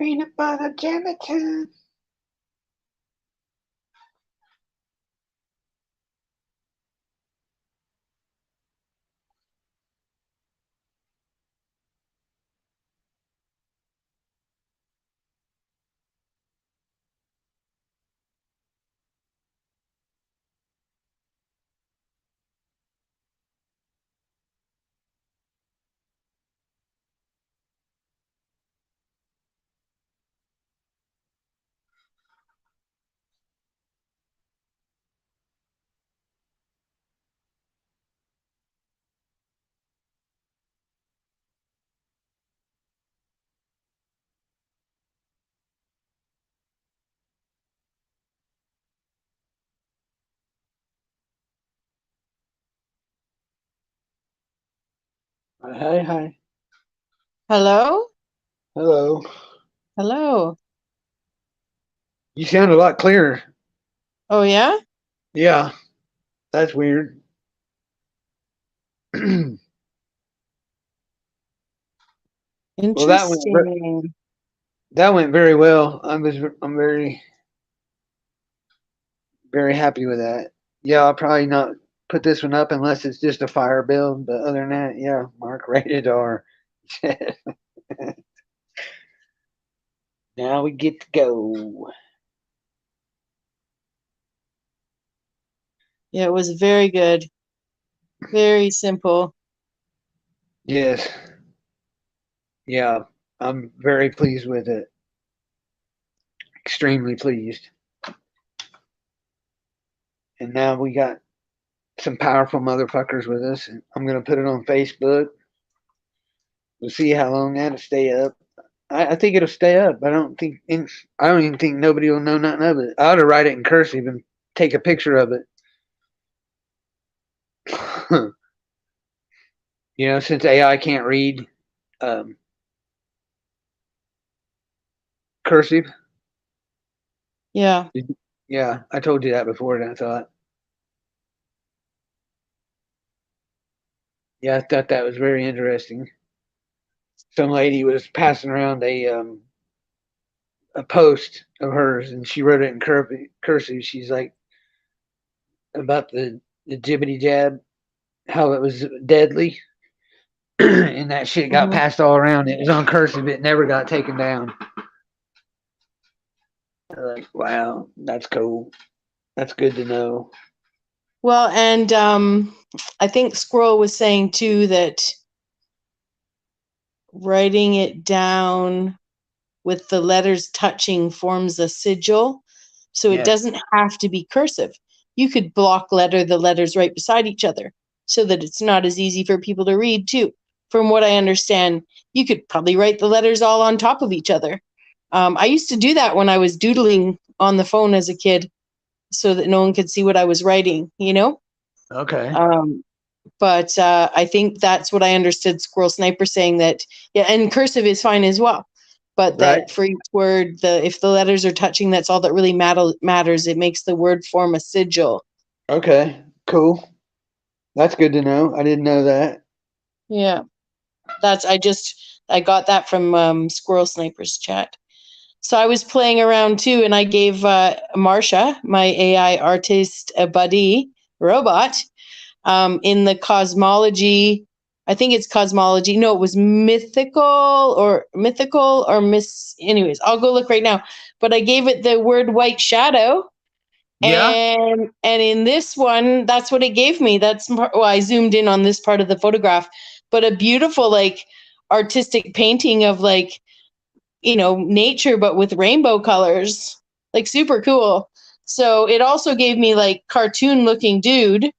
Peanut butter gelatin. Hi, hi. Hello? Hello. Hello. You sound a lot clearer. Oh, yeah? Yeah, that's weird. Well, Interesting. that went very well. I'm very happy with that. Yeah, I'll probably not put this one up unless it's just a fire build. But other than that, yeah, Mark rated R. Now we get to go. Yeah, it was very good. Very simple. Yes, yeah, I'm very pleased with it. Extremely pleased. And now we got some powerful motherfuckers with us. I'm gonna put it on Facebook. We'll see how long that'll stay up. I think it'll stay up. I don't even think nobody will know nothing of it. I ought to write it in cursive and take a picture of it. Since AI can't read um, cursive. Yeah. Yeah, I told you that before. And I thought, yeah, I thought that was very interesting. Some lady was passing around a post of hers, and she wrote it in cursive. She's like about the jibbity jab, how it was deadly, and that shit got Mhm. passed all around. It was on cursive. It never got taken down. Like, wow, that's cool. That's good to know. Well, and I think Squirrel was saying too that writing it down with the letters touching forms a sigil. So it Yes. doesn't have to be cursive. You could block letter the letters right beside each other so that it's not as easy for people to read too. From what I understand, you could probably write the letters all on top of each other. I used to do that when I was doodling on the phone as a kid so that no one could see what I was writing. Okay. Um, but I think that's what I understood Squirrel Sniper saying that, yeah, and cursive is fine as well. But Right. that for each word, if the letters are touching, that's all that really matters. It makes the word form a sigil. Okay. Cool. That's good to know. I didn't know that. Yeah, I got that from Squirrel Sniper's chat. So I was playing around too, and I gave Marsha, my AI artist, a buddy robot, in the cosmology. I think it's cosmology. No, it was mythical or miss. Anyways, I'll go look right now. But I gave it the word white shadow, Yeah. and in this one, that's what it gave me. Well, I zoomed in on this part of the photograph, but a beautiful like artistic painting of like nature, but with rainbow colors, like super cool. So it also gave me like cartoon looking dude,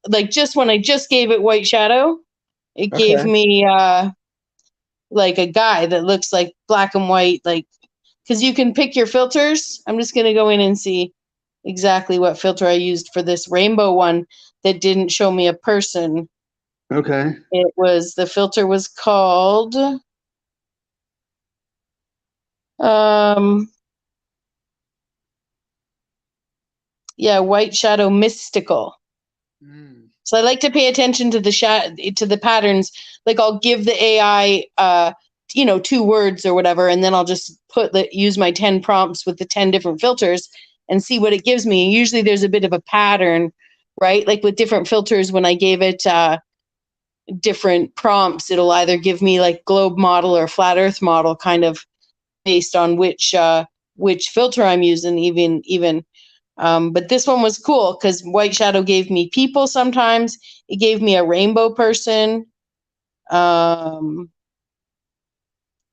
like just when I just gave it white shadow, it gave Okay. me like a guy that looks like black and white, like because you can pick your filters. I'm just gonna go in and see exactly what filter I used for this rainbow one that didn't show me a person. Okay. The filter was called um yeah, white shadow mystical. Mm. So I like to pay attention to the patterns. Like I'll give the AI 2 words or whatever, and then I'll just use my 10 prompts with the 10 different filters and see what it gives me. And usually there's a bit of a pattern, right? Like with different filters, when I gave it different prompts, it'll either give me like globe model or flat earth model, kind of based on which filter I'm using, even. But this one was cool because White Shadow gave me people sometimes. It gave me a rainbow person.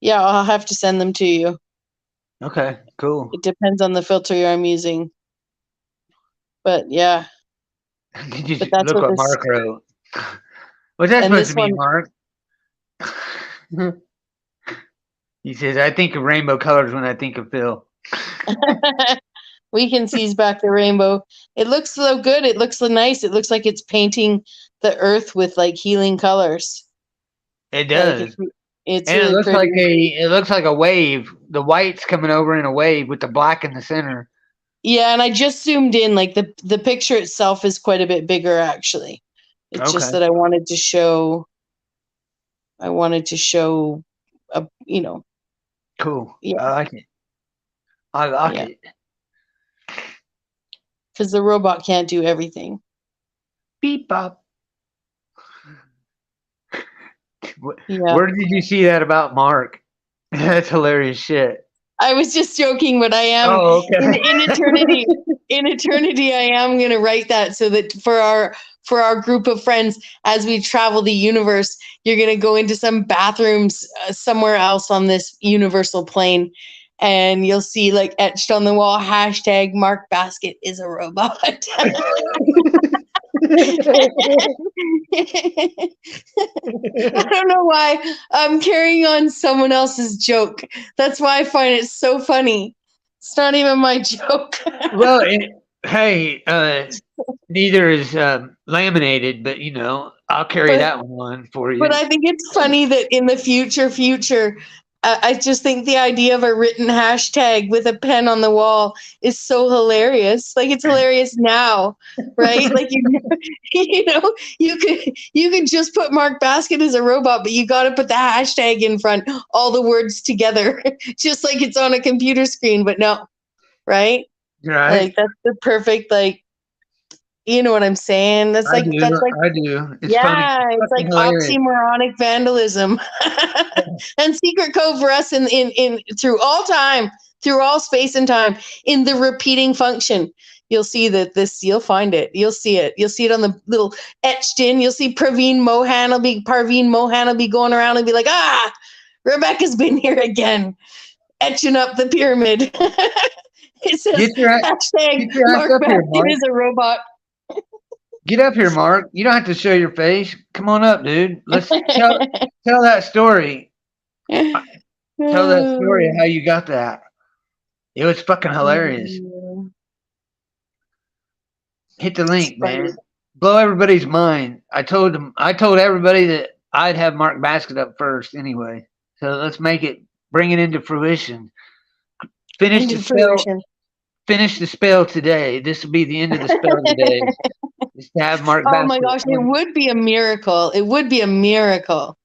Yeah, I'll have to send them to you. Okay, cool. It depends on the filter I'm using. But yeah. Did you But that's look what what this Mark wrote? What's that and supposed this to mean, one. Mark? He says, I think of rainbow colors when I think of Phil. We can seize back the rainbow. It looks so good. It looks so nice. It looks like it's painting the earth with like healing colors. It Like does. it's And it really looks pretty. like a wave. The white's coming over in a wave with the black in the center. Yeah, and I just zoomed in. Like the picture itself is quite a bit bigger, actually. It's just Okay. that I wanted to show. A Cool. yeah, I like it. I like yeah, it. because the robot can't do everything. Beep bop. Yeah. Where did you see that about Mark? That's hilarious shit. I was just joking, but I am Oh, in okay. eternity. In eternity, I am going to write that so that for our group of friends, as we travel the universe, you're going to go into some bathrooms somewhere else on this universal plane, and you'll see like etched on the wall hashtag Mark Basket is a robot. I don't know why I'm carrying on someone else's joke. That's why I find it so funny. It's not even my joke. Well, hey, neither is laminated, but I'll carry but that one for but you. I think it's funny that in the future, I just think the idea of a written hashtag with a pen on the wall is so hilarious. Like it's hilarious now, right? Like you could just put Mark Basket as a robot, but you got to put the hashtag in front, all the words together, just like it's on a computer screen. But no, right? Right? Like that's the perfect like. You know what I'm saying? That's I like do. that's like I do. It's funny. yeah, It's it's fucking like hilarious. oxymoronic vandalism. And secret code for us in through all time, through all space and time, in the repeating function. You'll see that you'll find it. You'll see it. You'll see it on the little etched in. You'll see Parveen Mohan will be going around and be like, Rebecca's been here again, etching up the pyramid. It says Get your ass, hashtag get your ass Mark up here, Basket Mark. is a robot. Get up here, Mark. You don't have to show your face. Come on up, dude. Let's tell that story. Tell that story of how you got that. It was fucking hilarious. Hit the It's link, funny. man. Blow everybody's mind. I told everybody that I'd have Mark Basket up first anyway. So let's bring it into fruition. Finish the Into spell. fruition. Finish the spell today. This will be the end of the spell today. Is to have Mark Oh my Basket. gosh, it would be a miracle. It would be a miracle.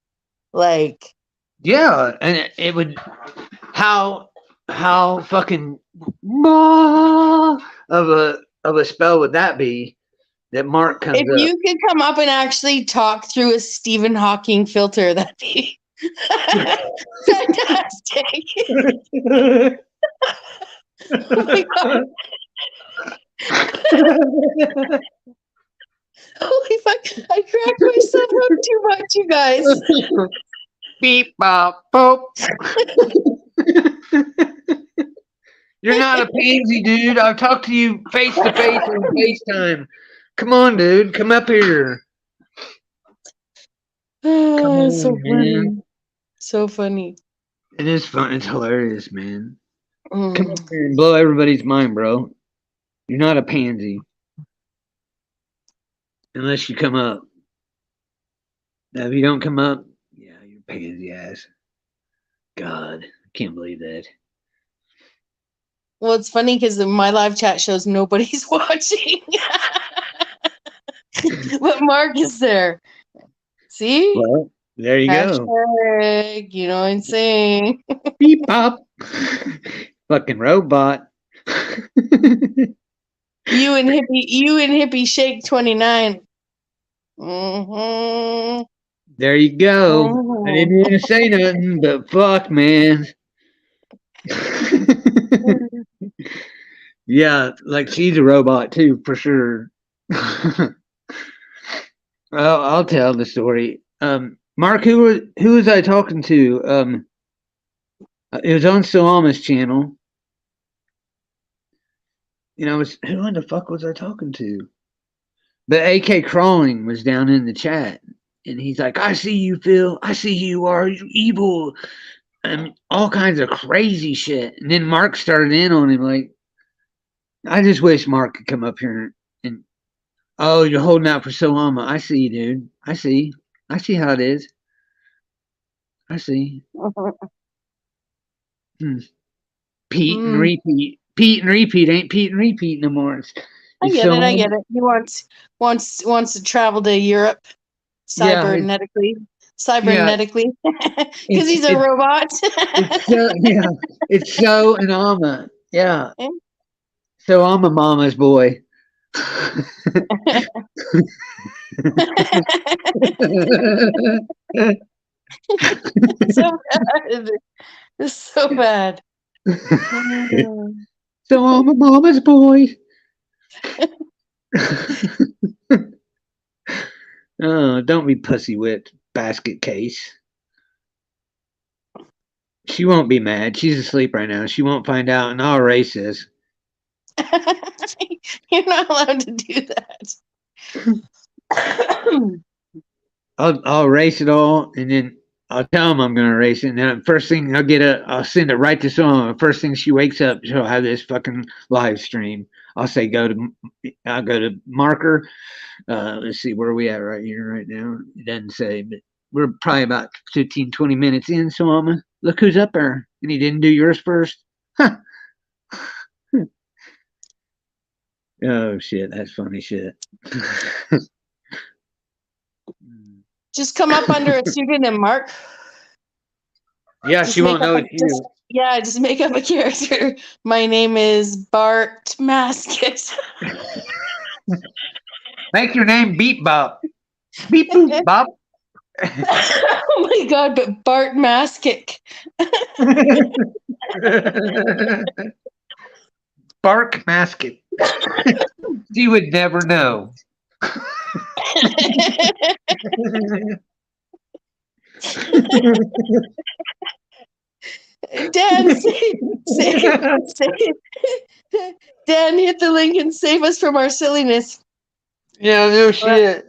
Like Yeah, and it would. How fucking of a spell would that be? That Mark comes if up. you could come up and actually talk through a Stephen Hawking filter, that'd be fantastic. Oh my god. Holy fuck. I cracked myself up too much, you guys. Beep bop boop. You're not a pansy, dude. I've talked to you face to face on FaceTime. Come on, dude. Come up here. Come Oh, it's so on, man. funny. So funny. It is fun. It's hilarious, man. Come up Mm. here and blow everybody's mind, bro. You're not a pansy. Unless you come up. Now, if you don't come up, yeah, you're pansy ass. God, I can't believe that. Well, it's funny because my live chat shows nobody's watching. But Mark is there. See? Well, There you go. Hashtag, you know what I'm saying? Beep pop. Fucking robot. You and hippie shake 29. Mm-hmm. There you go. I Mm-hmm. didn't want to say nothing, but fuck, man. Yeah, like she's a robot too, for sure. Well, I'll tell the story. Mark, who was I talking to? It was on Salama's channel. Who in the fuck was I talking to? But AK Crawling was down in the chat, and he's like, "I see you, Phil. I see who you are. You're evil." And all kinds of crazy shit. And then Mark started in on him like, I just wish Mark could come up here and oh, you're holding out for Solama. I see, dude. I see. I see how it is. I see. Hmm. Pete and Mm, repeat. Pete and repeat ain't Pete and repeat no more. I It's get it. I get Solama. it. He wants to travel to Europe Yeah, yeah. cybernetically, because It's he's a it's robot. it's so yeah. It's so and Alma. Yeah. So I'm a mama's boy. So bad. It's so bad. Mm. So I'm a mama's boy. Oh, don't be pussy whipped, basket case. She won't be mad. She's asleep right now. She won't find out, and I'll erase this. You're not allowed to do that. I'll erase it all, and then I'll tell them I'm gonna erase it. And then first thing I'll send it right to someone. First thing she wakes up, she'll have this fucking live stream. I'll say I'll go to marker. Let's see where are we at right here right now. It doesn't say, but we're probably about 15, 20 minutes in. So I'm look who's up there, and he didn't do yours first. Huh. Oh shit, that's funny shit. Just come up under a pseudonym, Mark. Yeah, Just she make won't up know a it's you. just make up a character. My name is Bart Masket. Make your name Beep Bop. Beep Boop Bop. Oh my god, but Bart Masket. Bark Masket. She would never know. Dan, Dan, hit the link and save us from our silliness. Yeah, no shit.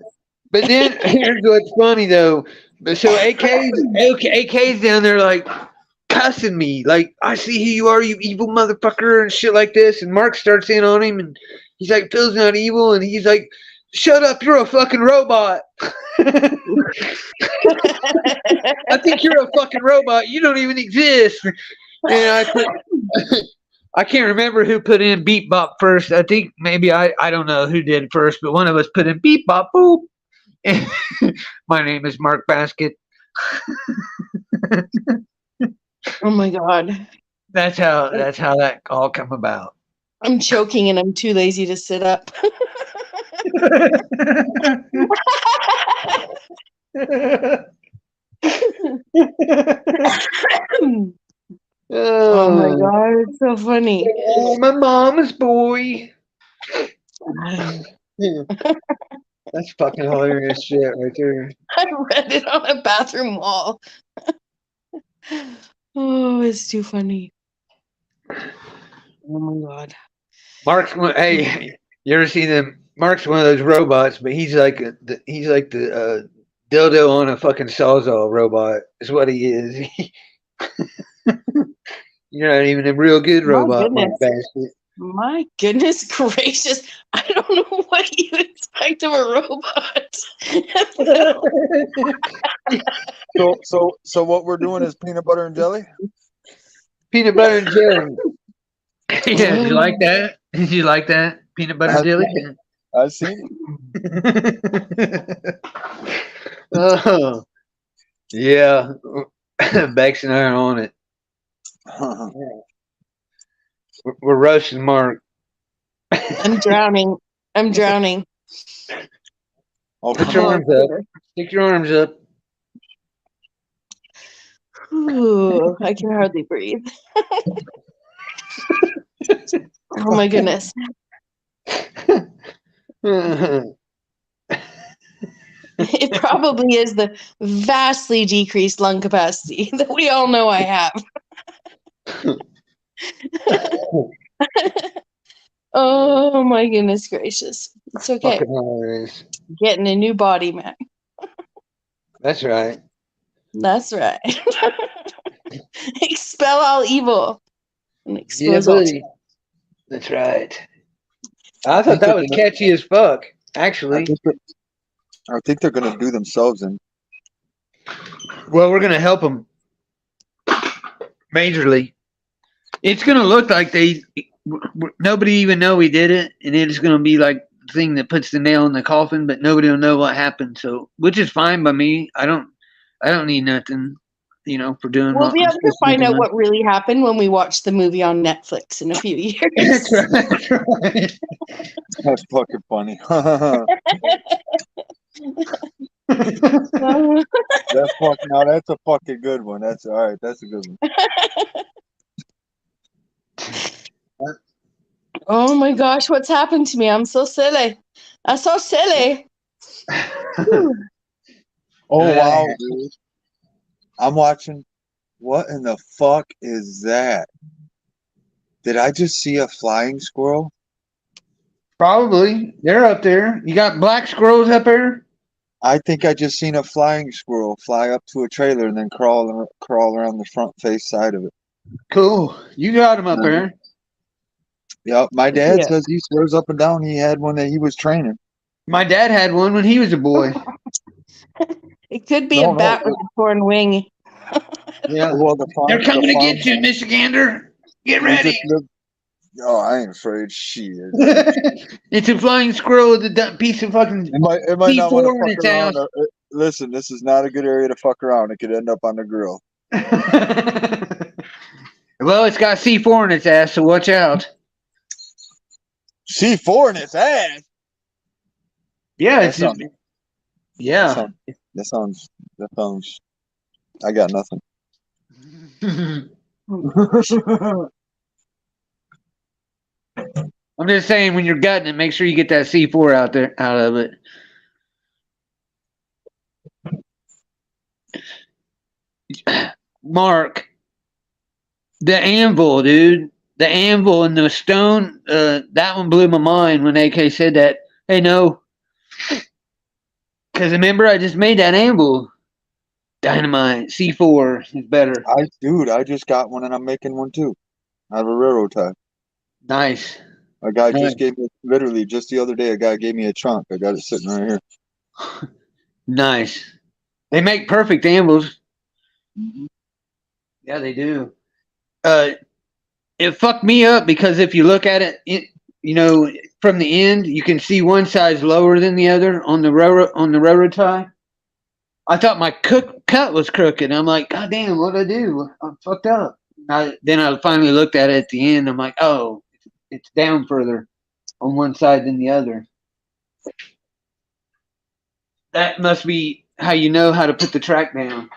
But then here's what's funny though. So AK's down there like cussing me, like I see who you are, you evil motherfucker, and shit like this. And Mark starts in on him, and he's like, Phil's not evil, and he's like, shut up, you're a fucking robot. I think you're a fucking robot. You don't even exist. And I can't remember who put in beep bop first. I think maybe I don't know who did first, but one of us put in beep bop boop. And my name is Mark Basket. Oh my god. That's how that all come about. I'm choking and I'm too lazy to sit up. Oh my god, it's so funny. My mama's boy. That's fucking hilarious shit right there. I read it on a bathroom wall. Oh, it's too funny. Oh my god. Mark's one. Hey, you ever seen them? Mark's one of those robots, but he's like the dildo on a fucking sawzall robot. Is what he is. You're not even a real good My robot, Mark goodness. Basket. My goodness gracious. I don't know what you expect of a robot. So what we're doing is peanut butter and jelly? Peanut butter and jelly. Yeah, did you like that? Did you like that? Peanut butter I've jelly? I've seen it. Oh. Yeah, Bex and I are on it. We're rushing Mark. I'm drowning. I'm drowning. Oh, Put come your Oh, on. arms up. Stick your arms up. Ooh, I can hardly breathe. Oh my goodness. It probably is the vastly decreased lung capacity that we all know I have. Oh my goodness gracious. It's okay. Fucking hilarious. Getting a new body, man. That's right. That's right. Expel all evil and Yeah, expose all buddy. That's right. I I thought think that they're was gonna. catchy as fuck, I actually. think they're, I think they're gonna do themselves in. Well, we're going to help them majorly. It's going to look like nobody even know we did it, and it's going to be like the thing that puts the nail in the coffin, but nobody will know what happened. So, which is fine by me. I don't need nothing, for doing We'll what be I'm able to supposed to be find out doing. what really happened when we watch the movie on Netflix in a few That's years. right. That's right. That's fucking funny. That's fucking. Now that's a fucking good one. That's all right. That's a good one. Oh my gosh, what's happened to me? I'm so silly. I'm so silly. Whew. Oh wow, dude. I'm watching. What in the fuck is that? Did I just see a flying squirrel? Probably. They're up there. You got black squirrels up there? I think I just seen a flying squirrel fly up to a trailer and then crawl around the front face side of it. Cool. You got them up Mhm. there. Yep, my dad Yeah. says he swears up and down he had one that he was training. My dad had one when he was a boy. It could be a No, no. bat with a torn wing. Yeah. Well, They're the coming to farm. get you, Michigander. Get We just ready. lived. Oh, I ain't afraid. Shit. It's a flying squirrel with a piece of fucking It might not want to C4 in fuck its around. ass. Listen, this is not a good area to fuck around. It could end up on the grill. Well, it's got C4 in its ass, so watch out. C4 in its ass. Yeah, That it's just, sounds. That yeah. sounds. That sounds. That sounds. I got nothing. I'm just saying, when you're gutting it, make sure you get that C4 out of it. Mark, the anvil, dude. The anvil and the stone, that one blew my mind when AK said that. Hey, no. Because remember, I just made that anvil. Dynamite. C4 is better. I just got one and I'm making one too. I have a railroad tie. Nice. A guy Nice. just gave me, literally just the other day, a guy gave me a trunk. I got it sitting right here. Nice. They make perfect anvils. Mhm. Yeah, they do. Uh, it fucked me up because if you look at from the end, you can see one side's lower than the other on the railroad tie. I thought my cut was crooked. I'm like, God damn, what'd I do? I'm fucked up. Then I finally looked at it at the end. I'm like, oh, it's down further on one side than the other. That must be how you know how to put the track down.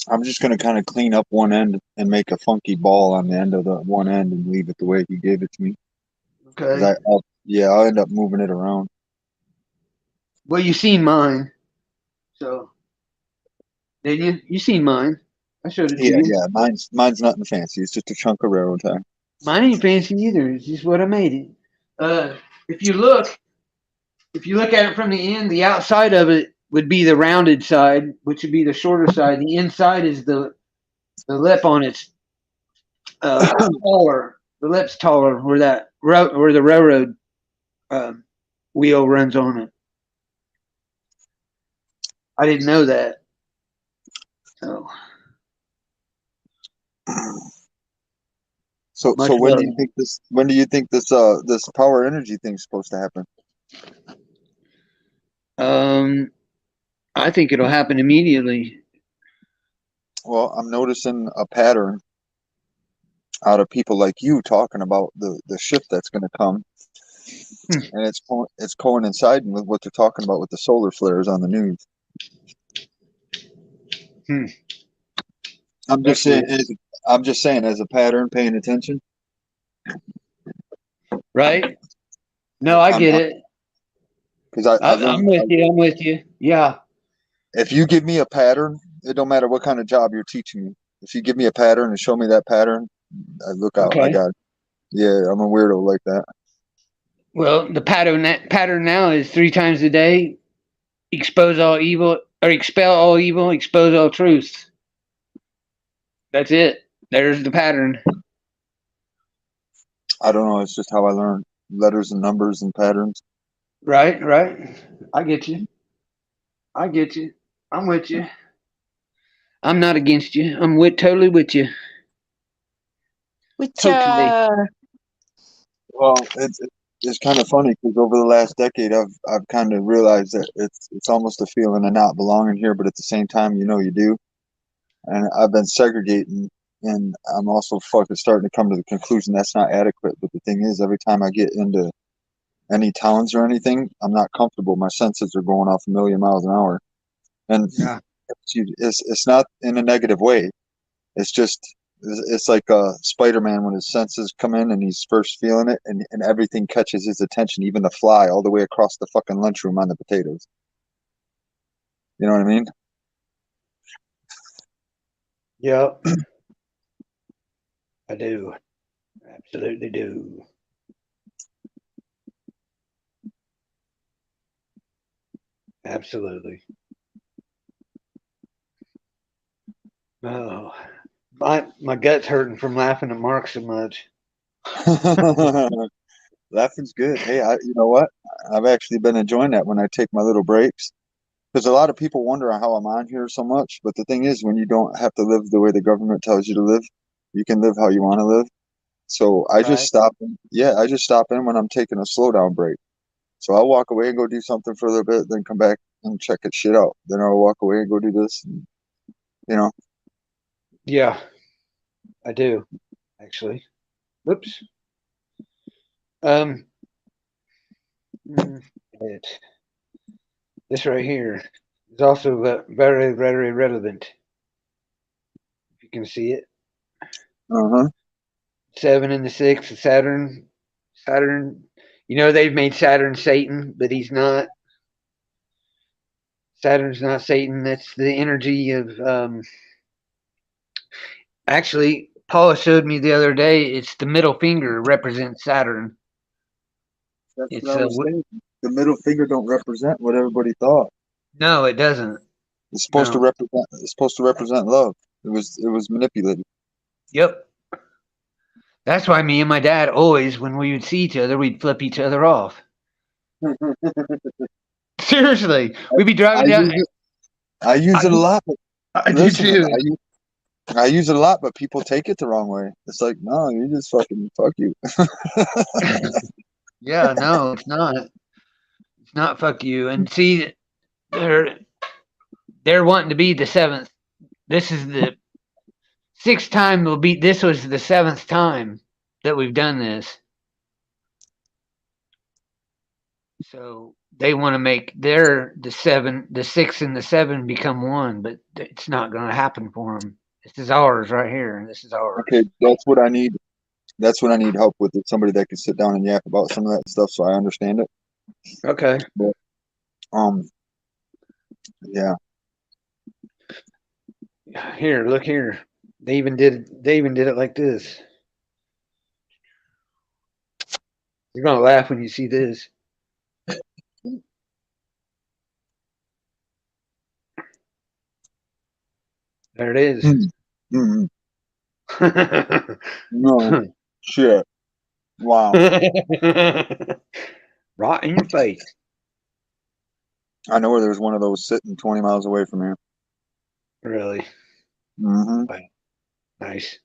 I'm just gonna kind of clean up one end and make a funky ball on the end of the one end and leave it the way he gave it to me. Cause Okay. I'll end up moving it around. Well, you seen mine, so didn't you? You seen mine? I showed it to Yeah, you. yeah. Mine's nothing fancy. It's just a chunk of railroad tie. Mine ain't fancy either. It's just what I made it. Uh, if you look, if you look at it from the end, the outside of it would be the rounded side, which would be the shorter side. The inside is the lip on its taller. The lip's taller where the railroad um, wheel runs on it. I didn't know that. So So much when do love. you think this? When do you think this power energy thing's supposed to happen? I think it'll happen immediately. Well, I'm noticing a pattern out of people like you talking about the shift that's going to come, Hmm. and it's coinciding with what they're talking about with the solar flares on the news. Hmm. I'm That's just saying, weird. I'm just saying, as a pattern, paying attention. Right? No, I I'm get it. because I I'm learned. with you. I'm with you. Yeah. If you give me a pattern, it don't matter what kind of job you're teaching me. If you give me a pattern and show me that pattern, I look out. I Okay. got it. Yeah, I'm a weirdo like that. Well, the pattern now is 3 times a day: expose all evil, or expel all evil, expose all truth. That's it. There's the pattern. I don't know. It's just how I learn letters and numbers and patterns. Right. Right. I get you. I get you. I'm with you. I'm not against you. I'm totally with you. Which Totally. Well, it's kind of funny because over the last decade, I've kind of realized that it's almost a feeling of not belonging here, but at the same time, you know, you do. And I've been segregating, and I'm also fucking starting to come to the conclusion that's not adequate. But the thing is, every time I get into any towns or anything, I'm not comfortable. My senses are going off a million miles an hour, and Yeah. it's not in a negative way. It's just it's like Spider-Man when his senses come in and he's first feeling it, and everything catches his attention, even the fly all the way across the fucking lunchroom on the potatoes. You know what I mean? Yep. I do. Absolutely do. Absolutely. Oh, my gut's hurting from laughing at Mark so much. Laughing's good. Hey, you know what? I've actually been enjoying that when I take my little breaks. Because a lot of people wonder how I'm on here so much. But the thing is, when you don't have to live the way the government tells you to live, you can live how you want to live. So I just Right. stop in. Yeah, I just stop in when I'm taking a slow down break. So I'll walk away and go do something for a little bit, then come back and check it shit out. Then I'll walk away and go do this. And, you know, Yeah, I do. Actually. Whoops. Um. It. This right here is also very, very relevant. If you can see it, uh-huh. 7 and the 6, Saturn. Saturn. You know they've made Saturn Satan, but he's not. Saturn's not Satan. That's the energy of. Actually, Paula showed me the other day. It's the middle finger represents Saturn. That's what It's I was saying. The middle finger don't represent what everybody thought. no, it doesn't. It's supposed to No. represent. It's supposed to represent love. It was manipulated. Yep. That's why me and my dad always, when we would see each other, we'd flip each other off. Seriously, we'd be I driving down. use it. I use it a lot. But I do listen, too. I use it a lot, but people take it the wrong way. It's like, no, you just fucking fuck you. Yeah, no, it's not. It's not fuck you. And see, they're they're wanting to be the seventh. This is the sixth time we'll be. This was the seventh time that we've done this. So they want to make the 6 and the 7 become one, but it's not going to happen for them. This is ours right here, and this is ours. Okay, that's what I need. That's what I need help with. It's somebody that can sit down and yap about some of that stuff, so I understand it. Okay. But yeah. Here, look here. They even did it like this. You're gonna laugh when you see this. There it is. Mm-hmm. No shit. Wow. Right in your face. I know where there's one of those sitting 20 miles away from here. Really. Mm-hmm. Wow. Nice.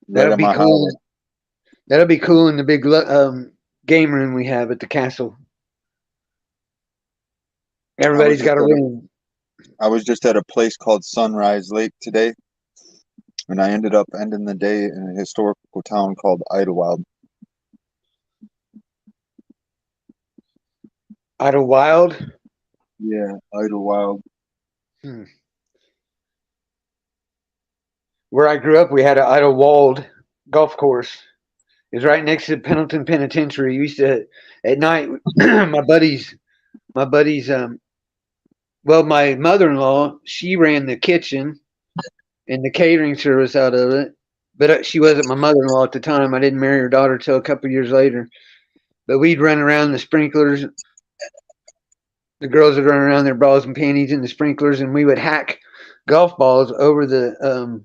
Right That'll on be my highway. cool. That'll be cool in the big game room we have at the castle. I was Everybody's just got a room. I was just at a place called Sunrise Lake today, and I ended up ending the day in a historical town called Idlewild. Idlewild. Yeah, Idlewild. Hmm. Where I grew up, we had an Idlewild golf course. It was right next to Pendleton Penitentiary. We used to at night. My buddies. Well, my mother-in-law, she ran the kitchen and the catering service out of it. But she wasn't my mother-in-law at the time. I didn't marry her daughter till a couple of years later. But we'd run around the sprinklers. The girls would run around their bras and panties in the sprinklers, and we would hack golf balls over the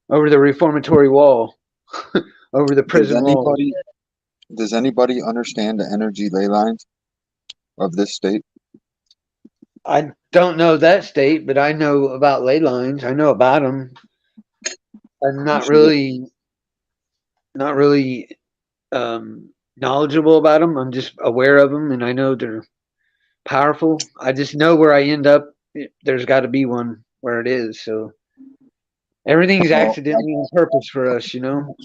reformatory wall, over the Does prison wall. anybody does anybody understand the energy ley lines of this state? I don't know that state, but I know about ley lines. I know about them. I'm You not should look. really, not really knowledgeable about them. I'm just aware of them, and I know they're powerful. I just know where I end up. There's got to be one where it is. So everything's Well, accidentally on purpose for us, you know.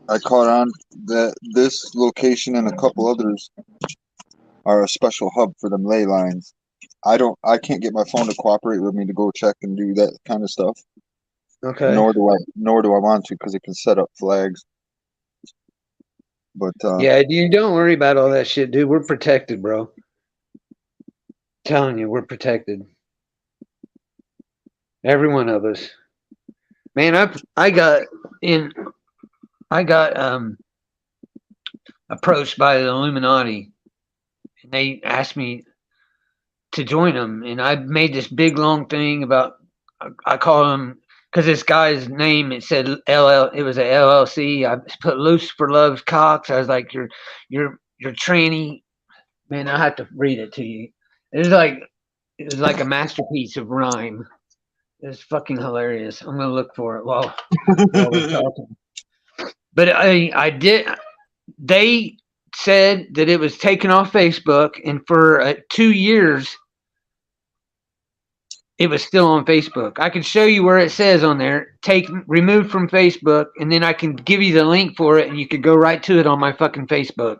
I caught on that this location and a couple others are a special hub for them ley lines. I can't get my phone to cooperate with me to go check and do that kind of stuff. Okay. Nor do I want to because it can set up flags. But Yeah, you don't worry about all that shit, dude. We're protected, bro. Telling you, we're protected. Every one of us. Man, in I got approached by the Illuminati, and they asked me to join them, and I made this big long thing about I call him because this guy's name it said LL. It was a LLC. I put Lucifer loves Cox. I was like, you're tranny, man. I have to read it to you. It was like it was like a masterpiece of rhyme. It was fucking hilarious. I'm gonna look for it while we're talking. But I did. They said that it was taken off Facebook, and for 2 years it was still on Facebook. I can show you where it says on there, take removed from Facebook, and then I can give you the link for it, and you could go right to it on my fucking Facebook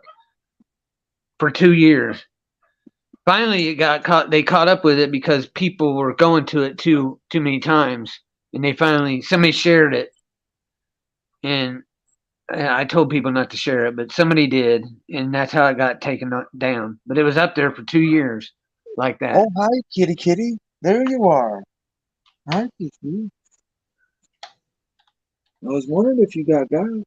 for 2 years. Finally, it got caught. They caught up with it because people were going to it too many times, and somebody shared it, and I told people not to share it, but somebody did, and that's how it got taken down. But it was up there for 2 years, like that. oh, hi, kitty, kitty. There you are. Hi, kitty. I was wondering if you got guys.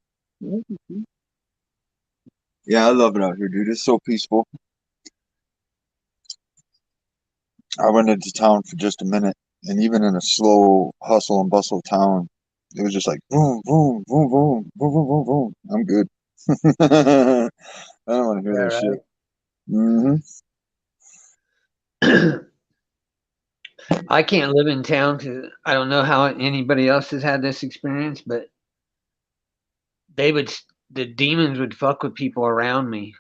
Yeah, I love it out here, dude. It's so peaceful. I went into town for just a minute, and even in a slow hustle and bustle town, it was just like boom, boom, boom, boom, boom, boom, boom, boom. I'm good. I don't want to hear Yeah, that shit. right. Hmm. I can't live in town because I don't know how anybody else has had this experience, but they would, the demons would fuck with people around me.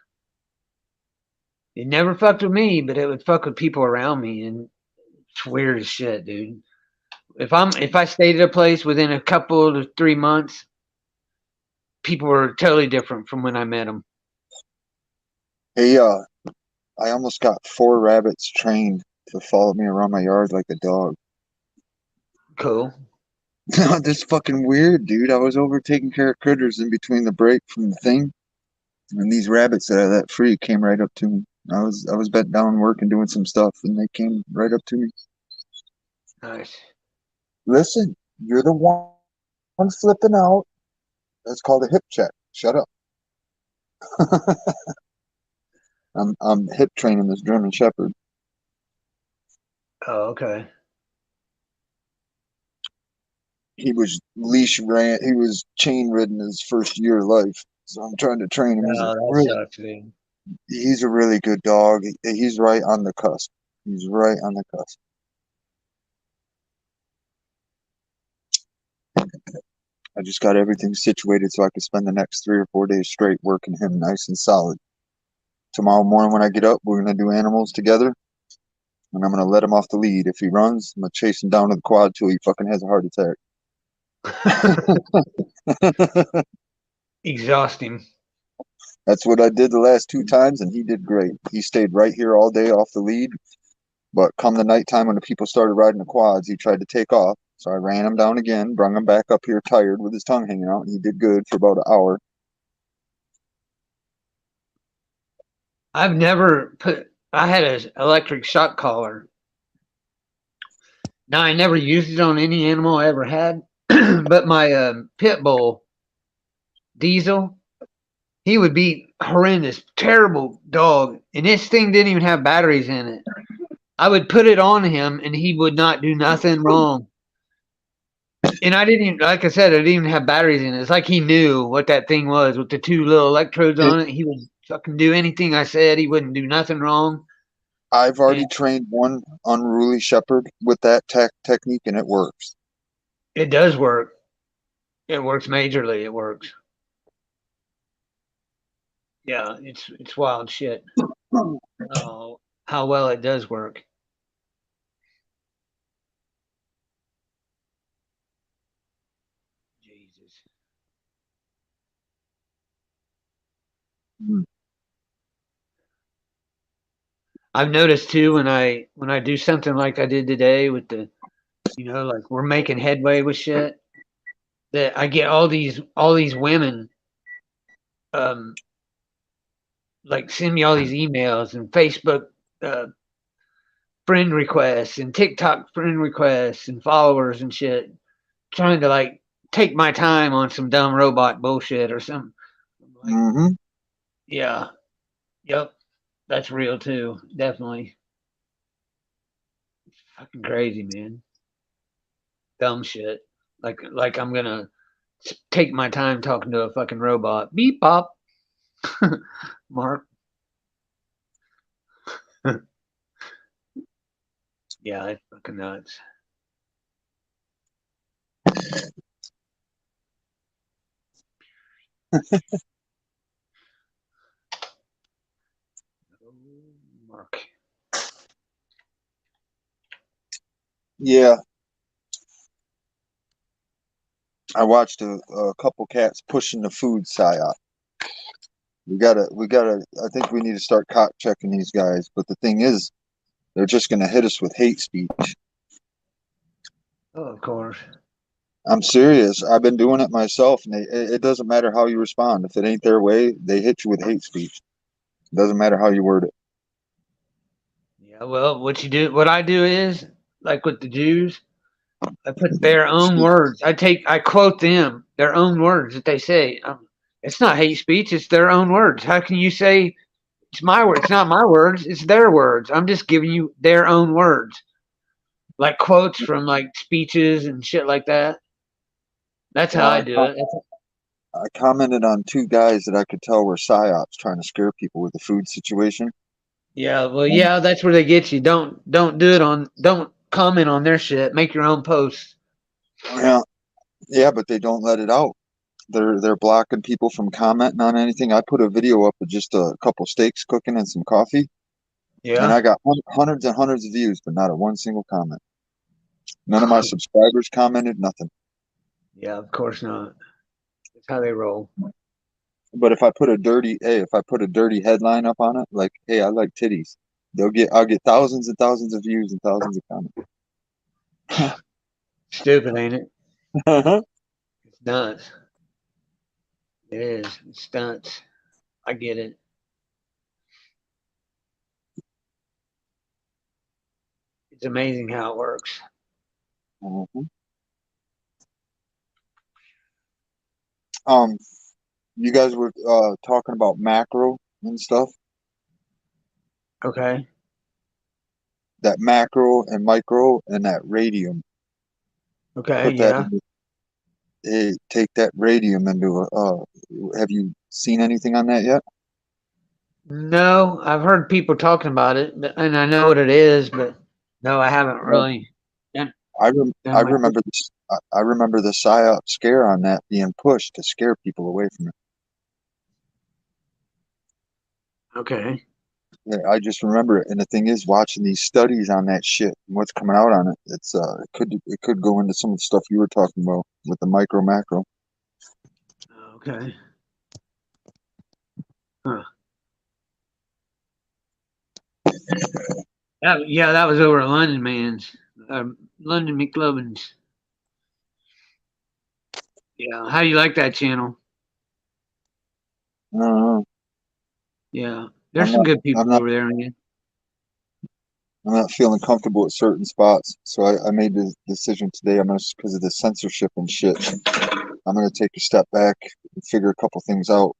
It never fucked with me, but it would fuck with people around me, and it's weird as shit, dude. If I stayed at a place within a couple to 3 months, people were totally different from when I met them. Hey, I almost got 4 rabbits trained to follow me around my yard like a dog. Cool. This fucking weird, dude. I was over taking care of critters in between the break from the thing, and these rabbits that I let free came right up to me. I was bent down working doing some stuff, and they came right up to me. Nice. Listen, you're the one flipping out. That's called a hip check. Shut up. I'm hip training this German Shepherd. Oh, okay. He was leash ran. He was chain ridden his first year of life. So I'm trying to train him. Oh, that sucks, dude. He's a really good dog. He's right on the cusp. He's right on the cusp. I just got everything situated so I could spend the next 3 or 4 days straight working him nice and solid. Tomorrow morning when I get up, we're gonna do animals together. and I'm gonna let him off the lead. If he runs, I'm gonna chase him down to the quad till he fucking has a heart attack. Exhaust him. That's what I did the last 2 times, and he did great. He stayed right here all day off the lead, but come the nighttime when the people started riding the quads, he tried to take off. So I ran him down again, brung him back up here tired with his tongue hanging out, and he did good for about an hour. I've never put. I had an electric shock collar. Now I never used it on any animal I ever had, but my pit bull Diesel, he would be horrendous, terrible dog, and this thing didn't even have batteries in it. I would put it on him, and he would not do nothing wrong. And I didn't even, like I said, I didn't even have batteries in it. It's like he knew what that thing was with the 2 little electrodes It, on it. He would fucking do anything I said. He wouldn't do nothing wrong. I've And already trained one unruly shepherd with that technique, and it works. it does work. It works majorly. It works. Yeah, it's wild shit. Oh, how well it does work. Jesus. Mm. I've noticed too when I do something like I did today with the like we're making headway with shit that I get all these women um like send me all these emails and Facebook uh, friend requests and TikTok friend requests and followers and shit trying to like take my time on some dumb robot bullshit or something. I'm like, Mm-hmm. yeah, yep, that's real too, definitely. Fucking crazy, man. Dumb shit. Like I'm gonna take my time talking to a fucking robot. Beep bop. Mark. Yeah, it's fucking nuts. Oh, Mark. Yeah, I watched a couple cats pushing the food psyop. We gotta. I think we need to start cock checking these guys. But the thing is, they're just gonna hit us with hate speech. Oh, of course. I'm serious. I've been doing it myself, and it doesn't matter how you respond. If it ain't their way, they hit you with hate speech. It doesn't matter how you word it. Yeah, well, what I do is like with the Jews, I put their own words. I quote them, their own words that they say. It's not hate speech. It's their own words. How can you say it's my word? It's not my words. It's their words. I'm just giving you their own words, like quotes from like speeches and shit like that. That's how Yeah, I do it. I commented on 2 guys that I could tell were psyops trying to scare people with the food situation. Yeah, well, And, yeah, that's where they get you. Don't do it on. Don't comment on their shit. Make your own posts. yeah, yeah, but they don't let it out. They're blocking people from commenting on anything. I put a video up of just a couple steaks cooking and some coffee, and Yeah, I got hundreds and hundreds of views, but not a one single comment. None of my subscribers commented, nothing. yeah, of course not. That's how they roll. But if I put a dirty headline up on it, like, hey, I like titties, I'll get thousands and thousands of views and thousands of Stupid, ain't it? comments. It's nuts. It is. It's nuts. I get it. It's amazing how it works. Mhm. Um, you guys were talking about macro and stuff. Okay. That macro and micro and that radium. Okay. Put that Yeah. in. Take that radium into a. Have you seen anything on that yet? No, I've heard people talking about it, and I know what it is, but no, I haven't Well, really done, I done my. remember this. I remember the psyop scare on that being pushed to scare people away from it. Okay. Yeah, I just remember it. And the thing is, watching these studies on that shit and what's coming out on it, it could go into some of the stuff you were talking about with the micro macro. Okay. Huh. That was over at London Man's, London McLovin's. Yeah, how do you like that channel? I don't know. Yeah, I'm there's some not. good I'm people not. over there. Again. I'm not feeling comfortable at certain spots, so I made the decision today. I'm gonna, because of the censorship and shit. I'm gonna take a step back and figure a couple things out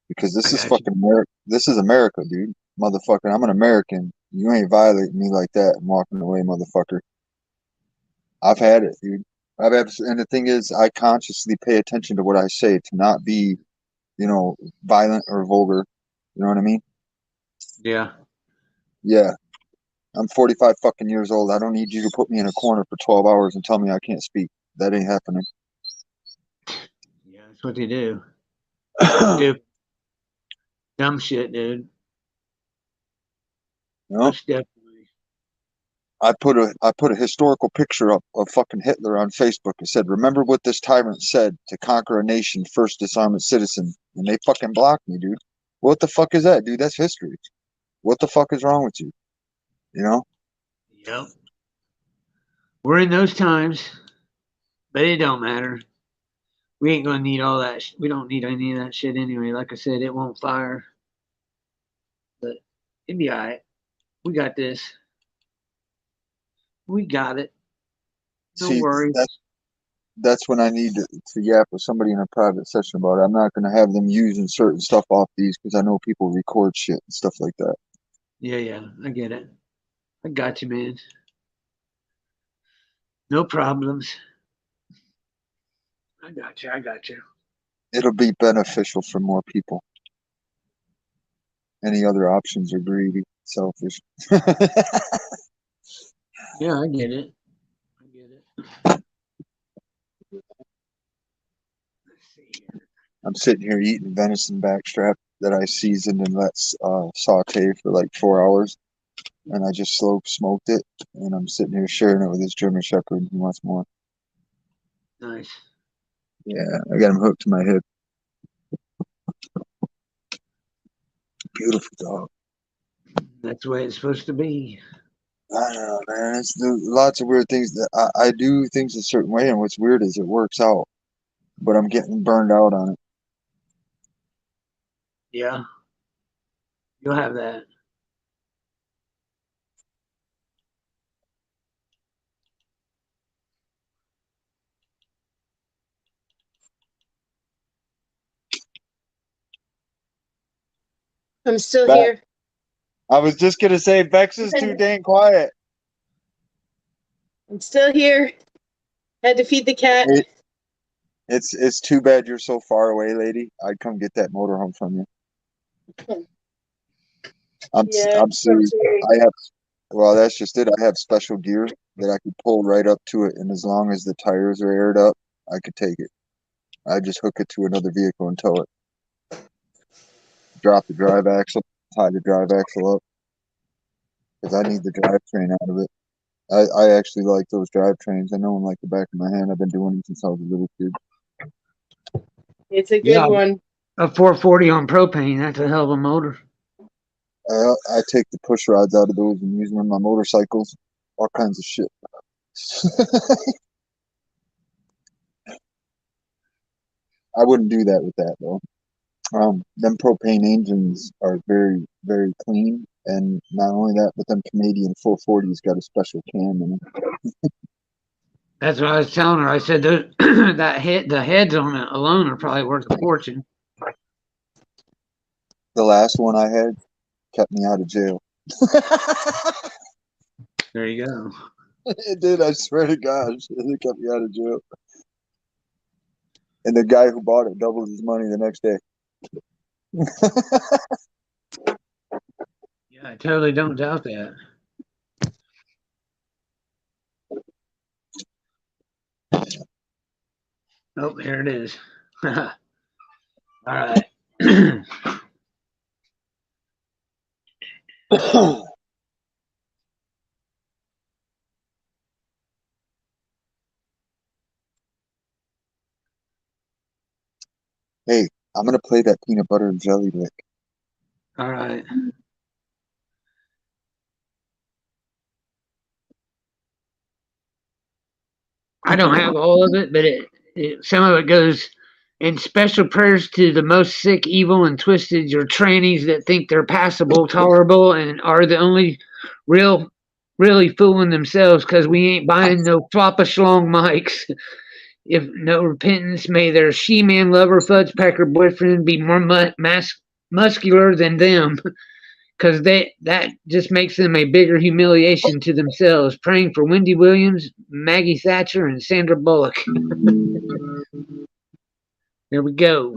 because I this is got you. fucking America. This is America, dude. Motherfucker, I'm an American. You ain't violating me like that and walking away, motherfucker. I've had it, dude. And the thing is, I consciously pay attention to what I say to not be, violent or vulgar. You know what I mean? Yeah, Yeah. I'm 45 fucking years old. I don't need you to put me in a corner for 12 hours and tell me I can't speak. That ain't happening. yeah, that's what they do. you Stupid, dumb shit, dude. know, Most definitely. I put a historical picture up of fucking Hitler on Facebook. It said, "Remember what this tyrant said: to conquer a nation, first disarm its citizen." And they fucking blocked me, dude. What the fuck is that, dude? That's history. What the fuck is wrong with you? You know? Yep. We're in those times, but it don't matter. We ain't gonna need all that. We don't need any of that shit anyway. Like I said, it won't fire, but it'd be all right. We got this. We got it. No See, worries. that's when I need to yap with somebody in a private session about it. I'm not gonna have them using certain stuff off these because I know people record shit and stuff like that. Yeah, yeah, I get it. I got you, man. No problems. I got you. I got you. It'll be beneficial for more people. Any other options are greedy, selfish. Yeah, I get it. I get it. Let's see here. I'm sitting here eating venison backstrap that I seasoned and let saute for like 4 hours, and I just slow smoked it, and I'm sitting here sharing it with this German Shepherd. He wants more. Nice. Yeah, I got him hooked to my hip. Beautiful dog. That's the way it's supposed to be. I don't know, man. Lots of weird things that I do things a certain way, and what's weird is it works out, but I'm getting burned out on it. Yeah, you'll have that. I'm still But here. I was just gonna say, Bex is too dang quiet. I'm still here. Had to feed the cat. It's too bad you're so far away, lady. I'd come get that motorhome from you. Yeah. I'm serious. I have well, that's just it. I have special gear that I could pull right up to it, and as long as the tires are aired up, I could take it. I just hook it to another vehicle and tow it. Drop the drive axle, tie the drive axle up because I need the drivetrain out of it. I actually like those drivetrains. I know them like the back of my hand. I've been doing them since I was a little kid. It's a Yeah, good one. a 440 on propane. That's a hell of a motor. I take the push rods out of those and use them on my motorcycles, all kinds of shit. I wouldn't do that with that though. Them propane engines are very, very clean, and not only that, but them Canadian 440s got a special cam in them. That's what I was telling her. I said the heads on it alone are probably worth a fortune. The last one I had kept me out of jail. There you go. It did, I swear to God, it kept me out of jail. And the guy who bought it doubled his money the next day. Yeah, I totally don't doubt that. Oh, here it is. All right. Hey, I'm gonna play that peanut butter and jelly lick. All right. I don't have all of it, but some of it goes in special prayers to the most sick, evil, and twisted, your trannies that think they're passable, tolerable, and are the only really fooling themselves because we ain't buying no floppa schlong mics. If no repentance, may their she-man lover, fudge packer boyfriend be more muscular than them, because that just makes them a bigger humiliation to themselves. Praying for Wendy Williams, Maggie Thatcher, and Sandra Bullock. There we go.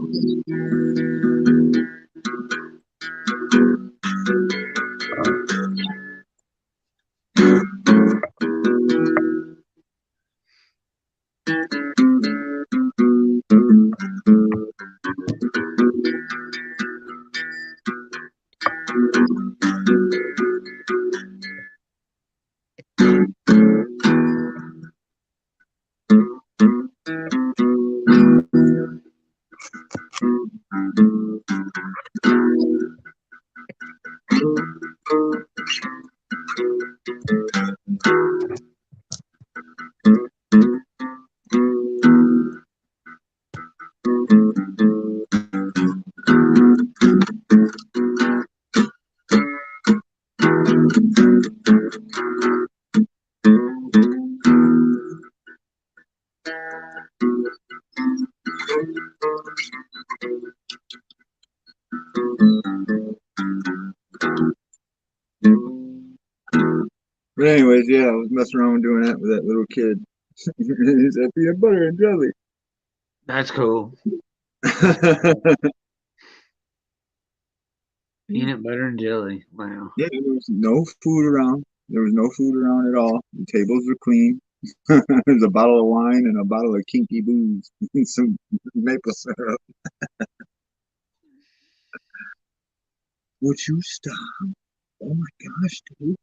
But anyways, yeah, I was messing around doing that with that little kid. He said peanut butter and jelly. That's cool. Peanut butter and jelly. Wow. Yeah, there was no food around. There was no food around at all. The tables were clean. There's a bottle of wine and a bottle of kinky booze and some maple syrup. Would you stop? Oh my gosh, dude.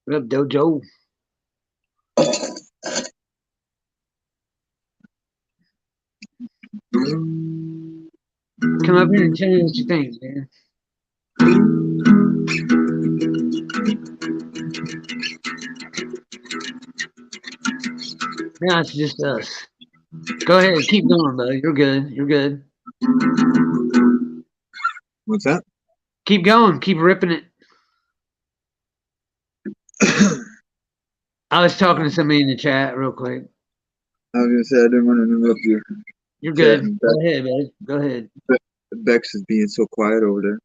What up, Dojo? Come up here and tell me what you think, man. Now it's just us. Go ahead, keep going, bud. You're good. You're good. What's that? Keep going. Keep ripping it. I was talking to somebody in the chat real quick. I was gonna say I didn't want to interrupt you. You're good. Go ahead, bud. Go ahead. Bex is being so quiet over there.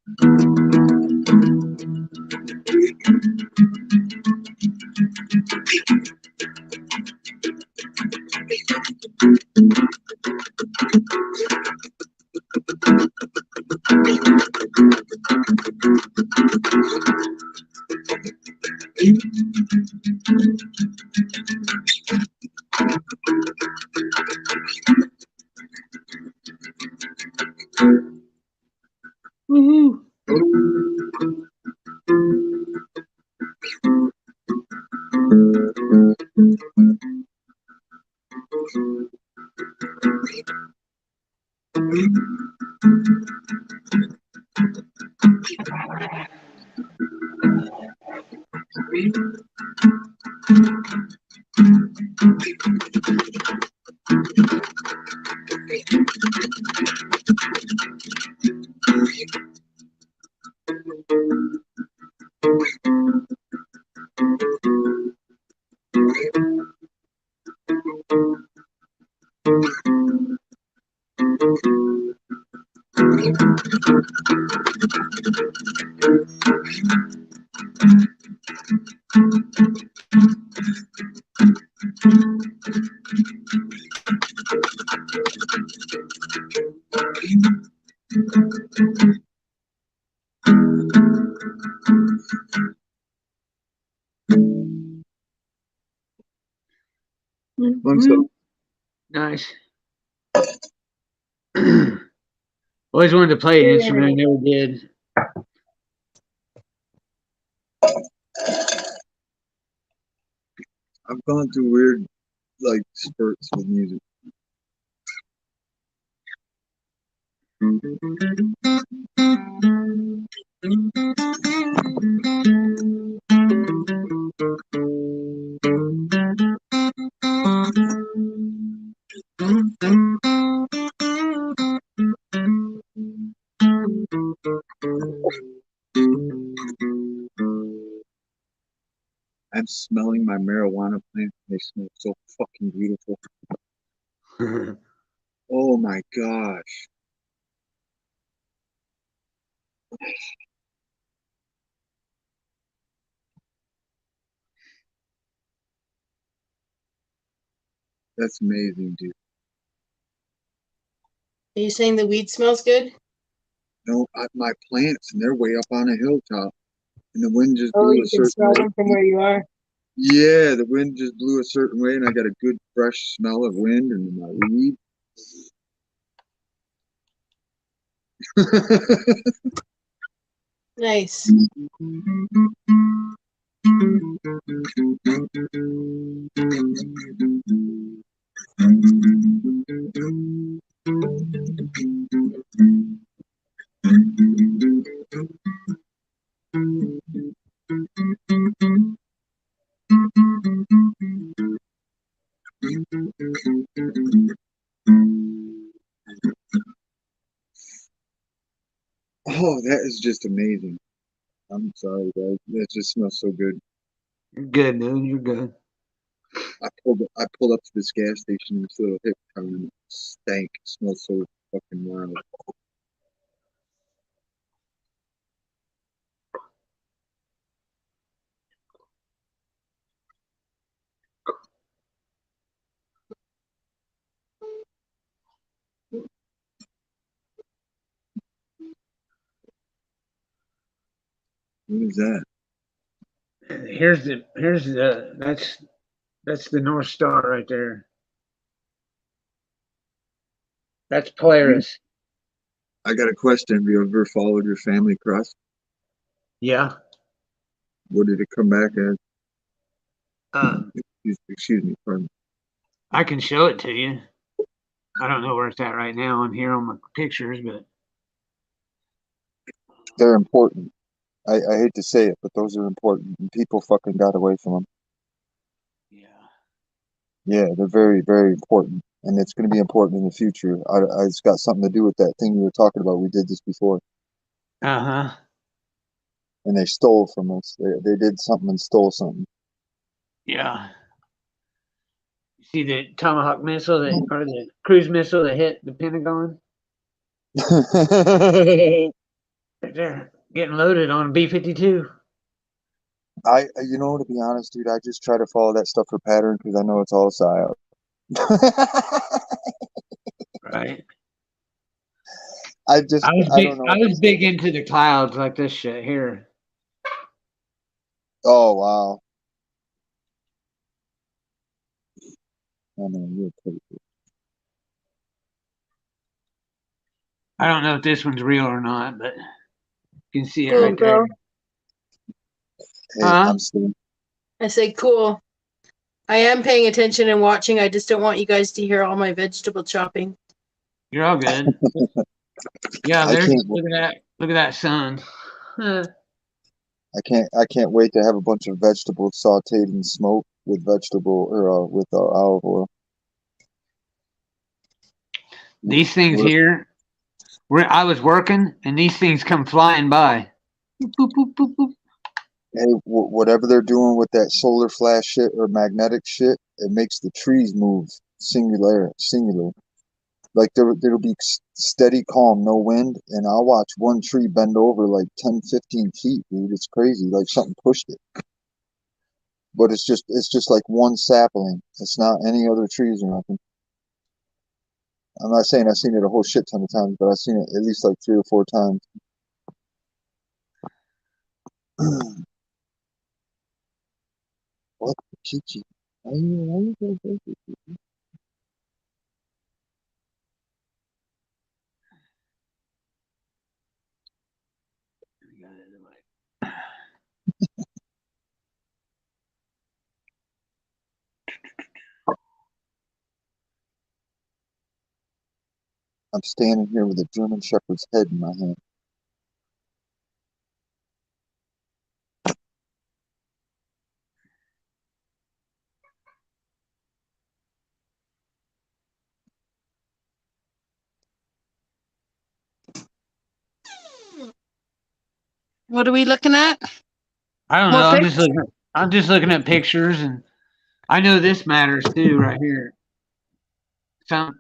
Woohoo. So Nice. Always wanted to play an instrument. I never did. I've gone through weird like spurts with music. I'm smelling my marijuana plant. They smell so fucking beautiful. Oh my gosh. That's amazing, dude. Are you saying the weed smells good? No, my plants, and they're way up on a hilltop, and the wind just Oh, blew a you can certain smell way. them from where you are. Yeah, the wind just blew a certain way, and I got a good fresh smell of wind and my weed. Nice. Oh, that is just amazing. I'm sorry, guys. That just smells so good. You're good, dude. You're good. I pulled up to this gas station in this little hick town and it stank. It smelled so fucking wild. What is that? Here's the that's the North Star right there. That's Polaris. I got a question. Have you ever followed your family crest? Yeah. What did it come back as? Um, Excuse me, pardon. I can show it to you. I don't know where it's at right now on here on my pictures, but They're important. I hate to say it, but those are important. And people fucking got away from them. yeah. Yeah, they're very, very important. And it's going to be important in the future. It's got something to do with that thing you were talking about. We did this before. Uh-huh. And they stole from us. They did something and stole something. Yeah. You see the Tomahawk missile that or the cruise missile that hit the Pentagon? Right there. Getting loaded on a B-52. You know, to be honest, dude, I just try to follow that stuff for pattern because I know it's all psyop. Right. I just, I don't I know. was big into the clouds like this shit here. Oh, wow. I know, you're crazy. I don't know if this one's real or not, but you can see it Cool, right there. bro. Hey, Huh? I'm still. I say cool. I am paying attention and watching. I just don't want you guys to hear all my vegetable chopping. You're all good. Yeah, I there's can't. look at that. Look at that sun. Huh. I can't wait to have a bunch of vegetables sautéed in smoke with vegetable or with olive oil. These things What if, here, where I was working, and these things come flying by. Boop, boop, boop, boop, boop. hey, whatever they're doing with that solar flash shit or magnetic shit, it makes the trees move singular. Like there'll be steady calm, no wind, and I'll watch one tree bend over like 10, 15 feet, dude. It's crazy. Like something pushed it. But it's just like one sapling. It's not any other trees or nothing. I'm not saying I've seen it a whole shit ton of times, but I've seen it at least like 3 or 4 times. What, Kiki? Why you so crazy? I'm standing here with a German Shepherd's head in my hand. What are we looking at? I don't know. What I'm pic? just looking. I'm just looking at pictures, and I know this matters too, right here.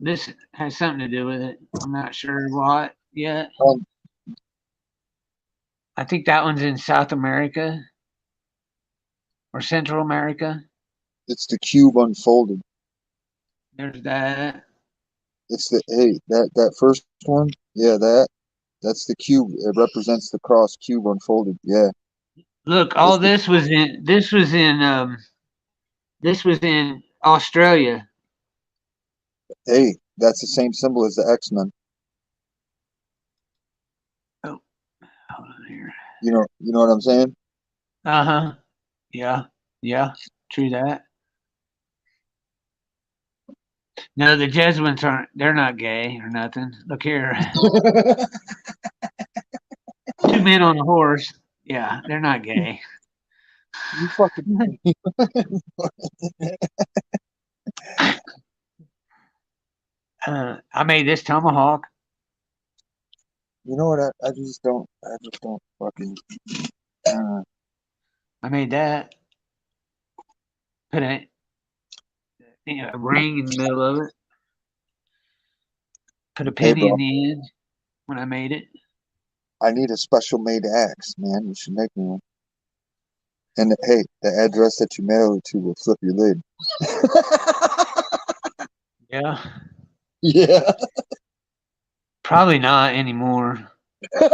This has something to do with it. I'm not sure what yet. Um, I think that one's in South America or Central America. it's the cube unfolded. There's that. It's the that first one. Yeah, that's the cube. It represents the cross cube unfolded. Yeah, Look, it's all the, this was in Australia. hey, that's the same symbol as the X-Men. Oh, hold on here. You know what I'm saying? Uh-huh. Yeah. Yeah. True that. No, the Jesuits aren't. They're not gay or nothing. Look here. Two men on a horse. Yeah, they're not gay. You fucking. I made this tomahawk. You know what? I just don't. I just don't fucking. Uh, I made that. Put a ring in the middle of it. Put a hey, penny in bro. the end when I made it. I need a special made axe, man. You should make me one. And hey, the address that you mail it to will flip your lid. Yeah. Yeah. Probably not anymore. Here's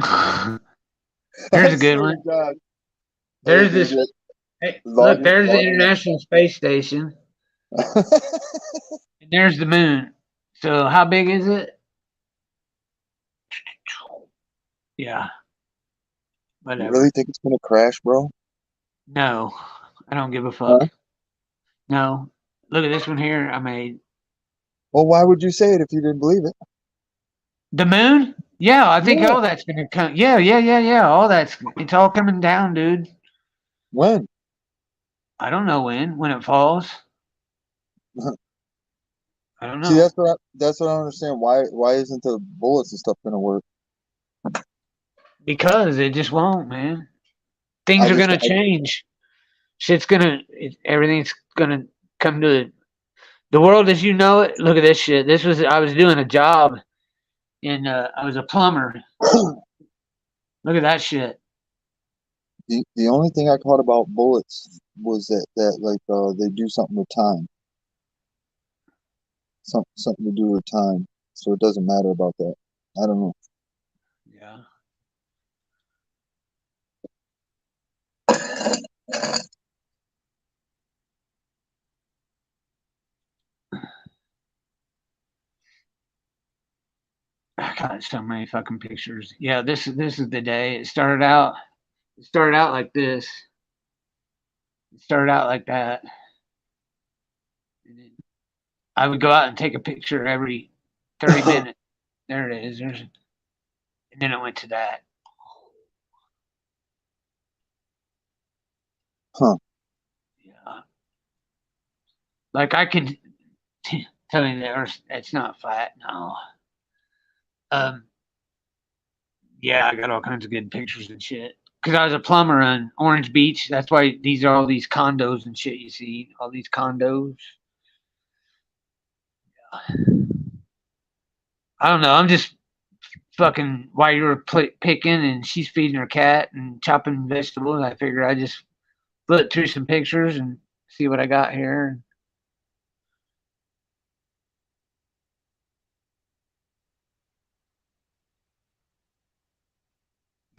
I a good swear to one. God. Hey, There's dude, this. Hey, look, log there's the in. International Space Station, and there's the moon. So how big is it? Yeah, You really whatever. think it's gonna crash, bro? No, I don't give a fuck. Huh? No, look at this one here. I made Well, why would you say it if you didn't believe it? the moon. Yeah, I think Yeah. all that's gonna come. Yeah, yeah, yeah, yeah. All that's it's all coming down, dude. When? I don't know when it falls. I don't See, know that's what I don't understand. Why isn't the bullets and stuff gonna work? because it just won't, man. Things I are just gonna change. Everything's gonna come to the world as you know it. Look at this shit. I was doing a job in I was a plumber. Look at that shit. the only thing I caught about bullets was that like they do something with time, something to do with time. So it doesn't matter about that. I don't know. Yeah. I got so many fucking pictures. Yeah, this is the day. It started out like this. It started out like that. And then I would go out and take a picture every 30 minutes. There it is. And then it went to that. Huh? Yeah. Like I can tell you that it's not flat. No. Um. Yeah, I got all kinds of good pictures and shit. Because I was a plumber on Orange Beach. That's why these are all these condos and shit you see. All these condos. I don't know. I'm just fucking while you were picking and she's feeding her cat and chopping vegetables. I figured I just flip through some pictures and see what I got here.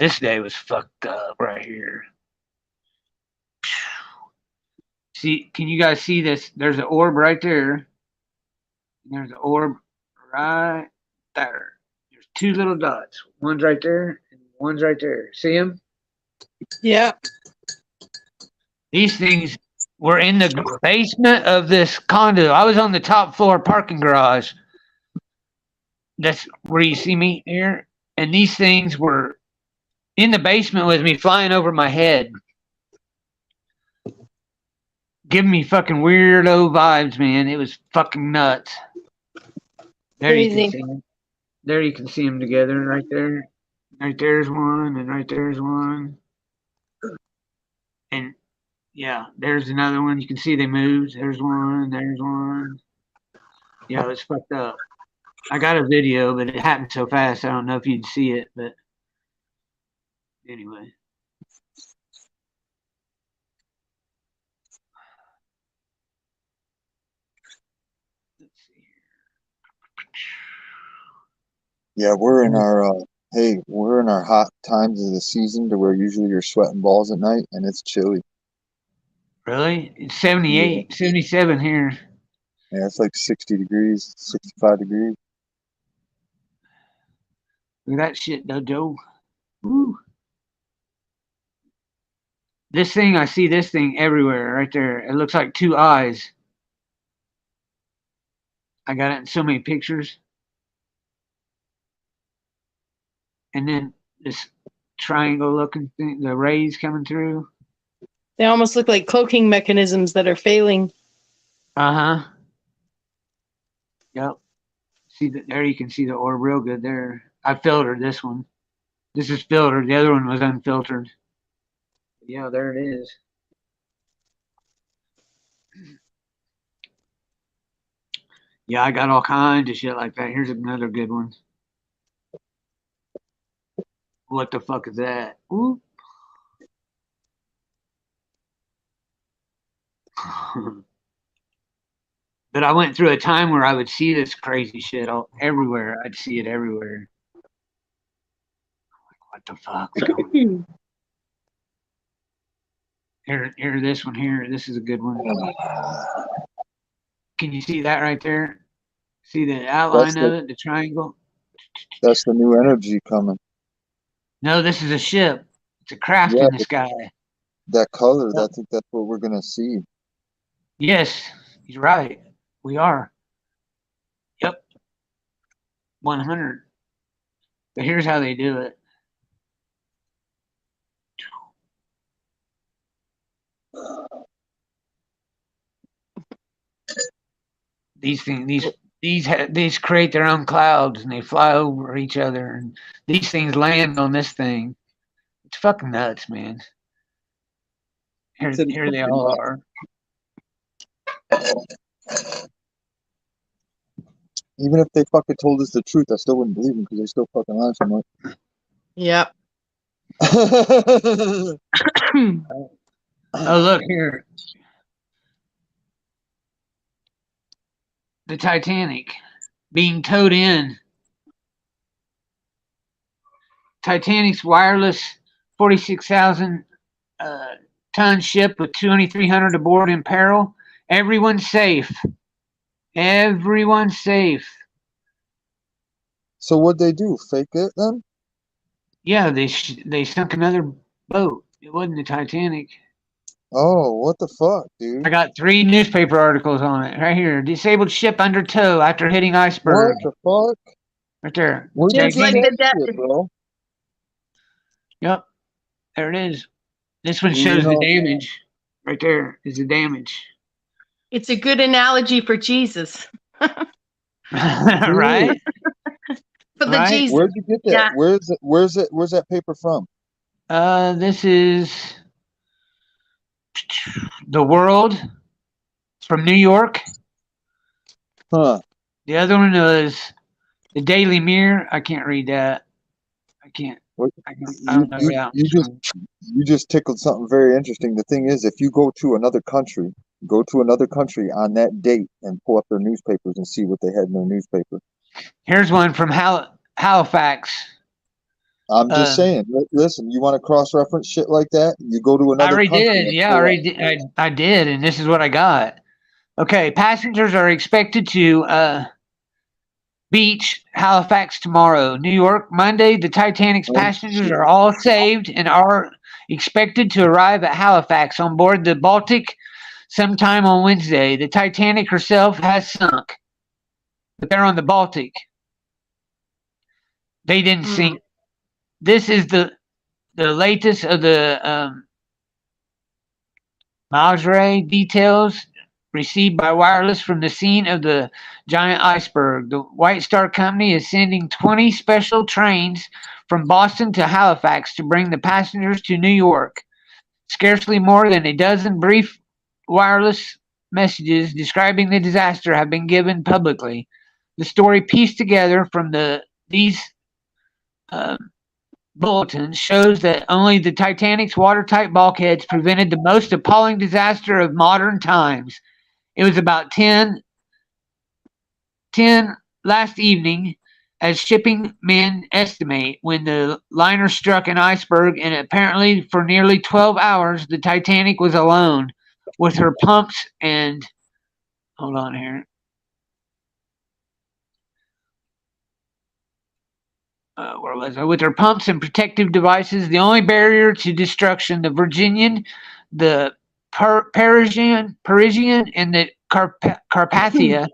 This day was fucked up right here. See, can you guys see this? There's an orb right there. There's an orb right there. There's two little dots. One's right there and one's right there. See them? Yeah. These things were in the basement of this condo. I was on the top floor parking garage. That's where you see me here. And these things were in the basement with me, flying over my head. Giving me fucking weirdo vibes, man. It was fucking nuts. There you can see them. There you can see them together right there. Right there's one, and right there's one. And yeah, there's another one. You can see they moved. There's one. There's one. Yeah, it's fucked up. I got a video, but it happened so fast. I don't know if you'd see it, but anyway. Let's see here. Yeah, we're in our we're in our hot times of the season to where usually you're sweating balls at night and it's chilly. Really? It's 78, yeah. 77 here. Yeah, it's like 60 degrees, 65 degrees. Look at that shit, though, Joe. Woo. This thing, I see this thing everywhere right there. It looks like two eyes. I got it in so many pictures. And then this triangle looking thing, the rays coming through. They almost look like cloaking mechanisms that are failing. Uh-huh. Yep. See that there, you can see the orb real good there. I filtered this one. This is filtered. The other one was unfiltered. Yeah, there it is. Yeah, I got all kinds of shit like that. Here's another good one. What the fuck is that? Ooh. But I went through a time where I would see this crazy shit everywhere. I'd see it everywhere. What the fuck? Here, this one here. This is a good one. Can you see that right there? See the outline of it, the triangle? That's the new energy coming. No, this is a ship. It's a craft in the sky. That color, I think that's what we're going to see. Yes, he's right. We are. Yep. 100. But here's how they do it. These things, these create their own clouds and they fly over each other, and these things land on this thing. It's fucking nuts, man. Here they all are. Even if they fucking told us the truth, I still wouldn't believe them because they still fucking lie so much. Yep. Oh, look here. The Titanic being towed in. Titanic's wireless 46,000 ton ship with 2,300 aboard in peril. Everyone's safe. Everyone's safe. So what'd they do? Fake it then? Yeah, they sunk another boat. It wasn't the Titanic. Oh, what the fuck, dude? I got 3 newspaper articles on it right here. Disabled ship under tow after hitting iceberg. What the fuck? Right there. Just like the death, bro. Yep. There it is. This one shows the damage. Right there is the damage. It's a good analogy for Jesus. Right? For the Jesus. Where'd you get that? Yeah. Where's that paper from? This is The World. It's from New York. Huh. The other one is the Daily Mirror. I can't read that. I can't. You just tickled something very interesting. The thing is, if you go to another country on that date and pull up their newspapers and see what they had in their newspaper. Here's one from Halifax. I'm just Uh, saying. Listen, you want to cross-reference shit like that? You go to I another already country. did. Yeah, I already did. I did, and this is what I got. Okay, passengers are expected to beach Halifax tomorrow. New York Monday. The Titanic's Oh, passengers shit. are all saved and are expected to arrive at Halifax on board the Baltic sometime on Wednesday. The Titanic herself has sunk, but they're on the Baltic. They didn't sink. This is the latest of the Mausray details received by wireless from the scene of the giant iceberg. The White Star Company is sending 20 special trains from Boston to Halifax to bring the passengers to New York. Scarcely more than a dozen brief wireless messages describing the disaster have been given publicly. The story pieced together from these uh, bulletins shows that only the Titanic's watertight bulkheads prevented the most appalling disaster of modern times. It was about 10 last evening, as shipping men estimate, when the liner struck an iceberg, and apparently for nearly 12 hours the Titanic was alone with her pumps and hold on here. Where was I? With her pumps and protective devices, the only barrier to destruction, the Virginian, the Parisian, and the Carpathia,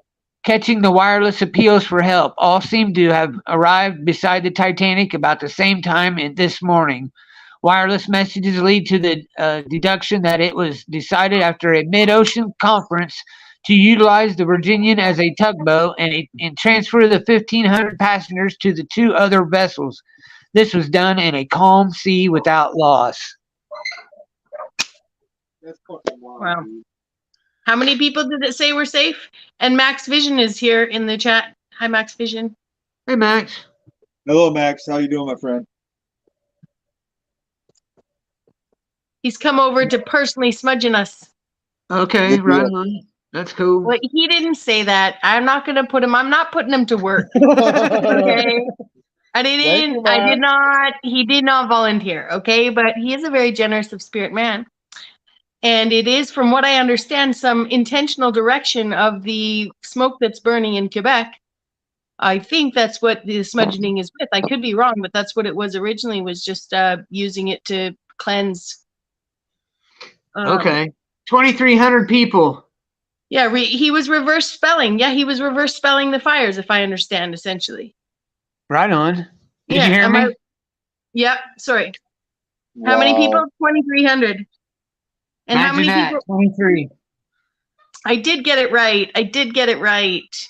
catching the wireless appeals for help, all seem to have arrived beside the Titanic about the same time this morning. Wireless messages lead to the deduction that it was decided after a mid-ocean conference to utilize the Virginian as a tugboat and transfer the 1,500 passengers to the two other vessels. This was done in a calm sea without loss. That's fucking wild, Wow. dude. How many people did it say were safe? And Max Vision is here in the chat. Hi, Max Vision. Hey, Max. Hello, Max. How you doing, my friend? He's come over to personally smudging us. Okay, Good right deal. on. That's cool. Well, he didn't say that. I'm not going to put him. I'm not putting him to work. Okay. I Thank didn't. you, I Max. did not. He did not volunteer. Okay, but he is a very generous of spirit man, and it is, from what I understand, some intentional direction of the smoke that's burning in Quebec. I think that's what the smudging is with. I could be wrong, but that's what it was originally. Was just using it to cleanse. Okay. 2,300 people. Yeah, he was reverse spelling. Yeah, he was reverse spelling the fires, if I understand, essentially. Right on. Did Yeah, you hear me? Yeah, sorry. Wow. How many people? 2,300. And how Imagine many that. people? 23. I did get it right. I did get it right.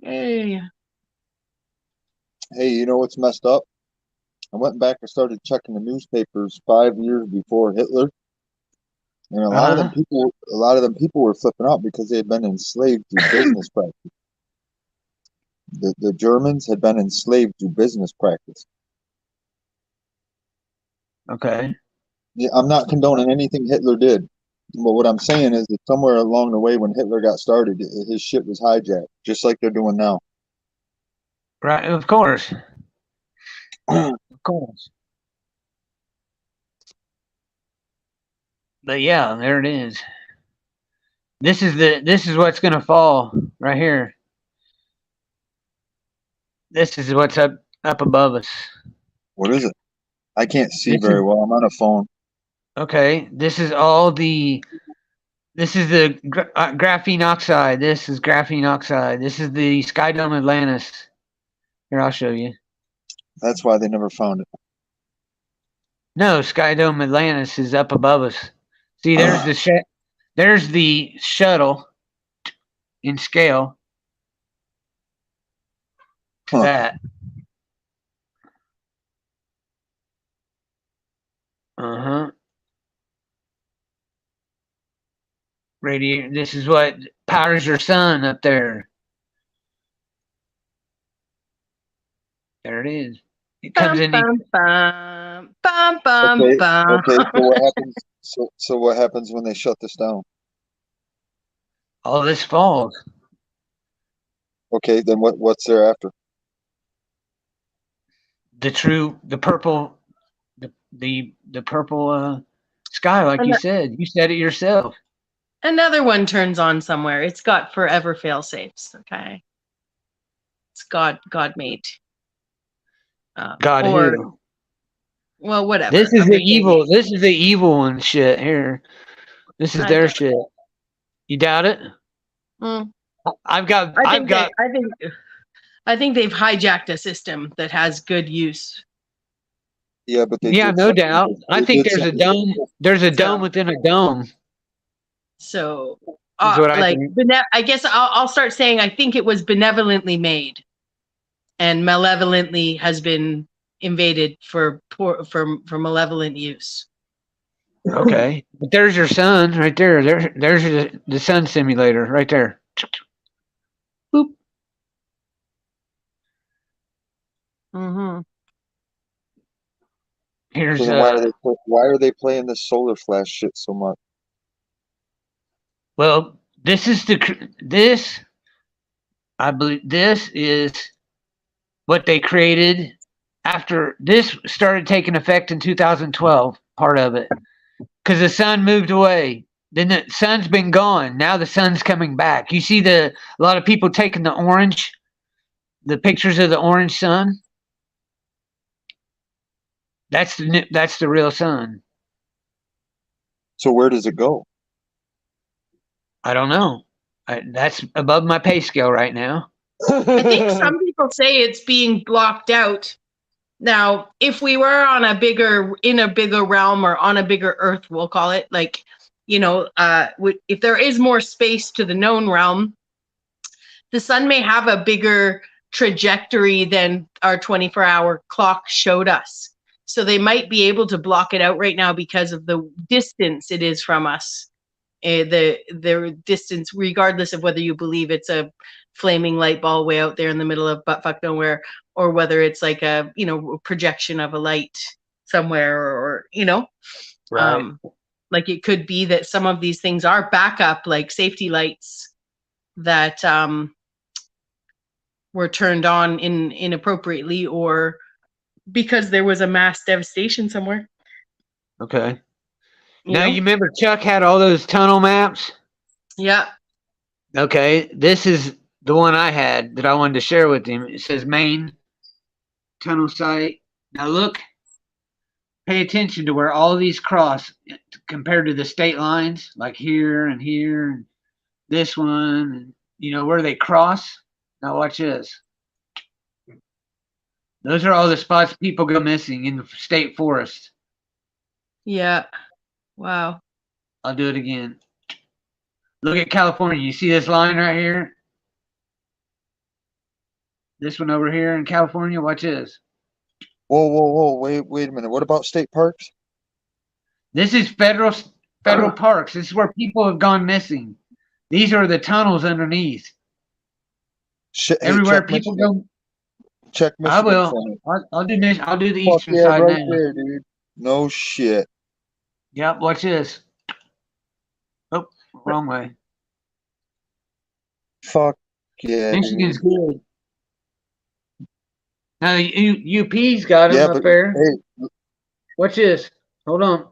Yay. Hey, you know what's messed up? I went back and started checking the newspapers 5 years before Hitler, and a lot of them people were flipping out because they had been enslaved through business practice. The Germans had been enslaved through business practice. Okay. Yeah, I'm not condoning anything Hitler did, but what I'm saying is that somewhere along the way when Hitler got started, his shit was hijacked, just like they're doing now. Right. Of course. Of course. But yeah, there it is. This is what's gonna fall right here. This is what's up above us. What is it? I can't see This very is well. I'm on a phone. okay. This is the graphene oxide. This is graphene oxide. This is the Sky Dome Atlantis. Here, I'll show you. That's why they never found it. No, Sky Dome Atlantis is up above us. See, there's the shuttle in scale. Huh. That. Uh-huh. Radiator. This is what powers your sun up there. There it is. It comes in. Bum, bum, bum, bum, Okay. bum. Okay. So what happens? So what happens when they shut this down? All this falls. Okay. Then what's there after? the purple, the purple sky, like you said. You said it yourself. Another one turns on somewhere. It's got forever fail safes. Okay, it's God made. God or who? well, whatever. This is I'm the just saying evil. This is the evil one shit here. This is I their doubt shit. You doubt it? Mm. I've got. I think they've hijacked a system that has good use. Yeah, but they Yeah, did no something. doubt. I They think did there's a something. dome. There's a dome So, within a dome. so Is what I like, think. I guess I'll start saying I think it was benevolently made, and malevolently has been invaded for malevolent use. Okay, but there's your sun right there. There's the sun simulator right there. Boop. Mm-hmm. Here's So then why are they playing this solar flash shit so much? well, this I believe this is what they created after this started taking effect in 2012. Part of it because the sun moved away. Then the sun's been gone. Now the sun's coming back. You see a lot of people taking the pictures of the orange sun. That's the real sun. So where does it go? I don't know. That's above my pay scale right now. I think some people say it's being blocked out. Now, if we were in a bigger realm or on a bigger Earth, we'll call it, like, if there is more space to the known realm, the sun may have a bigger trajectory than our 24-hour clock showed us. So they might be able to block it out right now because of the distance it is from us. The distance, regardless of whether you believe it's a flaming light ball way out there in the middle of buttfuck nowhere, or whether it's like a projection of a light somewhere, or Right. like it could be that some of these things are backup, like safety lights that were turned on inappropriately, or because there was a mass devastation somewhere. Okay. Now you remember Chuck had all those tunnel maps? Yeah. Okay. This is the one I had that I wanted to share with him. It says main tunnel site. Now look, pay attention to where all these cross compared to the state lines, like here and here and this one, and where they cross. Now watch this. Those are all the spots people go missing in the state forest. Yeah. Wow. I'll do it again. Look at California. You see this line right here? This one over here in California. Watch this. Whoa! Wait a minute. What about state parks? This is federal parks. This is where people have gone missing. These are the tunnels underneath. Everywhere people go. Check Michigan. I will. I'll do this. I'll do the eastern yeah, side right now. there, dude. No shit. Yep. Watch this. Oh, wrong way. Fuck yeah, Michigan's dude. good. Now the UP's got them up there. Hey, watch this. Hold on.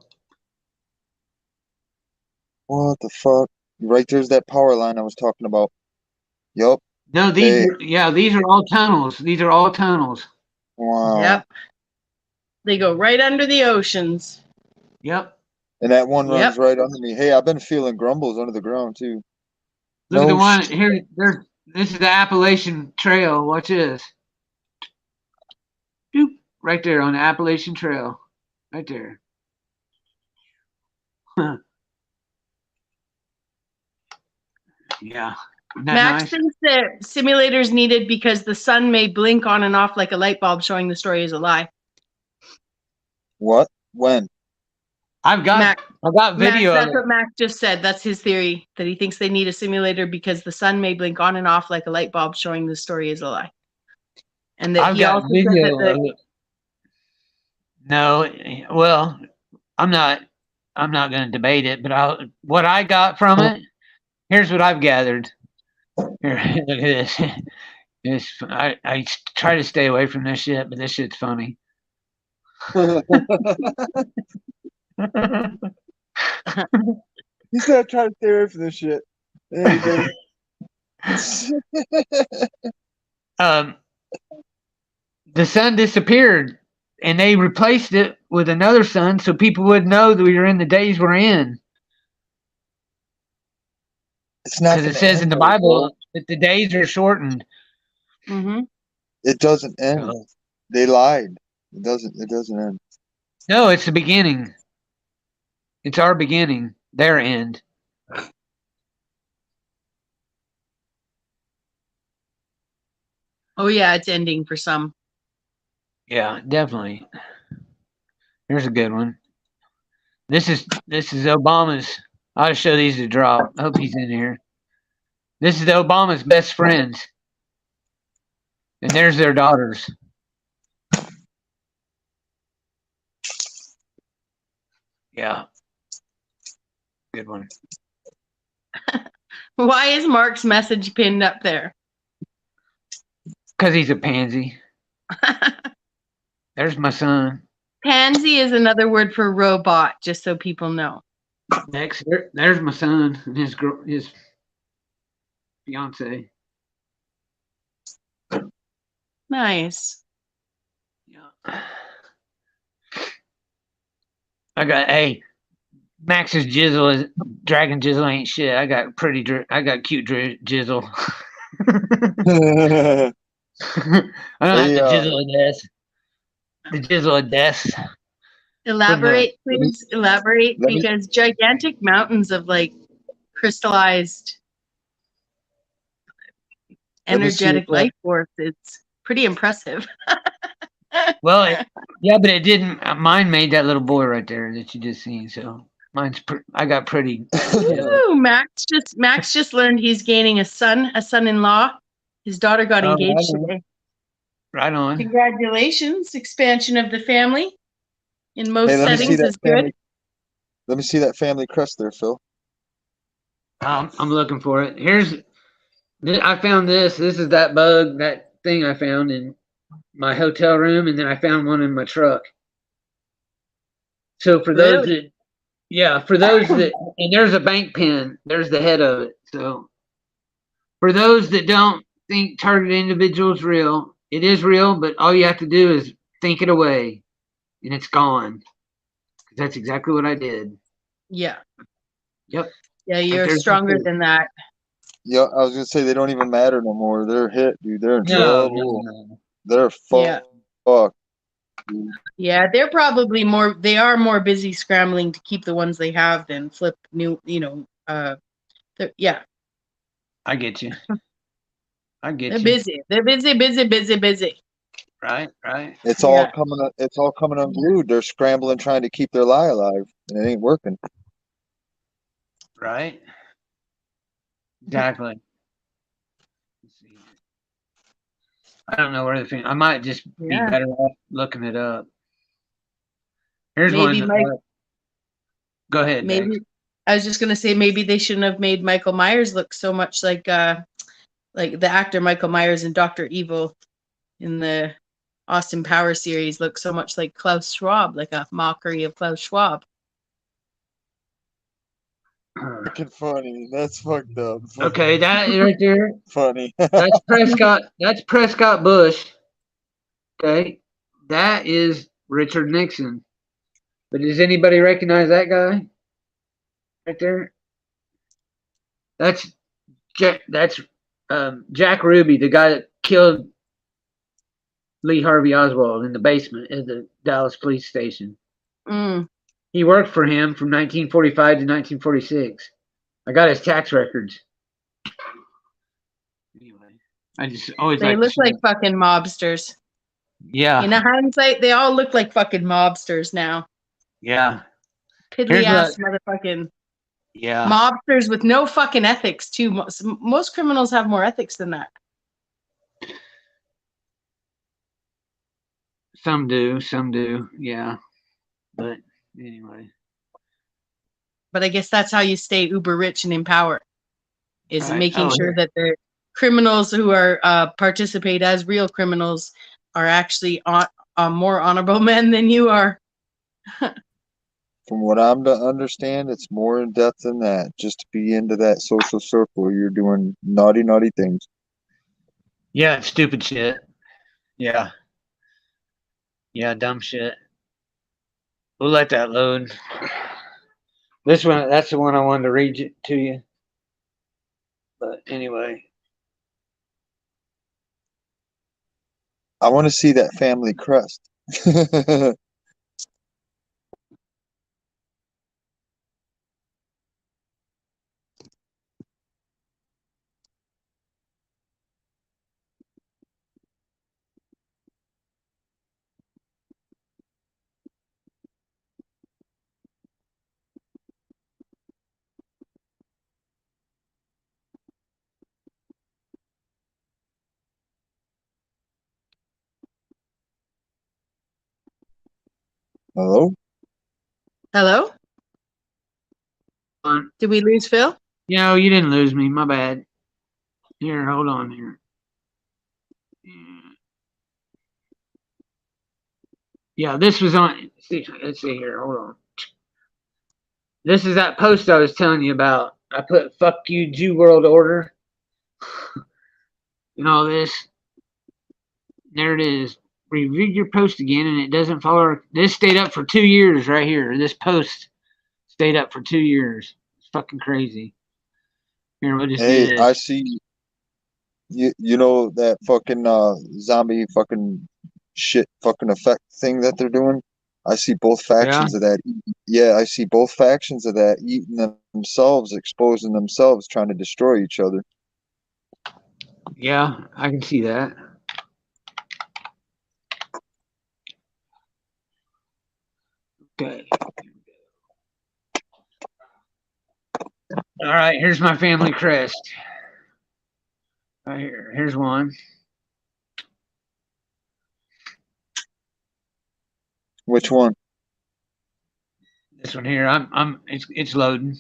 What the fuck? Right there's that power line I was talking about. Yup. No, these are all tunnels. These are all tunnels. Wow. Yep. They go right under the oceans. Yep. And that one runs right under me. Hey, I've been feeling grumbles under the ground too. Look at the one here. This is the Appalachian Trail. Watch this. Doop, right there on the Appalachian Trail. Right there. Yeah. Max thinks that simulators needed because the sun may blink on and off like a light bulb, showing the story is a lie. What? When? I've got video. That's what Max just said. That's his theory, that he thinks they need a simulator because the sun may blink on and off like a light bulb, showing the story is a lie. And that I've got video. No, well, I'm not going to debate it, but what I got from it. Here's what I've gathered. Here, look at this. I try to stay away from this shit, but this shit's funny. He said, "I try to stay away from this shit." There you go. The sun disappeared, and they replaced it with another sun, so people would know that we were in the days we're in. It's not Because it gonna says in end, the though, bro. Bible that the days are shortened. Mm-hmm. It doesn't end. So, They lied. It doesn't end. no, it's the beginning. It's our beginning. Their end. Oh yeah, it's ending for some. Yeah, definitely. Here's a good one. This is Obama's. I'll show these to drop. I hope he's in here. This is Obama's best friends, and there's their daughters. Yeah, good one. Why is Mark's message pinned up there? Because he's a pansy. There's my son. Pansy is another word for robot, just so people know. Next, there's my son and his fiance. Nice. Yeah. Hey, Max's dragon jizzle ain't shit. I got cute jizzle. I don't have to jizzle a desk. The jizzle a desk. Elaborate, please. Elaborate, because gigantic mountains of like crystallized energetic life force. It's pretty impressive. Well, yeah, but it didn't. Mine made that little boy right there that you just seen. So mine's. I got pretty. Ooh, Max just learned he's gaining a son-in-law. His daughter got engaged today. Right on. Congratulations! Expansion of the family in most settings is good. Let me see that family crest there, Phil. I'm looking for it. I found this. This is that bug, that thing I found in my hotel room, and then I found one in my truck. So for those that, and there's a bank pen. There's the head of it. So for those that don't think target individual is real, it is real, but all you have to do is think it away, and it's gone. That's exactly what I did. Yeah. Yep. Yeah, you're stronger than that. Yeah, I was gonna say they don't even matter no more. They're hit, dude. They're in trouble. No. They're fucked. Yeah, they're probably they are more busy scrambling to keep the ones they have than flip new, yeah. I get you. They're busy. They're busy. Right. It's all coming unglued. They're scrambling trying to keep their lie alive, and it ain't working. Right. Exactly. Let's see. I don't know where the thing. I might just be better off looking it up. Here's one. Go ahead. Maybe Dave. I was just gonna say maybe they shouldn't have made Michael Myers look so much like the actor Michael Myers in Dr. Evil in the Austin Powers series look so much like Klaus Schwab, like a mockery of Klaus Schwab. Freaking funny. That's fucked up. Okay, that right there. Funny. That's Prescott. That's Prescott Bush. Okay, that is Richard Nixon. But does anybody recognize that guy? Right there. That's Jack Ruby, the guy that killed Lee Harvey Oswald in the basement at the Dallas police station. He worked for him from 1945 to 1946. I got his tax records. Anyway, I just always they look like fucking mobsters. Yeah. In hindsight, they all look like fucking mobsters now. Yeah. Piddly ass motherfucking mobsters with no fucking ethics too. Most criminals have more ethics than that. Some do, yeah. But anyway. But I guess that's how you stay uber rich and in power, is making sure that they're criminals who are participate as real criminals are actually more honorable men than you are. From what I'm to understand, it's more in depth than that. Just to be into that social circle, you're doing naughty, naughty things. Yeah, it's stupid shit. Yeah. Yeah, dumb shit. We'll let that load. This one, that's the one I wanted to read to you. But anyway. I want to see that family crest. Hello? Hello? Did we lose Phil? No, you didn't lose me. My bad. Here, hold on here. Yeah, this was on. Let's see here. Hold on. This is that post I was telling you about. I put "fuck you, Jew world order" and all this. There it is. Review your post again, and it doesn't follow. This stayed up for 2 years right here. This post stayed up for 2 years. It's fucking crazy. Here, we'll just do Hey, this. I see you know that fucking zombie fucking shit fucking effect thing that they're doing? I see both Yeah, factions of that. Yeah, I see both factions of that eating themselves, exposing themselves, trying to destroy each other. yeah, I can see that. Okay. All right, here's my family crest. Right here. Here's one. Which one? This one here. It's loading.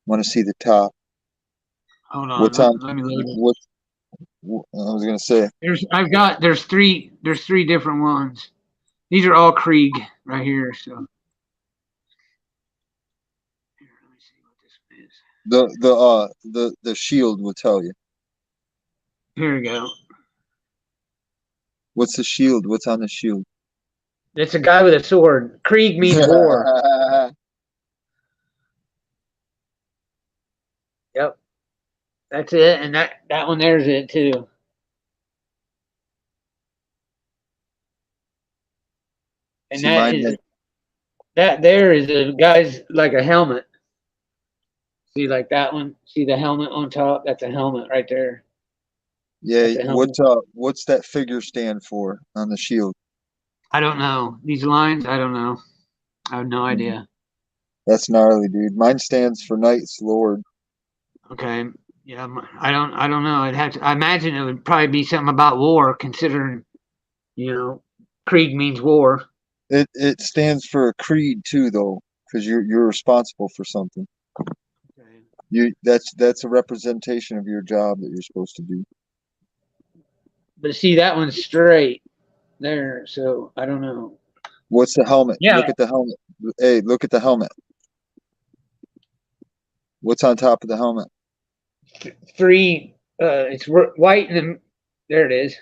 Want to see the top? Hold on. What's on? Let me load it. What I was gonna say? There's three different ones. These are all Krieg right here. So here, let me see what this one is. The shield will tell you. Here we go. What's the shield? What's on the shield? It's a guy with a sword. Krieg means war. Yep. That's it. And that one there's it too. And See mine. that there is a guy's like a helmet. See like that one? See the helmet on top? That's a helmet right there. Yeah. That's a helmet. What's that figure stand for on the shield? I don't know. These lines, I don't know. I have no idea. That's gnarly, dude. Mine stands for Knight's Lord. Okay. Yeah, I don't know. I imagine it would probably be something about war, considering you know, Krieg means war. It stands for a creed too, though, because you're responsible for something. Okay. That's a representation of your job that you're supposed to do. But see, that one's straight there, so I don't know. What's the helmet? Yeah, Look at the helmet. Hey, look at the helmet. What's on top of the helmet? three. It's white and then, there it is.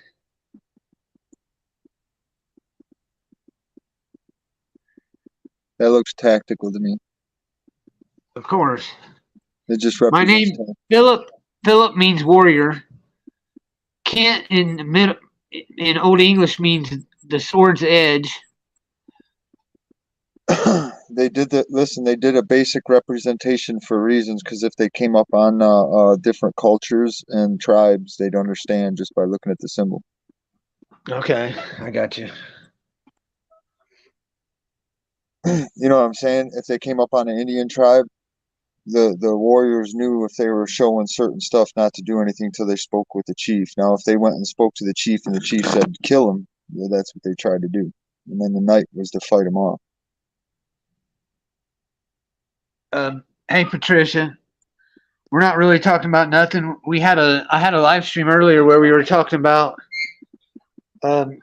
That looks tactical to me. Of course. It just My represents. name Philip. Philip means warrior. Kent in Old English means the sword's edge. They did that. Listen, they did a basic representation for reasons because if they came up on different cultures and tribes, they'd understand just by looking at the symbol. Okay, I got you. You know what I'm saying? If they came up on an Indian tribe, the warriors knew if they were showing certain stuff not to do anything till they spoke with the chief. Now, if they went and spoke to the chief and the chief said kill him, well, that's what they tried to do. And then the knight was to fight him off. Hey, Patricia. We're not really talking about nothing. I had a live stream earlier where we were talking about um,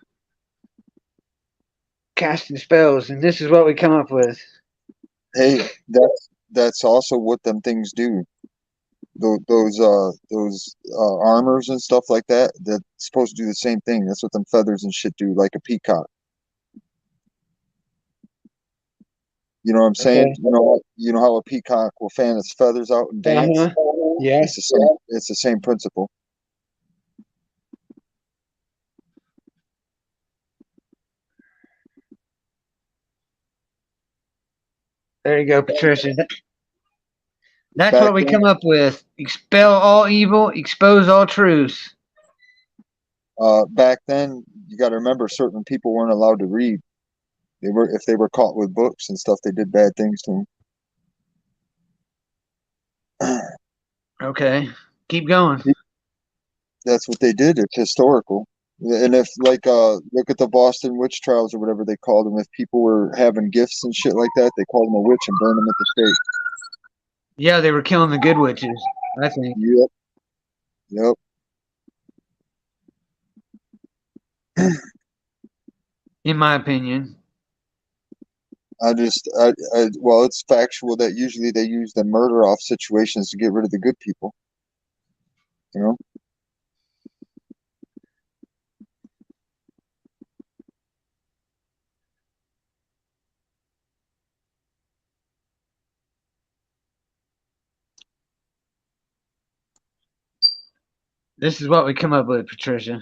casting spells, and this is what we come up with. Hey, that's also what them things do. Those armors and stuff like that. That's supposed to do the same thing. That's what them feathers and shit do, like a peacock. You know what I'm saying? Okay. You know how a peacock will fan its feathers out and dance. Uh-huh. Yeah. It's the same. It's the same principle. There you go, Patricia. That's Back what we then, come up with. Expel all evil, expose all truths. back then, you got to remember, certain people weren't allowed to read. They were, if they were caught with books and stuff, they did bad things to them. Okay. Keep going. That's what they did. It's historical. And if like look at the Boston witch trials or whatever they called them. If people were having gifts and shit like that, they called them a witch and burned them at the stake. Yeah, they were killing the good witches, I think, Yep. Yep. in my opinion. Well, it's factual that usually they use the murder off situations to get rid of the good people. You know? This is what we come up with, Patricia.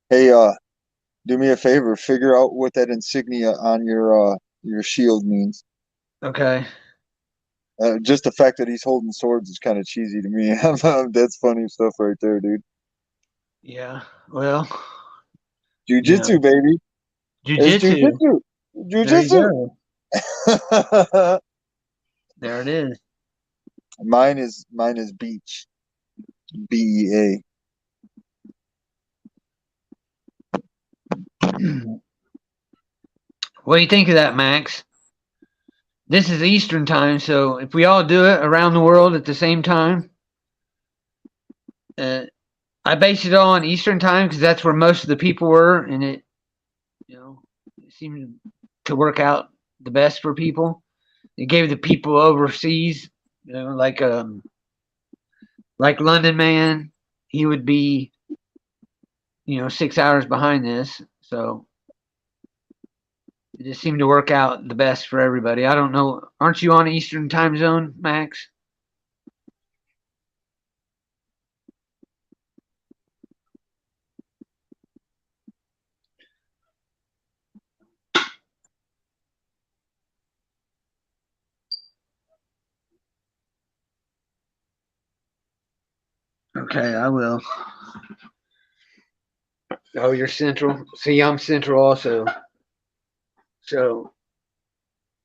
Hey, do me a favor, figure out what that insignia on your shield means. Okay. Just the fact that he's holding swords is kind of cheesy to me. That's funny stuff right there, dude. Yeah. Well, you Jujitsu, know, baby. It's jujitsu. jujitsu. There you Jujitsu. go. There it is. Mine is beach. BEA. What do you think of that, Max? This is Eastern time, so if we all do it around the world at the same time, I based it all on Eastern time because that's where most of the people were, and it, it seemed to work out the best for people. It gave the people overseas, like London Man, he would be, 6 hours behind this, so it just seemed to work out the best for everybody. I don't know. Aren't you on Eastern time zone, Max? Okay, I will. Oh, you're Central. See, I'm Central also. So,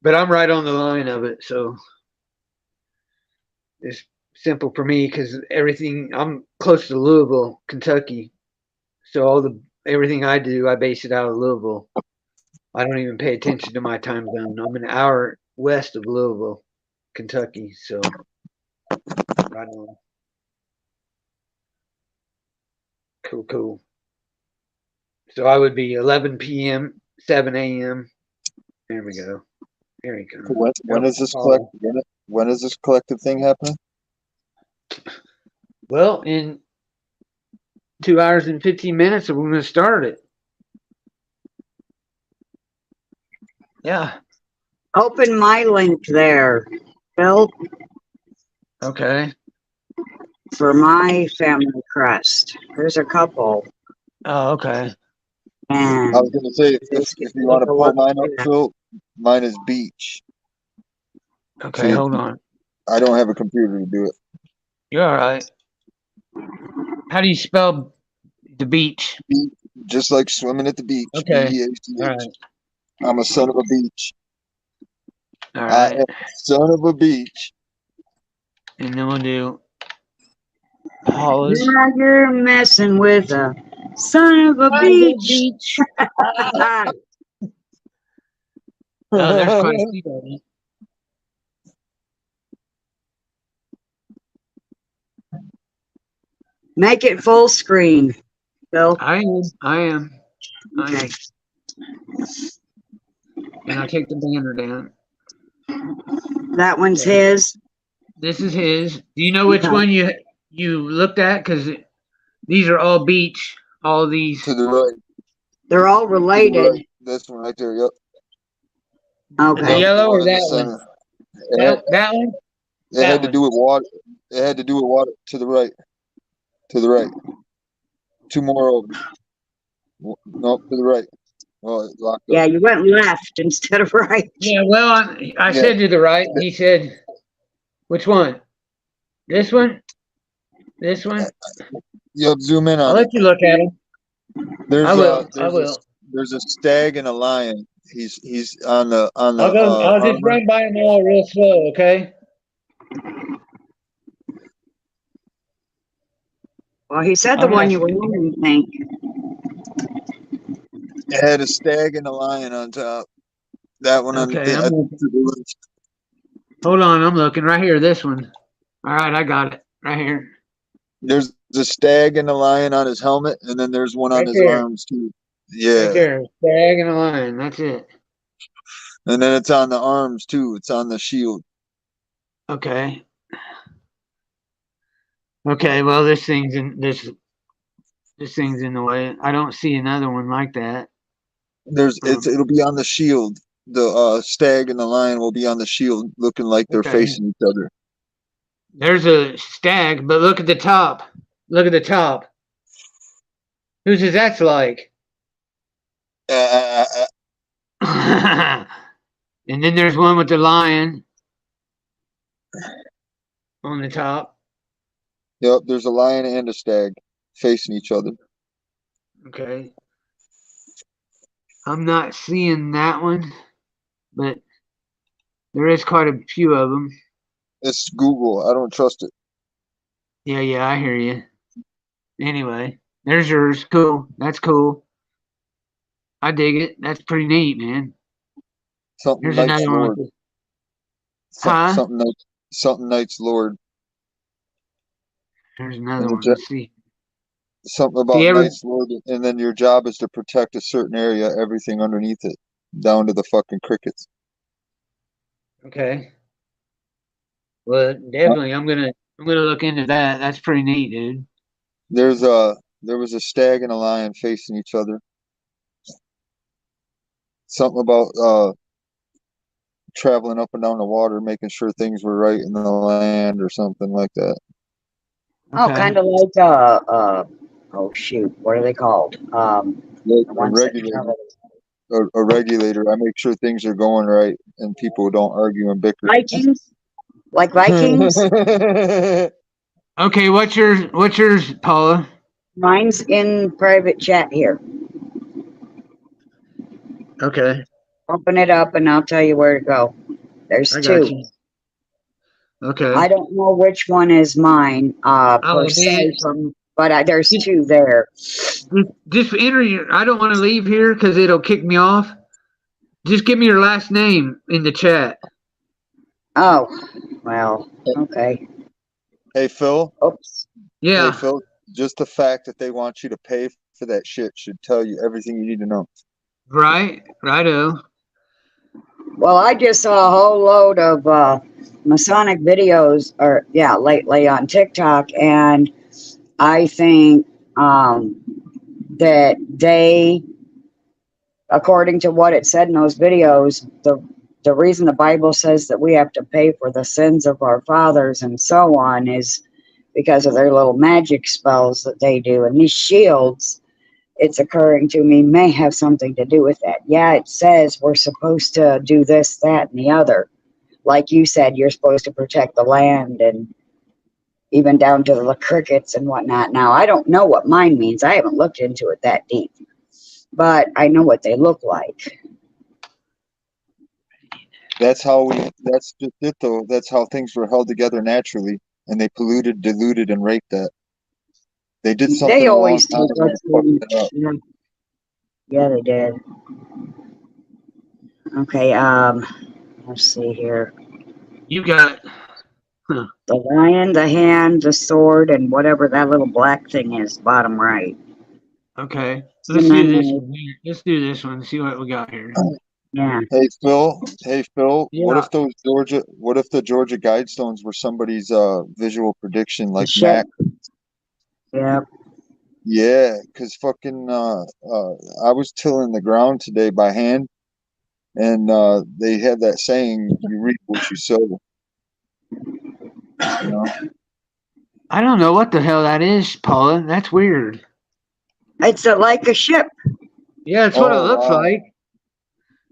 but I'm right on the line of it. So it's simple for me because everything, I'm close to Louisville, Kentucky. So everything I do, I base it out of Louisville. I don't even pay attention to my time zone. I'm an hour west of Louisville, Kentucky. So right on. Cool, cool. So I would be 11 p.m., 7 a.m. There we go. There you go. When is this when is this collective thing happening? Well, in 2 hours and 15 minutes, we're going to start it. Yeah. Open my link there, Bill, Okay. for my family crest. There's a couple. Oh, okay. And I was going to say, if you want to pull mine up, Phil, mine is beach. Okay, See, hold on. I don't have a computer to do it. You're all right. How do you spell the beach? Just like swimming at the beach. Okay. BEACH. All right. I'm a son of a beach. All I right. am a son of a beach. And then we'll do Hollis. now you're messing with a son of a beach. Oh, there's quite a few of them. Make it full screen, Phil. I am. I am. Okay. And I take the banner down. That one's Okay. his. This is his. Do you know which Okay. one you looked at? Because these are all beach. All these. To the right. They're all To the related. right. This one right there. Yep. The Okay. Yep. yellow The one or in the that one? center. It had, That one. it That had to one. do with water. It had to do with water. To the right. To the right. Two more over. Nope. To the right. Oh, it locked Yeah, up. you went left instead of right. Yeah. Well, I Yeah. said to the right. He said, "Which one? This one? This one?" Yep. Zoom in I'll on let it. you look at him. I will. I will. There's a stag and a lion. He's on the I'll go. I'll just armor. run by them all real slow. Okay. Well, he said the I'm one not. you were on, I think. It had a stag and a lion on top. That one on Okay. the, I'm to looking. the left. Hold on. I'm looking right here. This one. All right. I got it right here. There's a stag and a lion on his helmet, and then there's one on Right his there. arms too. Right Yeah, there. Stag and a lion. That's it. and then it's on the arms too. It's on the shield. Okay. Okay. Well, this thing's in this. This thing's in the way. I don't see another one like that. It'll be on the shield. The stag and the lion will be on the shield, looking like they're Okay. facing each other. There's a stag, but look at the top. Look at the top. Whose is that like? Uh, And then there's one with the lion on the top. yep, there's a lion and a stag facing each other. Okay. I'm not seeing that one, but there is quite a few of them. It's Google. I don't trust it. Yeah, I hear you. Anyway, there's yours. Cool. That's cool. I dig it. That's pretty neat, man. Something Here's Knight's another one Lord. with the, huh? Something Knight's Lord. There's another And one. Let's see. something See about every Knight's Lord, and then your job is to protect a certain area, everything underneath it, down to the fucking crickets. okay. Well, definitely I'm gonna look into that. That's pretty neat, dude. There was a stag and a lion facing each other. Something about traveling up and down the water, making sure things were right in the land or something like that. Oh, Okay. kind of like oh shoot, what are they called? Like The a ones that regulator, travel. a regulator. I make sure things are going right and people don't argue and bicker. Vikings, like Vikings. Okay, what's yours, Paula? Mine's in private chat here. Okay, Open it up, and I'll tell you where to go. There's I got two. you. Okay. I don't know which one is mine, per Oh man, se, but there's two there. just enter your. I don't want to leave here because it'll kick me off. Just give me your last name in the chat. Oh, well, okay. Hey Phil. Oops. Hey Yeah. Phil. Just the fact that they want you to pay for that shit should tell you everything you need to know. Right. Righto. Well, I just saw a whole load of Masonic videos, lately on TikTok, and I think that they, according to what it said in those videos, the reason the Bible says that we have to pay for the sins of our fathers and so on is because of their little magic spells that they do. And these shields, it's occurring to me, may have something to do with that. Yeah, it says we're supposed to do this, that, and the other. Like you said, you're supposed to protect the land and even down to the crickets and whatnot. Now, I don't know what mine means. I haven't looked into it that deep. But I know what they look like. That's just it though. That's how things were held together naturally, and they polluted, diluted, and raped that. They did something They a long always time take ago to us fuck in. that up. Yeah, they did. Okay, let's see here. You got The lion, the hand, the sword, and whatever that little black thing is, bottom right. okay. Let's And do then this the, one here. Let's do this one. See what we got here. yeah, Hey Phil, what Yeah. if the Georgia Guidestones were somebody's visual prediction the like ship. Mac? Yeah. Yeah, because fucking I was tilling the ground today by hand, and they had that saying, "You reap what you sow." You know? I don't know what the hell that is, Paula. That's weird. It's like a ship. Yeah, it's what it Oh looks wow! like,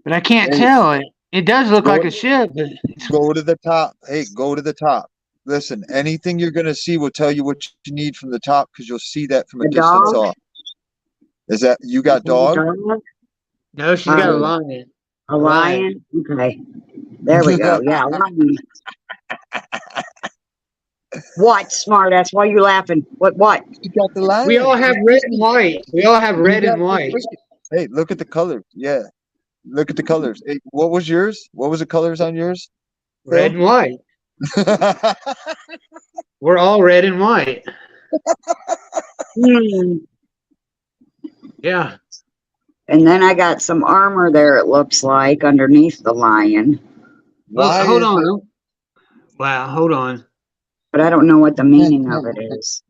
but I can't Hey, tell it. It does look like go a ship, but it's, go to the top. Hey, go to the top. Listen, anything you're gonna see will tell you what you need from the top because you'll see that from a The distance dog. off. Is that you Is got that a dog? dog? no, she's got a Um, lion. a A lion. lion. Okay. There we go. Yeah, a lion. What, smart ass? Why are you laughing? What? You got the We all lion. have red and white. We all have red and white. Hey, look at the colors. Yeah, look at the colors. Hey, what was yours? What was the colors on yours, Red Phil? and white. We're all red and white. Hmm. Yeah. And then I got some armor there, it looks like, underneath the lion. Well, Why hold is on. Wow, hold on. But I don't know what the meaning of it is.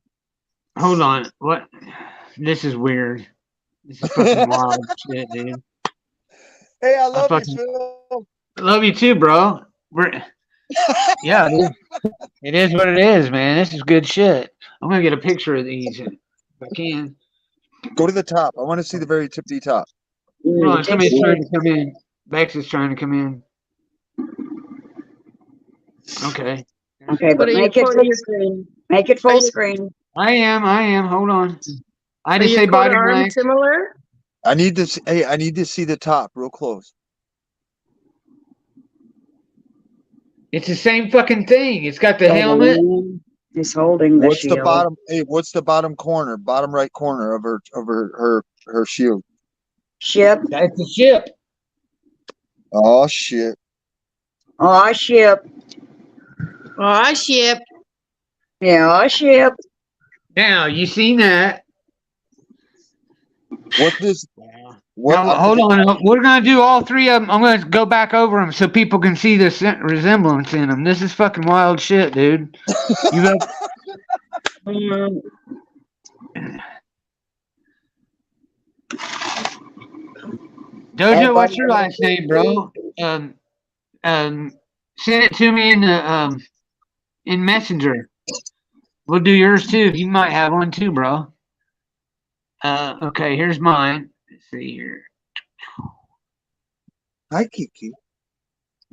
Hold on. What? This is weird. This is fucking wild shit, dude. Hey, I I love you, fucking Phil. love you too, bro. Yeah, dude. It is what it is, man. This is good shit. I'm gonna get a picture of these if I can. Go to the top. I want to see the very tippity top. Hold on, It somebody's trying says, to come in. Bex is trying to come in. Okay. okay, What but are you make it full quoting? screen. Make it Are full you, screen. I am. Hold on. I are just your say coat of body arms blank. similar? I need to. Hey, I need to see the top real close. It's the same fucking thing. It's got the So the helmet. lion is holding the What's the shield. bottom? Hey, what's the bottom corner? Bottom right corner of her shield. Ship. That's the ship. Oh shit! Oh, ship. Oh, ship. Yeah, ship. Now you seen that. What this? What? Now hold on. We're gonna do all three of them. I'm gonna go back over them so people can see the resemblance in them. This is fucking wild shit, dude. You got Mm, Dojo. everybody What's your last name, bro? Um, send it to me in Messenger. We'll do yours too. You might have one too, bro. Okay. Here's mine. Let's see here. Hi, Kiki.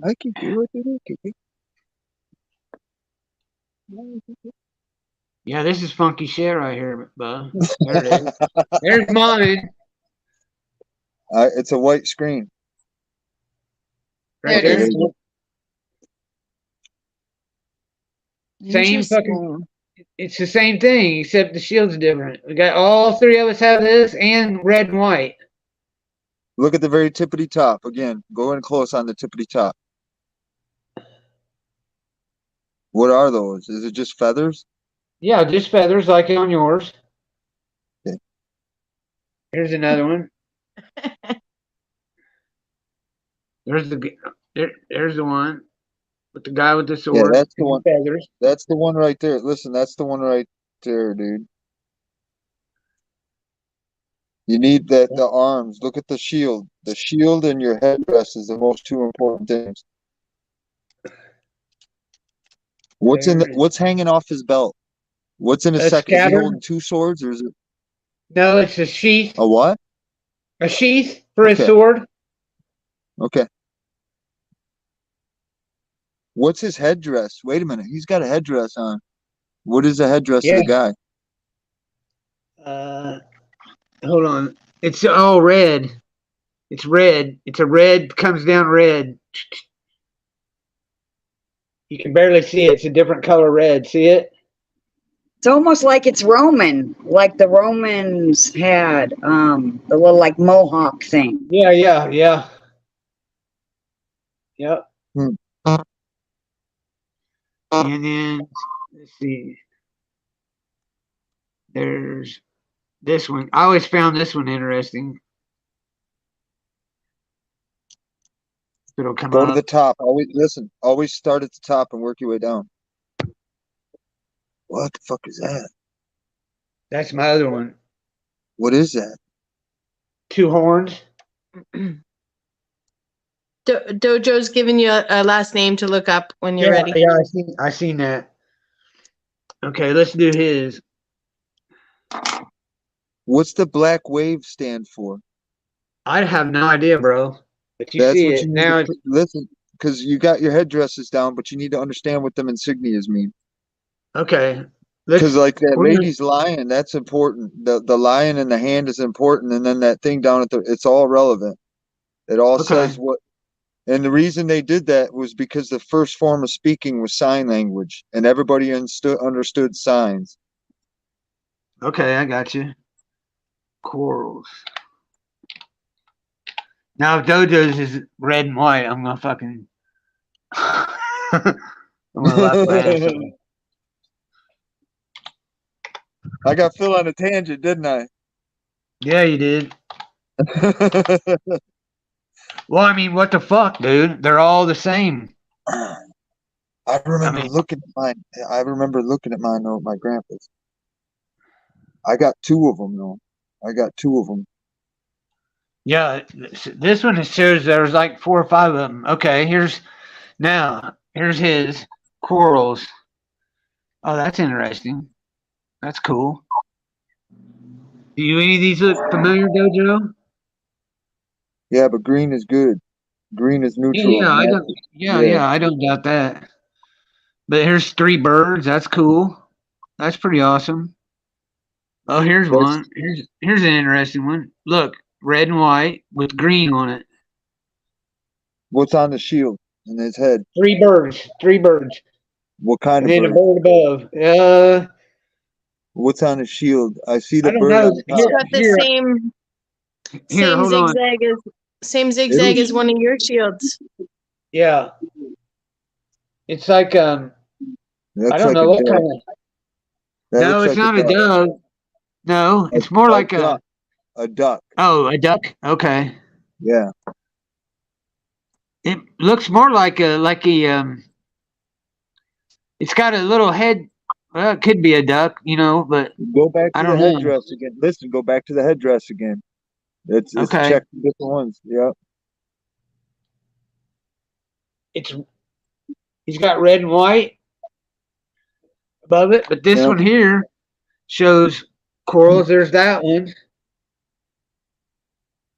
Hi, Kiki. What you do, Kiki? Yeah, this is funky shit right here, bud. There it is. There's mine. It's a white screen. Right There it there. is. Same fucking. Interesting. It's the same thing, except the shield's different. We got all three of us have this and red and white. Look at the very tippity top again. Go in close on the tippity top. What are those? Is it just feathers? Yeah, just feathers like on yours. Okay. Here's another one. There's the one with the guy with the Yeah, sword that's the and the one. feathers. That's the one right there. Listen, that's the one right there, dude. You need that the arms. Look at the shield. The shield and your headdress is the most two important things. What's hanging off his belt? What's in his A second? Is he scabbard. holding two swords or is it No, it's a sheath. a what? A sheath for his Okay. sword. Okay. What's his headdress? Wait a minute. He's got a headdress on. What is the headdress of Yeah. the guy? Hold on. It's all red. It's red. It's a red, comes down red. You can barely see it. It's a different color red. See it? It's almost like it's Roman, like the Romans had the little like mohawk thing. Yeah. Yep. Hmm. And then let's see. There's this one. I always found this one interesting. It'll come Go to up. the top. Always listen. Always start at the top and work your way down. What the fuck is that? That's my other one. What is that? 2 horns. Dojo's giving you a last name to look up when you're ready. Yeah, I seen that. Okay, let's do his. What's the black wave stand for? I have no idea, bro. But you That's see what it you need now. to listen, because you got your headdresses down, but you need to understand what them insignias mean. Okay, Because like that we're gonna- lady's lion, that's important. The lion in the hand is important, and then that thing down at the, it's all relevant. It all Okay. says what. And the reason they did that was because the first form of speaking was sign language, and everybody understood signs. Okay, I got you. Corals. Now, if Dojo's is red and white, I'm gonna fucking. I'm gonna laugh my ass off. I got Phil on a tangent, didn't I? Yeah, you did. Well, I mean, what the fuck, dude? They're all the same. I remember looking at mine. I remember looking at mine though, at my grandpa's. I got 2 of them though. I got 2 of them. Yeah, this one shows there's like 4 or 5 of them. Okay, here's his corals. Oh, that's interesting. That's cool. Do you any of these look familiar, Dojo? Yeah, but green is good. Green is neutral. Yeah, I don't. Yeah, I don't doubt that. But here's 3 birds. That's cool. That's pretty awesome. Oh, here's one. Here's an interesting one. Look, red and white with green on it. What's on the shield in his head? 3 birds. 3 birds. What kind And of then a bird? bird above. What's on his shield? I see the I don't bird know. on the It's top. got the Here, same hold on. zigzag as one of your shields. Yeah. It's like I Looks don't like know a what dove. kind of. That No, looks it's like not a dove. No, it's more like duck. A duck. a duck. Okay. Yeah. It looks more like a it's got a little head. Well, it could be a duck, but Go back I to the don't know. headdress again. Listen, go back to the headdress again. It's Okay. check the different ones. Yeah. He's got red and white above it, but this Yeah. one here shows corals. There's that one.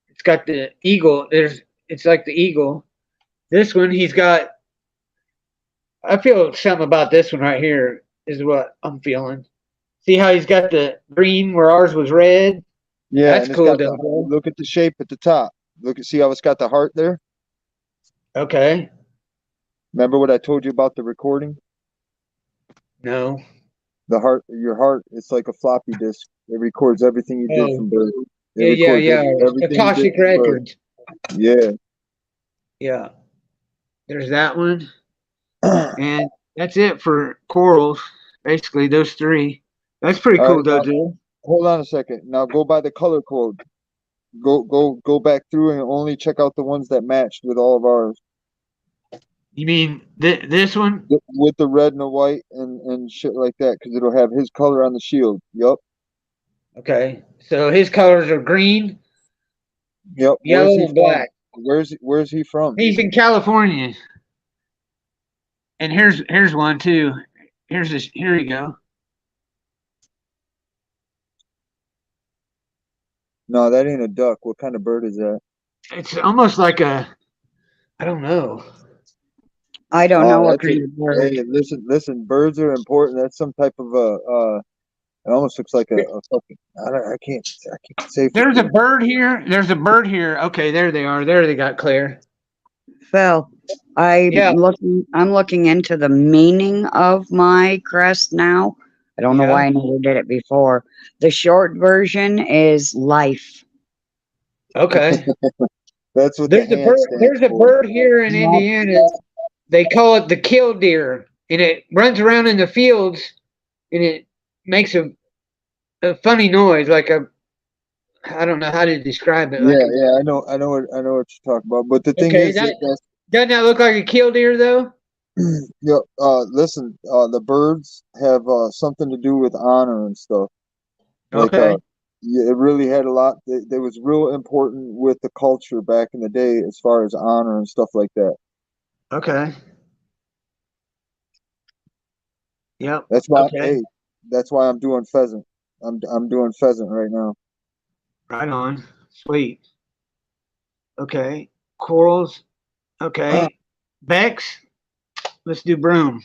It's got the eagle. It's like the eagle. This one, he's got. I feel something about this one right here is what I'm feeling. See how he's got the green where ours was red? Yeah. That's and cool, it's got though. look at the shape at the top. See how it's got the heart there? Okay. Remember what I told you about the recording? No. The heart, your heart, it's like a floppy disk. It records everything you did from birth. It Yeah. records everything you did Akashic from birth. Records. Yeah. Yeah. There's that one. And that's it for corals. Basically, those 3. That's pretty All cool, right, though, now, Joe. hold on a second. Now go by the color code. Go back through and only check out the ones that matched with all of ours. You mean this one? With the red and the white and shit like that, because it'll have his color on the shield. Yup. Okay. So his colors are green, Yep. yellow, and black. Where's he from? He's in California. And here's one too. Here you go. No, that ain't a duck. What kind of bird is that? It's almost like I don't know. I don't know what that's kind of bird. Hey, listen. Birds are important. That's some type of It almost looks like a fucking. I can't say. There's a bird here. There's a bird here. Okay, there they are. There they got clear. Phil, Yeah. I'm looking into the meaning of my crest now. I don't know Yeah. why I never did it before. The short version is life. Okay. That's what the hand stands There's a for. bird here in Indiana. They call it the killdeer, and it runs around in the fields, and it makes a funny noise, like a I don't know how to describe it. Like Yeah, I know what you're talking about. But the thing okay, is that doesn't that look like a killdeer though? yeah, listen, the birds have something to do with honor and stuff. Like Okay, yeah, it really had a lot. They was real important with the culture back in the day as far as honor and stuff like that. okay, yep, That's why, okay, hey, that's why I'm doing pheasant. I'm doing pheasant right now. right on, sweet. Okay, corals. Okay, Bex. Let's do broom.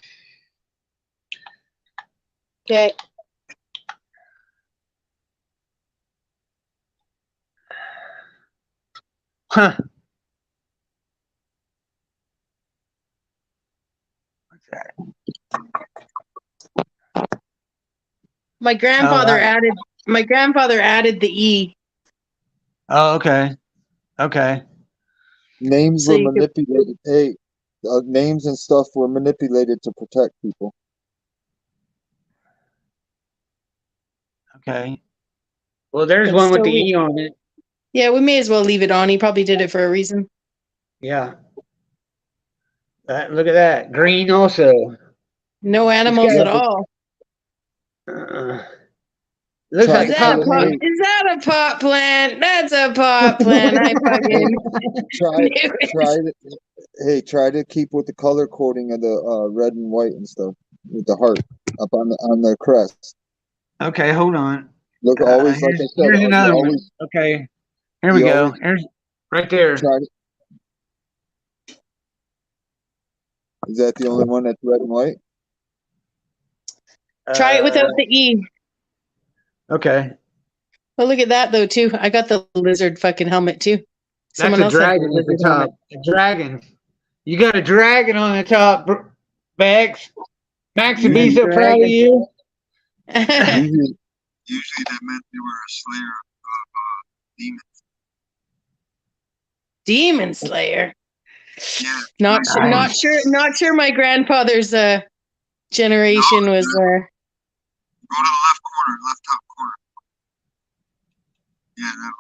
Okay. Huh. What's that? My grandfather added the E. Oh, okay, okay, Names So were you could manipulated. Hey, names and stuff were manipulated to protect people. okay. Well, there's but one with still the E on it. yeah, we may as well leave it on. He probably did it for a reason. Yeah. Look at that. Green also. No This animals guy at all. looks Try Is like to that color. a pot? Hey, Is that a pot plant? That's a pot plant. I hey, fucking try knew it. try to try to keep with the color coding of the red and white and stuff with the heart up on the crest. okay, hold on. Look, always like I said, Here's you another one. always Okay. Here we you go. always Here's right there. try to. Is that the only one that's red and white? Try it without the E. Okay. Well, look at that though too. I got the lizard fucking helmet too. That's Someone a else had the dragon at the lizard top. A dragon. You got a dragon on the top, Bex. Max would be Usually, so proud of you. helmet. usually that meant they were a slayer of demons. Demon Slayer. Yeah. Not sure. My grandfather's generation was. Go to the left corner, left top corner. Yeah, that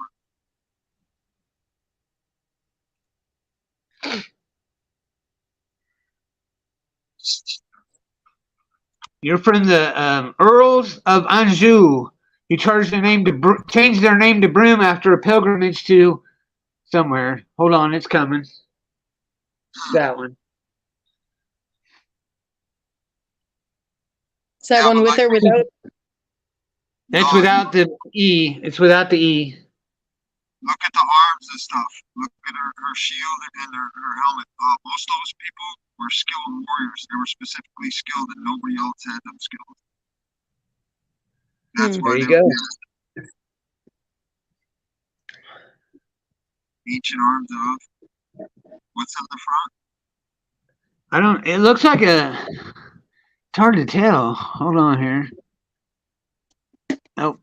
one. You're from the Earls of Anjou, who changed their name to Broome after a pilgrimage to somewhere. Hold on, it's coming. That one. Is that one with or without? That's without the E. It's without the E. Look at the arms and stuff. Look at her shield and her helmet. Most of those people were skilled warriors. They were specifically skilled, and nobody else had them skills. That's why There you they go. were ancient arms of. What's on the front? It looks like it's hard to tell. Hold on here. Oh.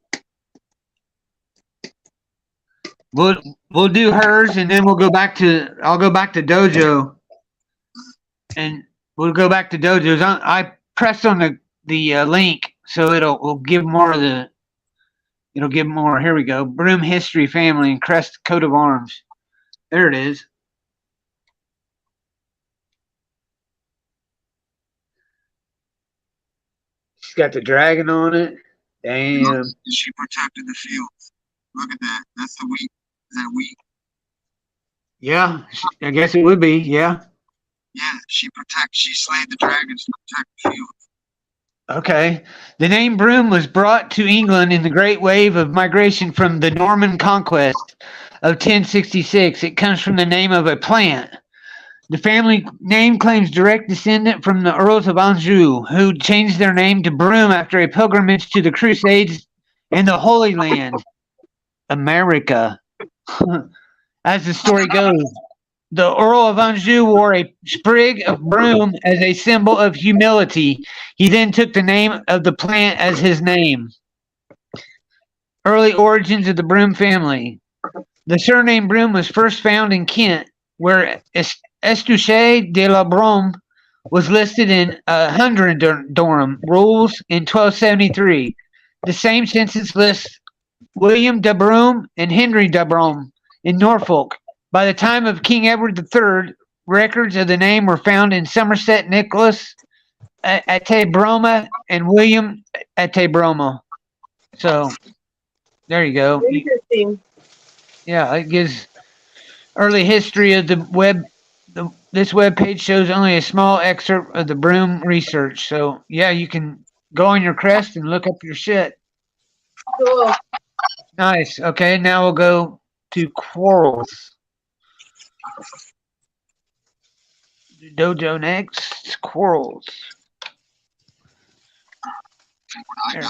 We'll do hers and then I'll go back to Dojo. And we'll go back to Dojo's. I pressed on the link so it'll give more of the it'll give more. Here we go. Broome history, family, and Crest coat of arms. There it is. She's got the dragon on it. Damn. She protected the fields. Look at that. That's the wheat. Is that wheat? Yeah, I guess it would be. Yeah. Yeah, she slayed the dragons to protect the fields. Okay. The name Broome was brought to England in the Great Wave of migration from the Norman Conquest of 1066. It comes from the name of a plant. The family name claims direct descent from the Earls of Anjou, who changed their name to Broome after a pilgrimage to the Crusades in the Holy Land, America. As the story goes, the Earl of Anjou wore a sprig of broom as a symbol of humility. He then took the name of the plant as his name. Early origins of the Broome family. The surname Broom was first found in Kent, where Estuche de la Brome was listed in Hunderendorm rules in 1273. The same census lists William de Broom and Henry de Brome in Norfolk. By the time of King Edward III, records of the name were found in Somerset, Nicholas Broma, and William Broma. So there you go. Interesting. Yeah, it gives early history of the web. This web page shows only a small excerpt of the Broom research. So yeah, you can go on your Crest and look up your shit. Cool. Nice. Okay, now we'll go to quarrels. Dojo next. Quarrels. There we go.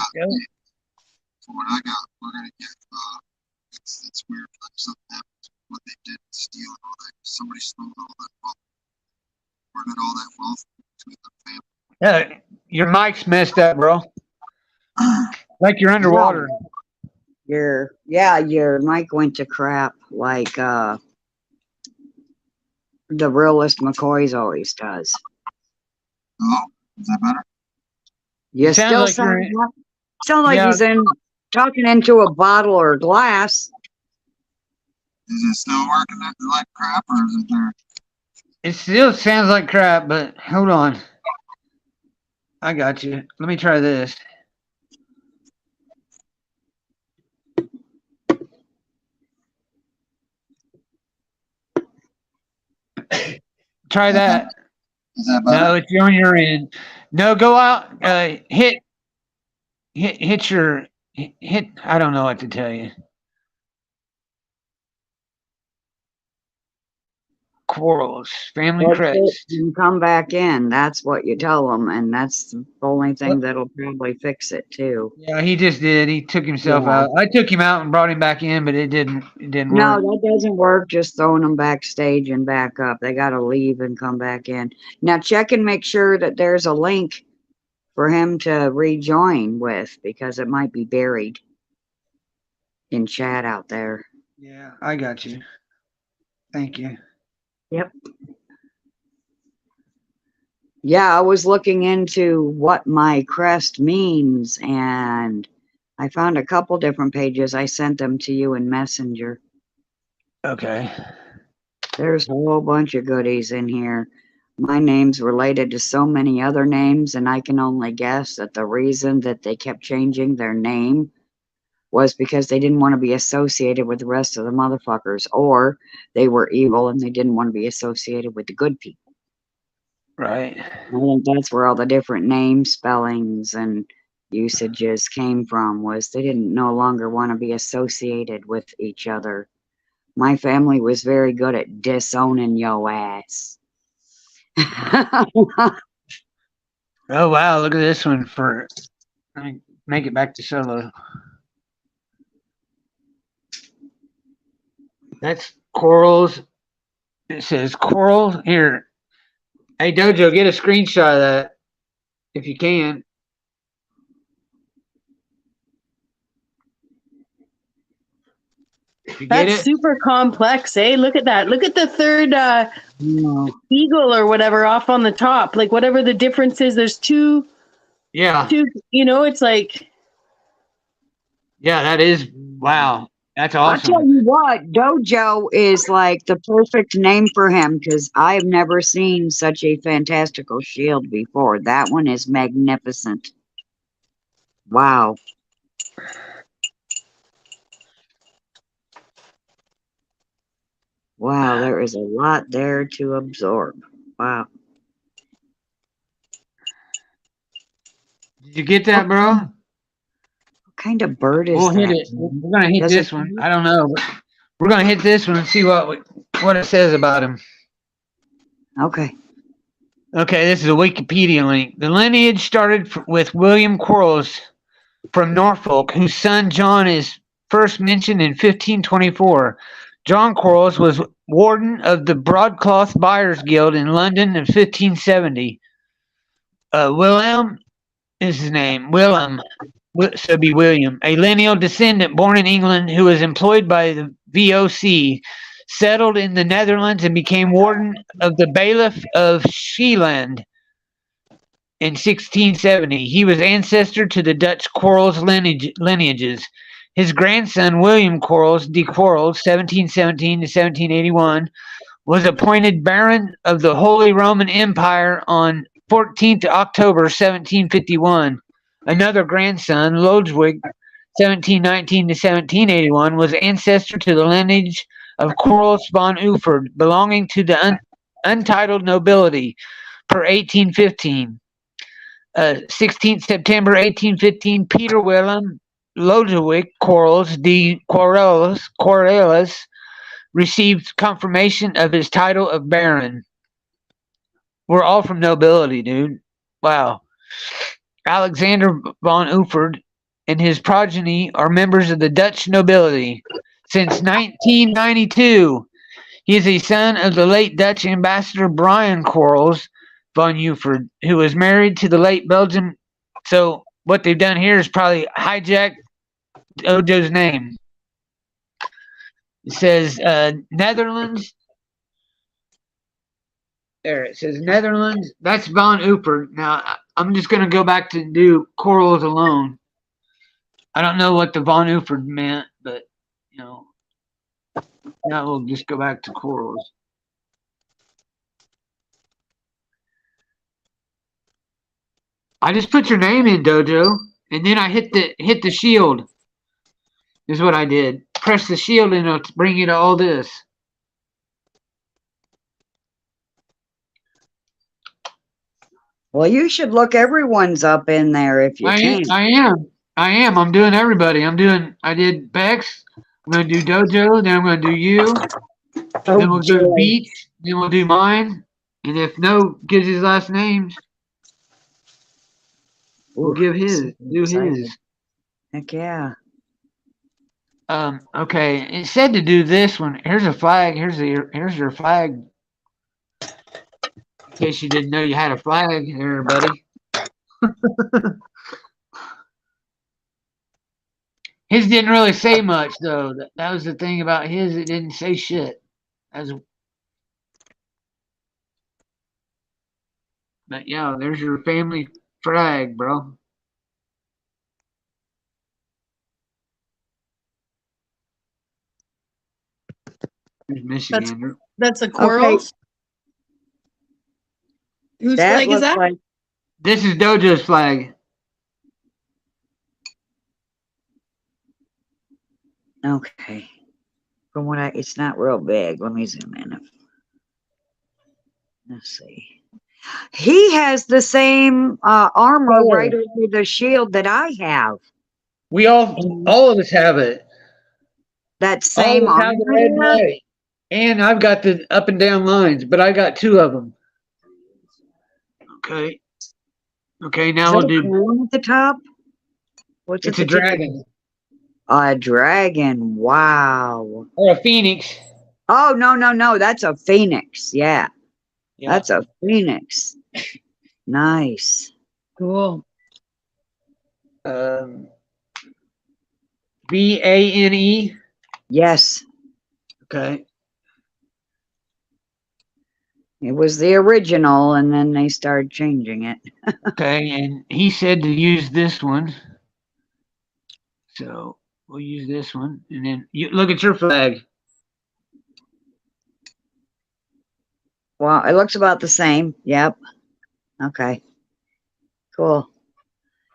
So what I got, we're gonna get. It's weird. Like something happened. What they did, steal and all that. Somebody stole all that wealth. Where did all that wealth to the family? Yeah, your mic's messed up, bro. Like you're underwater. Your mic went to crap like the realist McCoy's always does. Oh, is that better? You Sounds still like sound like yeah. he's talking into a bottle or a glass. Is it still working like crap, or is it there? It still sounds like crap, but hold on. I got you. Let me try this. Try that. Is that better? No, it's on your end. No, go out. Hit. I don't know what to tell you. Quarrels, family crest. And come back in. That's what you tell them, and that's the only thing that'll probably fix it too. Yeah, he just did. He took himself out. I took him out and brought him back in, but it didn't No, work. that doesn't work. Just throwing them backstage and back up. They got to leave and come back in. Now check and make sure that there's a link for him to rejoin with, because it might be buried in chat out there. Yeah, I got you. Thank you. Yep. Yeah, I was looking into what my crest means, and I found a couple different pages. I sent them to you in Messenger. Okay. There's a whole bunch of goodies in here. My name's related to so many other names, and I can only guess that the reason that they kept changing their name was because they didn't want to be associated with the rest of the motherfuckers, or they were evil and they didn't want to be associated with the good people. Right. I think that's where all the different name spellings and usages came from, was they didn't no longer want to be associated with each other. My family was very good at disowning yo ass. Oh wow, look at this one for let me make it back to solo. That's corals. It says coral here. Hey Dojo, get a screenshot of that if you can. You get That's it? super complex, eh? Look at that. Look at the third eagle or whatever off on the top. Like whatever the difference is, there's two. Yeah. It's like. Yeah, that is wow. That's awesome. I'll tell you what, Dojo is like the perfect name for him, because I've never seen such a fantastical shield before. That one is magnificent. Wow. Wow, there is a lot there to absorb. Wow. Did you get that, bro? What kind of bird is that? We'll hit it. We're gonna hit Does this it- one. I don't know, but we're gonna hit this one and see what it says about him. Okay. Okay, this is a Wikipedia link. The lineage started with William Quarles from Norfolk, whose son John is first mentioned in 1524. John Quarles was warden of the Broadcloth Buyers Guild in London in 1570. William is his name. Willem, so it'd be William, a lineal descendant born in England who was employed by the VOC, settled in the Netherlands and became warden of the bailiff of Schieland in 1670. He was ancestor to the Dutch Quarles lineages. His grandson, William Quarles de Quarles, 1717 to 1781, was appointed Baron of the Holy Roman Empire on 14th October 1751. Another grandson, Lodewijk, 1719 to 1781, was ancestor to the lineage of Quarles von Ufford, belonging to the untitled nobility, per 1815. 16th September 1815, Peter Willem Lodewijk Quarles de Quarles received confirmation of his title of Baron. We're all from nobility, dude. Wow. Alexander von Ufford and his progeny are members of the Dutch nobility. Since 1992, he is a son of the late Dutch ambassador Brian Quarles von Ufford, who was married to the late Belgian. So what they've done here is probably hijacked Ojo's name. It says Netherlands. There, it says Netherlands. That's von Ufford. Now, I'm just going to go back to do Quarles alone. I don't know what the von Ufford meant, but, now we'll just go back to Quarles. I just put your name in, Dojo, and then I hit the shield. Is what I did. Press the shield and it'll bring you to all this. Well, you should look everyone's up in there if you can. I am. I'm doing everybody. I did Bex. I'm going to do Dojo. Then I'm going to do you. Then we'll do Beach. Then we'll do mine. And if no gives his last names, we'll give his. Do his. Heck yeah. Okay. It said to do this one. Here's a flag. Here's your flag. In case you didn't know you had a flag there, buddy. His didn't really say much, though. That was the thing about his. It didn't say shit. But yeah, there's your family flag, bro. There's Michigan. That's a Quarles. Okay. Whose flag is that? Like, This is Dojo's flag. okay. From what it's not real big. Let me zoom in. Let's see. He has the same armor right over the shield that I have. We all of us have it. That same all of us have the red and armor. white. And I've got the up and down lines, but I got two of them. Okay. Okay, now we'll do. Crown at the top. What's it's a dragon. A dragon. Wow. Or a phoenix. Oh no! That's a phoenix. Yeah. That's a phoenix. Nice. Cool. Bane. Yes. Okay. It was the original, and then they started changing it. Okay, and he said to use this one. So we'll use this one. And then you look at your flag. Well, it looks about the same. Yep. Okay. Cool.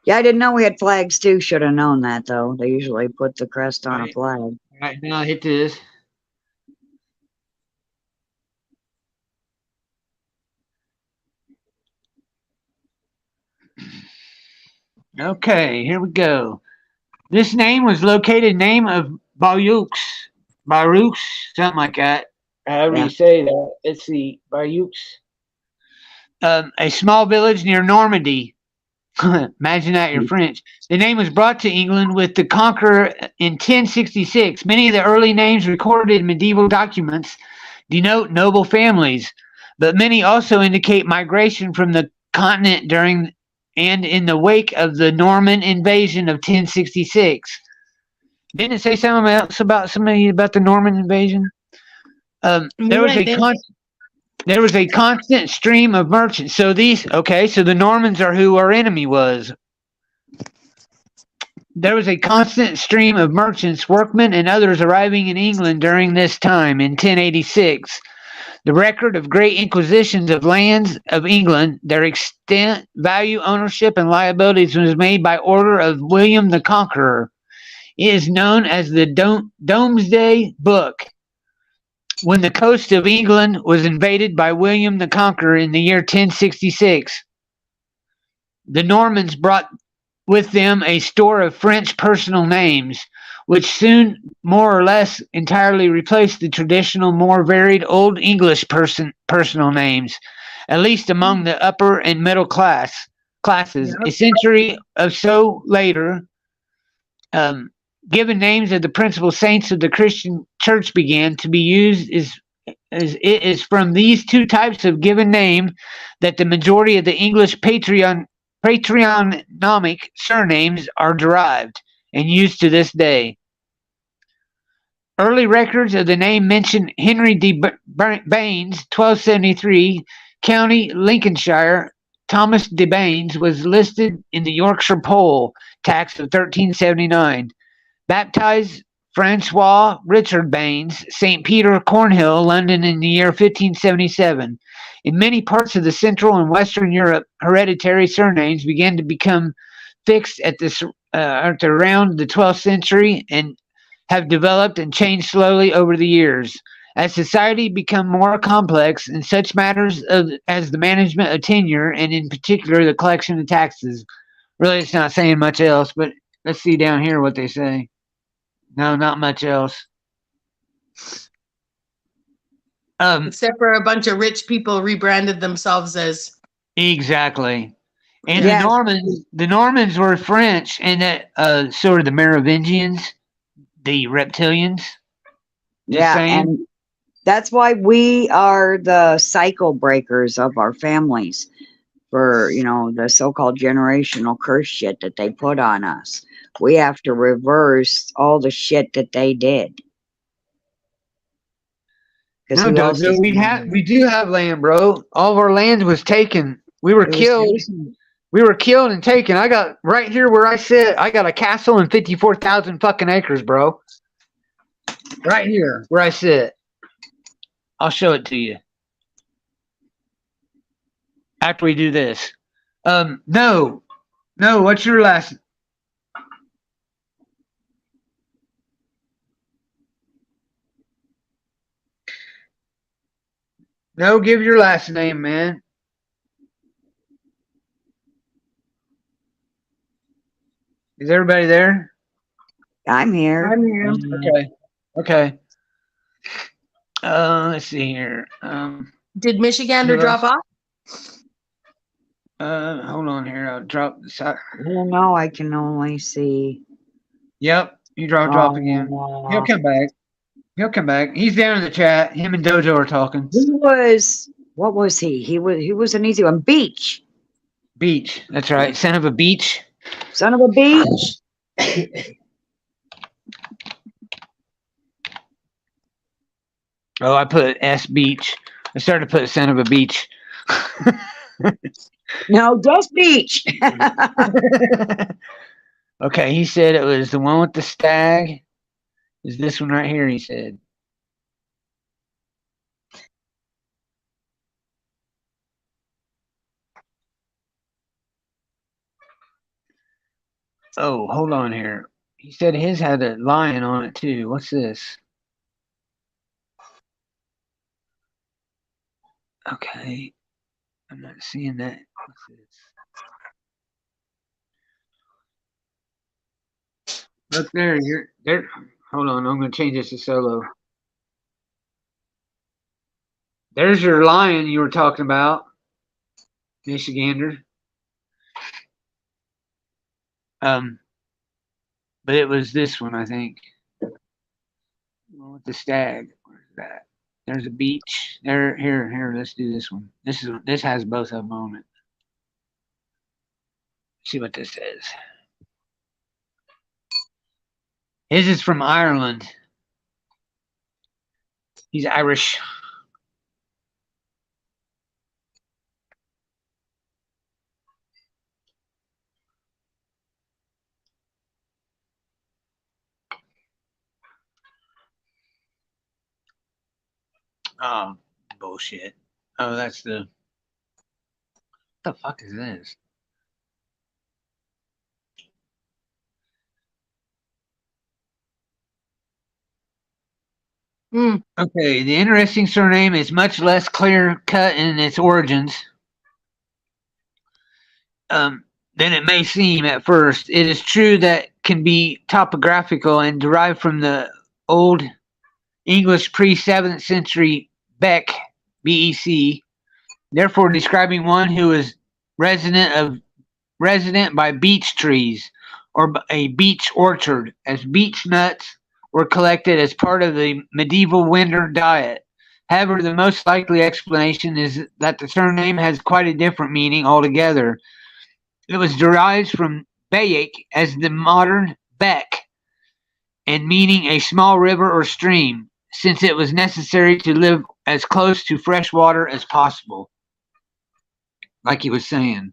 Yeah, I didn't know we had flags too. Should have known that, though. They usually put the crest on a flag. All right, now hit this. Okay, here we go. This name was located name of Bayeux, something like that. However you say that. Let's see, Bayeux. A small village near Normandy. Imagine that, you're French. The name was brought to England with the conqueror in 1066. Many of the early names recorded in medieval documents denote noble families, but many also indicate migration from the continent during and in the wake of the Norman invasion of 1066. Didn't it say something else about the Norman invasion? There was Yeah, there was a constant stream of merchants. So so the Normans are who our enemy was. There was a constant stream of merchants, workmen, and others arriving in England during this time in 1086. The record of great inquisitions of lands of England, their extent, value, ownership, and liabilities was made by order of William the Conqueror. It is known as the Domesday Book. When the coast of England was invaded by William the Conqueror in the year 1066, the Normans brought with them a store of French personal names, which soon more or less entirely replaced the traditional, more varied Old English personal names, at least among the upper and middle classes. Yep. A century or so later, given names of the principal saints of the Christian Church began to be used it is from these two types of given name that the majority of the English patronymic surnames are derived and used to this day. Early records of the name mention Henry de Baines, 1273, County Lincolnshire. Thomas de Baines was listed in the Yorkshire poll tax of 1379. Baptized Francois Richard Baines, St. Peter, Cornhill, London in the year 1577. In many parts of the Central and Western Europe, hereditary surnames began to become fixed at around the 12th century and have developed and changed slowly over the years. As society become more complex in such matters as the management of tenure and in particular the collection of taxes, really it's not saying much else, but let's see down here what they say. No, not much else. Except for a bunch of rich people rebranded themselves as. Exactly. And Yes. the Normans were French, and that sort of the Merovingians, the reptilians. And that's why we are the cycle breakers of our families for, the so-called generational curse shit that they put on us. We have to reverse all the shit that they did. No, Dojo, we do have land, bro. All of our land was taken. We were killed. We were killed and taken. I got right here where I sit. I got a castle and 54,000 fucking acres, bro. Right here where I sit. I'll show it to you after we do this. No. What's your last? No, give your last name, man. Is everybody there? I'm here. Okay. Let's see here. Did Michigander drop off? Hold on here. I'll drop this out. No, I can only see. Yep, you dropped off again. He'll come back. He's down in the chat. Him and Dojo are talking. What was he? He was an easy one. Beach. That's right. Son of a beach. Son of a beach. Oh, I put S beach. I started to put son of a beach. No, just beach. Okay, he said it was the one with the stag. Is this one right here, he said. Oh, hold on here. He said his had a lion on it too. What's this? Okay. I'm not seeing that. What's this? Look there, you're there. Hold on, I'm gonna change this to solo. There's your lion you were talking about, Michigander. But it was this one, I think. With the stag. Where's that? There's a beach. Here. Let's do this one. This has both of them on it. See what this says. His is from Ireland. He's Irish. Oh, bullshit. Oh, that's the. What the fuck is this? Hmm. Okay, the interesting surname is much less clear cut in its origins than it may seem at first. It is true that can be topographical and derived from the Old English pre-7th century Beck, BEC, therefore describing one who is resident by beech trees or a beech orchard, as beech nuts were collected as part of the medieval winter diet. However, the most likely explanation is that the surname has quite a different meaning altogether. It was derived from Bayek as the modern Beck, and meaning a small river or stream, since it was necessary to live as close to fresh water as possible. Like he was saying.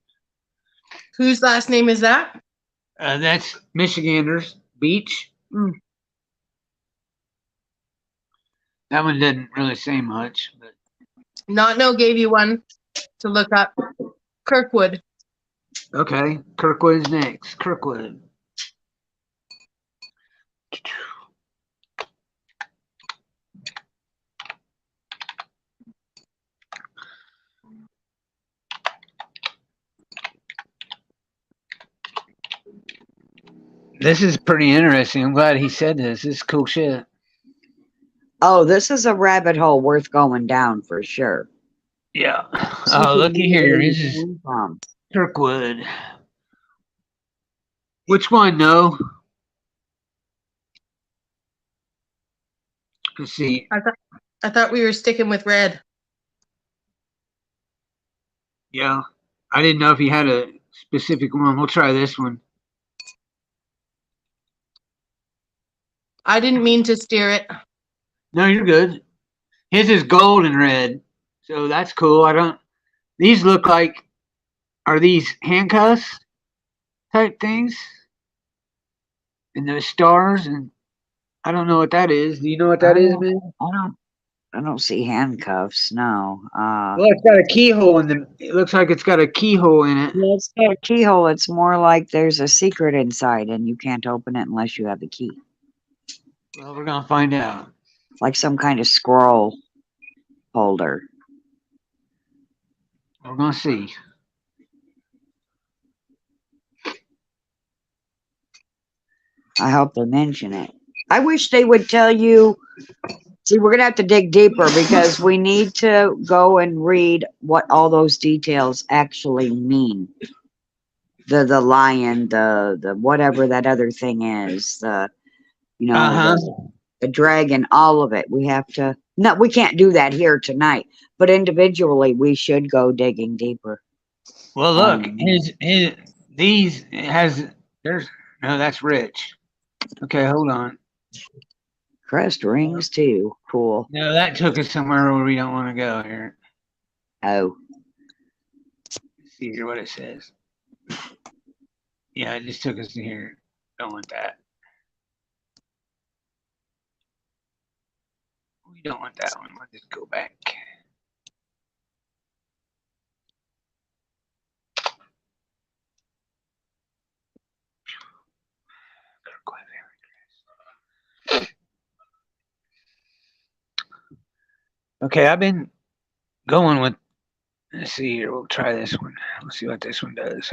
Whose last name is that? That's Michiganders Beach. That one doesn't really say much, but Not No gave you one to look up. Kirkwood. okay. Kirkwood is next. Kirkwood. This is pretty interesting. I'm glad he said this. This is cool shit. Oh, this is a rabbit hole worth going down for sure. Yeah. Oh, looky here. This is Kirkwood. Which one, though? Let's see. I thought we were sticking with red. Yeah. I didn't know if he had a specific one. We'll try this one. I didn't mean to steer it. No, you're good. His is gold and red. So that's cool. These look like, are these handcuffs type things? And those stars, and I don't know what that is. Do you know what that is, man? I don't see handcuffs. No. Well, it's got a keyhole in the. It looks like it's got a keyhole in it. It's got a keyhole. It's more like there's a secret inside, and you can't open it unless you have the key. Well, we're gonna find out. Like some kind of scroll holder. We're gonna see. I hope they mention it. I wish they would tell you. See, we're gonna have to dig deeper because we need to go and read what all those details actually mean. The lion, the whatever that other thing is, the dragon, all of it. We have to. No, we can't do that here tonight. But individually, we should go digging deeper. Well, look, that's Rich. Okay, hold on. Crest rings too. Cool. No, that took us somewhere where we don't want to go here. Oh. Let's see here what it says. Yeah, it just took us to here. Don't want that. We don't want that one. Let's just go back. Okay, I've been going with. Let's see here. We'll try this one. Let's see what this one does.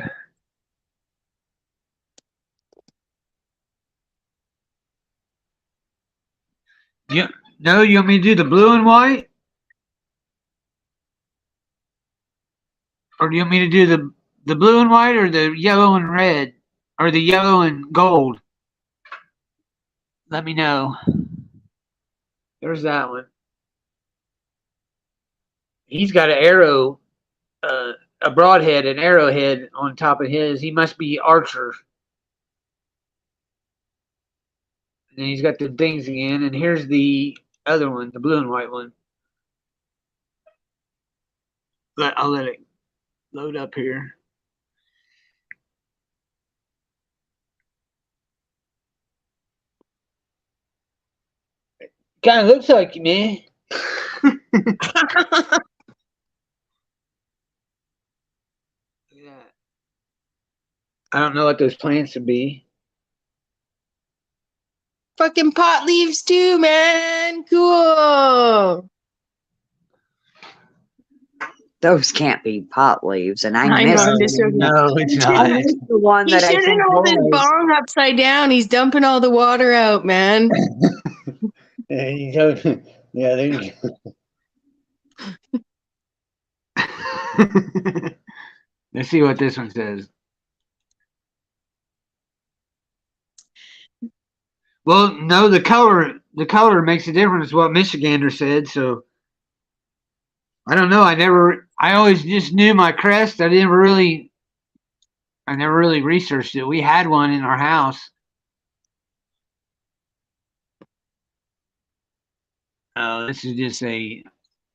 You want me to do the blue and white? Or do you want me to do the blue and white or the yellow and red? Or the yellow and gold? Let me know. There's that one. He's got an arrow, a broadhead, an arrowhead on top of his. He must be Archer. And he's got the things again. And here's the other one, the blue and white one. I'll let it load up here. Kind of looks like you, man. Yeah. I don't know what those plants would be. Fucking pot leaves too, man. Cool. Those can't be pot leaves, and I I know, missed I'm just joking. No, it's I not. missed the one He that I shouldn't think hold his was. bong upside down. He's dumping all the water out, man. Yeah, there you go. Let's see what this one says. Well, no, the color makes a difference. What Michigander said. So I don't know. I always just knew my Crest. I never really researched it. We had one in our house. Oh, this is just a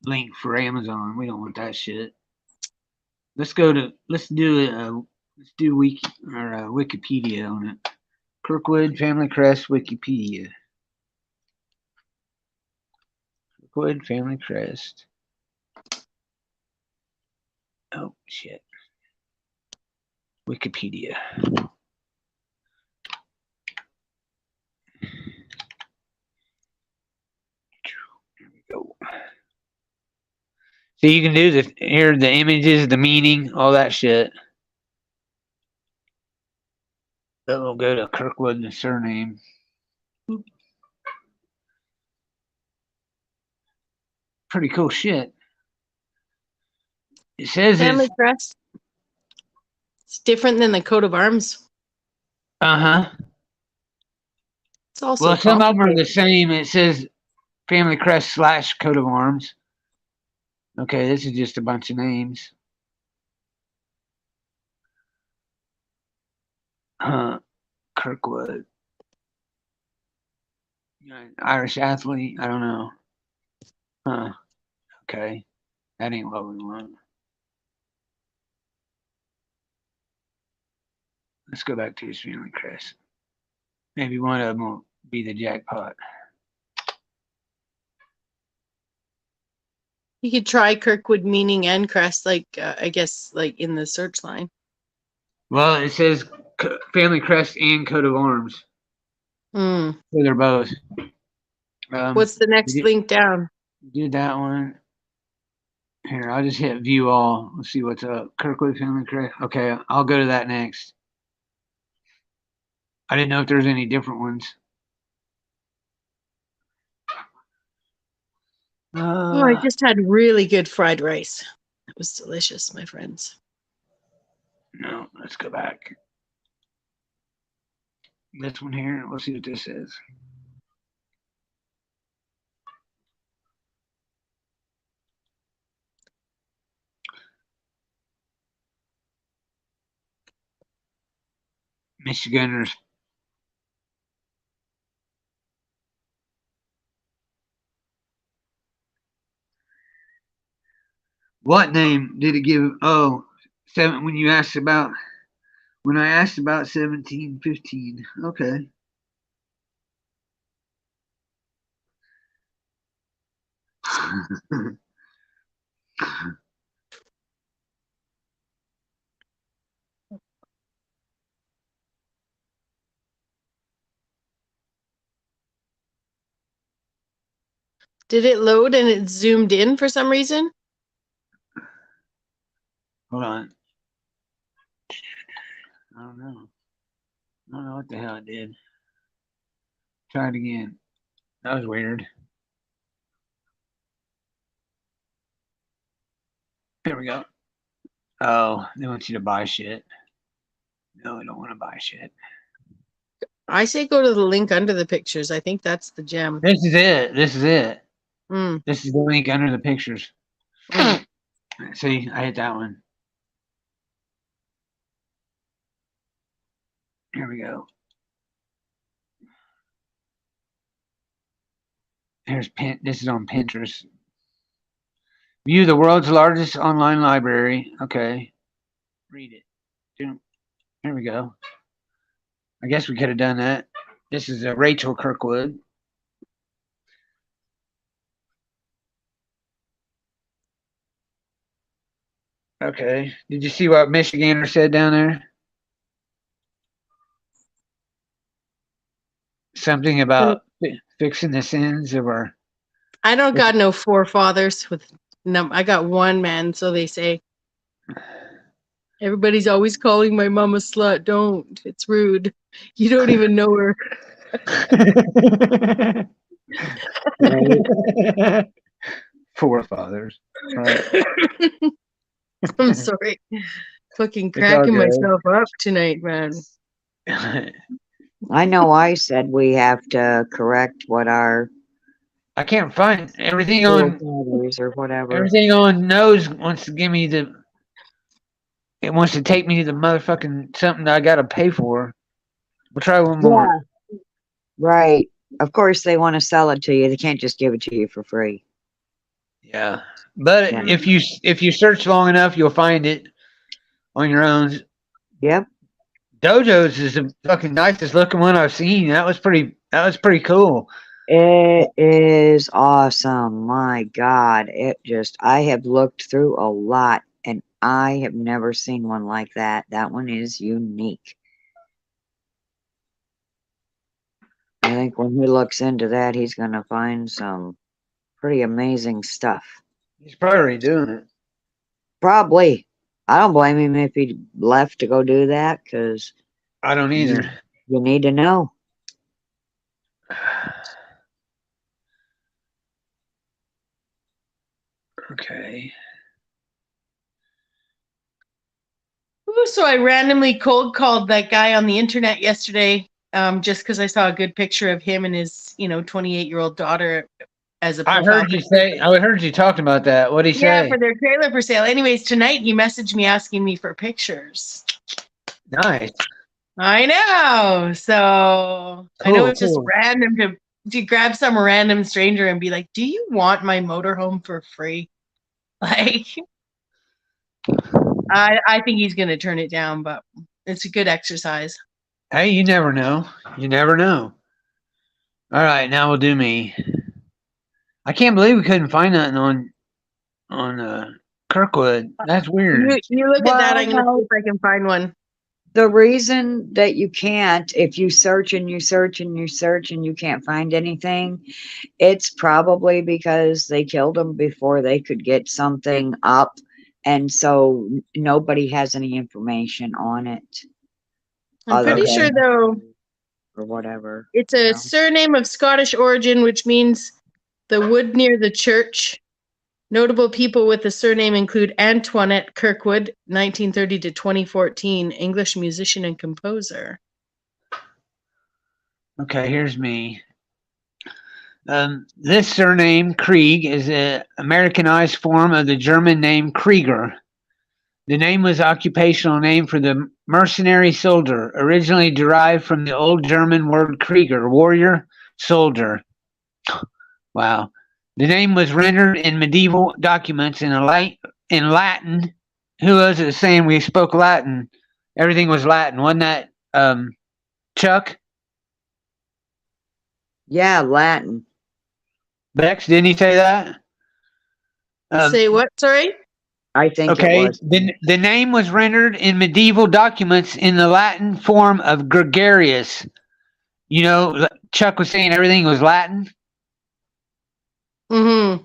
link for Amazon. We don't want that shit. Let's do Wiki or Wikipedia on it. Kirkwood Family Crest Wikipedia. Kirkwood Family Crest. Oh shit. Wikipedia. There we go. So you can do the images, the meaning, all that shit. Then we'll go to Kirkwood, the surname. Pretty cool shit. It says Family it's crest. It's different than the coat of arms. uh-huh. It's also Well, some of them are complicated. the same. It says Family Crest / coat of arms. Okay, this is just a bunch of names. Kirkwood. Irish athlete. I don't know. Huh. Okay. That ain't what we want. Let's go back to his family crest. Maybe one of them will be the jackpot. You could try Kirkwood meaning and crest, like I guess, like in the search line. Well, it says family crest and coat of arms. Hmm. So they're both. What's the next link down? Did that one. Here, I'll just hit view all. Let's see what's up. Kirkwood Family Crest. Okay, I'll go to that next. I didn't know if there's any different ones. Oh, I just had really good fried rice. It was delicious, my friends. No, let's go back. This one here. We'll see what this is. Michiganders. What name did it give? Oh, seven. When I asked about 1715. Okay. Did it load and it zoomed in for some reason? Hold on. I don't know. I don't know what the hell it did. Try it again. That was weird. There we go. Oh, they want you to buy shit. No, I don't want to buy shit. I say go to the link under the pictures. I think that's the gem. This is it. This is it. Mm. This is the link under the pictures. Mm. See, I hit that one. Here we go. This is on Pinterest. View the world's largest online library. Okay. Read it. Here we go. I guess we could have done that. This is Rachel Kirkwood. Okay. Did you see what Michigander said down there? Something about fixing the sins of our. I don't got no forefathers with no. I got one, man. So they say. Everybody's always calling my mom a slut. Don't. It's rude. You don't even know her. Forefathers. Right. I'm sorry. Fucking cracking myself up tonight, man. I know I said we have to correct what our I can't find everything on or whatever. everything on nose wants to give me the. It wants to take me to the motherfucking something that I gotta pay for. We'll try one more. Yeah. Right. Of course they want to sell it to you. They can't just give it to you for free. Yeah. But Yeah. if you search long enough, you'll find it on your own. Yep. Dojo's is the fucking nicest looking one I've seen. That was pretty cool. It is awesome. My God. I have looked through a lot and I have never seen one like that. That one is unique. I think when he looks into that, he's going to find some pretty amazing stuff. He's probably doing it. Probably. I don't blame him if he left to go do that because I don't either. you need to know. Okay. Ooh, so I randomly cold called that guy on the internet yesterday, just because I saw a good picture of him and his, 28-year-old daughter as a profile. I heard you talking about that. What'd he say? Yeah, for their trailer for sale. Anyways, tonight he messaged me asking me for pictures. Nice. I know. So I know it's just random to grab some random stranger and be like, "Do you want my motorhome for free?" Like, I think he's gonna turn it down, but it's a good exercise. Hey, you never know. You never know. All right, now we'll do me. I can't believe we couldn't find nothing on Kirkwood. That's weird. You look at that. I'm gonna Well, see if I can find one. the reason that you can't, if you search and you search and you search and you can't find anything, it's probably because they killed him before they could get something up. And so nobody has any information on it. I'm pretty sure, though, or whatever. it's a surname of Scottish origin, which means the wood near the church. Notable people with the surname include Antoinette Kirkwood, 1930 to 2014, English musician and composer. Okay, here's me. This surname, Krieg, is an Americanized form of the German name Krieger. The name was an occupational name for the mercenary soldier, originally derived from the Old German word Krieger, warrior, soldier. Wow. The name was rendered in medieval documents in Latin. Who was it saying we spoke Latin? Everything was Latin. Wasn't that Chuck? Yeah, Latin. Bex, didn't he say that? Say what? Sorry? I think okay. it was. The name was rendered in medieval documents in the Latin form of gregarious. Chuck was saying everything was Latin. Mm-hmm.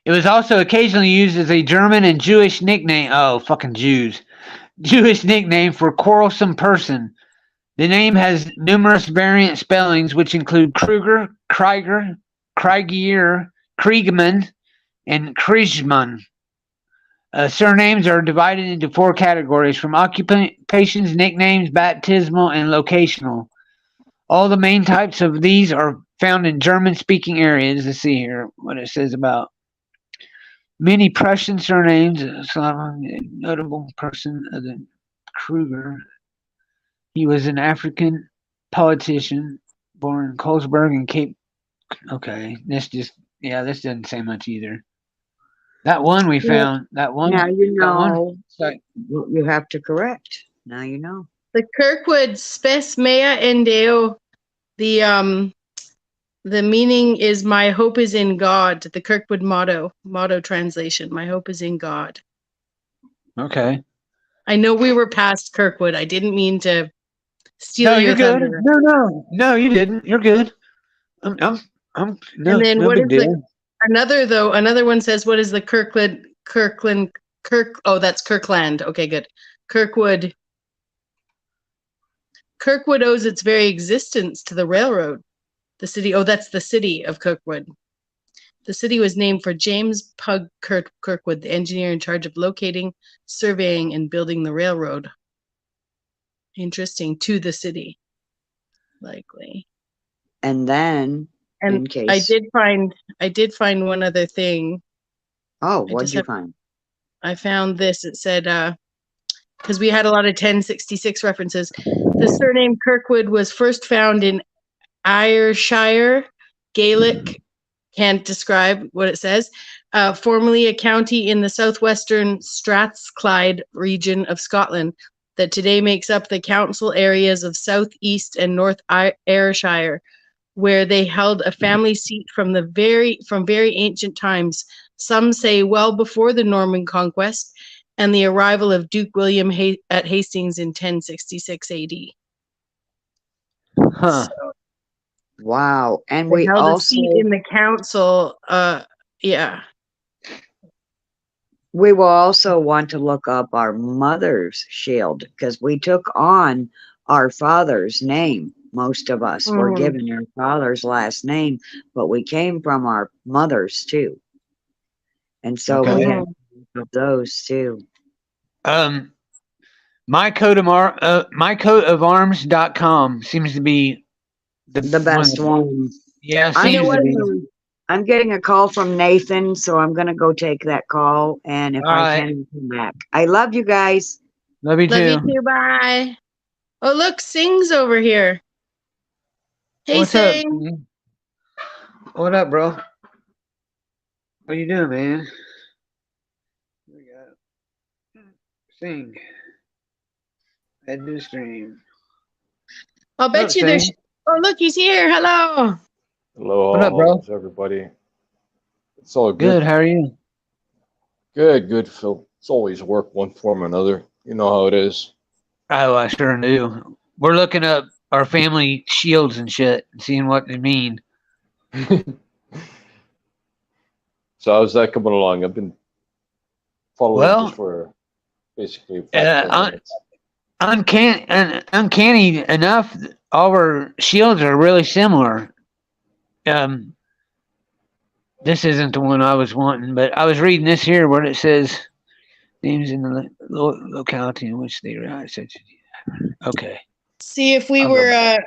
It was also occasionally used as a German and Jewish nickname. Oh, fucking Jews. Jewish nickname for quarrelsome person. The name has numerous variant spellings, which include Kruger, Krieger, Kriegier, Kriegman, and Kriegman. Surnames are divided into 4 categories: from occupations, nicknames, baptismal, and locational. All the main types of these are found in German-speaking areas. Let's see here what it says about many Prussian surnames. A notable person of the Kruger. He was an African politician born in Colesberg and Cape Okay. This doesn't say much either. That one we found. That one. Now you That one. know Like, what you have to correct. Now you know. The Kirkwood Spes Mea en Deo. The meaning is "My hope is in God." The Kirkwood motto translation: "My hope is in God." okay. I know we were past Kirkwood. I didn't mean to steal No, you're your good. thunder. No, you didn't. You're good. And then No what big is the deal. another one says, what is the oh, that's Kirkland. Okay, good. Kirkwood owes its very existence to the railroad. The city, that's the city of Kirkwood. The city was named for James Pug Kirkwood, the engineer in charge of locating, surveying, and building the railroad. Interesting, to the city, likely. And then, in And case. I did find one other thing. Oh, what'd you find? I found this. It said, because we had a lot of 1066 references. The surname Kirkwood was first found in Ayrshire, Gaelic, can't describe what it says, formerly a county in the southwestern Strathclyde region of Scotland that today makes up the council areas of South, East, and North Ayrshire, where they held a family seat from very ancient times. Some say well before the Norman conquest and the arrival of Duke William at Hastings in 1066 AD. Huh. So Wow. And they we held a also seat in the council. Yeah. we will also want to look up our mother's shield because we took on our father's name. Most of us were given our father's last name, but we came from our mothers too. And so we have those too. mycoatarms.com seems to be The best one. Yeah, I seems know to be. I'm getting a call from Nathan, so I'm going to go take that call. And if All I right. can, come back. I love you guys. Love you Love too. you too. Bye. Oh, look, Sing's over here. Hey, What's Sing. up? What up, bro? What you doing, man? We got Sing. Head to the stream. I'll bet What you up, there's. Sing? Oh, look, he's here. Hello. Hello, What up, bro? how's everybody? It's all Good. good. How are you? Good, Phil. It's always work one form or another. You know how it is. Oh, I sure do. We're looking up our family shields and shit, and seeing what they mean. So how's that coming along? I've been following Well, just for basically 5-10 minutes. Uncanny enough, all our shields are really similar. This isn't the one I was wanting, but I was reading this here where it says names in the locality in which they rise. Okay. See, if we I'll go were,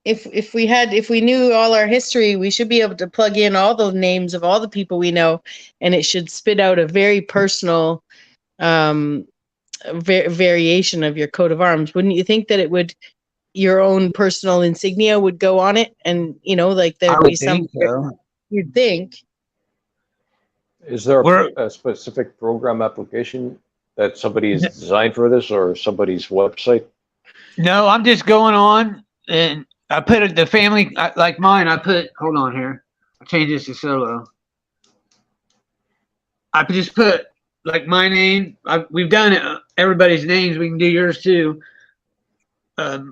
if we knew all our history, we should be able to plug in all the names of all the people we know, and it should spit out a very personal variation of your coat of arms. Wouldn't you think that it would? Your own personal insignia would go on it, and like I there'd would be some. think so. You'd think. Is there a specific program application that somebody has designed for this or somebody's website? No, I'm just going on, and I put the family like mine. Hold on here. I'll change this to solo. I just put like my name. We've done it. Everybody's names. We can do yours too.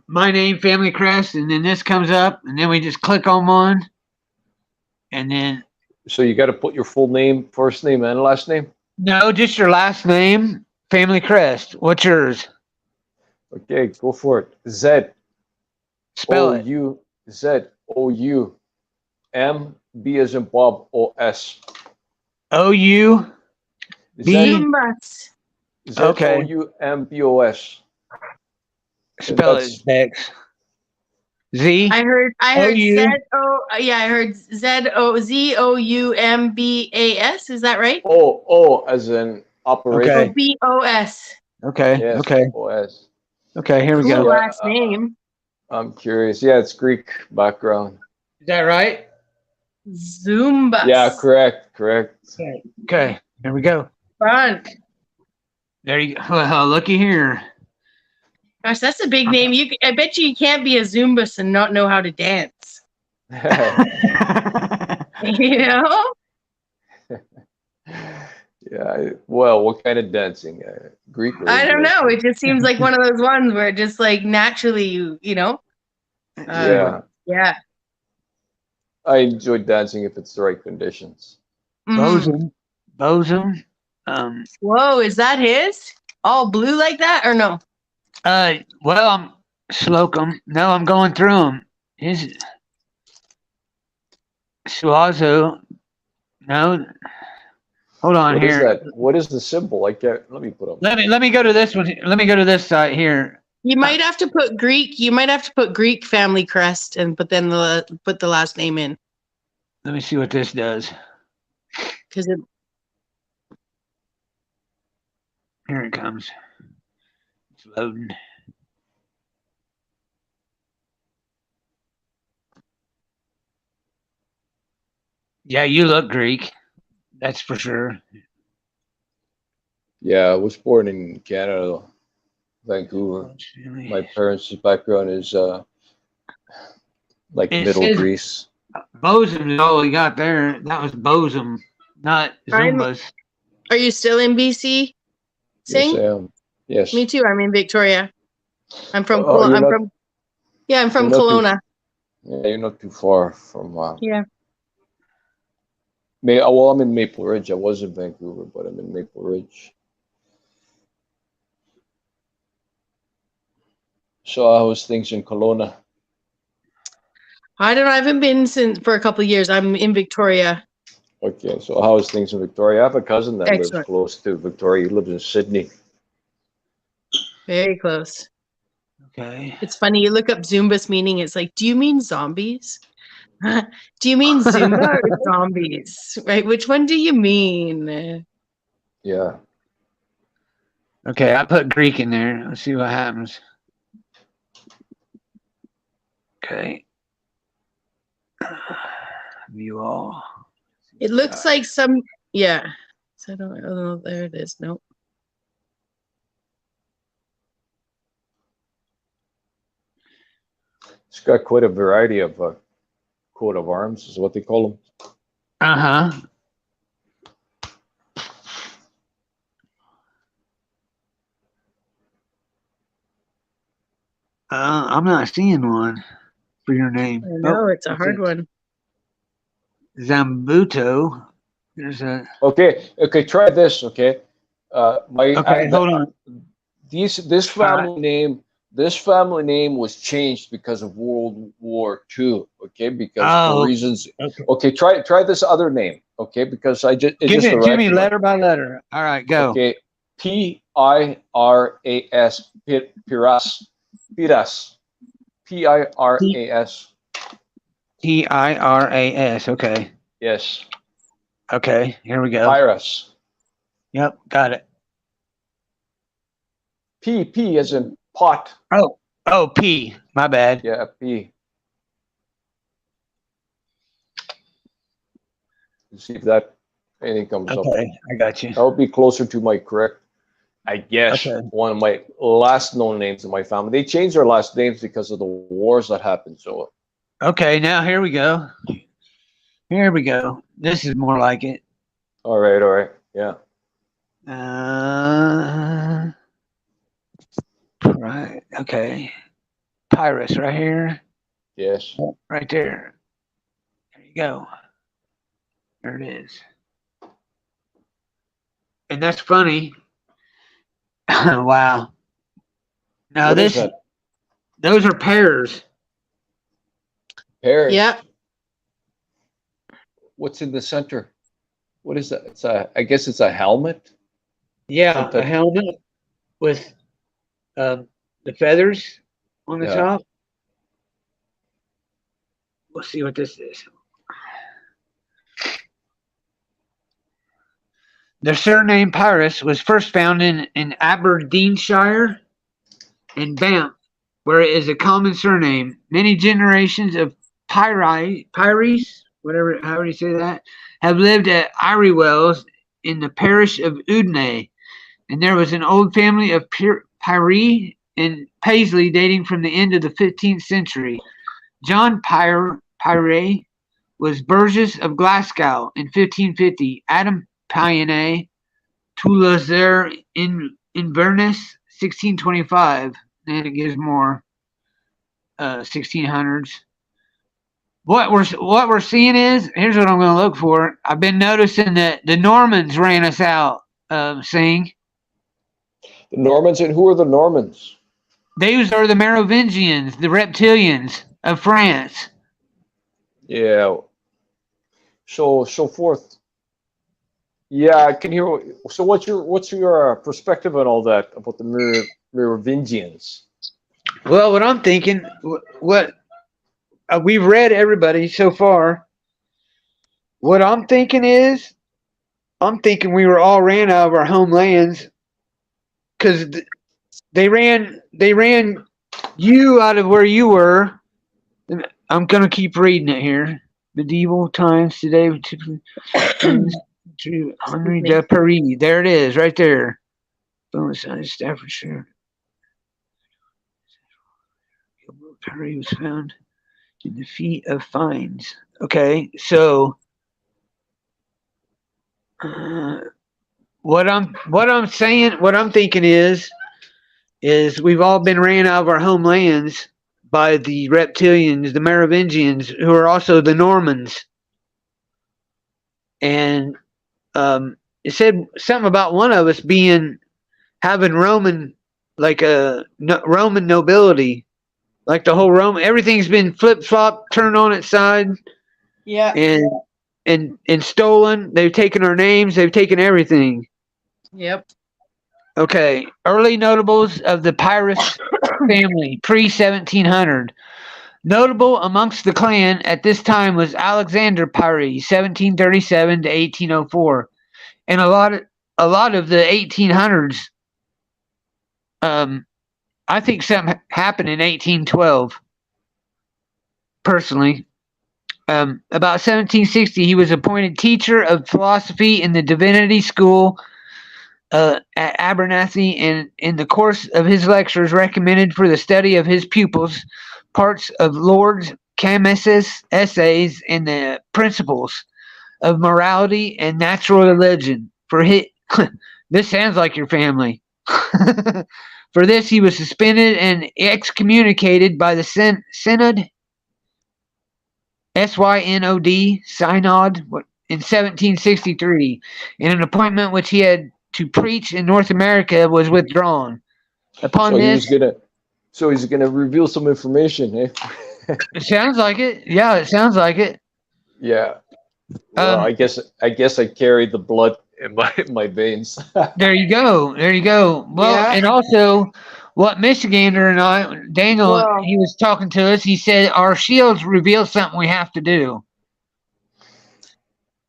My name, family crest, and then this comes up, and then we just click on one, and then. So you got to put your full name, first name, and last name? No, just your last name, family crest. What's yours? Okay, go for it. Z. Spell it. O-U, Z, O-U, M, B as in Bob, O-S. O-U, B. Okay. Z-O-U-M-B-O-S. Spell it, Dex. Z. I heard O-U. I heard ZOUMBAS. Is that right? O as in operation. Okay. BOS. Okay. Yes, Okay. O-S. Okay. Here we Cool go. last name. I'm curious. Yeah, it's Greek background. Is that right? Zumba. Yeah, correct. Okay, here we go. Fun. There you go. Well, looky here. Gosh, that's a big name. I bet you can't be a Zumbas and not know how to dance. You know? Yeah. Well, what kind of dancing? Greek or I don't English? know. It just seems like one of those ones where just like naturally you know. Yeah. Yeah. I enjoy dancing if it's the right conditions. Mhm. Bosom. Whoa, is that his? All blue like that or no? Well, I'm Slocum. No, I'm going through them. His Suazo. No, hold on What is here. that? What is the symbol? I can't. Let me put up. Let me go to this one. Let me go to this side here. You might have to put Greek. You might have to put Greek family crest but then put the last name in Let me see what this does. because it. Here it comes. It's loading. Yeah, you look Greek. That's for sure. Yeah, I was born in Canada, Vancouver. My parents' background is like It Middle says Greece. Bosom is all we got there. That was Bosom, not Zumbas. Are you still in BC? Yes, Sing? I am. Yes. Me too. I'm in Victoria. I'm from. Oh, you're I'm not. from. Yeah, I'm from You're not too. Kelowna. Yeah, you're not too far from. Yeah. Well, I'm in Maple Ridge. I was in Vancouver, but I'm in Maple Ridge. So how's things in Kelowna? I don't know. I haven't been for a couple of years. I'm in Victoria. Okay, so how's things in Victoria? I have a cousin that lives Excellent. close to Victoria. He lives in Sydney. Very close. Okay. It's funny. You look up Zumbas meaning. It's like, do you mean zombies? Do you mean Zumba or zombies? Right? Which one do you mean? Yeah. Okay, I put Greek in there. Let's see what happens. Okay. View all. It looks like some. Yeah. So I don't know. There it is. Nope. It's got quite a variety of coat of arms, is what they call them. Uh-huh. I'm not seeing one for your name. I know it's a what's hard it? one. Zambuto. There's a. Okay, try this. Okay, Hold on. This family name was changed because of World War II. Okay, because for reasons. Okay, try this other name. Okay, because it Give just it to me me letter by letter. All right, go. Okay, Piras, Piras, Piras, Piras. Tiras. Okay. Yes. Okay, here we go. Piras. Yep, got it. P as in pot. Oh, P. My bad. Yeah, P. See if that anything comes up. Okay, I got you. That would be closer to my correct, I guess, one of my last known names in my family. They changed their last names because of the wars that happened. So. Okay, now here we go. Here we go. This is more like it. All right. Yeah. Right. Okay. Pyrus right here. Yes. Right there. There you go. There it is. And that's funny. Wow. Now those are pears. Pears. Yeah. What's in the center? What is that? I guess it's a helmet. Yeah, Something. a helmet with the feathers on the top. We'll see what this is. The surname Pyrus was first found in Aberdeenshire and Banff, where it is a common surname. Many generations of Pyres whatever, however you say that, have lived at Iry Wells in the parish of Udine, and there was an old family of Pyrie and Paisley dating from the end of the 15th century. John Pyre was Burgess of Glasgow in 1550. Adam Payne Toulazer in Inverness 1625. And it gives more 1600s. What we're seeing is, here's what I'm going to look for. I've been noticing that the Normans ran us out. Seeing The Normans, and who are the Normans? these are the Merovingians, the reptilians of France. Yeah. So forth. Yeah, I can hear. So what's your perspective on all that about the Merovingians? Well, what I'm thinking, what we've read everybody so far. What I'm thinking is, I'm thinking we were all ran out of our homelands because they ran you out of where you were. I'm gonna keep reading it here. Medieval times today, Henry de Paris. There it is, right there. Staffordshire. Paris was found in the feet of Fines. Okay, so what I'm saying, what I'm thinking is we've all been ran out of our homelands by the reptilians, the Merovingians, who are also the Normans. And it said something about one of us having Roman, like a Roman nobility, like the whole Roman. Everything's been flip flop, turned on its side. Yeah. And stolen. They've taken our names. They've taken everything. Yep. Okay. Early notables of the Pyrrhus family, pre-1700. Notable amongst the clan at this time was Alexander Pyrrhus, 1737 to 1804, and a lot of the 1800s. I think something happened in 1812. Personally, about 1760, he was appointed teacher of philosophy in the Divinity School at Abernethy, and in the course of his lectures recommended for the study of his pupils parts of Lord Camis's essays and the principles of morality and natural religion. This sounds like your family. For this, he was suspended and excommunicated by the Synod, Synod, in 1763, and an appointment which he had to preach in North America was withdrawn. Upon this, he's gonna reveal some information, eh? It sounds like it. Yeah, it sounds like it. Yeah. Well, I guess I carry the blood in my veins. There you go. Well, Yeah. and also, what Michigander and Daniel, he was talking to us. He said our shields reveal something we have to do.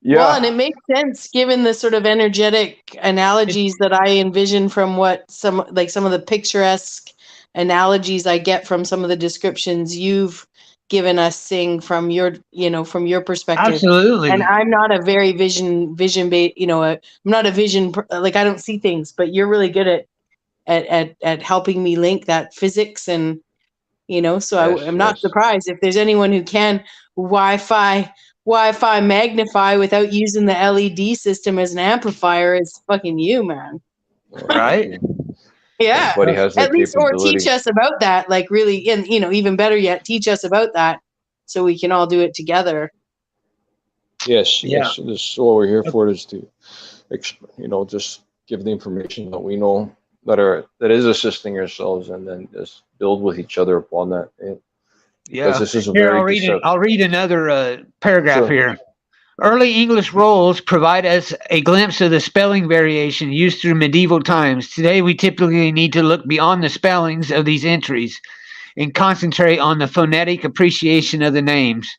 Yeah. Well, and it makes sense given the sort of energetic analogies that I envision from what some of the picturesque analogies I get from some of the descriptions you've given us, Sing, from your perspective. Absolutely. And I'm not a very vision based, I'm not a vision, like I don't see things, but you're really good at helping me link that physics and, so I'm not surprised if there's anyone who can Wi-Fi magnify without using the LED system as an amplifier. Is fucking you, man. Right? Yeah. Everybody has that At least, or capability. teach us about that. Like really, and even better yet, teach us about that so we can all do it together. Yes. Yeah. Yes. This is what we're here for, is to, just give the information that we know that is assisting ourselves, and then just build with each other upon that. Yeah. This is Here, I'll read another paragraph here. Early English rolls provide us a glimpse of the spelling variation used through medieval times. Today, we typically need to look beyond the spellings of these entries and concentrate on the phonetic appreciation of the names.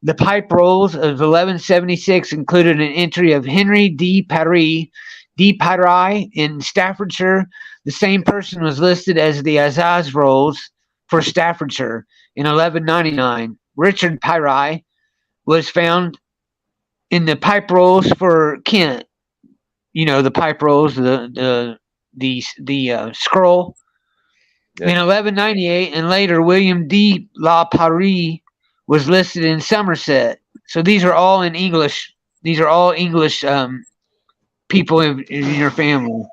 The pipe rolls of 1176 included an entry of Henry de Paris in Staffordshire. The same person was listed as the Azaz rolls for Staffordshire in 1199. Richard Pyrie was found in the pipe rolls for Kent. You know, the pipe rolls, the scroll. Yeah. In 1198, and later William de la Paris was listed in Somerset. So these are all in English. These are all English people in your family.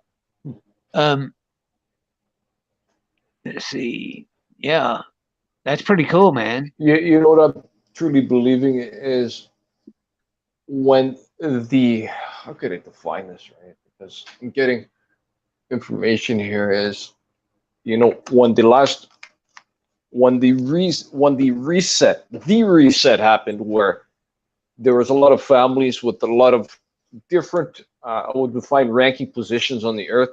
Let's see. Yeah, that's pretty cool, man. You know what I'm truly believing is when how could I define this, right? Because I'm getting information here is, when the reset happened, where there was a lot of families with a lot of different, I would define ranking positions on the earth,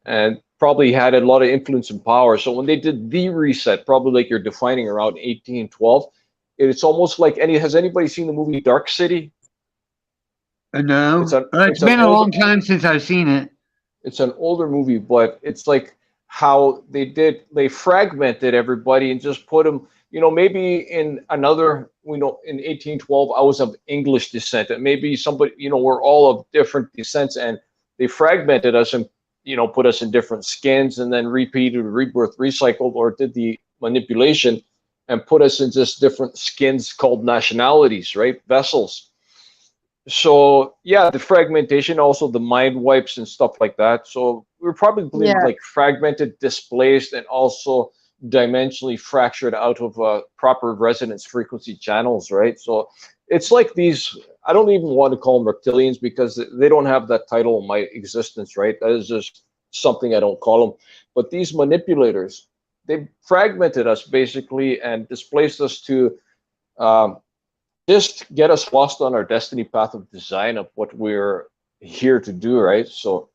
and probably had a lot of influence and power. So when they did the reset, probably like you're defining around 1812, it's almost like has anybody seen the movie Dark City? No, it's It's an been a older long time since I've seen it. it's an older movie, but it's like how they fragmented everybody and just put them, maybe in another, in 1812, I was of English descent, and maybe somebody, we're all of different descents, and they fragmented us and, put us in different skins, and then repeated, rebirth, recycled, or did the manipulation and put us in just different skins called nationalities, right? Vessels. So yeah, the fragmentation, also the mind wipes and stuff like that. So we're probably Yeah. like fragmented, displaced, and also dimensionally fractured out of proper resonance frequency channels, right? So it's like these, I don't even want to call them reptilians, because they don't have that title in my existence, right? That is just something I don't call them. But these manipulators, they fragmented us basically and displaced us to um, just get us lost on our destiny path of design of what we're here to do, right? So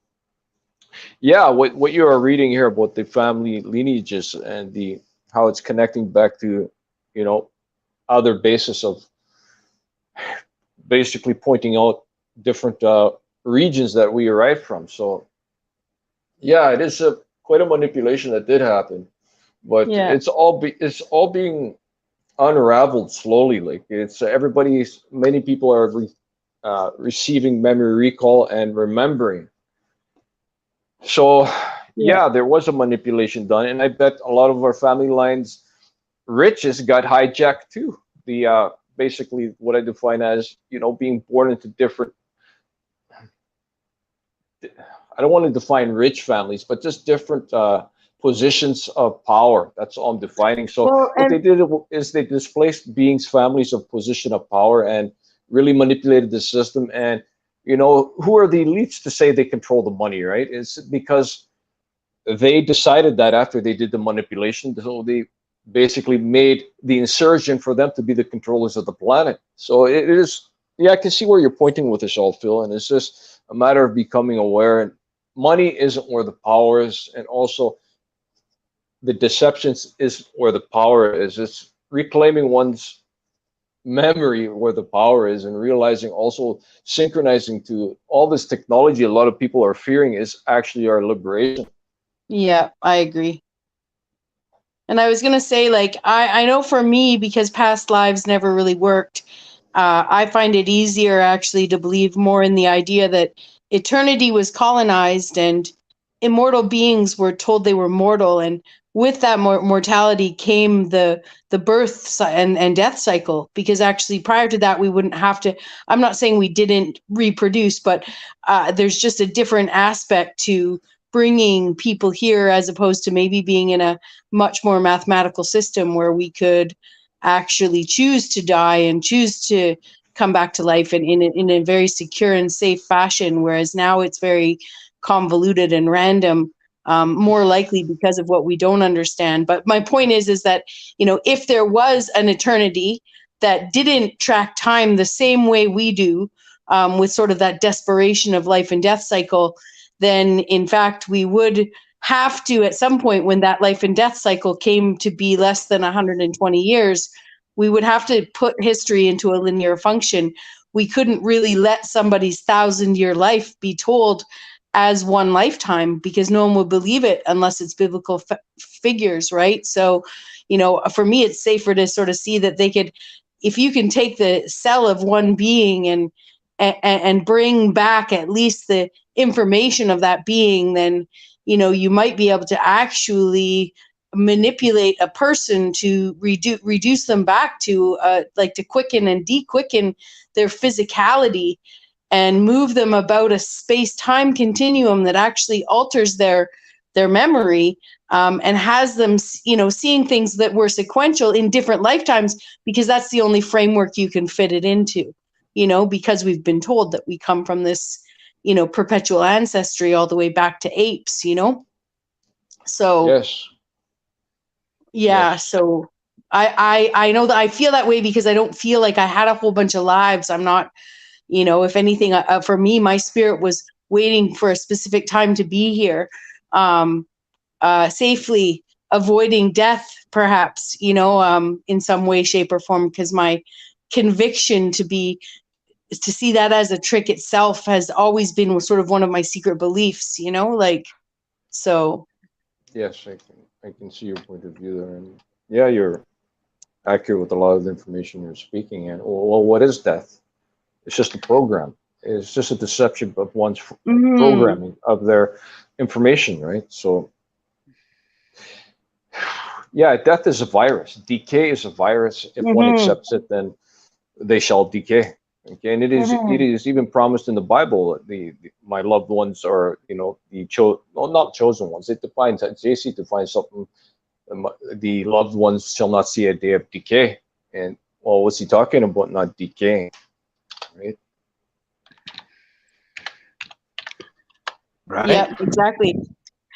yeah, what you are reading here about the family lineages and the how it's connecting back to, you know, other basis of basically pointing out different regions that we arrived from. So yeah, it is quite a manipulation that did happen, but Yeah. it's all being unraveled slowly. Like it's many people are receiving memory recall and remembering. So Yeah. yeah, there was a manipulation done, and I bet a lot of our family lines riches got hijacked too. The basically what I define as, being born into different, I don't want to define rich families, but just different positions of power. That's all I'm defining. So Well, what they and did is they displaced beings, families of position of power, and really manipulated the system. And who are the elites to say they control the money, right? It's because they decided that after they did the manipulation, so they basically made the insurgent for them to be the controllers of the planet. So it is, yeah, I can see where you're pointing with this all, Phil, and it's just a matter of becoming aware. And money isn't where the power is, and also the deceptions is where the power is. It's reclaiming one's memory where the power is, and realizing, also synchronizing to all this technology a lot of people are fearing is actually our liberation. yeah, I agree. And I was gonna say, like, I know for me, because past lives never really worked, I find it easier actually to believe more in the idea that eternity was colonized and immortal beings were told they were mortal, and with that mortality came the birth and death cycle. Because actually, prior to that, we wouldn't have to. I'm not saying we didn't reproduce, but there's just a different aspect to bringing people here, as opposed to maybe being in a much more mathematical system where we could actually choose to die and choose to come back to life in a very secure and safe fashion. Whereas now it's very convoluted and random, more likely because of what we don't understand. But my point is that, if there was an eternity that didn't track time the same way we do, with sort of that desperation of life and death cycle, then in fact we would have to, at some point when that life and death cycle came to be less than 120 years, we would have to put history into a linear function. We couldn't really let somebody's 1,000-year life be told as one lifetime, because no one would believe it unless it's biblical figures, right? So, for me, it's safer to sort of see that they could, if you can take the cell of one being and bring back at least the information of that being, then, you know, you might be able to actually manipulate a person to reduce them back to like to quicken and de-quicken their physicality and move them about a space-time continuum that actually alters their memory, and has them, you know, seeing things that were sequential in different lifetimes, because that's the only framework you can fit it into, you know, because we've been told that we come from this, you know, perpetual ancestry all the way back to apes, you know. So Yes. yeah, Yes. so I know that I feel that way because I don't feel like I had a whole bunch of lives. I'm not, you know, if anything, for me, my spirit was waiting for a specific time to be here, safely avoiding death, perhaps, you know, in some way, shape, or form, because my conviction to see that as a trick itself has always been sort of one of my secret beliefs, you know, like, so. Yes, I can see your point of view there, and yeah, you're accurate with a lot of the information you're speaking. And well, what is death? It's just a program. It's just a deception of one's programming of their information, right? So, yeah, death is a virus. Decay is a virus. If one accepts it, then they shall decay. Okay, and it is even promised in the Bible. My loved ones are, you know, not chosen ones. It defines, JC defines something. The loved ones shall not see a day of decay. And well, what's he talking about? Not decaying, right? Right. Yeah, exactly.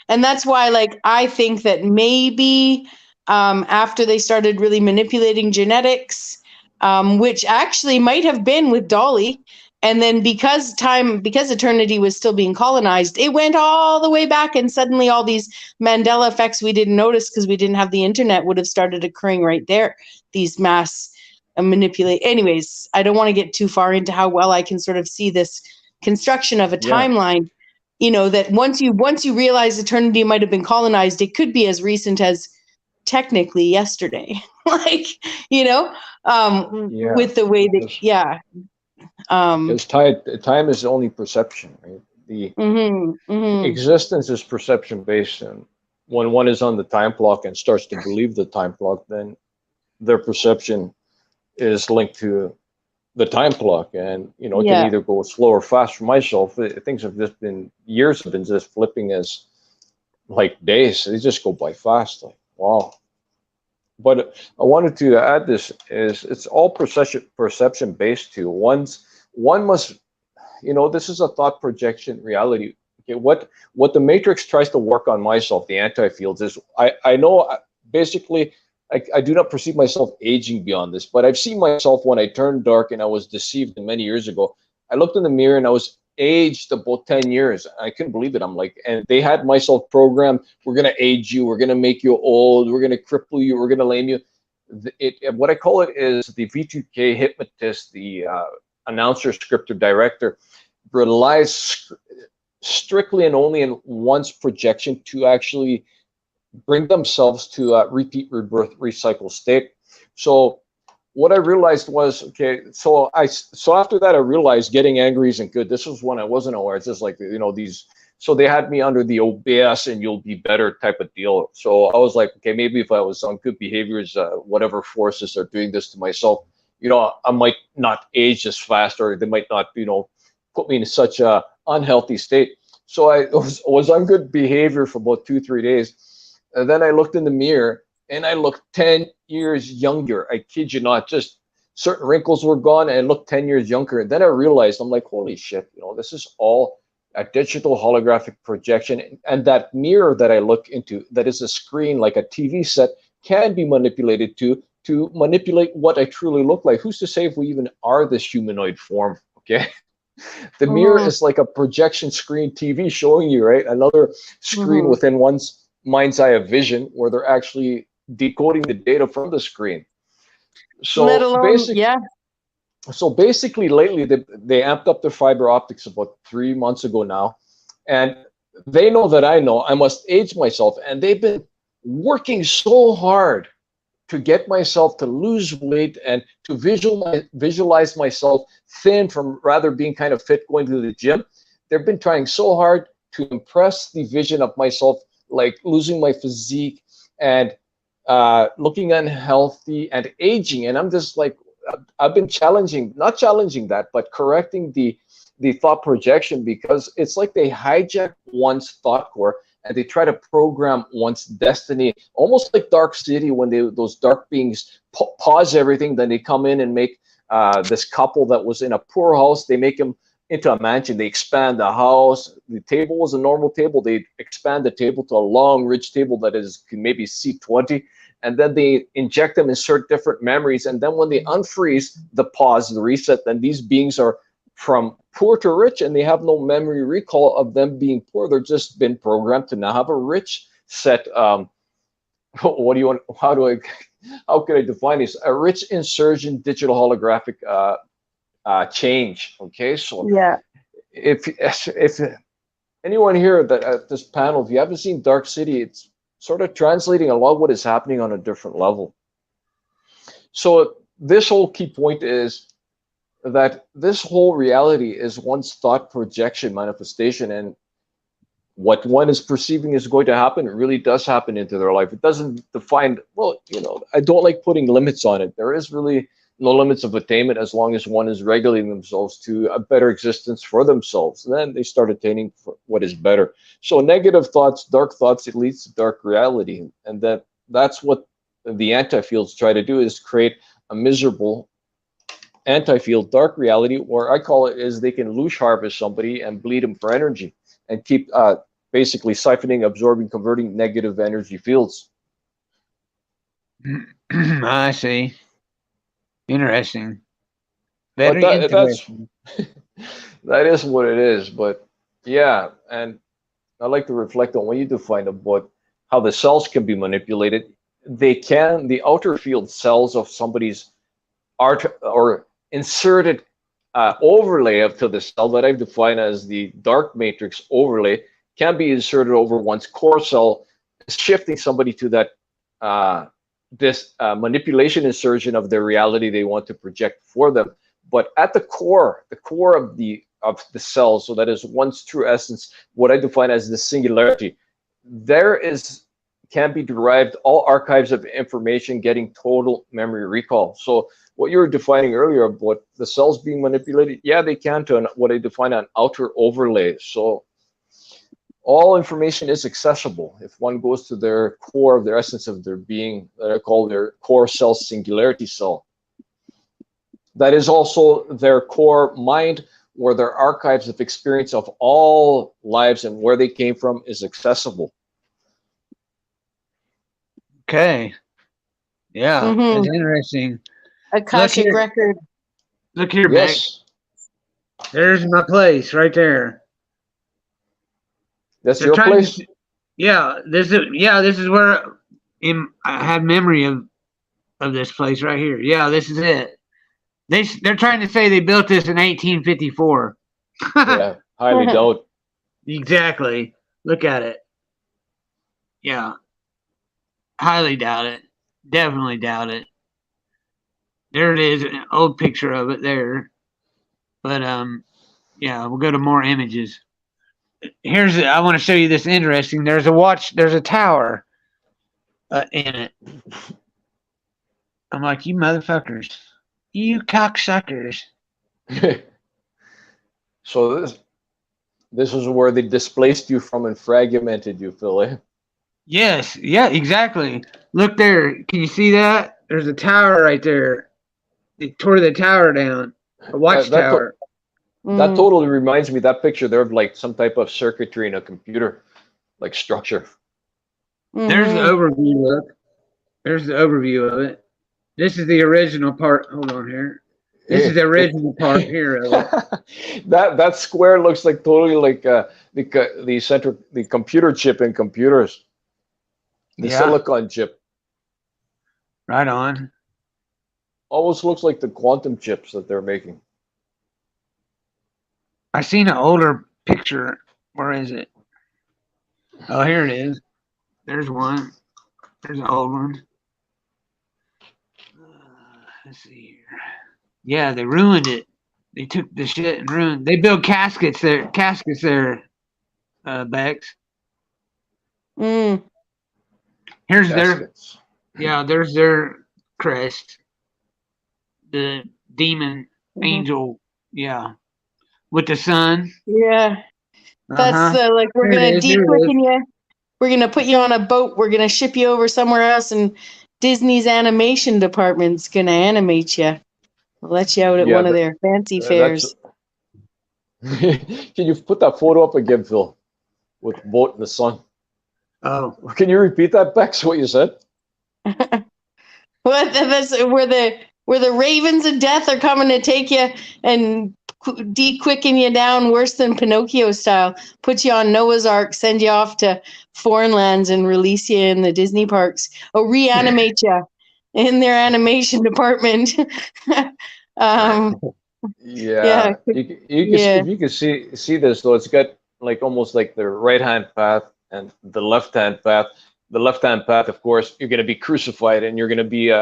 And that's why, like, I think that maybe after they started really manipulating genetics, which actually might have been with Dolly, and then because eternity was still being colonized, it went all the way back, and suddenly all these Mandela effects we didn't notice because we didn't have the internet would have started occurring right there. These mass manipulate. Anyways, I don't want to get too far into how well I can sort of see this construction of a timeline. You know, that once you realize eternity might have been colonized, it could be as recent as technically yesterday. Like, you know, with the way that, Because time is only perception, right? The existence is perception based, and when one is on the time clock and starts to believe the time clock, then their perception is linked to the time clock, and you know, it can either go slow or fast. For myself, things have just been years have been just flipping as like days. They just go by fast, like wow. But I wanted to add this is it's all perception based too. One must, you know, this is a thought projection reality. Okay, what the matrix tries to work on myself, the anti-fields, is I know basically I do not perceive myself aging beyond this, but I've seen myself when I turned dark and I was deceived many years ago. I looked in the mirror and I was aged about 10 years. I couldn't believe it. I'm like, and they had myself programmed, we're going to age you, we're going to make you old, we're going to cripple you, we're going to lame you. What I call it is the V2K hypnotist, the announcer, scripter, director, relies strictly and only in one's projection to actually bring themselves to a repeat, rebirth, recycle state. So what I realized was, okay, so after that I realized getting angry isn't good. This was when I wasn't aware. It's just like, you know, so they had me under the OBS and you'll be better type of deal. So I was like, okay, maybe if I was on good behaviors, whatever forces are doing this to myself, you know, I might not age as fast, or they might not, you know, put me in such a unhealthy state. So I was on good behavior for about 2-3 days. And then I looked in the mirror and I looked 10 years younger. I kid you not, just certain wrinkles were gone and I looked 10 years younger. And then I realized, I'm like, holy shit, you know, this is all a digital holographic projection. And that mirror that I look into, that is a screen like a TV set, can be manipulated to manipulate what I truly look like. Who's to say if we even are this humanoid form, okay? The mirror is like a projection screen TV showing you, right? Another screen within one's mind's eye of vision where they're actually decoding the data from the screen. So let alone, So basically lately they amped up their fiber optics about 3 months ago now. And they know that I know I must age myself. And they've been working so hard to get myself to lose weight and to visualize myself thin from rather being kind of fit going to the gym. They've been trying so hard to impress the vision of myself, like losing my physique and looking unhealthy and aging. And I'm just like, I've been not challenging that, but correcting the thought projection, because it's like they hijack one's thought core and they try to program one's destiny, almost like Dark City when those dark beings pause everything, then they come in and make this couple that was in a poor house, they make them into a mansion. They expand the house. The table was a normal table. They expand the table to a long, rich table that can maybe seat 20. And then they inject them, insert different memories. And then when they unfreeze the pause, the reset, then these beings are from poor to rich, and they have no memory recall of them being poor. They're just been programmed to now have a rich set. What do you want? How can I define this? A rich insurgent digital holographic change. Okay, so Yeah. if anyone here that at this panel, if you haven't seen Dark City, it's sort of translating a lot of what is happening on a different level. So this whole key point is that this whole reality is one's thought projection manifestation, and what one is perceiving is going to happen, it really does happen into their life. It doesn't define, well, I don't like putting limits on it. There is really no limits of attainment as long as one is regulating themselves to a better existence for themselves. And then they start attaining what is better. So negative thoughts, dark thoughts, it leads to dark reality. And that's what the anti-fields try to do, is create a miserable anti-field dark reality, or I call it is they can loosh harvest somebody and bleed them for energy and keep basically siphoning, absorbing, converting negative energy fields. I see. Interesting. But Very interesting. that is what it is. But yeah, and I like to reflect on when you define how the cells can be manipulated. The outer field cells of somebody's art or inserted overlay up to the cell that I've defined as the dark matrix overlay can be inserted over one's core cell, shifting somebody to that this manipulation insertion of their reality they want to project for them. But at the core of the cell, so that is one's true essence, what I define as the singularity, can be derived all archives of information getting total memory recall. So what you were defining earlier about the cells being manipulated, yeah, they can to what I define an outer overlay. So all information is accessible if one goes to their core of their essence of their being, that I call their core cell singularity cell. That is also their core mind, where their archives of experience of all lives and where they came from is accessible. Okay. Yeah, that's interesting. Akashic record. Look here, yes. Beck. There's my place right there. That's your place? This is where I have memory of this place right here. Yeah, this is it. They're trying to say they built this in 1854. Yeah, highly doubt. Exactly. Look at it. Yeah. Highly doubt it. Definitely doubt it. There it is, an old picture of it there. But yeah, we'll go to more images. I want to show you this interesting. There's a tower in it. I'm like, you motherfuckers. You cocksuckers. So this is where they displaced you from and fragmented you, Phil. Yes, yeah, exactly. Look there. Can you see that? There's a tower right there. They tore the tower down. A watchtower. That totally reminds me, that picture there, of like some type of circuitry in a computer, like structure. There's the overview. Look. There's the overview of it. This is the original part. Hold on here. This is the original part here of it. that square looks like totally like the computer chip in computers. The silicon chip. Right on. Almost looks like the quantum chips that they're making. I seen an older picture. Where is it? Oh, here it is. There's one. There's an old one. let's see here. Yeah, they ruined it. They took the shit and ruined. They built caskets there. Bex. Mm. Here's Caskets. there's their crest. The demon angel, yeah, with the sun. Yeah. That's like we're There it gonna is, there it de-quicken you. We're gonna put you on a boat. We're gonna ship you over somewhere else, and Disney's animation department's gonna animate you. We'll let you out at one of their fancy fairs. Can you put that photo up again, Phil, with the boat in the sun? Oh, Can you repeat that, Bex? What you said? What? That's where the ravens of death are coming to take you and de-quicken you down worse than Pinocchio style. Put you on Noah's Ark, send you off to foreign lands, and release you in the Disney parks. Oh, reanimate you in their animation department. Yeah. If you can see this though, it's got like almost like the right hand path and the left hand path. The left hand path, of course, you're going to be crucified, and you're going to be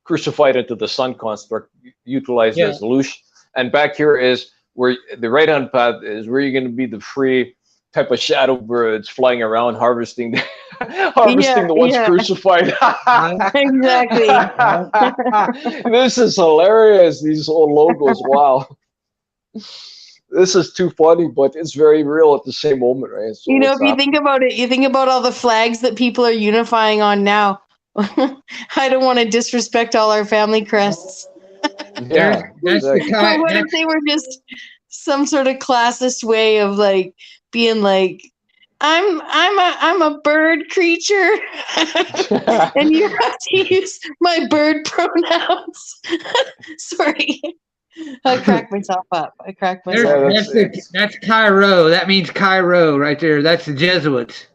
crucified into the sun construct, utilize resolution. And back here is where the right hand path is, where you're going to be the free type of shadow birds flying around harvesting the ones crucified. Exactly. This is hilarious, these old logos. Wow. This is too funny, but it's very real at the same moment, right? So if you think about it, you think about all the flags that people are unifying on now. I don't want to disrespect all our family crests. Yeah, exactly. But what if they were just some sort of classist way of like being like, I'm a bird creature, and you have to use my bird pronouns. Sorry, I cracked myself up. That's Cairo. That means Cairo right there. That's the Jesuits.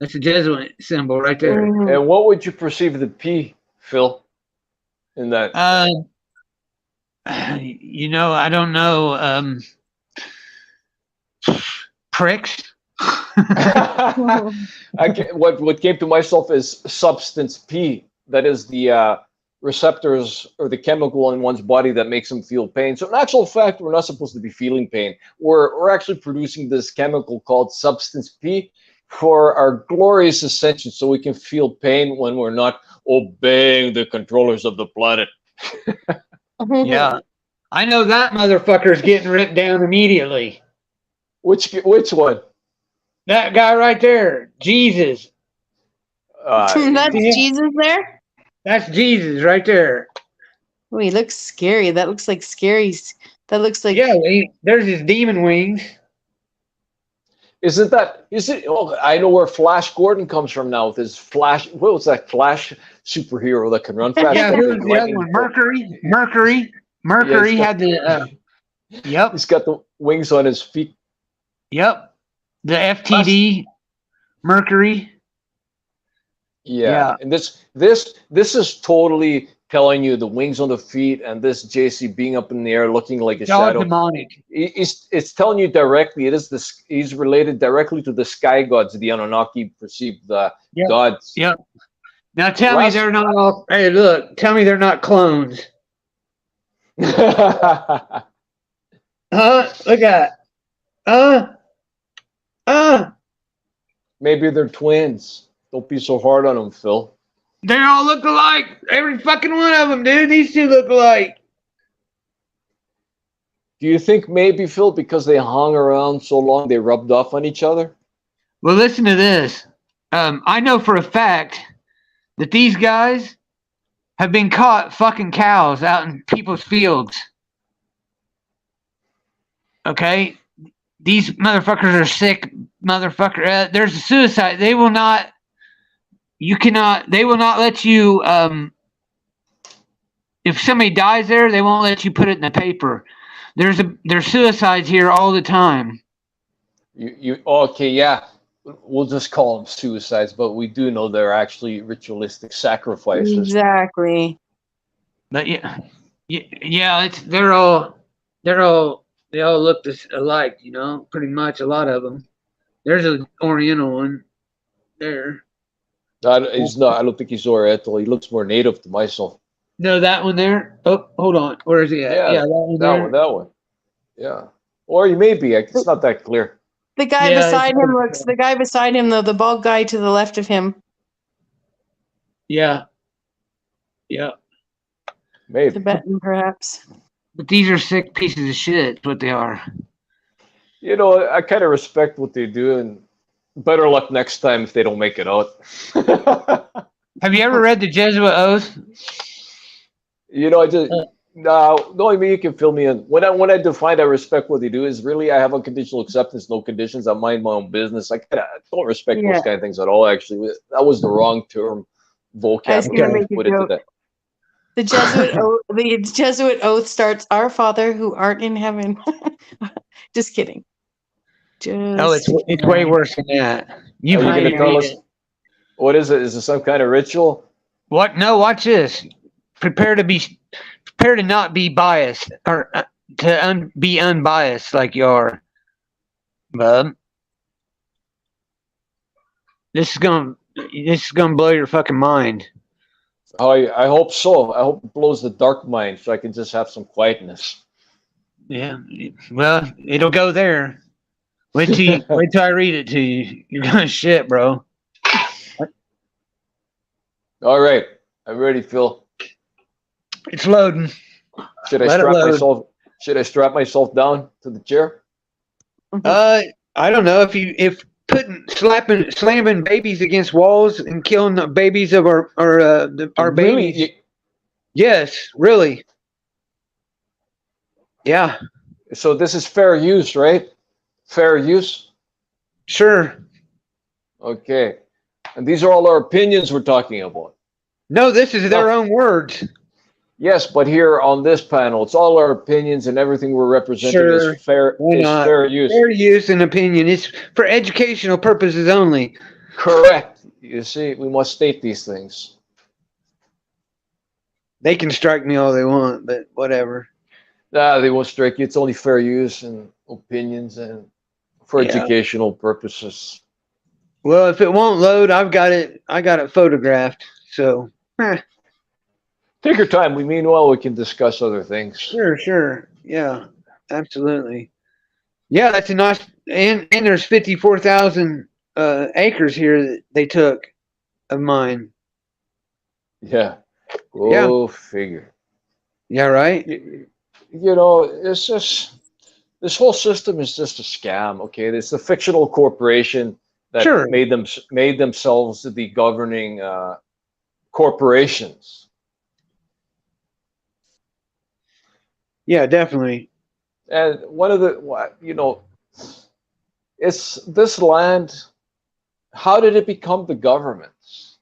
That's the Jesuit symbol right there. Mm-hmm. And what would you perceive the P, Phil, in that? I don't know. Pricks. What came to myself is substance P. That is the receptors or the chemical in one's body that makes them feel pain. So in actual fact, we're not supposed to be feeling pain. We're actually producing this chemical called substance P for our glorious ascension, so we can feel pain when we're not obeying the controllers of the planet. Yeah, I know that motherfucker's getting ripped down immediately. Which one? That guy right there, Jesus. That's Jesus there? That's Jesus right there. Oh, he looks scary. That looks like scary. That looks like... Yeah, there's his demon wings. Is it? Oh, I know where Flash Gordon comes from now with his Flash. What was that Flash superhero that can run fast? Yeah, who's the other one? Mercury had the... Yep. He's got the wings on his feet. Yep. The FTD Mercury. Yeah. And this is totally telling you the wings on the feet and this JC being up in the air looking like a shadow. Demonic. It's telling you directly. He's related directly to the sky gods. The Anunnaki perceived the gods. Yep. Now tell me they're not all. Hey, look. Tell me they're not clones. Look at. Maybe they're twins. Don't be so hard on them, Phil. They all look alike. Every fucking one of them, dude. These two look alike. Do you think maybe, Phil, because they hung around so long, they rubbed off on each other? Well, listen to this. I know for a fact that these guys have been caught fucking cows out in people's fields. Okay? These motherfuckers are sick, motherfucker. There's a suicide. They will not let you, if somebody dies there, they won't let you put it in the paper. There's suicides here all the time. Okay, yeah. We'll just call them suicides, but we do know they're actually ritualistic sacrifices. Exactly. But they all look alike, pretty much a lot of them. There's an Oriental one there. He's not. I don't think he's Oriental. He looks more native to myself. No, that one there. Oh, hold on. Where is he at? Yeah, Yeah, that one that there. one, that one. Yeah. Or you may be. It's not that clear. The guy Yeah, beside him looks. The guy beside him, though, the bald guy to the left of him, Yeah, yeah. Maybe. Tibetan, perhaps. But these are sick pieces of shit. That's what they are. You know, I kind of respect what they do, and better luck next time if they don't make it out. Have you ever read the Jesuit Oath? You know, I just no, knowing me, you can fill me in. When I define I respect what they do is really I have unconditional acceptance, no conditions. I mind my own business. I don't respect Yeah. those kind of things at all. Actually, that was the wrong term, I was vocab. gonna Okay. make a Put it to joke. that. The Jesuit oath starts, "Our Father who art in heaven." Just kidding. Oh, it's Just way worse than that. You Are you going to can tell read us it. what is it? Is it some kind of ritual? What? No, watch this. Prepare to not be biased or be unbiased like you are, bub. This is gonna blow your fucking mind. I hope so. I hope it blows the dark mind so I can just have some quietness. Yeah. Well, it'll go there. Wait till I read it to you. You're gonna shit, bro. All right, I'm ready, Phil. It's loading. Should I Let it strap load. myself? Should I strap myself down to the chair? I don't know if slamming babies against walls and killing the babies of our Really? babies. Yes, really. Yeah, So this is fair use, right? Fair use. sure. Okay. And these are all our opinions we're talking about. No, this is their No. own words. Yes, but here on this panel, it's all our opinions and everything we're representing Sure. is fair Why not? fair use. Fair use and opinion. It's for educational purposes only. Correct. You see, we must state these things. They can strike me all they want, but whatever. They won't strike you. It's only fair use and opinions and for Yeah. educational purposes. Well, if it won't load, I got it photographed. So, Take your time. Meanwhile, we can discuss other things. sure. Yeah, absolutely. Yeah, that's a nice. And there's 54,000 acres here that they took of mine. Yeah. Go figure. Yeah, right. You know, it's just this whole system is just a scam. Okay, it's a fictional corporation that Sure. made themselves the governing corporations. Yeah, definitely. And one of it's this land. How did it become the government's?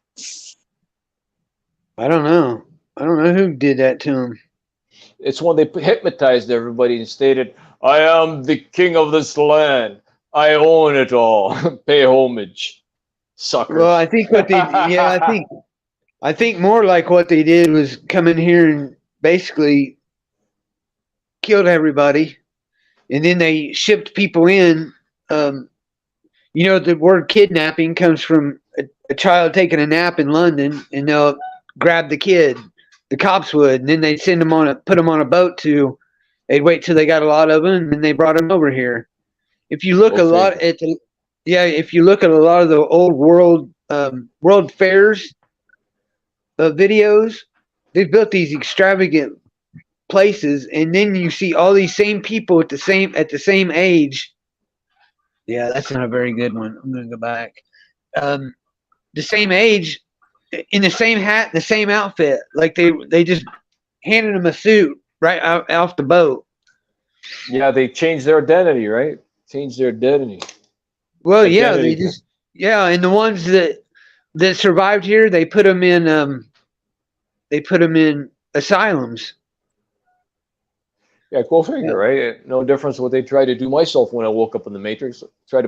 I don't know. I don't know who did that to him. It's when they hypnotized everybody and stated, "I am the king of this land. I own it all. Pay homage, suckers." Well, I think what they I think more like what they did was come in here and basically killed everybody, and then they shipped people in. The word kidnapping comes from a child taking a nap in London, and they'll grab the kid. The cops would, and then they'd put them on a boat to. They'd wait till they got a lot of them, and then they brought them over here. If you look if you look at a lot of the old world fairs videos, they've built these extravagant places, and then you see all these same people at the same age. Yeah, that's not a very good one. I'm gonna go back. The same age, in the same hat, the same outfit. Like they just handed them a suit right out off the boat. Yeah, they changed their identity, right? Changed their identity. Well, yeah, Identity. and the ones that survived here, they put them in asylums. Yeah, go figure, right? No difference what they tried to do myself when I woke up in the Matrix. Tried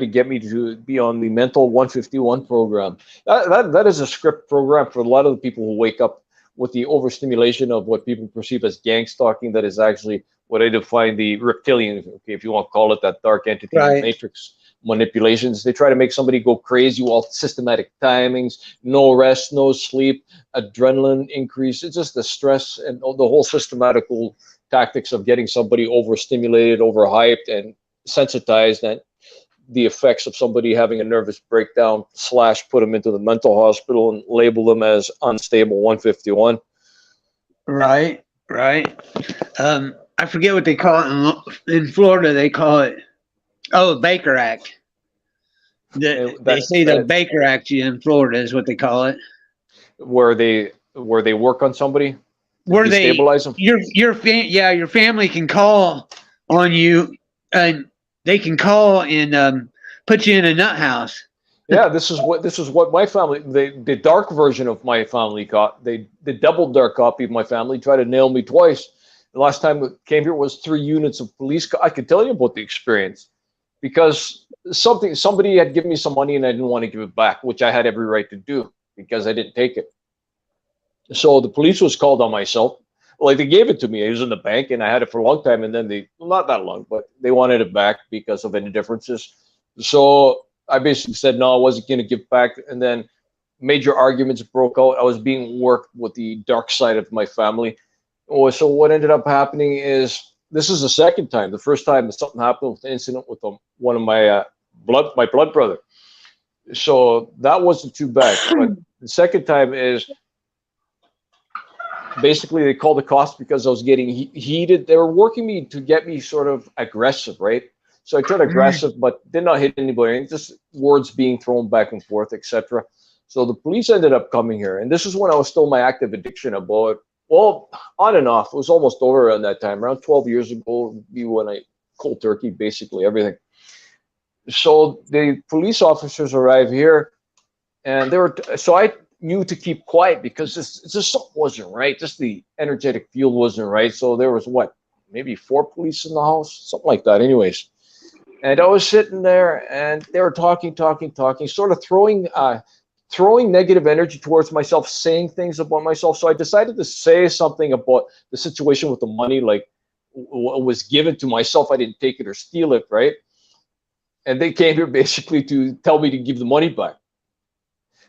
to get me to be on the mental 151 program. That is a script program for a lot of the people who wake up with the overstimulation of what people perceive as gang stalking. That is actually what I define the reptilian, okay, if you want to call it that dark entity in the Right. Matrix. manipulations. They try to make somebody go crazy while systematic timings, no rest, no sleep, adrenaline increase. It's just the stress and the whole systematical tactics of getting somebody overstimulated, overhyped, and sensitized, and the effects of somebody having a nervous breakdown / put them into the mental hospital and label them as unstable 151. Right. I forget what they call it in Florida. They call it Baker Act. They say the Baker Act in Florida is what they call it. Where they work on somebody, where they destabilize them. Your family can call on you, and they can call and put you in a nut house. Yeah, this is what my family, the dark version of my family got. The double dark copy of my family tried to nail me twice. The last time it came here was 3 units of police. I could tell you about the experience because somebody had given me some money and I didn't want to give it back, which I had every right to do because I didn't take it. So the police was called on myself. Like, they gave it to me. It was in the bank and I had it for a long time, and then not that long, but they wanted it back because of any differences. So I basically said no, I wasn't going to give back, and then major arguments broke out. I was being worked with the dark side of my family. So what ended up happening is, this is the second time. The first time something happened with the incident with one of my blood brother. So that wasn't too bad. But the second time is, basically they called the cops because I was getting heated. They were working me to get me sort of aggressive, right? So I turned aggressive, but did not hit anybody. Just words being thrown back and forth, etc. So the police ended up coming here, and this is when I was still in my active addiction about, well, on and off. It was almost over around that time, around 12 years ago, would be when I cold turkey basically everything. So the police officers arrive here, and so I knew to keep quiet because just something wasn't right. Just the energetic field wasn't right. So there was maybe 4 police in the house, something like that. Anyways. And I was sitting there, and they were talking, sort of throwing negative energy towards myself, saying things about myself. So I decided to say something about the situation with the money, like what was given to myself. I didn't take it or steal it, right? And they came here basically to tell me to give the money back.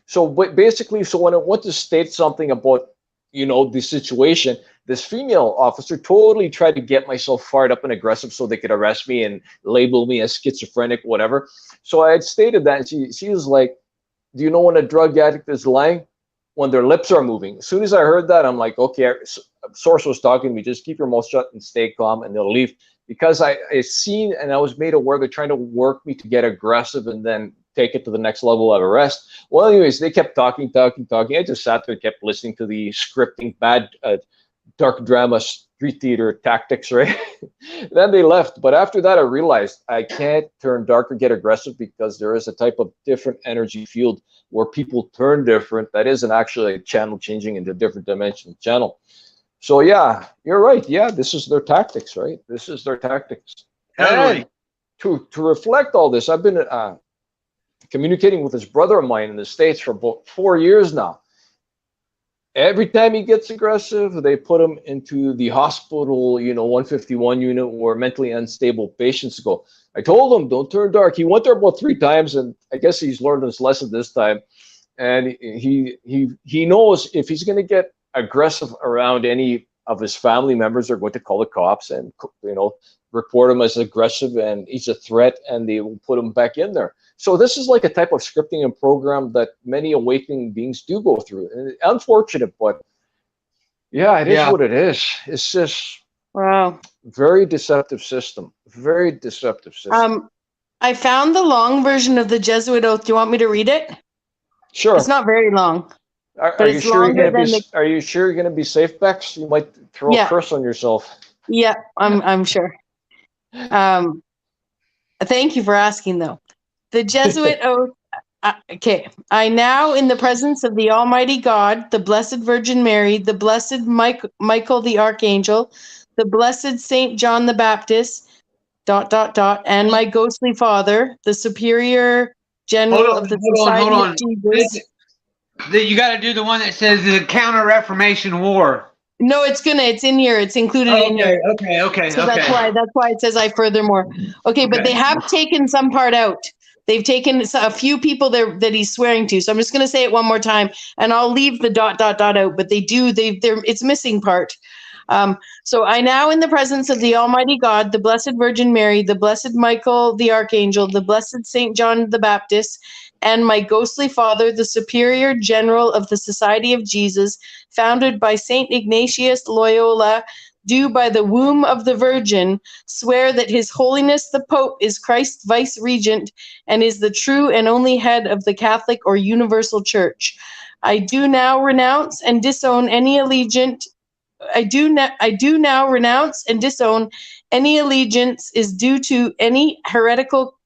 So basically, when I went to state something about, the situation, this female officer totally tried to get myself fired up and aggressive so they could arrest me and label me as schizophrenic, whatever. So I had stated that, and she was like, do you know when a drug addict is lying? When their lips are moving. As soon as I heard that, I'm like, okay, source was talking to me, just keep your mouth shut and stay calm, and they'll leave. Because I seen and I was made aware they're trying to work me to get aggressive and then take it to the next level of arrest. Well, anyways, they kept talking. I just sat there and kept listening to the scripting, bad dark drama, street theater tactics, right? Then they left. But after that, I realized I can't turn dark or get aggressive because there is a type of different energy field where people turn different. That isn't actually a channel changing into a different dimension channel. So yeah, you're right. Yeah, this is their tactics, right? This is their tactics. Totally. And to reflect all this, I've been communicating with this brother of mine in the States for about 4 years now. Every time he gets aggressive, they put him into the hospital, 151 unit where mentally unstable patients go. I told him, don't turn dark. He went there about 3 times, and I guess he's learned his lesson this time. And he knows if he's going to get aggressive around any of his family members, they're going to call the cops and, report him as aggressive and he's a threat, and they will put him back in there. So this is like a type of scripting and program that many awakening beings do go through. And unfortunate, but yeah, it is what it is. It's just very deceptive system. Very deceptive system. I found the long version of the Jesuit oath. Do you want me to read it? Sure. It's not very long. Are you sure you're going to be safe, Bex? You might throw a curse on yourself. Yeah, I'm sure. Thank you for asking, though. The Jesuit oath. Okay. I now, in the presence of the Almighty God, the Blessed Virgin Mary, the Blessed Michael the Archangel, the Blessed Saint John the Baptist, ... and my ghostly father, the Superior General of the Society of Jesus. You got to do the one that says the Counter-Reformation War. No, it's in here. It's included in here. Okay. So that's why it says I furthermore. Okay, but they have taken some part out. They've taken a few people there that he's swearing to. So I'm just going to say it one more time, and I'll leave the ... out. But it's missing part. So I now, in the presence of the Almighty God, the Blessed Virgin Mary, the Blessed Michael the Archangel, the Blessed Saint John the Baptist, and my ghostly father, the Superior General of the Society of Jesus, founded by Saint Ignatius Loyola, do by the womb of the Virgin, swear that His Holiness the Pope is Christ's vice-regent and is the true and only head of the Catholic or Universal Church. I do now renounce and disown any allegiance. I do now renounce and disown any allegiance is due to any heretical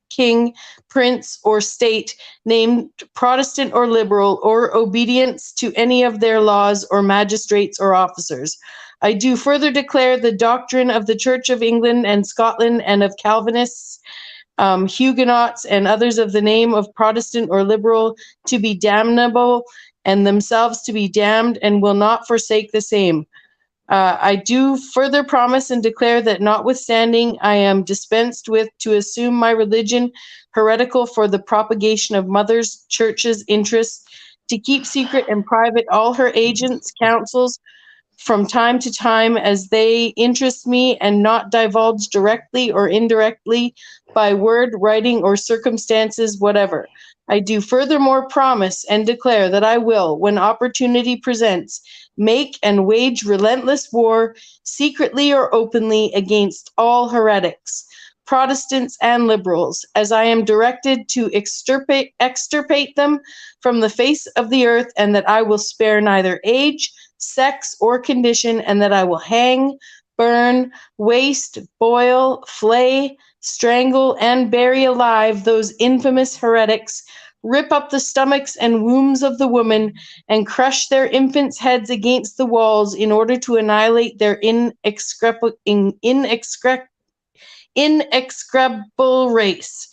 king, prince, or state named Protestant or liberal, or obedience to any of their laws or magistrates or officers. I do further declare the doctrine of the Church of England and Scotland and of Calvinists, Huguenots, and others of the name of Protestant or liberal to be damnable and themselves to be damned, and will not forsake the same. I do further promise and declare that notwithstanding I am dispensed with to assume my religion heretical for the propagation of Mother's Church's interests, to keep secret and private all her agents, counsels, from time to time as they interest me, and not divulge directly or indirectly by word, writing, or circumstances whatever. I do furthermore promise and declare that I will, when opportunity presents, make and wage relentless war, secretly or openly, against all heretics, Protestants and liberals, as I am directed to extirpate them from the face of the earth, and that I will spare neither age, sex, or condition, and that I will hang, burn, waste, boil, flay, strangle, and bury alive those infamous heretics, rip up the stomachs and wombs of the women, and crush their infants' heads against the walls in order to annihilate their inexcredible race.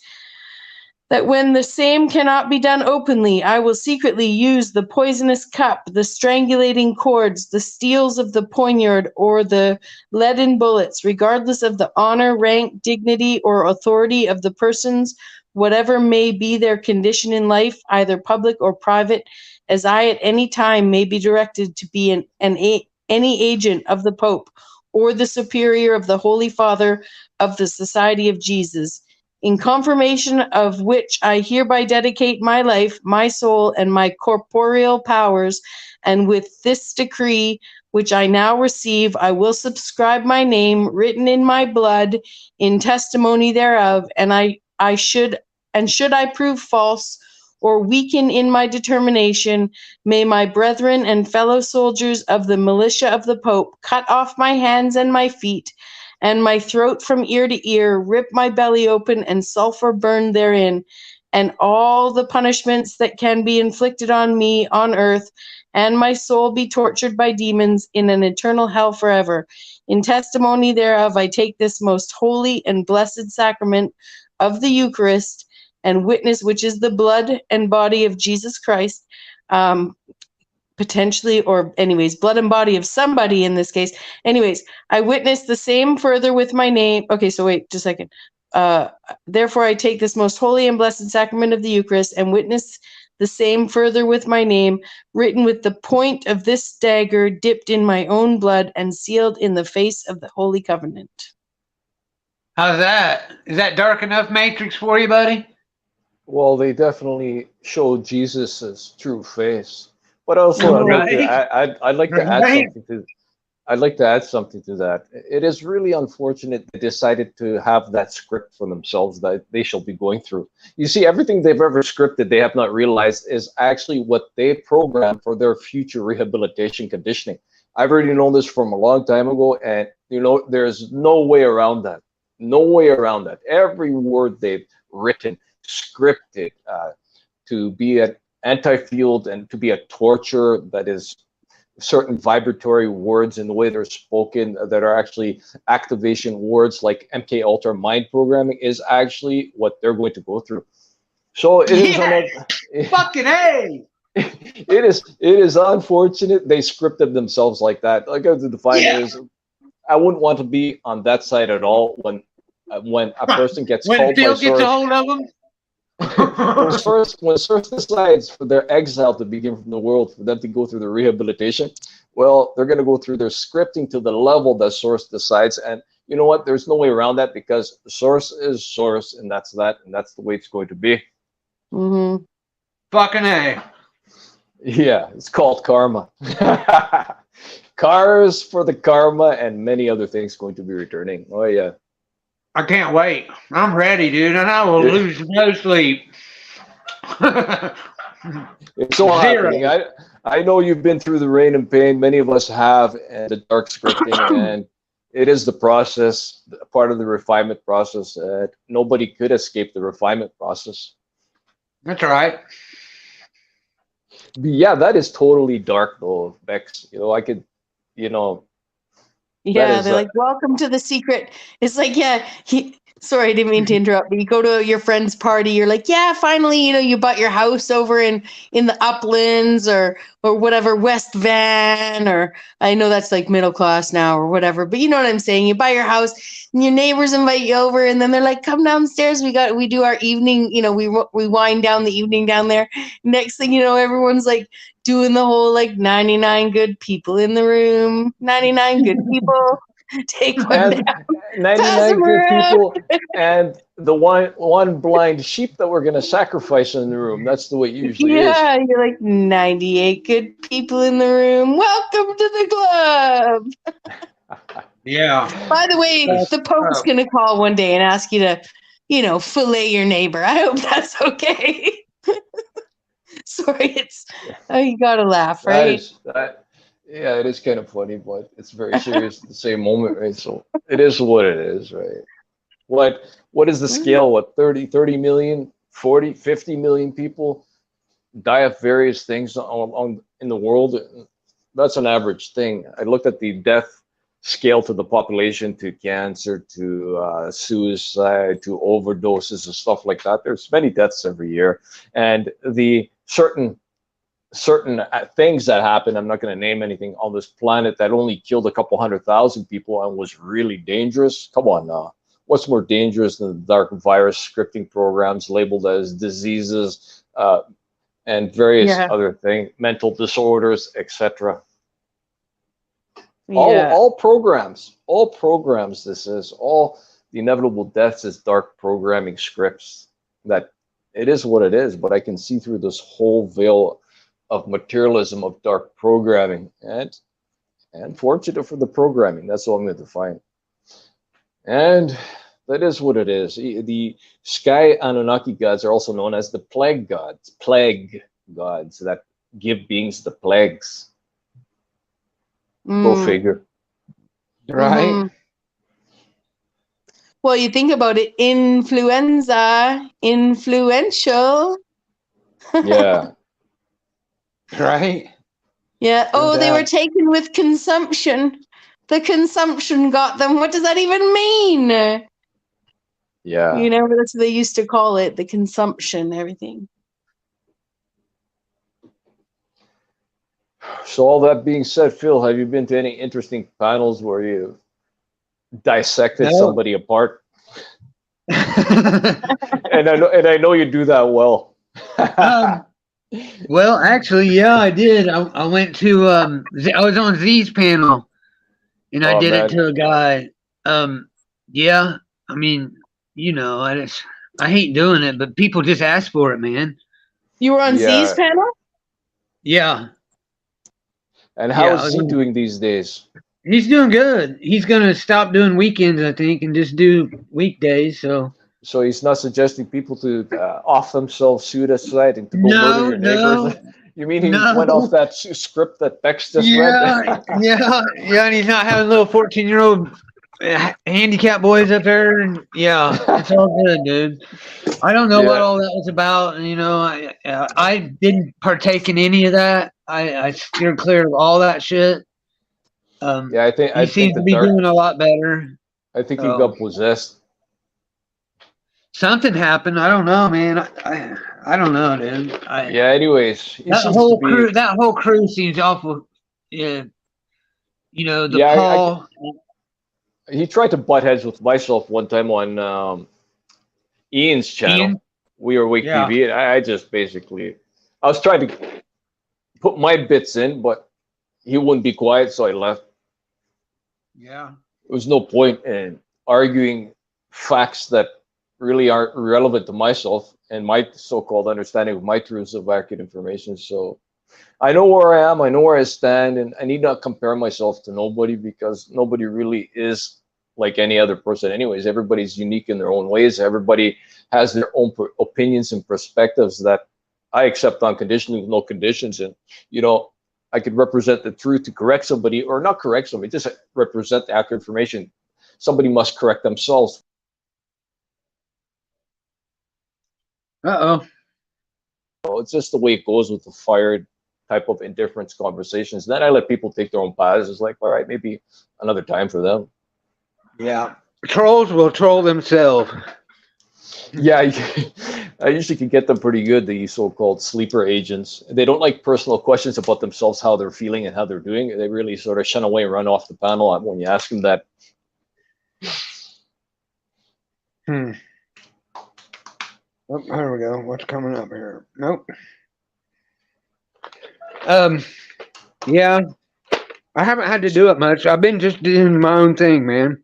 That when the same cannot be done openly, I will secretly use the poisonous cup, the strangulating cords, the steels of the poniard, or the leaden bullets, regardless of the honor, rank, dignity, or authority of the persons, whatever may be their condition in life, either public or private, as I at any time may be directed to be any agent of the Pope, or the Superior of the Holy Father of the Society of Jesus, in confirmation of which I hereby dedicate my life, my soul, and my corporeal powers, and with this decree, which I now receive, I will subscribe my name, written in my blood, in testimony thereof, and should I prove false, or weaken in my determination, may my brethren and fellow soldiers of the militia of the Pope cut off my hands and my feet, and my throat from ear to ear, rip my belly open, and sulfur burn therein, and all the punishments that can be inflicted on me on earth, and my soul be tortured by demons in an eternal hell forever. In testimony thereof, I take this most holy and blessed sacrament of the Eucharist, and witness, which is the blood and body of Jesus Christ, potentially, or anyways, blood and body of somebody in this case. Anyways, I witness the same further with my name. Okay, so wait just a second. Therefore, I take this most holy and blessed sacrament of the Eucharist, and witness the same further with my name, written with the point of this dagger, dipped in my own blood, and sealed in the face of the Holy Covenant. How's that? Is that dark enough matrix for you, buddy? Well, they definitely show Jesus's true face. But also, I'd like to add something to that. It is really unfortunate they decided to have that script for themselves that they shall be going through. You see, everything they've ever scripted, they have not realized is actually what they programmed for their future rehabilitation conditioning. I've already known this from a long time ago, and there's no way around that. No way around that. Every word they've written, scripted to be an anti-field and to be a torture, that is certain vibratory words in the way they're spoken that are actually activation words like MK Ultra mind programming is actually what they're going to go through. So it is fucking A. It is unfortunate they scripted themselves like that. Like I define it is, I wouldn't want to be on that side at all when a person gets when called Phil by gets source. a hold of them. when Source decides for their exile to begin from the world, for them to go through the rehabilitation, well, they're going to go through their scripting to the level that Source decides. And you know what? There's no way around that, because Source is Source, and that's that, and that's the way it's going to be. Mm-hmm. Fucking A. Yeah, it's called karma. Cars for the karma, and many other things going to be returning. Oh yeah. I can't wait. I'm ready, dude, and I will lose no sleep. It's so happening. I know you've been through the rain and pain. Many of us have, and the dark scripting, and it is the process, part of the refinement process. Nobody could escape the refinement process. That's all right. But yeah, that is totally dark though, Bex. You know, I could, you know. Yeah, they're like, welcome to the secret. It's like, yeah, sorry, I didn't mean to interrupt, but you go to your friend's party, you're like, yeah, finally, you bought your house over in the uplands or whatever, West Van, or I know that's like middle class now or whatever, but you know what I'm saying? You buy your house and your neighbors invite you over, and then they're like, come downstairs. We do our evening, we wind down the evening down there. Next thing you know, everyone's like doing the whole like 99 good people in the room, 99 good people. Take one down. 99 good people and the one blind sheep that we're going to sacrifice in the room. That's the way it usually is. Yeah, you're like 98 good people in the room. Welcome to the club. Yeah. By the way, the Pope's going to call one day and ask you to, fillet your neighbor. I hope that's okay. Sorry, you got to laugh, right? Yeah, it is kind of funny, but it's very serious at the same moment, right? So it is what it is, right? What is the scale? What, 30 million, 40, 50 million people die of various things in the world? That's an average thing. I looked at the death scale to the population, to cancer, to suicide, to overdoses and stuff like that. There's many deaths every year, and the certain things that happen, I'm not going to name anything, on this planet that only killed a couple 100,000 people and was really dangerous. Come on now. What's more dangerous than the dark virus scripting programs labeled as diseases and various other things, mental disorders, etc. All programs, this is, all the inevitable deaths is dark programming scripts. That it is what it is, but I can see through this whole veil of materialism, of dark programming, and fortunate for the programming. That's all I'm going to find. And that is what it is. The sky Anunnaki gods are also known as the plague gods that give beings the plagues. Go figure. Right. Mm-hmm. Well, you think about it, influenza, influential. Yeah. Right. Yeah. Oh, they were taken with consumption. The consumption got them. What does that even mean? Yeah. That's what they used to call it, the consumption, everything. So all that being said, Phil, have you been to any interesting panels where you dissected somebody apart? and I know you do that well. Well, actually, yeah, I did. I went to I was on Z's panel, and I did it to a guy. Yeah, I mean, I hate doing it, but people just ask for it, man. You were on Z's panel? Yeah. And how is he doing these days? He's doing good. He's gonna stop doing weekends, I think, and just do weekdays. So he's not suggesting people to off themselves, suicide, and to go murder your neighbors? You mean he went off that script that Bex just read? Yeah, and he's not having little 14-year-old handicap boys up there. And it's all good, dude. I don't know what all that was about. I didn't partake in any of that. I steered clear of all that shit. I think he seems to be doing a lot better. I think he got possessed. Something happened. I don't know, man. I don't know, dude. Anyways, that whole crew seems awful. Yeah. Paul. He tried to butt heads with myself one time on Ian's channel. We Are Awake Yeah. TV, and I just basically, I was trying to put my bits in, but he wouldn't be quiet, so I left. Yeah. There was no point in arguing facts that really aren't relevant to myself and my so-called understanding of my truths of accurate information. So I know where I am, I know where I stand, and I need not compare myself to nobody because nobody really is like any other person anyways. Everybody's unique in their own ways. Everybody has their own opinions and perspectives that I accept unconditionally with no conditions. And, I could represent the truth to correct somebody or not correct somebody, just represent the accurate information. Somebody must correct themselves. Uh-oh. It's just the way it goes with the fired type of indifference conversations. Then I let people take their own paths. It's like, all right, maybe another time for them. Yeah. Trolls will troll themselves. Yeah, I usually can get them pretty good, the so-called sleeper agents. They don't like personal questions about themselves, how they're feeling and how they're doing. They really sort of shun away and run off the panel when you ask them that. Oh, here we go. What's coming up here? Nope. Yeah. I haven't had to do it much. I've been just doing my own thing, man.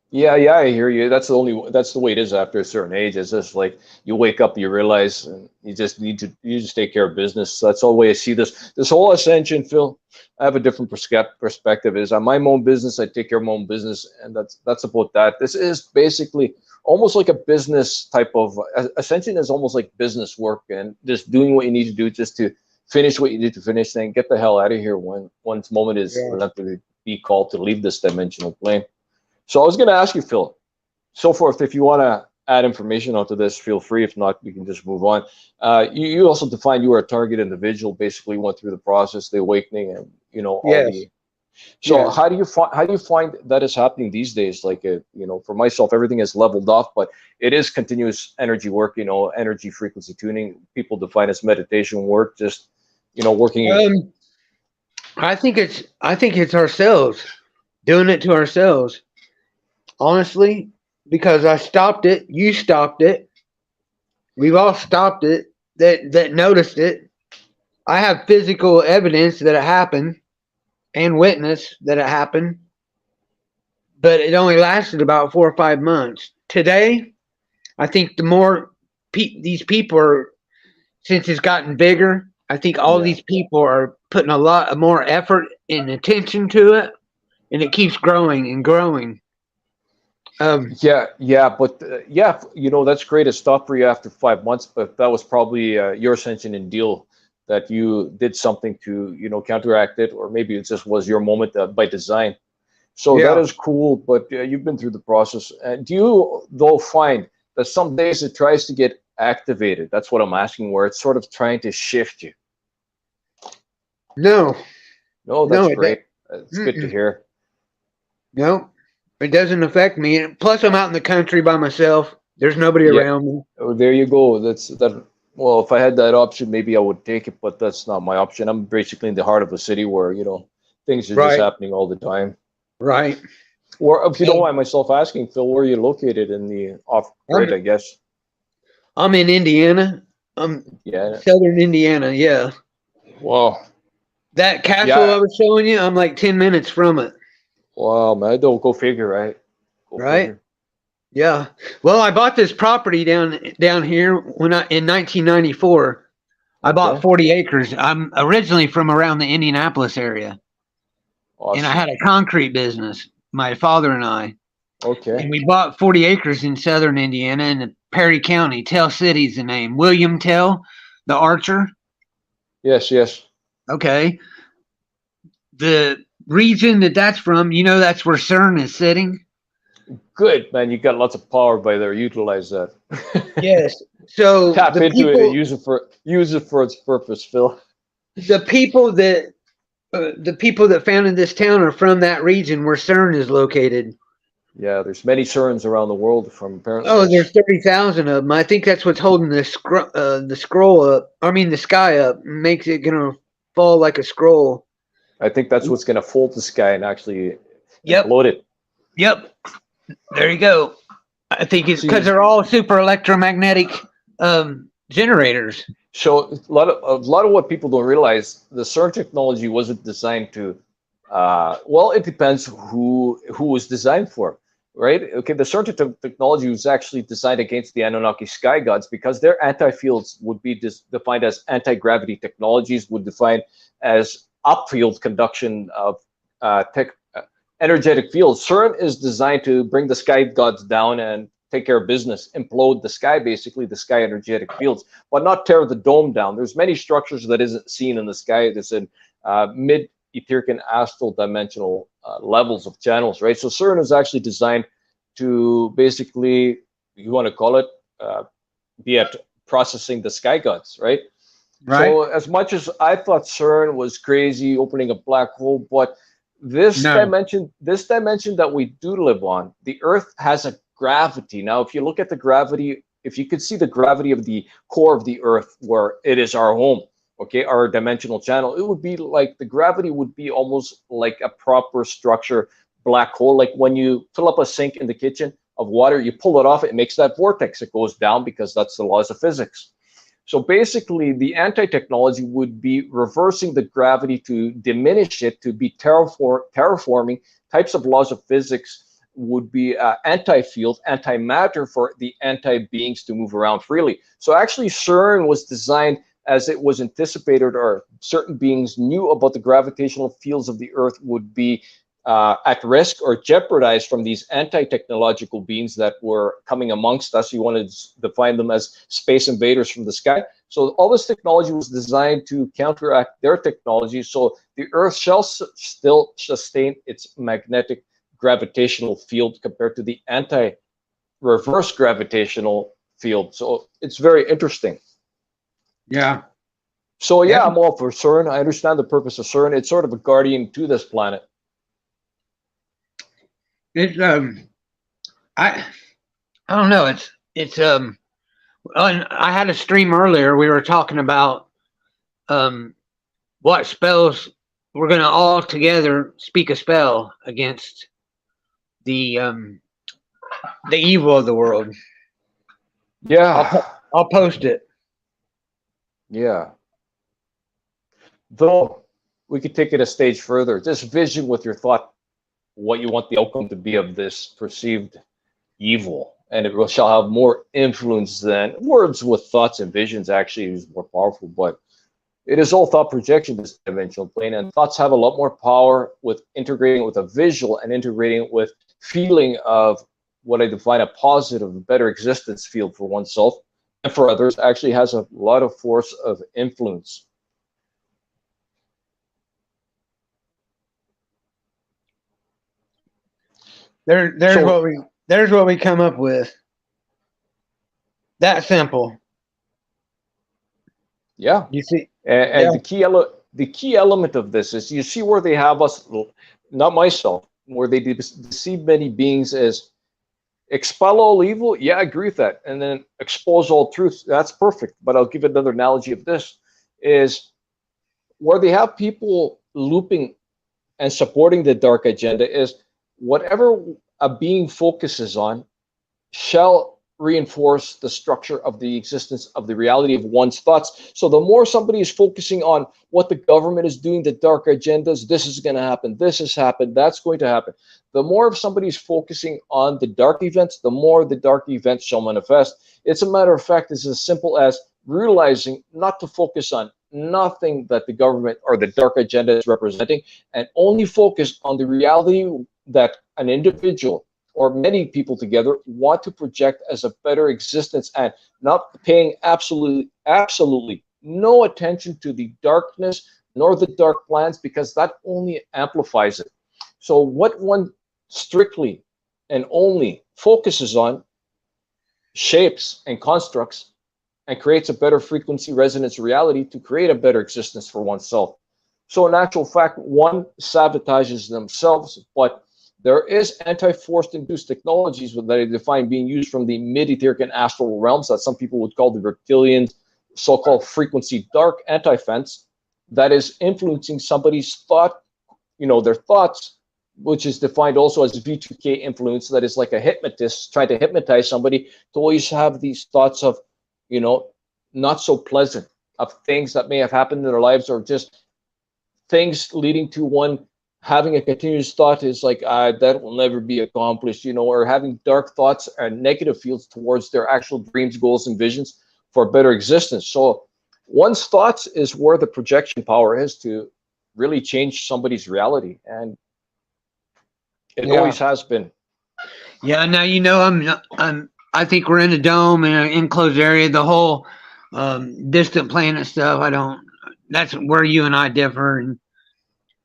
Yeah, I hear you. That's the way it is after a certain age. It's just like you wake up, you realize, and you just take care of business. So that's the way I see this whole ascension, Phil. I have a different perspective. Is I mind my own business, I take care of my own business, and that's about that. This is basically almost like a business type of ascension. Is almost like business work and just doing what you need to do just to finish what you need to finish, then get the hell out of here when one's moment is left to be called to leave this dimensional plane. So I was going to ask you, Phil, so forth, if you want to add information onto this, feel free. If not, we can just move on. You also defined you were a target individual, basically went through the process, the awakening, and all the. So how do you find that is happening these days? Like, for myself, everything is leveled off, but it is continuous energy work. Energy frequency tuning. People define as meditation work. Just working. I think it's ourselves doing it to ourselves. Honestly, because I stopped it, you stopped it, we've all stopped it that noticed it. I have physical evidence that it happened and witness that it happened, but it only lasted about 4 or 5 months. Today, I think the more these people are, since it's gotten bigger, I think all these people are putting a lot more effort and attention to it, and it keeps growing and growing. But that's great. It stopped for you after 5 months, but that was probably your ascension and deal that you did something to counteract it, or maybe it just was your moment by design. So that is cool. But you've been through the process. Do you though find that some days it tries to get activated? That's what I'm asking. Where it's sort of trying to shift you. No, that's great. It's good to hear. No. It doesn't affect me. Plus, I'm out in the country by myself. There's nobody around me. Oh, there you go. That's that. Well, if I had that option, maybe I would take it, but that's not my option. I'm basically in the heart of a city where things are just happening all the time. Right. Or if you don't mind myself asking, Phil, where are you located in the off grid? I guess I'm in Indiana. Southern Indiana. Yeah. Wow. That castle I was showing you, I'm like 10 minutes from it. Wow, man! Don't go figure, right? Figure. Yeah. Well, I bought this property down here in 1994. I bought 40 acres. I'm originally from around the Indianapolis area, and I had a concrete business. My father and I. Okay. And we bought 40 acres in southern Indiana in Perry County. Tell City's the name. William Tell, the archer. Yes. Okay. The region that's from, that's where CERN is sitting. Good, man. You got lots of power by there. Utilize that. Yes. So tap into it and use it for its purpose, Phil. The people that founded this town are from that region where CERN is located. Yeah, there's many CERNs around the world from apparently. Oh, there's 30,000 of them. I think that's what's holding the scroll up. I mean, the sky up, makes it gonna fall like a scroll. I think that's what's gonna fold the sky and actually explode it. Yep. There you go. I think it's because they're all super electromagnetic generators. So a lot of what people don't realize, the CERN technology wasn't designed to. Well, it depends who was designed for, right? Okay, the CERN technology was actually designed against the Anunnaki sky gods because their anti-fields would be defined as anti-gravity technologies, would define as upfield conduction of energetic fields. CERN is designed to bring the sky gods down and take care of business, implode the sky, basically the sky energetic fields, but not tear the dome down. There's many structures that isn't seen in the sky. There's in mid etheric and astral dimensional levels of channels, right? So CERN is actually designed to basically, you want to call it, be at processing the sky gods, right? Right. So as much as I thought CERN was crazy, opening a black hole, but this dimension that we do live on, the Earth has a gravity. Now, if you look at the gravity, if you could see the gravity of the core of the Earth, where it is our home, okay, our dimensional channel, it would be like the gravity would be almost like a proper structure black hole. Like when you fill up a sink in the kitchen of water, you pull it off, it makes that vortex. It goes down because that's the laws of physics. So basically, the anti-technology would be reversing the gravity to diminish it, to be terraforming types of laws of physics would be anti-field, anti-matter for the anti-beings to move around freely. So actually CERN was designed as it was anticipated, or certain beings knew about the gravitational fields of the Earth would be at risk or jeopardized from these anti-technological beings that were coming amongst us. You wanted to define them as space invaders from the sky. So all this technology was designed to counteract their technology, so the Earth shall still sustain its magnetic gravitational field compared to the anti-reverse gravitational field. So it's very interesting. Yeah. So yeah, I'm all for CERN. I understand the purpose of CERN. It's sort of a guardian to this planet. It's I don't know. It's and I had a stream earlier. We were talking about what spells we're gonna all together speak a spell against the evil of the world. Yeah, I'll post it. Yeah. Though we could take it a stage further. Just vision with your thought what you want the outcome to be of this perceived evil, and it shall have more influence than words. With thoughts and visions actually is more powerful, but it is all thought projection, this dimensional plane, and thoughts have a lot more power with integrating with a visual and integrating with feeling of what I define a positive, better existence field for oneself and for others. Actually has a lot of force of influence. There's what we come up with. That simple. Yeah. You see, and the key element of this is, you see where they have us, not myself, where they deceive many beings as expel all evil. Yeah, I agree with that. And then expose all truth. That's perfect. But I'll give another analogy of this is where they have people looping and supporting the dark agenda is whatever a being focuses on shall reinforce the structure of the existence of the reality of one's thoughts. So the more somebody is focusing on what the government is doing, the dark agendas, this is going to happen, this has happened, that's going to happen. The more if somebody is focusing on the dark events, the more the dark events shall manifest. It's a matter of fact, it's as simple as realizing not to focus on nothing that the government or the dark agenda is representing, and only focus on the reality that an individual or many people together want to project as a better existence, and not paying absolutely no attention to the darkness nor the dark plans, because that only amplifies it. So what one strictly and only focuses on shapes and constructs and creates a better frequency resonance reality to create a better existence for oneself. So in actual fact, one sabotages themselves, but there is anti-force induced technologies that I define being used from the mid-etheric and astral realms that some people would call the reptilian, so-called frequency dark anti-fence, that is influencing somebody's thought, their thoughts, which is defined also as V2K influence. That is like a hypnotist trying to hypnotize somebody to always have these thoughts of you know, not so pleasant, of things that may have happened in their lives, or just things leading to one having a continuous thought is like, that will never be accomplished, you know, or having dark thoughts and negative feels towards their actual dreams, goals, and visions for a better existence. So one's thoughts is where the projection power is to really change somebody's reality, and it always has been. Yeah, now you know I think we're in a dome in an enclosed area. The whole distant planet stuff. I don't. That's where you and I differ. And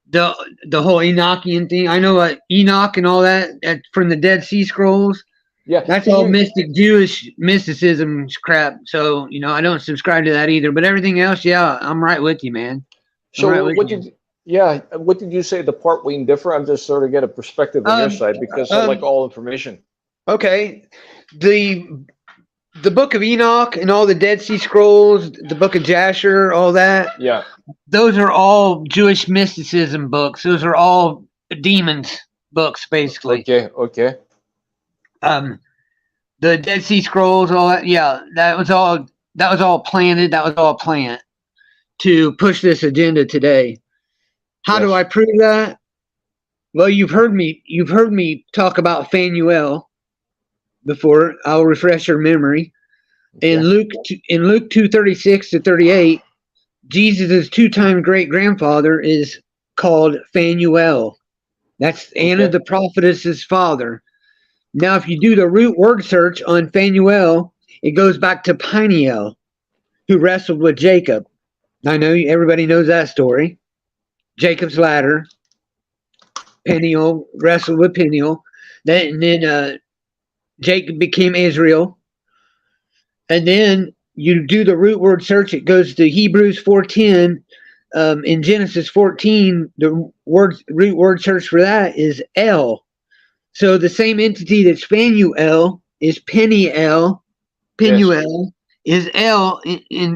the whole Enochian thing. I know Enoch and all that from the Dead Sea Scrolls. Yeah, That's all mystic Jewish mysticism crap. So you know I don't subscribe to that either. But everything else, yeah, I'm right with you, man. So what did you say? The part we differ. I'm just sort of get a perspective on your side, because I like all information. Okay, the Book of Enoch and all the Dead Sea Scrolls, the Book of Jasher, all that. Yeah, those are all Jewish mysticism books. Those are all demons books, basically. Okay. The Dead Sea Scrolls, all that. Yeah, that was all planted. That was all planned to push this agenda today. How do I prove that? Well, you've heard me talk about Phanuel before. I'll refresh your memory. Okay. In Luke 2:36 to 38, Jesus' two-time great-grandfather is called Phanuel. That's Anna the prophetess's father. Now, if you do the root word search on Phanuel, it goes back to Peniel, who wrestled with Jacob. I know everybody knows that story. Jacob's ladder. Peniel wrestled with Peniel. Then Jacob became Israel. And then you do the root word search. It goes to Hebrews 4:10. In Genesis 14, the root word search for that is El. So the same entity that's Phanuel is Peniel. Peniel is El,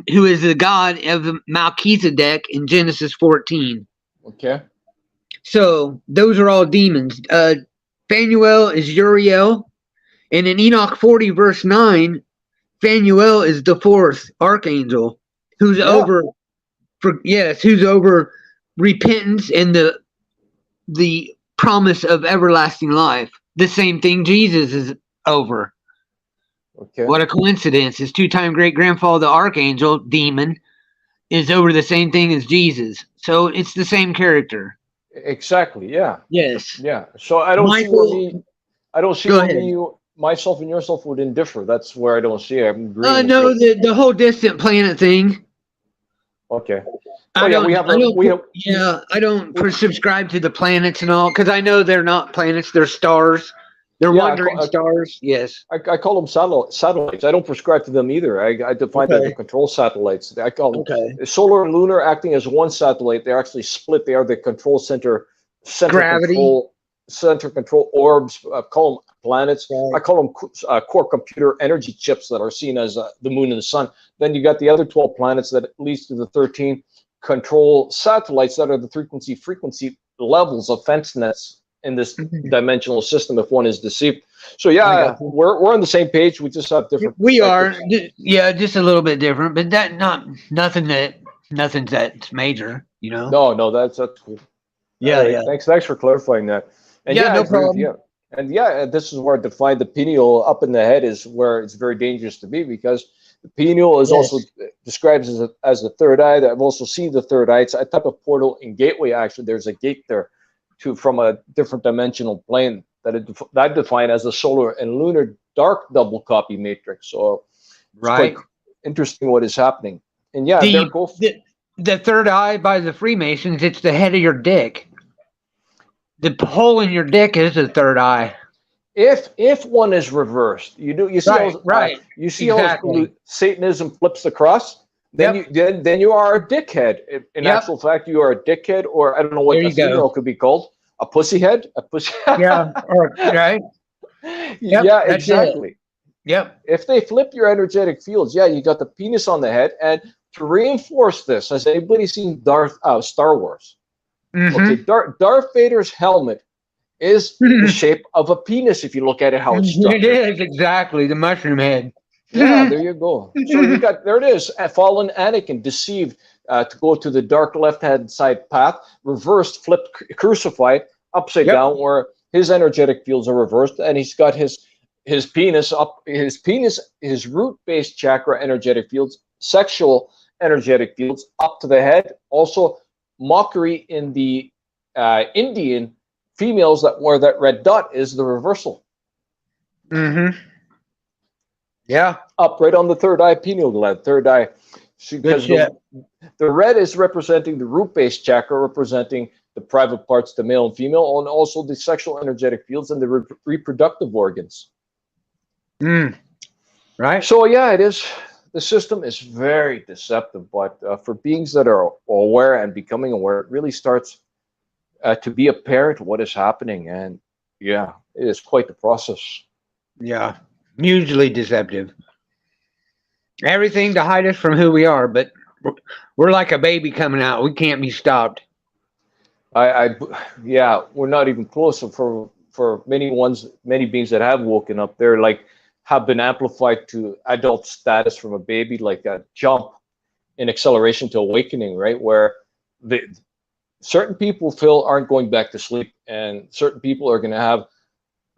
who is the god of Melchizedek in Genesis 14. Okay. So those are all demons. Phanuel is Uriel. And in Enoch 40, verse 9, Phanuel is the fourth archangel who's over repentance and the promise of everlasting life. The same thing Jesus is over. Okay. What a coincidence. His two-time great-grandfather, the archangel demon, is over the same thing as Jesus. So it's the same character. Exactly, yeah. Yes. Yeah. So I don't see where myself and yourself would differ. That's where I don't see it. I'm agreeing. No, the whole distant planet thing. Okay. I don't subscribe to the planets and all, because I know they're not planets, they're stars. They're wandering stars. Yes. I call them satellites. I don't prescribe to them either. I define them as control satellites. I call them solar and lunar acting as one satellite. They're actually split. They are the control center gravity. Center control orbs. I call them planets. Right. I call them core computer energy chips that are seen as the moon and the sun. Then you got the other 12 planets that leads to the 13 control satellites that are the frequency levels of fence nets in this dimensional system if one is deceived. So we're on the same page. We just have different. We are, just a little bit different, but nothing that's major, you know. No, that's cool. Yeah. Thanks for clarifying that. And no problem. This is where I define the pineal up in the head is where it's very dangerous to be, because the pineal is also described as the third eye. I've also seen the third eye. It's a type of portal and gateway. Actually, there's a gate there from a different dimensional plane that I define as the solar and lunar dark double copy matrix. So it's quite interesting what is happening. And the third eye by the Freemasons, it's the head of your dick. The hole in your dick is the third eye. If one is reversed, you see how Satanism flips the cross. Then you are a dickhead. In actual fact, you are a dickhead, or I don't know what the female could be called, a pussyhead, right. Yeah, exactly. Yep. If they flip your energetic fields, you got the penis on the head, and to reinforce this, has anybody seen Star Wars? Okay, Darth Vader's helmet is the shape of a penis if you look at it how it's structured. It is, exactly, the mushroom head. Yeah, there you go. So you got, there it is, a fallen Anakin, deceived to go to the dark left-hand side path, reversed, flipped, crucified, upside Yep. down, where his energetic fields are reversed, and he's got his penis up, his root-based chakra energetic fields, sexual energetic fields up to the head. Also, mockery in the Indian females, that where that red dot is the reversal. Mm-hmm. Yeah. Up right on the third eye, pineal gland, third eye. Because the red is representing the root-based chakra, representing the private parts, the male and female, and also the sexual energetic fields and the reproductive organs. Right. So yeah, it is. The system is very deceptive, but for beings that are aware and becoming aware, it really starts to be apparent what is happening, and yeah, it is quite the process. Yeah. Hugely deceptive. Everything to hide us from who we are, but we're like a baby coming out. We can't be stopped. Yeah, we're not even close. So for many beings that have woken up, they're like have been amplified to adult status from a baby, like a jump in acceleration to awakening, right? Where certain people aren't going back to sleep, and certain people are going to have,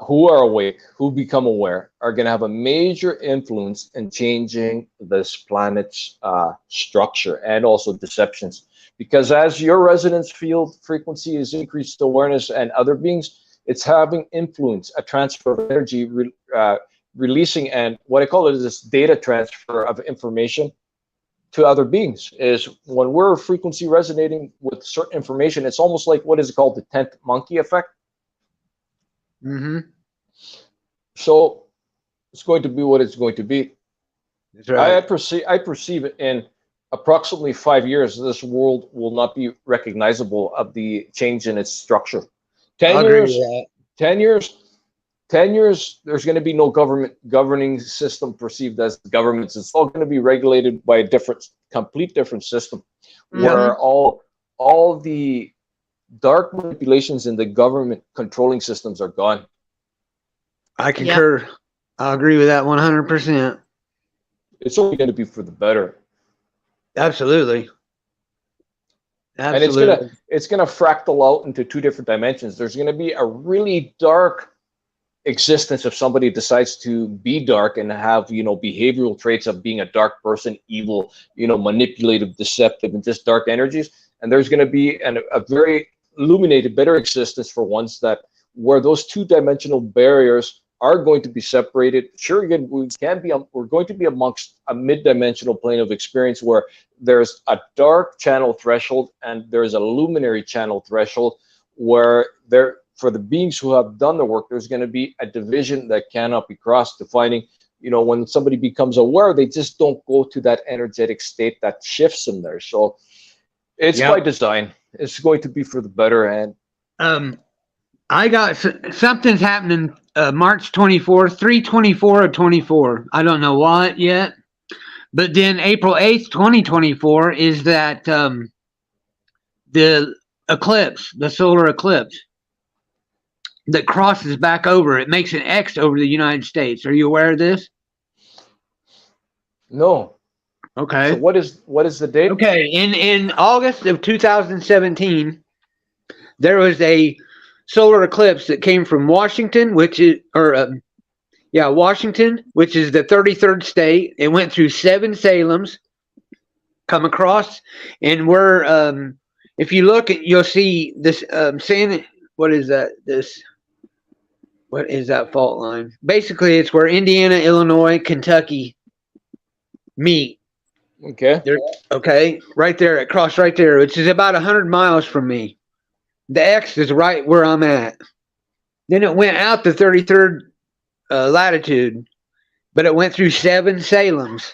who are awake, who become aware, are going to have a major influence in changing this planet's structure and also deceptions. Because as your resonance field frequency is increased awareness and other beings, it's having influence, a transfer of energy, releasing, and what I call it is this data transfer of information to other beings. Is when we're frequency resonating with certain information, it's almost like, what is it called, the 10th monkey effect. Mm-hmm. So it's going to be what it's going to be. That's right. I perceive it in approximately 5 years, this world will not be recognizable of the change in its structure. 10 years, 10 years, 10 years, there's going to be no governing system perceived as governments. It's all going to be regulated by a complete different system, where all the dark manipulations in the government controlling systems are gone. I concur. Yep. I agree with that 100%. It's only going to be for the better. Absolutely. And it's gonna fractal out into two different dimensions. There's gonna be a really dark existence if somebody decides to be dark and have, behavioral traits of being a dark person, evil, manipulative, deceptive, and just dark energies. And there's going to be a very illuminated, better existence for ones where those two-dimensional barriers are going to be separated. Sure, again, we're going to be amongst a mid-dimensional plane of experience where there's a dark channel threshold and there's a luminary channel threshold, where for the beings who have done the work, there's going to be a division that cannot be crossed, defining, when somebody becomes aware, they just don't go to that energetic state that shifts them there. So it's by design. It's going to be for the better. And I got something's happening March 24th, 3/24 of 24. I don't know what yet. But then April 8th, 2024 is that the eclipse, the solar eclipse that crosses back over. It makes an X over the United States. Are you aware of this? No. Okay. So what is the date? Okay, in August of 2017, there was a solar eclipse that came from Washington, Washington, which is the 33rd state. It went through 7 Salems, come across, and we're if you look, you'll see this what is that? What is that fault line? Basically, it's where Indiana, Illinois, Kentucky meet. Okay. Okay, right there, it crossed right there, which is about 100 miles from me. The X is right where I'm at. Then it went out the 33rd latitude, but it went through 7 Salems.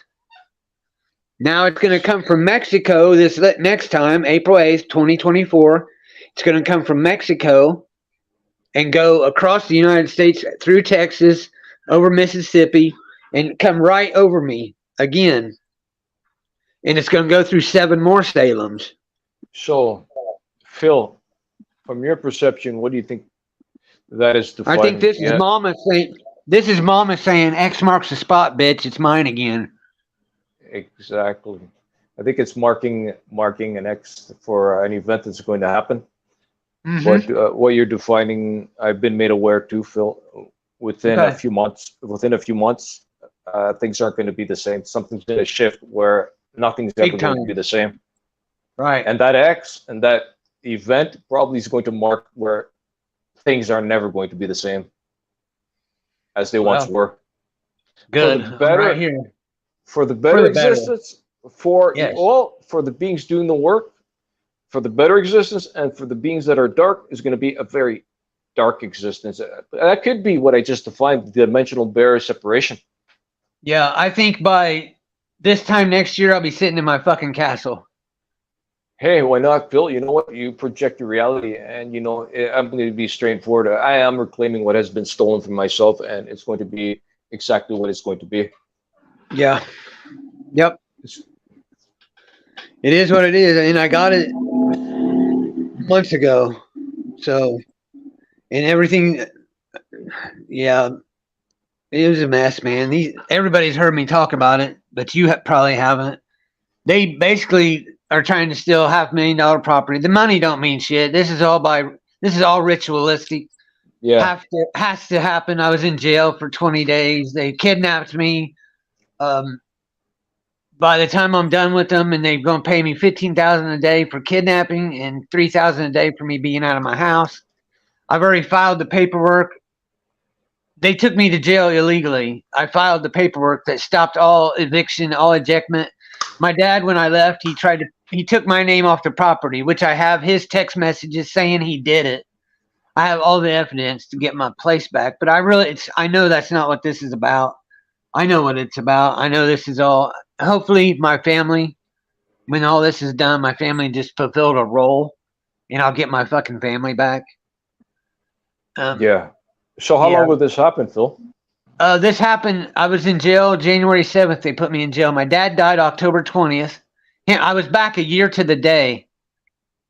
Now it's going to come from Mexico this next time, April 8th, 2024. It's going to come from Mexico and go across the United States through Texas, over Mississippi, and come right over me again. And it's going to go through 7 more Salems. So, Phil, from your perception, what do you think that is defining? I think this is Mama saying. This is Mama saying X marks the spot, bitch. It's mine again. Exactly. I think it's marking an X for an event that's going to happen. Mm-hmm. But what you're defining, I've been made aware too, Phil. Within a few months, things aren't going to be the same. Something's going to shift where nothing's ever going to be the same. Right. And that X and that event probably is going to mark where things are never going to be the same as they once were. Good. For the better, right here. For the better existence, for the beings doing the work, for the better existence, and for the beings that are dark is going to be a very dark existence. That could be what I just defined, the dimensional barrier separation. Yeah, I think by this time next year, I'll be sitting in my fucking castle. Hey, why not, Phil? You know what? You project your reality, and you know I'm going to be straightforward. I am reclaiming what has been stolen from myself, and it's going to be exactly what it's going to be. Yeah. Yep. It is what it is, and I got it months ago. So, and everything. Yeah, it was a mess, man. Everybody's heard me talk about it, but you probably haven't. They basically are trying to steal $500,000 property. The money don't mean shit. This is all ritualistic. Yeah. Has to happen. I was in jail for 20 days. They kidnapped me. By the time I'm done with them, and they're going to pay me $15,000 a day for kidnapping and $3,000 a day for me being out of my house. I've already filed the paperwork. They took me to jail illegally. I filed the paperwork that stopped all eviction, all ejectment. My dad, when I left, he took my name off the property, which I have his text messages saying he did it. I have all the evidence to get my place back, but I know that's not what this is about. I know what it's about. I know this is all, hopefully my family, when all this is done, my family just fulfilled a role and I'll get my fucking family back. Yeah. So how long will this happen, Phil? This happened, I was in jail January 7th. They put me in jail. My dad died October 20th. I was back a year to the day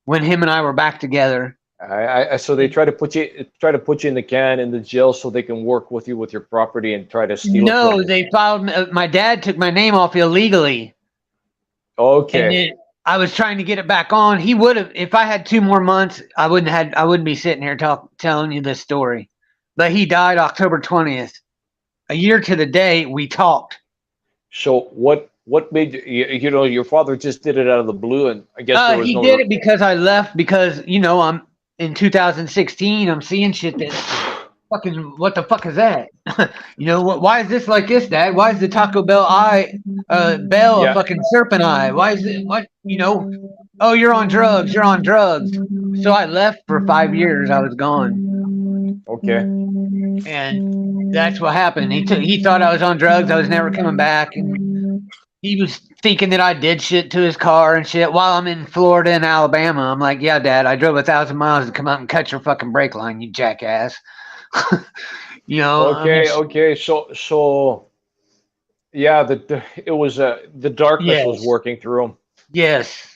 when him and I were back together. So they try to put you in the jail so they can work with you with your property and try to steal. No, they filed. My dad took my name off illegally. Okay. And I was trying to get it back on. He would have, if I had 2 more months, I wouldn't be sitting here telling you this story. But he died October 20th. A year to the day we talked. So what made you know your father just did it out of the blue, and I guess there was he did it because I left, because I'm in 2016. I'm seeing shit that fucking, what the fuck is that? Why is this like this, Dad? Why is the Taco Bell bell a fucking serpent eye? Why is it oh, you're on drugs. So I left for 5 years. I was gone. Okay. And that's what happened. He thought I was on drugs. I was never coming back. And he was thinking that I did shit to his car and shit while I'm in Florida and Alabama. I'm like, yeah, Dad, I drove 1,000 miles to come out and cut your fucking brake line, you jackass. Okay. So yeah, it was the darkness was working through him. Yes.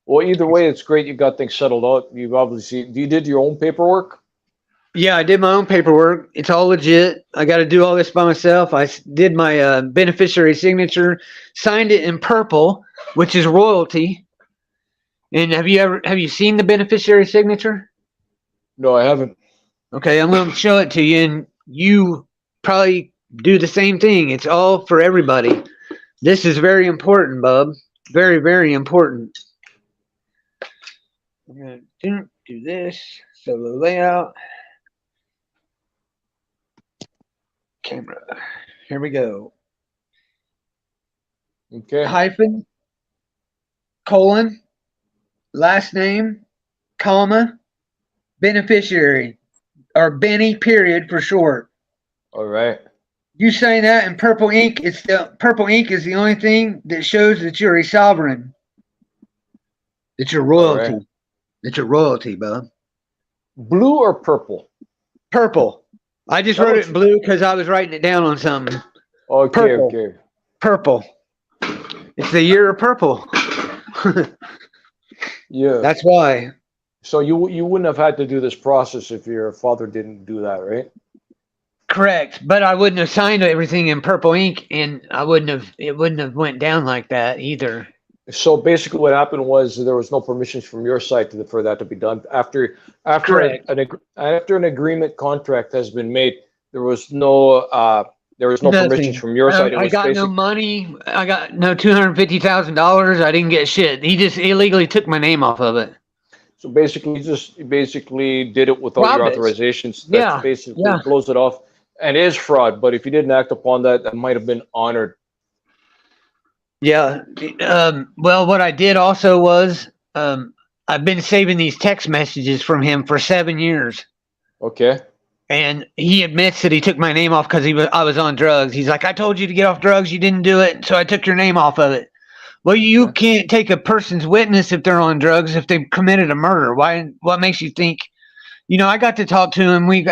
Well, either way, it's great you got things settled out. You did your own paperwork? Yeah, I did my own paperwork. It's all legit. I got to do all this by myself. I did my beneficiary signature, signed it in purple, which is royalty. And have you seen the beneficiary signature? No, I haven't. Okay, I'm going to show it to you, and you probably do the same thing. It's all for everybody. This is very important, bub. Very, very important. I'm going to do this. Solo layout. Camera. Here we go. Okay. Hyphen, colon, last name, comma, beneficiary, or Benny period for short. All right. You sign that in purple ink. Purple ink is the only thing that shows that you're a sovereign. That you're royalty. Right. That you're royalty, bub. Blue or purple? Purple. I just wrote it in blue because I was writing it down on something. Okay, purple. Okay. Purple. It's the year of purple. Yeah. That's why. So you wouldn't have had to do this process if your father didn't do that, right? Correct, but I wouldn't have signed everything in purple ink, and it wouldn't have went down like that either. So basically, what happened was there was no permissions from your side for that to be done. Correct. After an agreement contract has been made, there was no permissions from your side. It was I got no money. I got no $250,000. I didn't get shit. He just illegally took my name off of it. So basically, you basically did it without your authorizations. That basically blows it off and is fraud. But if you didn't act upon that, that might have been honored. Yeah. Well, what I did also was I've been saving these text messages from him for 7 years. Okay. And he admits that he took my name off because I was on drugs. He's like, I told you to get off drugs. You didn't do it. So I took your name off of it. Well, you can't take a person's witness if they're on drugs, if they've committed a murder. What makes you think? I got to talk to him. We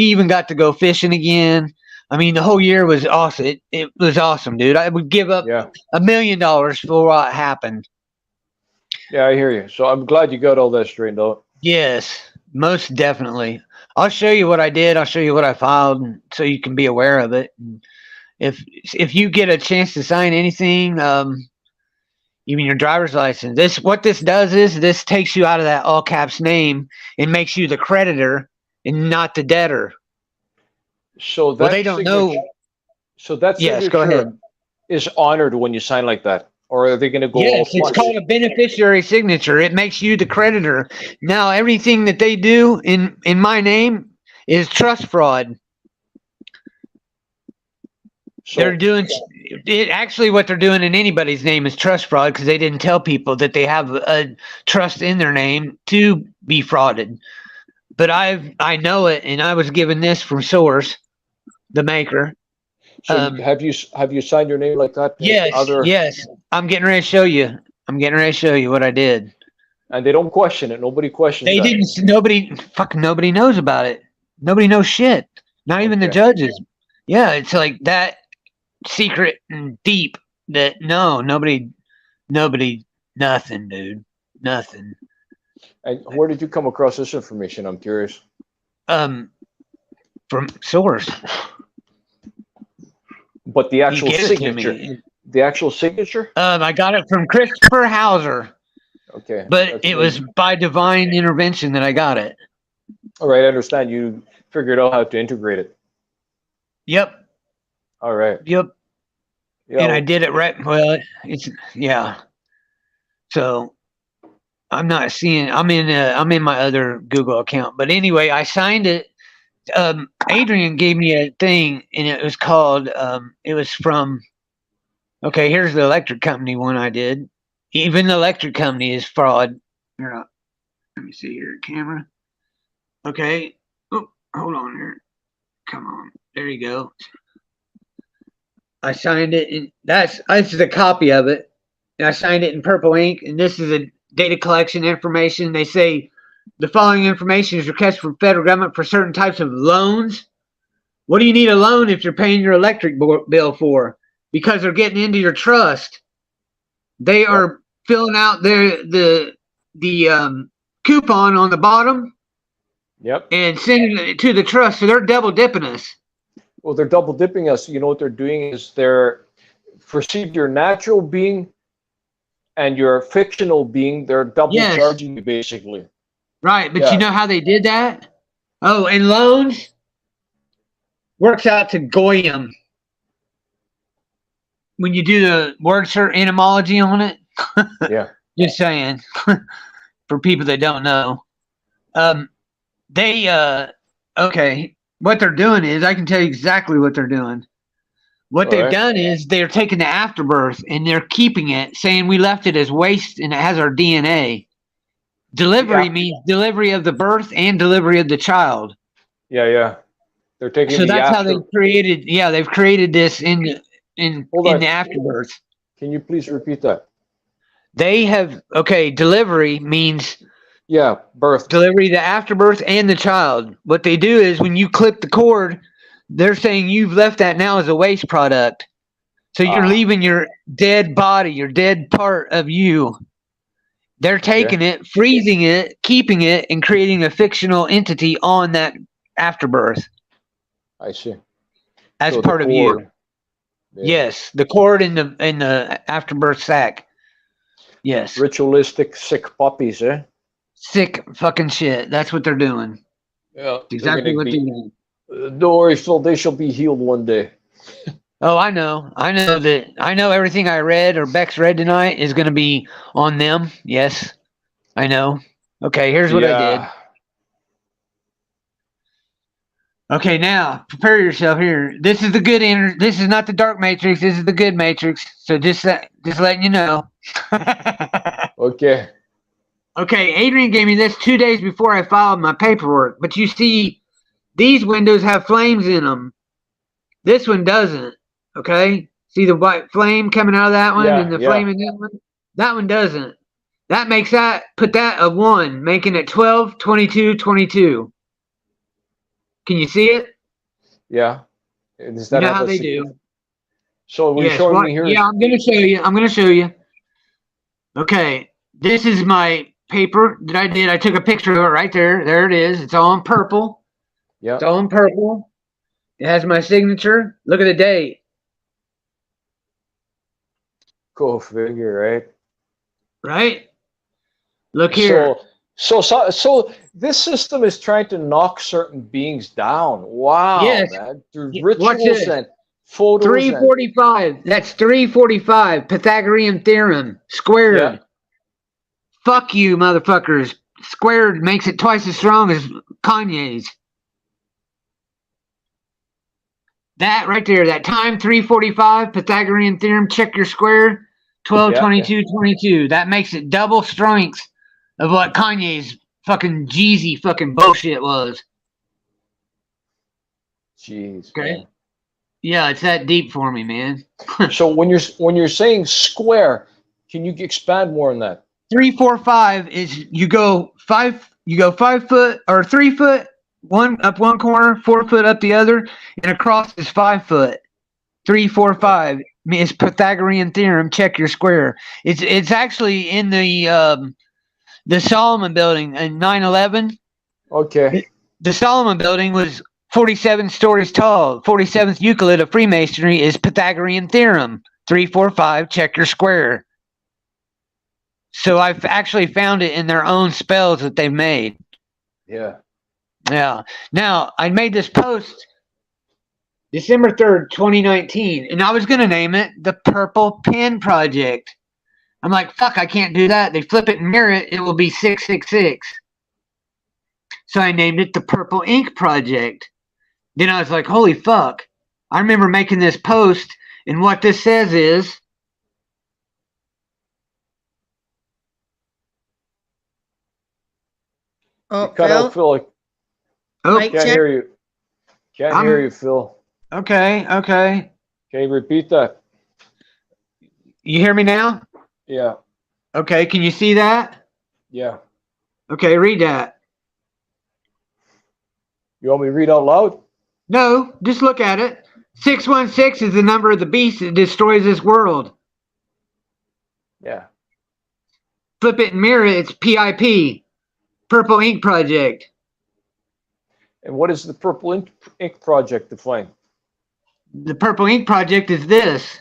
even got to go fishing again. I mean, the whole year was awesome. It was awesome, dude. I would give up $1 million for what happened. Yeah, I hear you. So I'm glad you got all that straightened out. Yes, most definitely. I'll show you what I did. I'll show you what I filed, so you can be aware of it. And if you get a chance to sign anything, even your driver's license, what this does is this takes you out of that all caps name and makes you the creditor and not the debtor. So that they don't know. So that signature go ahead. Is honored when you sign like that, or are they going to go? Yes, it's called a beneficiary signature. It makes you the creditor. Now, everything that they do in my name is trust fraud. So they're doing it. Actually, what they're doing in anybody's name is trust fraud because they didn't tell people that they have a trust in their name to be frauded. But I know it, and I was given this from Source, the maker. So have you signed your name like that? Yes. I'm getting ready to show you. What I did. And they don't question it. Nobody questions it. They didn't. Nobody knows about it. Nobody knows shit. Not even the judges. Yeah, it's like that secret and deep that nobody, nothing, dude. Nothing. And where did you come across this information? I'm curious. From Source. But the actual signature. The actual signature? I got it from Christopher Hauser. Okay. But it was by divine intervention that I got it. All right, I understand. You figured out how to integrate it. Yep. All right. Yep. And I did it right. Well, So I'm not seeing. I'm in my other Google account. But anyway, I signed it. Adrian gave me a thing, and it was called. It was from. Okay, here's the electric company one I did. Even the electric company is fraud. Let me see here, camera. Okay. Oh, hold on here. Come on. There you go. I signed it, and this is a copy of it. And I signed it in purple ink, and this is a data collection information. They say the following information is requested from federal government for certain types of loans. What do you need a loan if you're paying your electric bill for? Because they're getting into your trust. They are filling out the coupon on the bottom. Yep. And sending it to the trust, so they're double dipping us. Well, they're double dipping us. You know what they're doing is they're perceived your natural being and your fictional being. They're double charging you, basically. Right, but you know how they did that? Oh, and loans works out to Goyim. When you do the word search etymology on it. Yeah. Just saying. For people that don't know. Okay. What they're doing is, I can tell you exactly what they're doing. What they've done is they're taking the afterbirth and they're keeping it, saying we left it as waste and it has our DNA. Delivery means delivery of the birth and delivery of the child. Yeah. They're taking. So that's how they created. Yeah, they've created this in the afterbirth. Can you please repeat that? They have delivery means. Yeah, birth. Delivery, the afterbirth, and the child. What they do is when you clip the cord, they're saying you've left that now as a waste product. So you're leaving your dead body, your dead part of you. They're taking it, freezing it, keeping it, and creating a fictional entity on that afterbirth. I see. as So the part of cord. you. Yeah. Yes, the cord in the afterbirth sac. Yes, Ritualistic sick puppies, eh? sick fucking shit. That's what they're doing. Yeah. They're Exactly gonna what they're be. doing. Don't worry, Phil. They shall be healed one day. Oh, I know. I know that. I know everything I read or Bex read tonight is going to be on them. Yes, I know. Okay, here's what I did. Yeah. Okay, now prepare yourself here. This is the good This is not the dark matrix. This is the good matrix. So just letting you know. Okay. Okay, Adrian gave me this 2 days before I filed my paperwork. But you see, these windows have flames in them. This one doesn't. Okay, see the white flame coming out of that one and the flame in that one. That one doesn't. That makes put that a 1, making it 12, 22, 22. Can you see it? Yeah. Does You that know have how a they do. So what you're Yes. showing me here is Yeah, I'm gonna show you. I'm gonna show you. Okay, this is my paper that I did. I took a picture of it right there. There it is. It's all in purple. yeah. It's all in purple. It has my signature. Look at the date. Go figure, right? Right? Look here. So this system is trying to knock certain beings down. Wow, Yes. man. Through Watch rituals this. and photos 345. That's 345. Pythagorean theorem. Squared. Yeah. Fuck you, motherfuckers. Squared makes it twice as strong as Kanye's. That right there, that time 345, Pythagorean theorem, check your square, 12, Yeah. 22, 22. That makes it double strength of what Kanye's fucking Jeezy fucking bullshit was. Jeez. Okay. Man. Yeah, it's that deep for me, man. So when you're saying square, can you expand more on that? 345 is you go 5 foot or 3 foot, one up one corner, 4 foot up the other, and across is 5 foot. 345 is Pythagorean theorem. Check your square. It's actually in the Solomon building in 9/11. Okay. The Solomon building was 47 stories tall. 47th Euclid of Freemasonry is Pythagorean theorem. 345. Check your square. So I've actually found it in their own spells that they've made. Yeah. Yeah. Now I made this post December 3rd, 2019, and I was gonna name it the Purple Pen Project. I'm like, fuck, I can't do that. They flip it and mirror it, it will be 666. So I named it the Purple Ink Project. Then I was like, holy fuck. I remember making this post, and what this says is, Oh, You cut out, Phil, Phil. oh, Mike, Can't check. hear you. Can't hear you, Phil. okay. Can you repeat that? You hear me now? Yeah. Okay, can you see that? Yeah. Okay, read that. You want me to read out loud? No, just look at it. 616 is the number of the beast that destroys this world. Yeah. Flip it and mirror it, it's PIP, Purple Ink Project. And what is the Purple Ink Project define? The Purple Ink Project is this.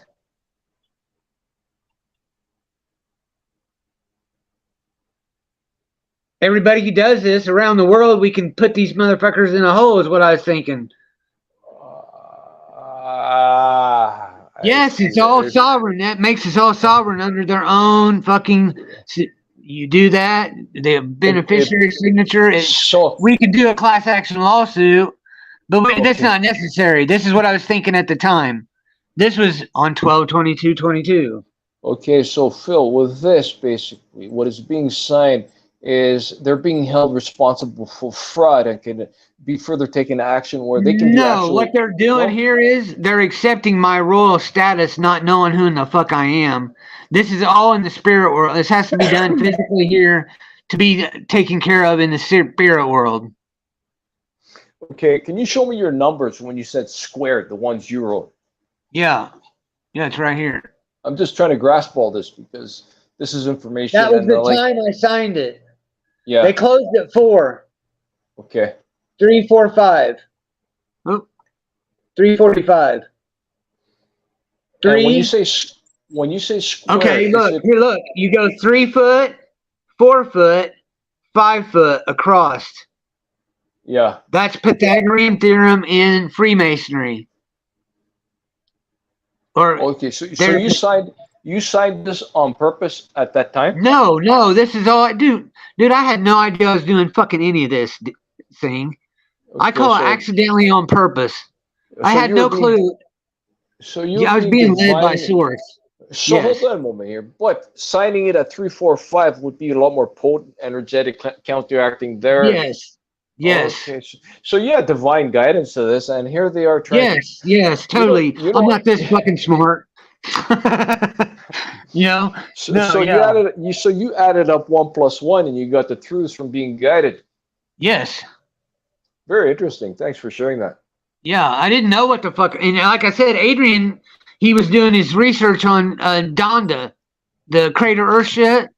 Everybody who does this around the world, we can put these motherfuckers in a hole, is what I was thinking. Yes, it's all sovereign. That makes us all sovereign under their own fucking. You do that, the beneficiary signature. So We can do a class action lawsuit, but that's not necessary. This is what I was thinking at the time. This was on 12/22/22. okay, so Phil, with this basically, what is being signed is they're being held responsible for fraud and can be further taken action where they can do actually. What they're doing here is they're accepting my royal status, not knowing who in the fuck I am. This is all in the spirit world. This has to be done physically here to be taken care of in the spirit world. Okay, can you show me your numbers when you said squared, the ones you wrote? Yeah, it's right here. I'm just trying to grasp all this because this is information. That was and the like, time I signed it. yeah. They closed at 4. Okay. 3, 4, 5. Oh. 345. And when you Three. say square, Okay, is look it here. Look, you go 3 foot, 4 foot, 5 foot across. yeah? That's Pythagorean theorem in Freemasonry. Or Okay, so there's you signed this on purpose at that time? no. This is all I do, dude. I had no idea I was doing fucking any of this thing. I Okay, call it so accidentally on purpose. I had you were no being clue. so I was being being led by divine. source. So Yes. hold on a moment here. But signing it at 345 would be a lot more potent, energetic, counteracting there. Yes. Yes. Okay, so you had divine guidance to this, and here they are trying to. Yes, totally. You I'm know. not this fucking smart. You know? So, No, yeah. You added up 1 + 1, and you got the truths from being guided. Yes. Very interesting. Thanks for sharing that. Yeah, I didn't know what the fuck. And like I said, Adrian, he was doing his research on Donda, the Crater Earth shit.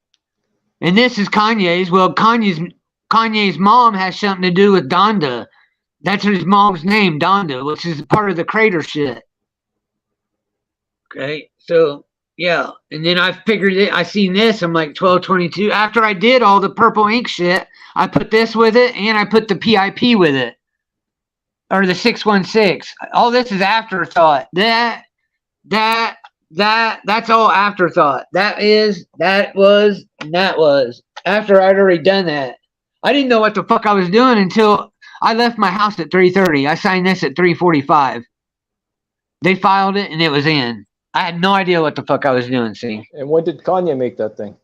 And this is Kanye's. Well, Kanye's mom has something to do with Donda. That's his mom's name, Donda, which is part of the crater shit. Okay, so yeah, and then I figured it. I seen this. I'm like 1222. After I did all the purple ink shit, I put this with it, and I put the PIP with it, or the 616. All this is afterthought. That's all afterthought. That was after I'd already done that. I didn't know what the fuck I was doing until I left my house at 3:30. I signed this at 3:45. They filed it and it was in. I had no idea what the fuck I was doing. See. And when did Kanye make that thing?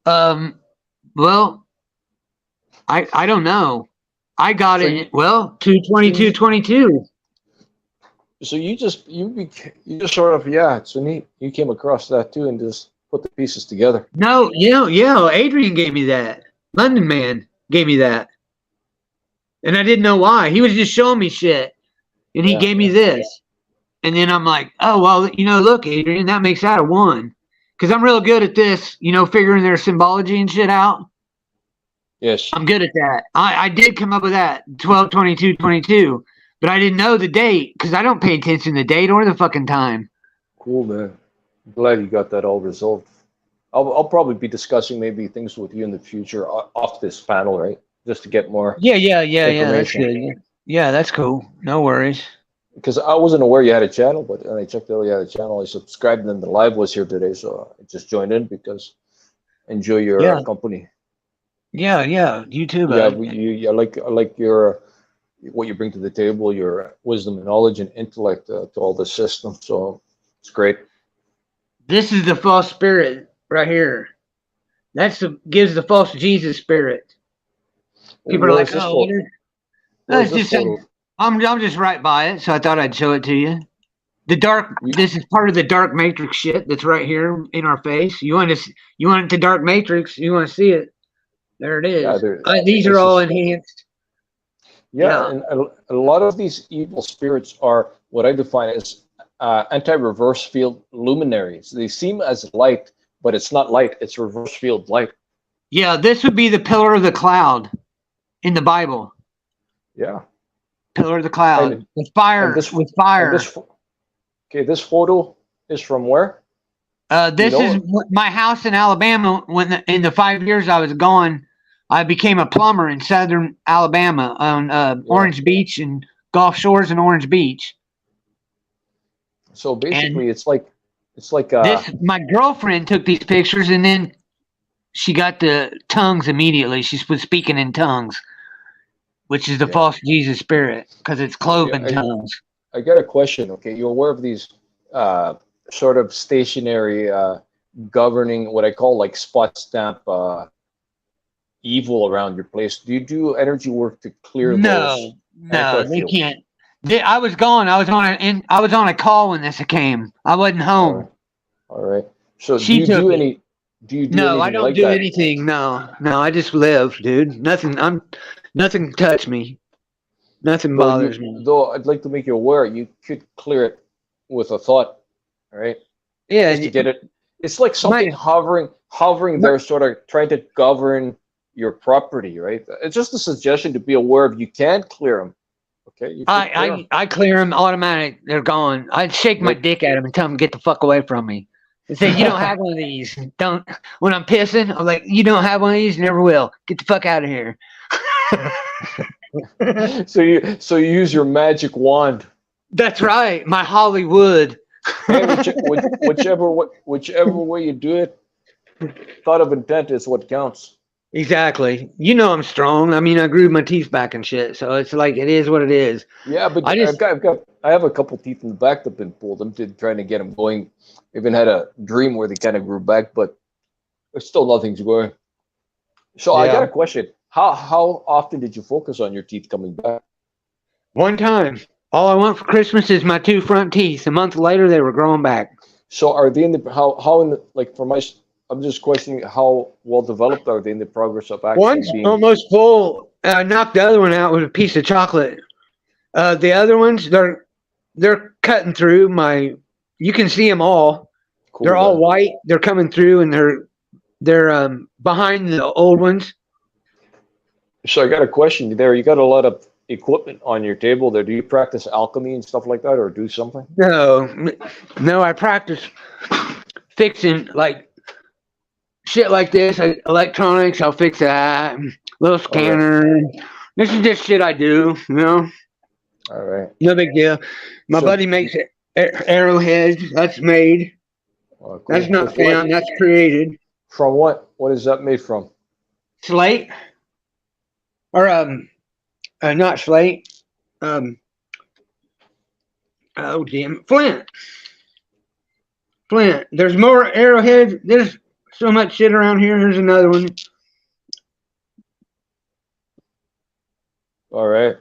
Well, I don't know. I got it. 2/22/22. So you just sort of it's so neat. You came across that too and just put the pieces together. No, yeah. Adrian gave me that. London man gave me that, and I didn't know why. He was just showing me shit, and he gave me this, and then I'm like, oh well, look, Adrian, that makes that a 1, because I'm real good at this, figuring their symbology and shit out. Yes, I'm good at that. I did come up with that 12/22/22. But I didn't know the date because I don't pay attention to the date or the fucking time. Cool, man. I'm glad you got that all resolved. I'll probably be discussing maybe things with you in the future off this panel, right? Just to get more. Yeah. That's good. Yeah, that's cool. No worries. Because I wasn't aware you had a channel, but when I checked out you had a channel, I subscribed, and then the live was here today, so I just joined in because I enjoy your company. Yeah. You too, bud. Yeah, I like your what you bring to the table, your wisdom and knowledge and intellect to all the system. So it's great. This is the false spirit right here. Gives the false Jesus spirit. People are like, oh, it's just I'm just right by it, so I thought I'd show it to you. This is part of the dark matrix shit that's right here in our face. You want the dark matrix? You want to see it? There it is. Yeah, these are all enhanced. Yeah, and a lot of these evil spirits are what I define as anti-reverse field luminaries. They seem as light, but it's not light. It's reverse field light. Yeah, this would be the pillar of the cloud in the Bible. Yeah. Pillar of the cloud. With fire. With fire. This photo is from where? This is my house in Alabama. In the 5 years I was gone, I became a plumber in southern Alabama on Orange Beach and Gulf Shores and Orange Beach. So basically, it's like my girlfriend took these pictures, and then she got the tongues immediately. She was speaking in tongues, which is the false Jesus spirit because it's cloven tongues. I got a question. Okay, you're aware of these sort of stationary governing what I call like spot stamp evil around your place. Do you do energy work to clear those? No, they can't. I was gone. I was on a call when this came. I wasn't home. All right. So do you do any? Do you do no, anything I don't like do that? anything. No, I just live, dude. Nothing touch me. Nothing bothers me. Though I'd like to make you aware, you could clear it with a thought. All right. Yeah. Just to get it. It's like something hovering there, sort of trying to govern your property, right? It's just a suggestion to be aware of. You can clear them. Okay, you take care of 'em. I clear them automatic. They're gone. I shake my dick at them and tell them to get the fuck away from me. And say, you don't have one of these. Don't. When I'm pissing, I'm like, you don't have one of these. Never will. Get the fuck out of here. So you use your magic wand. That's right. My Hollywood. Hey, whichever way you do it, thought of intent is what counts. Exactly. You know I'm strong. I mean, I grew my teeth back and shit. So it's like it is what it is. Yeah, but I have a couple teeth in the back that've been pulled. I'm trying to get them going. Even had a dream where they kind of grew back, but there's still nothing's going. So I got a question. How often did you focus on your teeth coming back? One time. All I want for Christmas is my 2 front teeth. A month later, they were growing back. So are they in the how in the, like for my? I'm just questioning how well developed are they in the progress of actually One's being almost full. I knocked the other one out with a piece of chocolate. The other ones, they're cutting through my. You can see them all. cool, They're all man. white. They're coming through, and they're behind the old ones. So I got a question there. You got a lot of equipment on your table there. Do you practice alchemy and stuff like that, or do something? No, I practice fixing like shit like this. Electronics, I'll fix that. Little scanner. This is just shit I do, you know. All right. No big deal. My So- buddy makes arrowheads. That's made. Cool. That's not With what? found. That's created. From what? What is that made from? Slate, or not slate. Oh damn, flint. Flint. There's more arrowheads. There's so much shit around here. Here's another one. All right.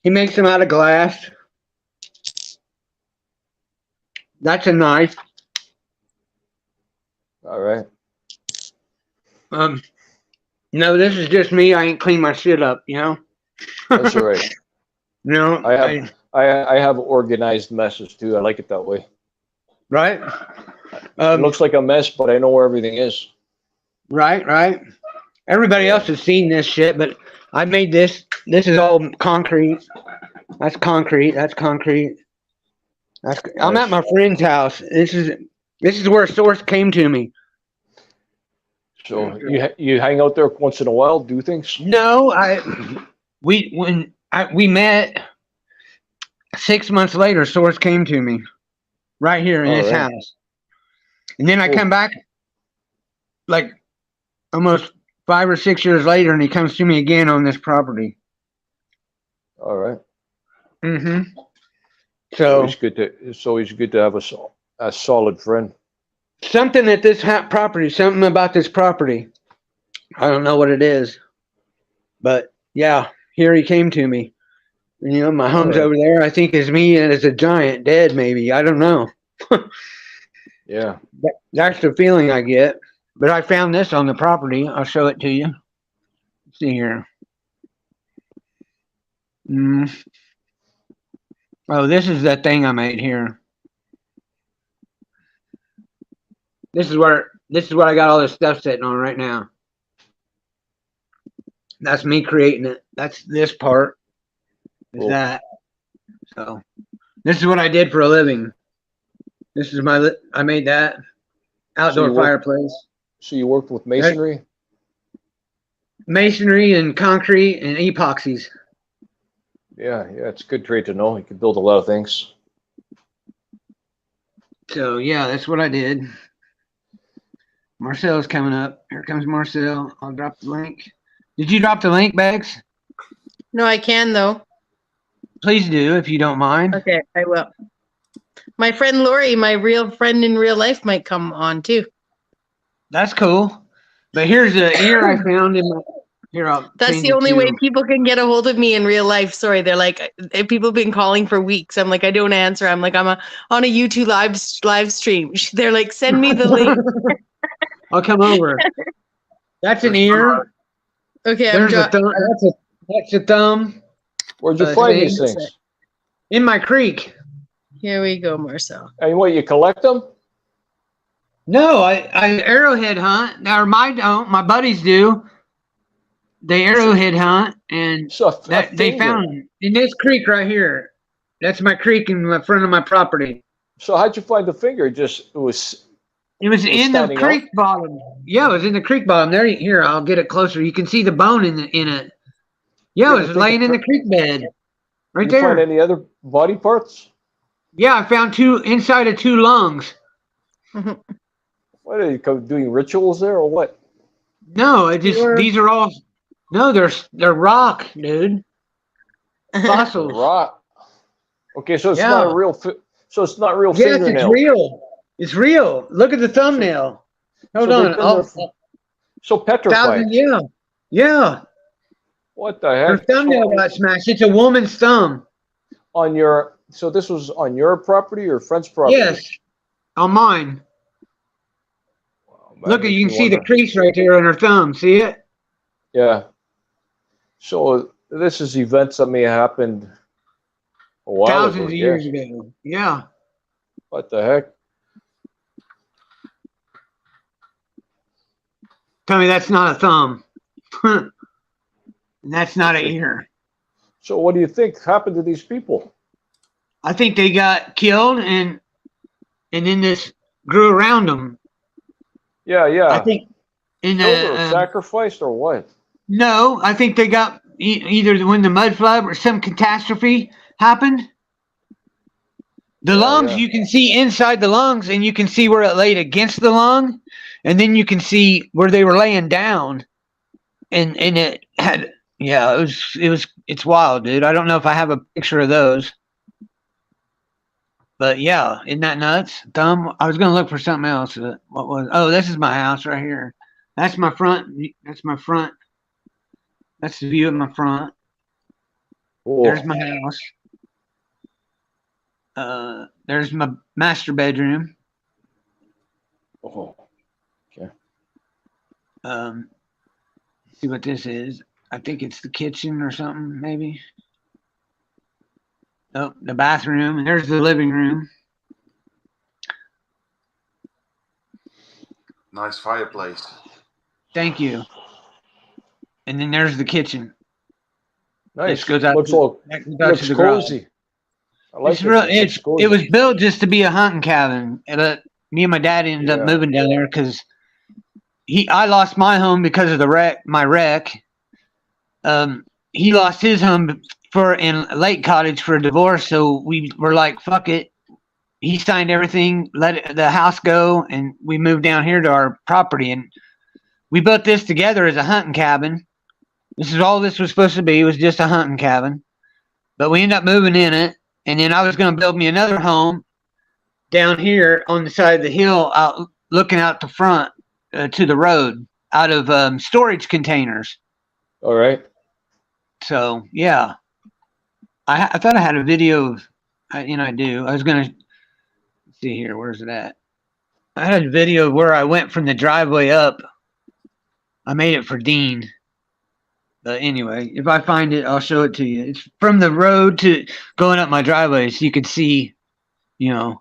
He makes them out of glass. That's a knife. All right. No, this is just me. I ain't cleaned my shit up, you know. That's all right. No, I have organized messes too. I like it that way. right. It looks like a mess, but I know where everything is. Right. Everybody else has seen this shit, but I made this. This is all concrete. That's concrete. That's concrete. I'm at my friend's house. This is where Source came to me. So you hang out there once in a while, do things. No, we met 6 months later. Source came to me right here in All this right. house, and then I Cool. come back like almost 5 or 6 years later, and he comes to me again on this property. All right. Mm-hmm. So So it's always good to have a solid friend. something at this property, something about this property. I don't know what it is, but yeah, here he came to me. You know, my home's Alright. over there. I think is me and as a giant dead, maybe. I don't know. Yeah. That's the feeling I get. But I found this on the property. I'll show it to you. Let's see here. Oh, this is that thing I made here. This is what I got all this stuff sitting on right now. That's me creating it. That's this part. Is Cool. that. So this is what I did for a living. This is I made that outdoor you work- fireplace. So you worked with masonry? Masonry and concrete and epoxies. Yeah, it's a good trait to know. You can build a lot of things. So yeah, that's what I did. Marcel's coming up. Here comes Marcel. I'll drop the link. Did you drop the link, Bex? No, I can though. Please do, if you don't mind. Okay, I will. My friend Lori, my real friend in real life, might come on too. That's cool. But here's the ear I found in my. Here, I'll. That's change the it only to- way people can get a hold of me in real life. Sorry, they're like, people have been calling for weeks. I'm like, I don't answer. I'm like, I'm on a YouTube live stream. They're like, send me the link. I'll come over. That's an ear. Okay, There's a thumb. That's a thumb Where'd you find these thanks. things? in my creek. Here we go, Marcel. And what, you collect them? No, I arrowhead hunt. Or my buddies do. they arrowhead hunt, and So that they found him in this creek right here. That's my creek in the front of my property. So how'd you find the finger? It was in the creek bottom. Yeah, it was in the creek bottom. There, here, I'll get it closer. You can see the bone in it. Yeah, it was laying in the creek bed, right there. Did you find any other body parts? Yeah, I found two inside of two lungs. What are you doing rituals there or what? No, these are all. No, they're rock, dude. Fossils. Rock. Okay, so it's not a real. So it's not real fingernail. Yes, it's real. It's real. Look at the thumbnail. Hold on. So petrified. Yeah. What the heck? Her thumbnail got smashed. It's a woman's thumb. So this was on your property or friend's property? Yes, on mine. Wow, look, you can see the crease right there on her thumb. See it? Yeah. So this is events that may have happened a while thousands of years ago. Yeah. What the heck? Tell me that's not a thumb. And that's not an ear. So what do you think happened to these people? I think they got killed and then this grew around them. Yeah. I think sacrificed or what? No, I think they got either when the mud flood or some catastrophe happened. The lungs, you can see inside the lungs, and you can see where it laid against the lung, and then you can see where they were laying down, and it had it's wild, dude. I don't know if I have a picture of those, but yeah, isn't that nuts? Thumb. I was gonna look for something else. What was? Oh, this is my house right here. That's my front. That's my front. That's the view of my front. Cool. There's my house. There's my master bedroom. Oh, okay. See what this is. I think it's the kitchen or something, maybe. Oh, the bathroom. And there's the living room. Nice fireplace. Thank you. And then there's the kitchen. Nice. This goes out looks to the cozy. I like it was built just to be a hunting cabin. And, me and my dad ended up moving down there because I lost my home because of my wreck. He lost his home in Lake Cottage for a divorce, so we were like, fuck it. He signed everything, let the house go, and we moved down here to our property. And we built this together as a hunting cabin. This is all this was supposed to be. It was just a hunting cabin. But we ended up moving in it. And then I was going to build me another home down here on the side of the hill, looking out the front to the road, out of storage containers. All right. So, yeah. I thought I had a video of, I do. I was going to see here. Where's it at? I had a video of where I went from the driveway up. I made it for Dean. But anyway, if I find it, I'll show it to you. It's from the road to going up my driveway, so you could see, Yeah.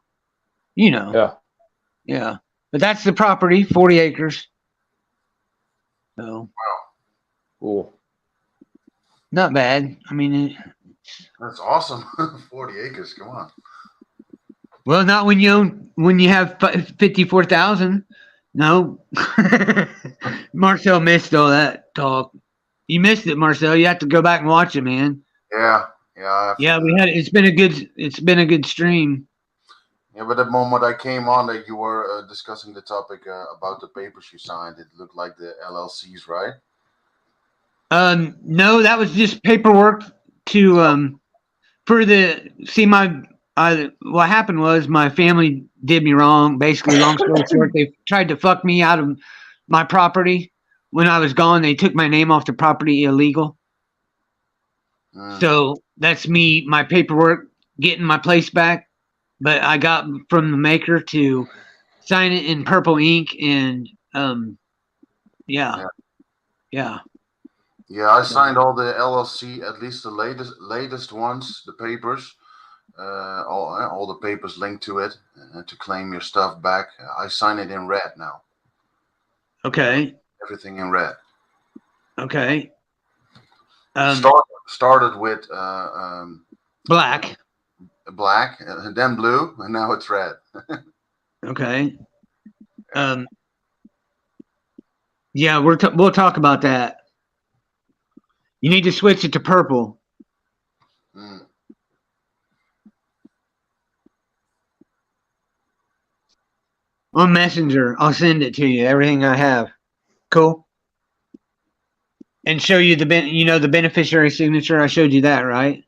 Yeah. But that's the property, 40 acres. So. Wow. Cool. Not bad. I mean, that's awesome. 40 acres. Come on. Well, not when you have 54,000. No. Marcel missed all that talk. You missed it, Marcel. You have to go back and watch it, man. Yeah. It's been a good stream. Yeah, but the moment I came on, that you were discussing the topic about the papers you signed, it looked like the LLCs, right? No, that was just paperwork to what happened was my family did me wrong. Basically, long story short, they tried to fuck me out of my property. When I was gone, they took my name off the property illegal. So that's me, my paperwork, getting my place back. But I got from the maker to sign it in purple ink and Yeah, I signed all the LLC, at least the latest ones, the papers, all the papers linked to it to claim your stuff back. I sign it in red now. Okay. Everything in red. Okay. Started with black, and then blue, and now it's red. okay. Yeah, we'll talk about that. You need to switch it to purple. Mm. On Messenger, I'll send it to you. Everything I have. Cool. And show you the beneficiary signature. I showed you that, right,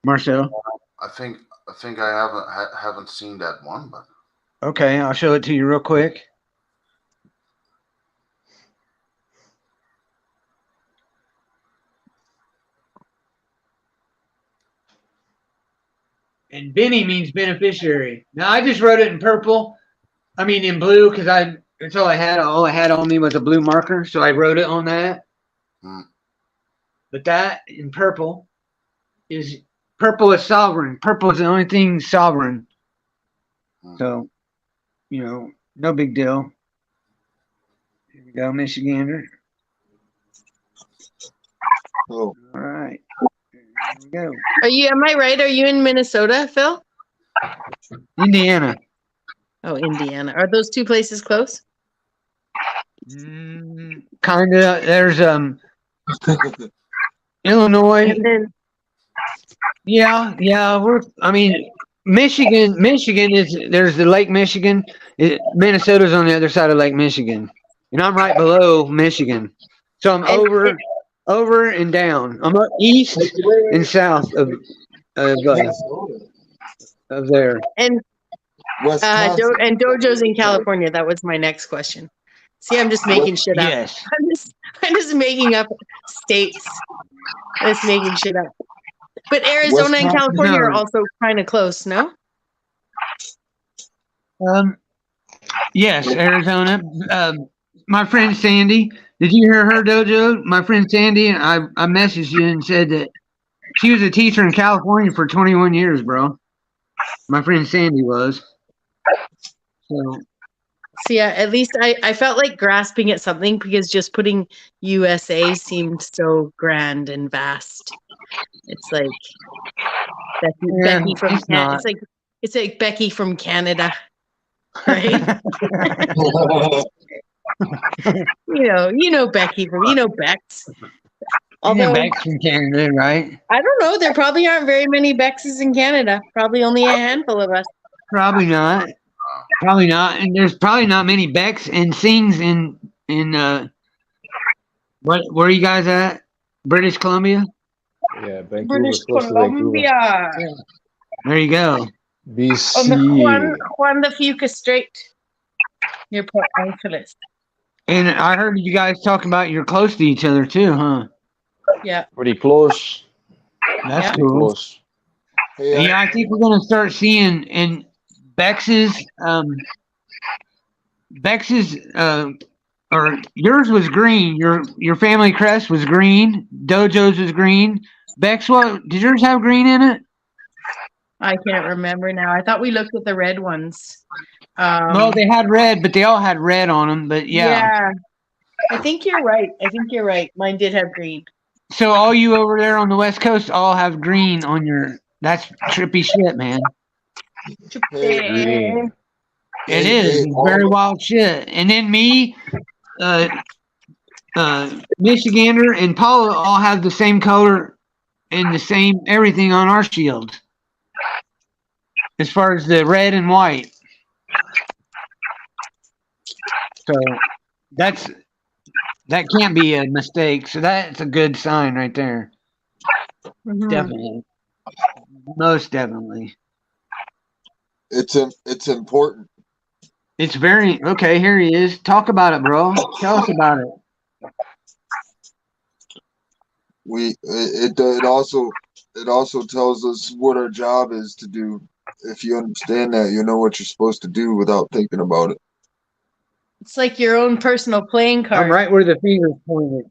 Marcel? I think I haven't seen that one, but Okay, I'll show it to you real quick. And Benny means beneficiary. Now I just wrote it in purple. I mean in blue because that's all I had. All I had on me was a blue marker, so I wrote it on that. But that in purple is sovereign. Purple is the only thing sovereign. So, no big deal. Here we go, Michigander. Oh. All right. Here we go. Am I right? Are you in Minnesota, Phil? Indiana. Oh, Indiana. Are those two places close? Kind of. There's Illinois. And then, Yeah. Michigan is there's the Lake Michigan. Minnesota's on the other side of Lake Michigan, and I'm right below Michigan. So I'm over and down. I'm up east and south of there. And Dojo's in California. That was my next question. See, I'm just making shit up. Yes. I'm just making up states. I'm just making shit up. But Arizona and California are also kind of close, no? Yes, Arizona. My friend Sandy. Did you hear her, Dojo? My friend Sandy, I messaged you and said that she was a teacher in California for 21 years, bro. My friend Sandy was. So yeah, at least I felt like grasping at something because just putting USA seemed so grand and vast. It's like Becky from Canada. It's like Becky from Canada, right? you know Becky from Bex. Although Bex from Canada, right? I don't know. There probably aren't very many Bexes in Canada. Probably only a handful of us. Probably not. And there's probably not many Becks and Sings in where are you guys at? British Columbia? Yeah, Vancouver, British close to Columbia. Yeah. There you go. BC. On the Juan de Fuca Strait near Port Angeles. And I heard you guys talking about you're close to each other too, huh? Yeah. Pretty close. That's Pretty cool. close. Yeah, I think we're gonna start seeing in Bex's or yours was green. Your family crest was green. Dojo's was green. Bex, what did yours have green in it? I can't remember now. I thought we looked at the red ones. Well, they had red, but they all had red on them. But yeah. I think you're right. Mine did have green. So all you over there on the West Coast all have green on your. That's trippy shit, man. Green. It is. It's very wild shit. And then me, Michigander, and Paula all have the same color and the same everything on our shield. As far as the red and white. So that can't be a mistake. So that's a good sign right there. Mm-hmm. Definitely. Most definitely. It's important. It's very okay. Here he is. Talk about it, bro. Tell us about it. It also tells us what our job is to do. If you understand that, you know what you're supposed to do without thinking about it. It's like your own personal playing card. I'm right where the finger's pointed.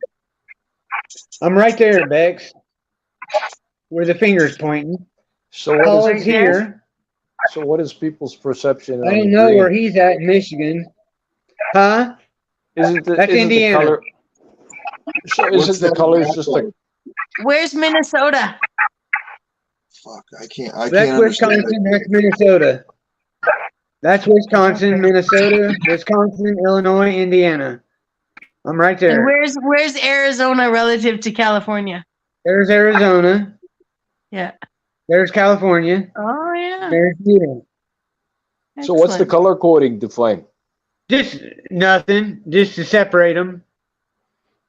I'm right there, Bex. Where the finger's pointing. So what is here? So what is people's perception? I don't know where he's at in Michigan. Huh? That's Indiana. So isn't the colors just like? Where's Minnesota? Fuck, I can't That's understand it. Wisconsin. That's Minnesota. That's Wisconsin, Minnesota, Wisconsin, Illinois, Indiana. I'm right And there. where's Arizona relative to California? There's Arizona. Yeah. There's California. Oh yeah. There's Utah. So what's the Excellent. color coding define? Just nothing, just to separate them.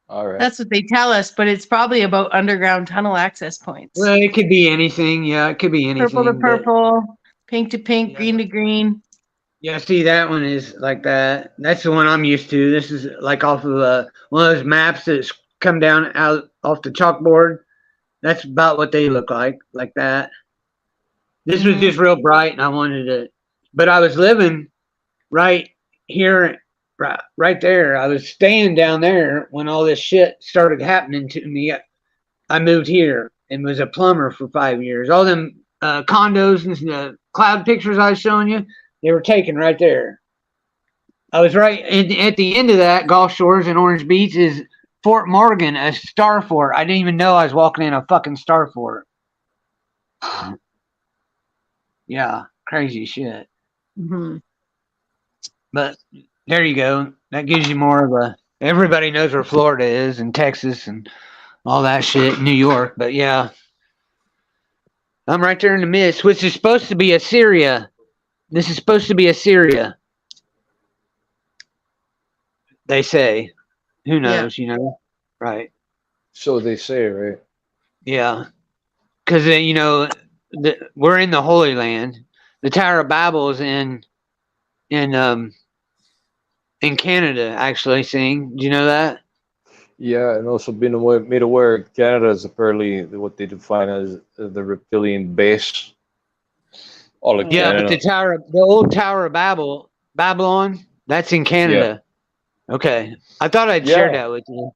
All right. That's what they tell us, but it's probably about underground tunnel access points. Well, it could be anything. Yeah, it could be anything. Purple to but- purple, pink to pink, Yeah. green to green. Yeah, see, that one is like that. That's the one I'm used to. This is like off of one of those maps that's come down out off the chalkboard. That's about what they look like that. This was just real bright, and I wanted it. But I was living right here, right there. I was staying down there when all this shit started happening to me. I moved here and was a plumber for 5 years. All them condos and the cloud pictures I was showing you, they were taken right there. I was right at the end of that, Gulf Shores and Orange Beach is Fort Morgan, a star fort. I didn't even know I was walking in a fucking star fort. Yeah, crazy shit. Mm-hmm. But there you go. That gives you more of a. Everybody knows where Florida is and Texas and all that shit, New York. But yeah, I'm right there in the midst, which is supposed to be Assyria. This is supposed to be Assyria. They say. Who knows, you know? Right. So they say, right? Yeah. Because, you know, we're in the Holy Land. The Tower of Babel is in Canada, actually, seeing. Do you know that? Yeah, and also been made aware Canada is apparently what they define as the reptilian base. All of Yeah, Canada. but the old Tower of Babylon, that's in Canada. Yeah. Okay. I thought I'd share that with you.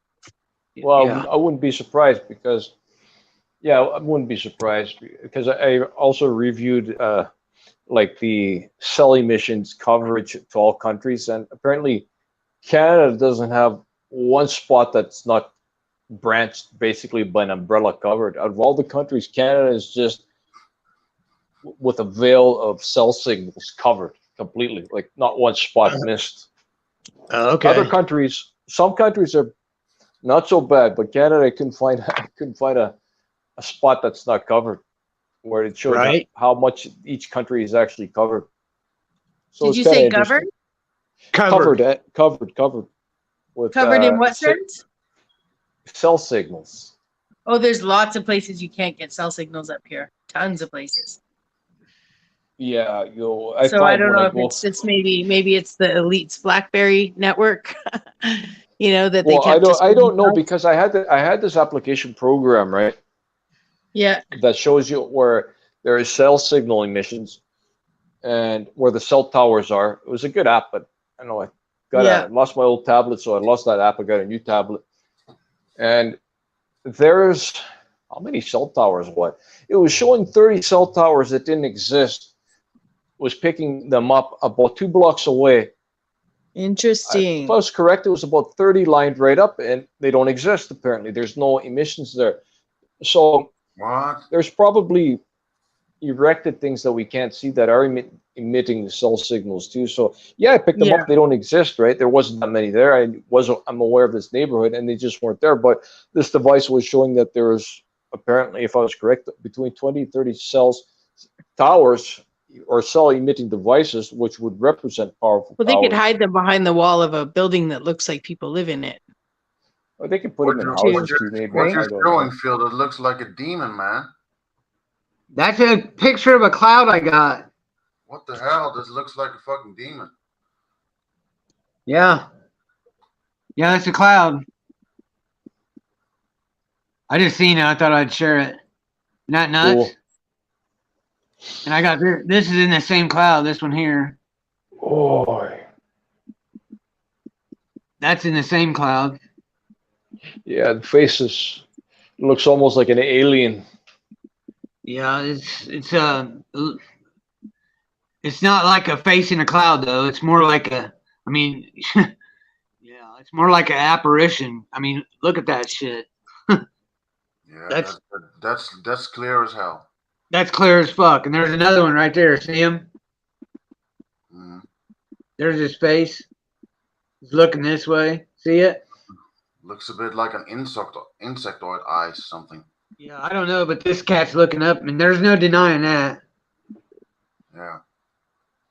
Well, yeah. I wouldn't be surprised because, I wouldn't be surprised because I also reviewed like the cell emissions coverage to all countries, and apparently Canada doesn't have one spot that's not branched basically by an umbrella covered. Out of all the countries, Canada is just with a veil of cell signals covered completely, like not one spot missed. Okay. Other countries, some countries are not so bad, but Canada I couldn't find a spot that's not covered, where it shows how much each country is actually covered. So did you say covered? Covered. Covered. With, covered in what sense? Cell signals. Oh, there's lots of places you can't get cell signals up here. Tons of places. Yeah, I don't know if it's just maybe it's the elite's BlackBerry network. You know that they kept. I don't know because I had this application program, right? Yeah. That shows you where there is cell signal emissions and where the cell towers are. It was a good app, but I don't know I lost my old tablet, so I lost that app. I got a new tablet, and there's how many cell towers? What it was showing 30 cell towers that didn't exist. Was picking them up about 2 blocks away. Interesting. If I was correct, it was about 30 lined right up, and they don't exist apparently. There's no emissions there. So there's probably erected things that we can't see that are emitting the cell signals too. So I picked them up. They don't exist, right? There wasn't that many there. I'm aware of this neighborhood, and they just weren't there. But this device was showing that there was apparently, if I was correct, between 20 and 30 towers or cell emitting devices, which would represent powerful. Well, they could hide them behind the wall of a building that looks like people live in it. Or they could put them in houses too, maybe. What's your showing, Phil? It looks like a demon, man. That's a picture of a cloud I got. What the hell? This looks like a fucking demon. Yeah. Yeah, it's a cloud. I just seen it. I thought I'd share it. Not nuts? Cool. And I got this is in the same cloud, this one here. Oh. That's in the same cloud. Yeah, the face looks almost like an alien. Yeah, it's not like a face in a cloud though. It's more like yeah, it's more like an apparition. I mean, look at that shit. Yeah, That's that's clear as hell. that's clear as fuck. And there's another one right there. See him? Mm. There's his face. He's looking this way. See it? Looks a bit like an insectoid eyes something. Yeah, I don't know, but this cat's looking up, and there's no denying that. Yeah.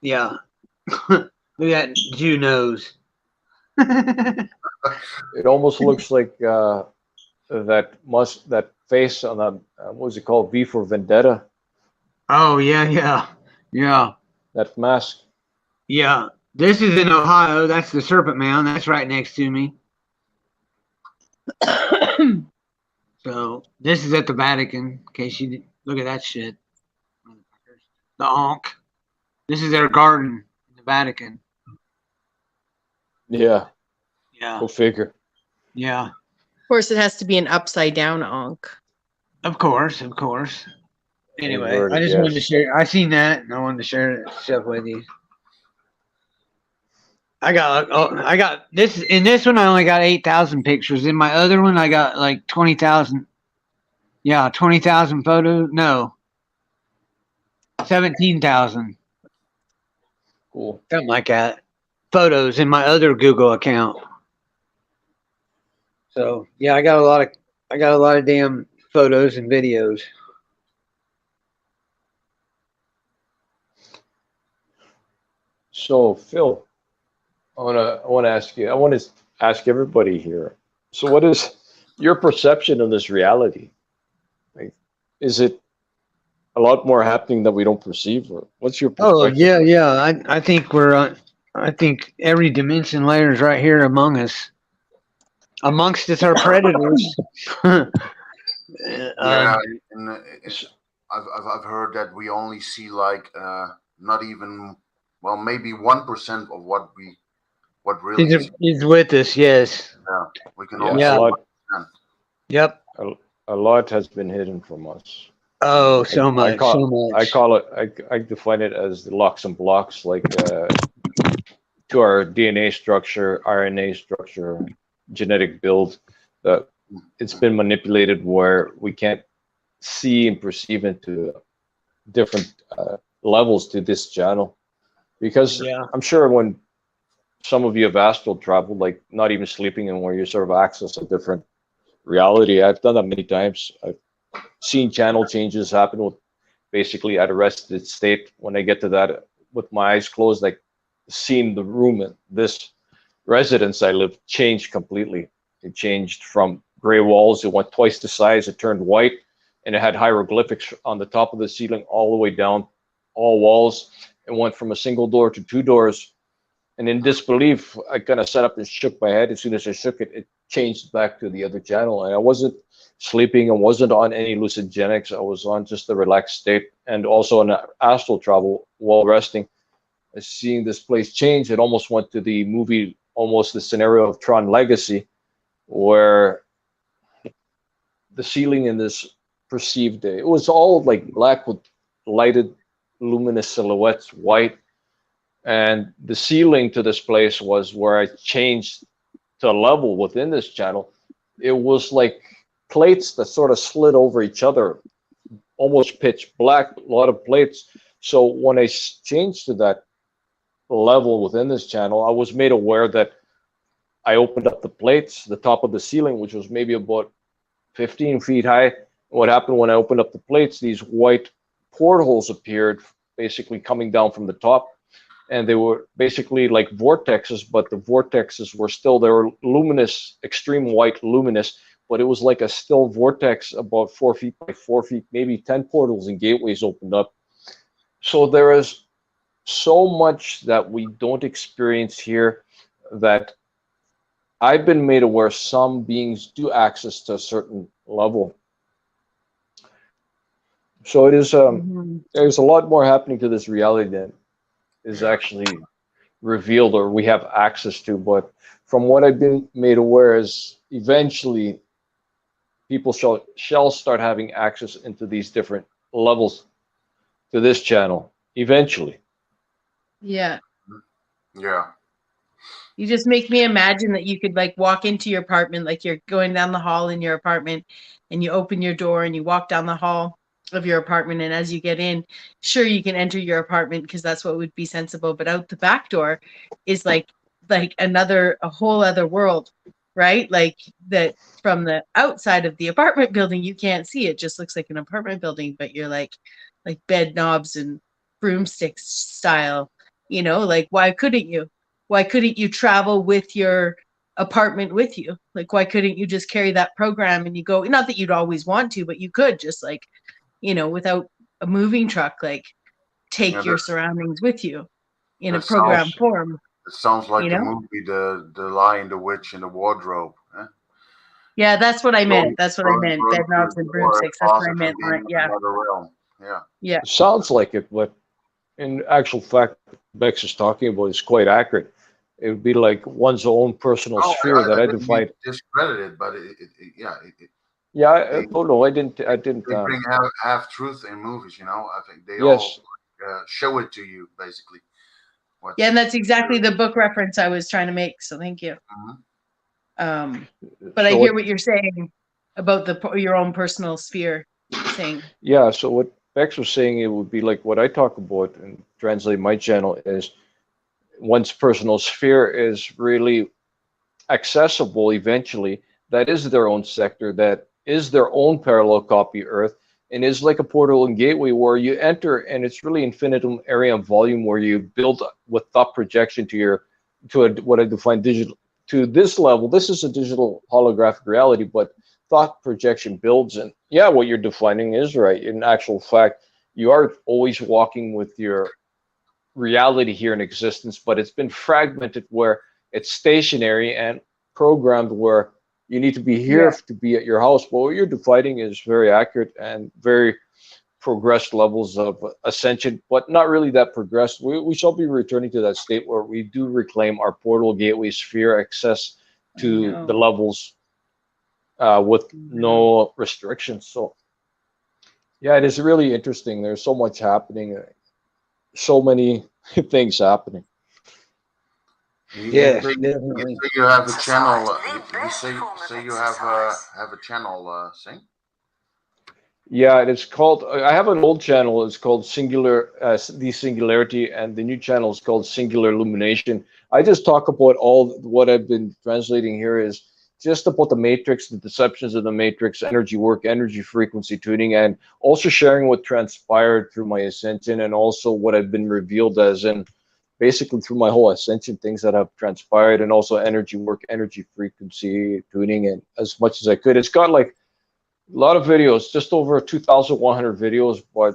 Yeah. Look at that Jew nose. It almost looks like that face on that what was it called? V for Vendetta. Oh, yeah. That mask. Yeah. This is in Ohio. That's the Serpent Mound. That's right next to me. So this is at the Vatican. In case you look at that shit. The Ankh. This is their garden in the Vatican. Yeah. Yeah. Go figure. Yeah. Of course, it has to be an upside down Ankh. Of course. Anyway, Inverted, I just wanted to yes. share. I seen that, and I wanted to share it stuff with you. I got this in this one. I only got 8,000 pictures. In my other one, I got like 20,000. Yeah, 20,000 photos. No, 17,000, Cool. something like that. Photos in my other Google account. So yeah, I got a lot of damn photos and videos. So Phil, I want to ask you. I want to ask everybody here. So, what is your perception of this reality? Like, is it a lot more happening that we don't perceive, or what's your Oh perspective? yeah. I think we're on. I think every dimension layer is right here among us. Amongst us are predators. Yeah, and I've heard that we only see like not even maybe 1% of what really is. He's with us. Yes. Yeah, we can Yeah, only Yeah. a see lot. 1%. Yep. A lot has been hidden from us. Oh, I, so I much. call So I much. call it I define it as the locks and blocks, like to our DNA structure, RNA structure, genetic build. That it's been manipulated where we can't see and perceive into different levels to this channel. Because Yeah. I'm sure when some of you have astral traveled, like not even sleeping, and where you sort of access a different reality. I've done that many times. I've seen channel changes happen with basically at a rested state. When I get to that, with my eyes closed, like seeing the room in this residence I live changed completely. It changed from gray walls. It went twice the size. It turned white, and it had hieroglyphics on the top of the ceiling all the way down all walls. It went from a single door to two doors. And in disbelief, I kind of sat up and shook my head. As soon as I shook it, it changed back to the other channel. And I wasn't sleeping. I wasn't on any hallucinogenics. I was on just a relaxed state, and also on astral travel while resting. Seeing this place change, it almost went to the movie, almost the scenario of Tron Legacy, where the ceiling in this perceived, it was all like black with lighted luminous silhouettes, white. And the ceiling to this place was where I changed to a level within this channel. It was like plates that sort of slid over each other, almost pitch black, a lot of plates. So when I changed to that level within this channel, I was made aware that I opened up the plates, the top of the ceiling, which was maybe about 15 feet high. What happened when I opened up the plates, these white portholes appeared, basically coming down from the top. And they were basically like vortexes, but the vortexes were still, they were luminous, extreme white luminous, but it was like a still vortex about 4 feet by 4 feet, maybe 10 portals and gateways opened up. So there is so much that we don't experience here that I've been made aware some beings do access to a certain level. So it is there's a lot more happening to this reality than is actually revealed or we have access to. But from what I've been made aware is eventually people shall start having access into these different levels to this channel eventually. Yeah. Yeah. You just make me imagine that you could like walk into your apartment, like you're going down the hall in your apartment, and you open your door and you walk down the hall of your apartment, and as you get in, sure, you can enter your apartment because that's what would be sensible, but out the back door is like a whole other world, right? Like that from the outside of the apartment building you can't see it, just looks like an apartment building, but you're like bed knobs and broomsticks style, like why couldn't you travel with your apartment with you? Like why couldn't you just carry that program and you go, not that you'd always want to, but you could just like, without a moving truck, like Yeah, take your surroundings with you in a that program sounds form, it sounds like you the know? movie the Lion, the Witch, and the Wardrobe. Eh? Yeah, that's what I meant. That's what I meant. Bed Going through knobs a and door, a broomsticks. That's what I closet, meant. and being Like, in yeah. another realm. Yeah. Yeah. It sounds like it, but in actual fact, Bex is talking about is quite accurate. It would be like one's own personal Oh, sphere that I I didn't mean define. to discredit it, but yeah, Yeah, they oh no, I didn't. I didn't. they bring half truth in movies. I think they all Yes, show it to you basically. Yeah, and What's that's exactly the book reference I was trying to make. So thank you. Mhm. But I so hear what? what you're saying about your own personal sphere thing. Yeah, so what Bex was saying, it would be like what I talk about and translate my channel is one's personal sphere is really accessible eventually. That is their own sector, that is their own parallel copy Earth, and is like a portal and gateway where you enter, and it's really infinitum area and volume where you build with thought projection what I define digital to this level. This is a digital holographic reality, but thought projection builds, and yeah, what you're defining is right. In actual fact, you are always walking with your reality here in existence, but it's been fragmented where it's stationary and programmed where you need to be here Yeah. to be at your house. But what you're defining is very accurate and very progressed levels of ascension, but not really that progressed. We shall be returning to that state where we do reclaim our portal gateway sphere access I to the know. levels with no restrictions. So yeah, it is really interesting. There's so much happening, so many things happening. Yes, You definitely. say you have a channel. You say you have a channel. Sing. Yeah, it's called. I have an old channel. It's called Singular, the Singularity, and the new channel is called Singular Illumination. I just talk about all what I've been translating here is just about the matrix, the deceptions of the matrix, energy work, energy frequency tuning, and also sharing what transpired through my ascension, and also what I've been revealed as in basically through my whole ascension, things that have transpired, and also energy work, energy frequency tuning, and as much as I could. It's got like a lot of videos, just over 2,100 videos, but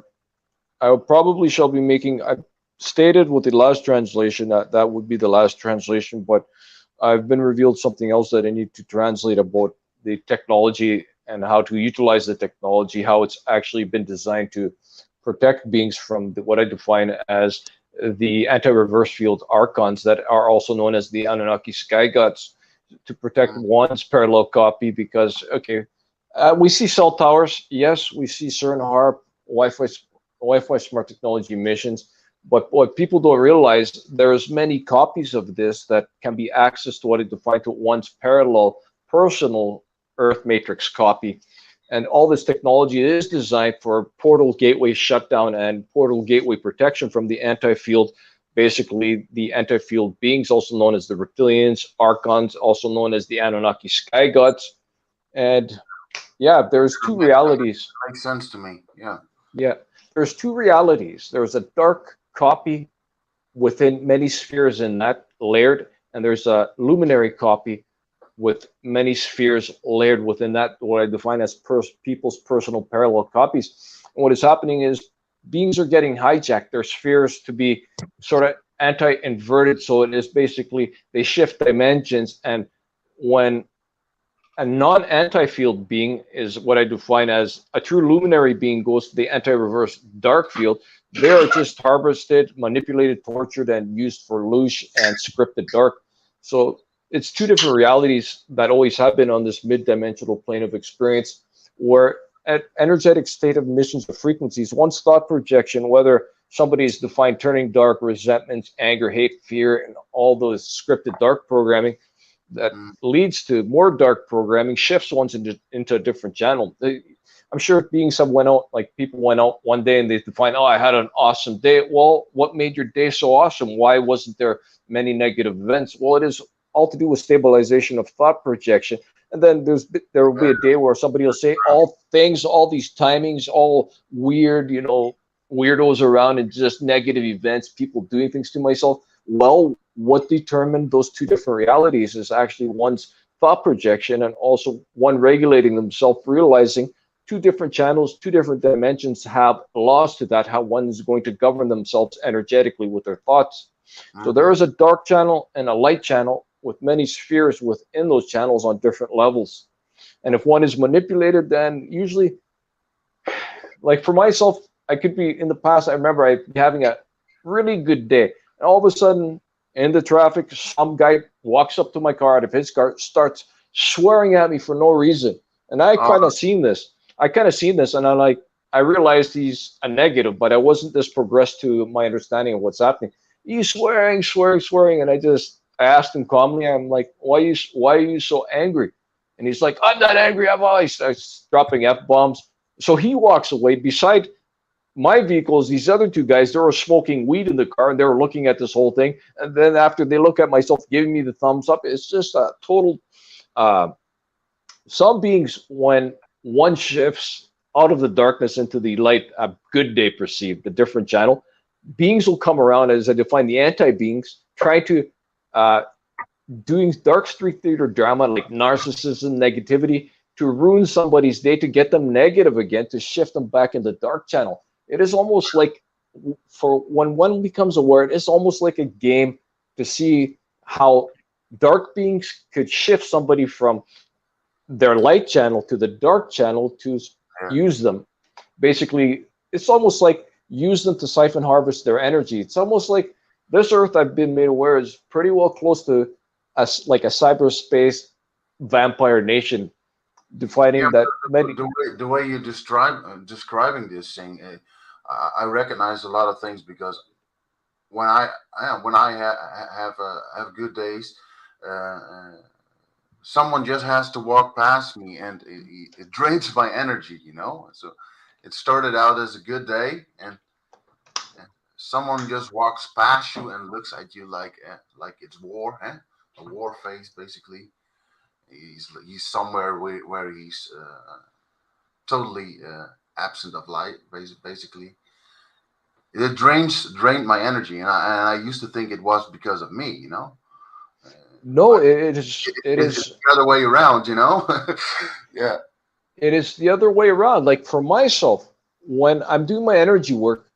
I probably shall be making, I stated with the last translation that that would be the last translation, but I've been revealed something else that I need to translate about the technology and how to utilize the technology, how it's actually been designed to protect beings from what I define as the anti-reverse field archons that are also known as the Anunnaki sky gods, to protect one's parallel copy. Because okay, we see cell towers, yes, we see CERN HARP, Wi-Fi smart technology missions, but what people don't realize, there's many copies of this that can be accessed to what is defined to one's parallel personal Earth matrix copy. And all this technology is designed for portal gateway shutdown and portal gateway protection from the anti-field, basically the anti-field beings, also known as the reptilians, archons, also known as the Anunnaki sky gods. And yeah, there's two realities. Makes sense to me. Yeah. Yeah, there's two realities. There's a dark copy within many spheres in that layered, and there's a luminary copy with many spheres layered within that, what I define as people's personal parallel copies. And what is happening is beings are getting hijacked, their spheres to be sort of anti-inverted. So it is basically they shift dimensions, and when a non-anti-field being is what I define as a true luminary being goes to the anti-reverse dark field, they are just harvested, manipulated, tortured, and used for loose and scripted dark. So it's two different realities that always have been on this mid-dimensional plane of experience, where at energetic state of emissions of frequencies, one's thought projection, whether somebody is defined turning dark, resentment, anger, hate, fear, and all those scripted dark programming that leads to more dark programming, shifts ones into a different channel. I'm sure being some went out, like people went out one day and they define, oh, I had an awesome day. Well, what made your day so awesome? Why wasn't there many negative events? Well, it is all to do with stabilization of thought projection. And then there will be a day where somebody will say all things, all these timings, all weird, weirdos around and just negative events, people doing things to myself. Well, what determined those two different realities is actually one's thought projection and also one regulating themselves, realizing two different channels, two different dimensions have laws to that, how one is going to govern themselves energetically with their thoughts. So there is a dark channel and a light channel with many spheres within those channels on different levels. And if one is manipulated, then usually, like for myself, I could be in the past, I remember I having a really good day. And all of a sudden, in the traffic, some guy walks up to my car out of his car, starts swearing at me for no reason. And I kind of seen this. And I realized he's a negative, but I wasn't this progressed to my understanding of what's happening. He's swearing, and I asked him calmly, I'm like, why are you so angry? And he's like, I'm not angry, he starts dropping F-bombs. So he walks away. Beside my vehicles, these other two guys, they were smoking weed in the car and they were looking at this whole thing. And then after they look at myself, giving me the thumbs up, it's just a total, some beings, when one shifts out of the darkness into the light, a good day perceived, a different channel, beings will come around, as I define the anti-beings, try to doing dark street theater drama like narcissism, negativity, to ruin somebody's day, to get them negative again, to shift them back in the dark channel. It is almost like, for when one becomes aware, it's almost like a game to see how dark beings could shift somebody from their light channel to the dark channel to use them. Basically, it's almost like use them to siphon harvest their energy. It's almost like this Earth, I've been made aware, is pretty well close to like a cyberspace vampire nation, defining that many. The way you're describing this thing, I recognize a lot of things, because when I have good days, someone just has to walk past me and it drains my energy, So it started out as a good day, and someone just walks past you and looks at you like it's war, a war face, basically. He's somewhere where he's totally absent of light, basically. It drained my energy, and I used to think it was because of me, No, it is the other way around, Yeah. It is the other way around. Like for myself, when I'm doing my energy work,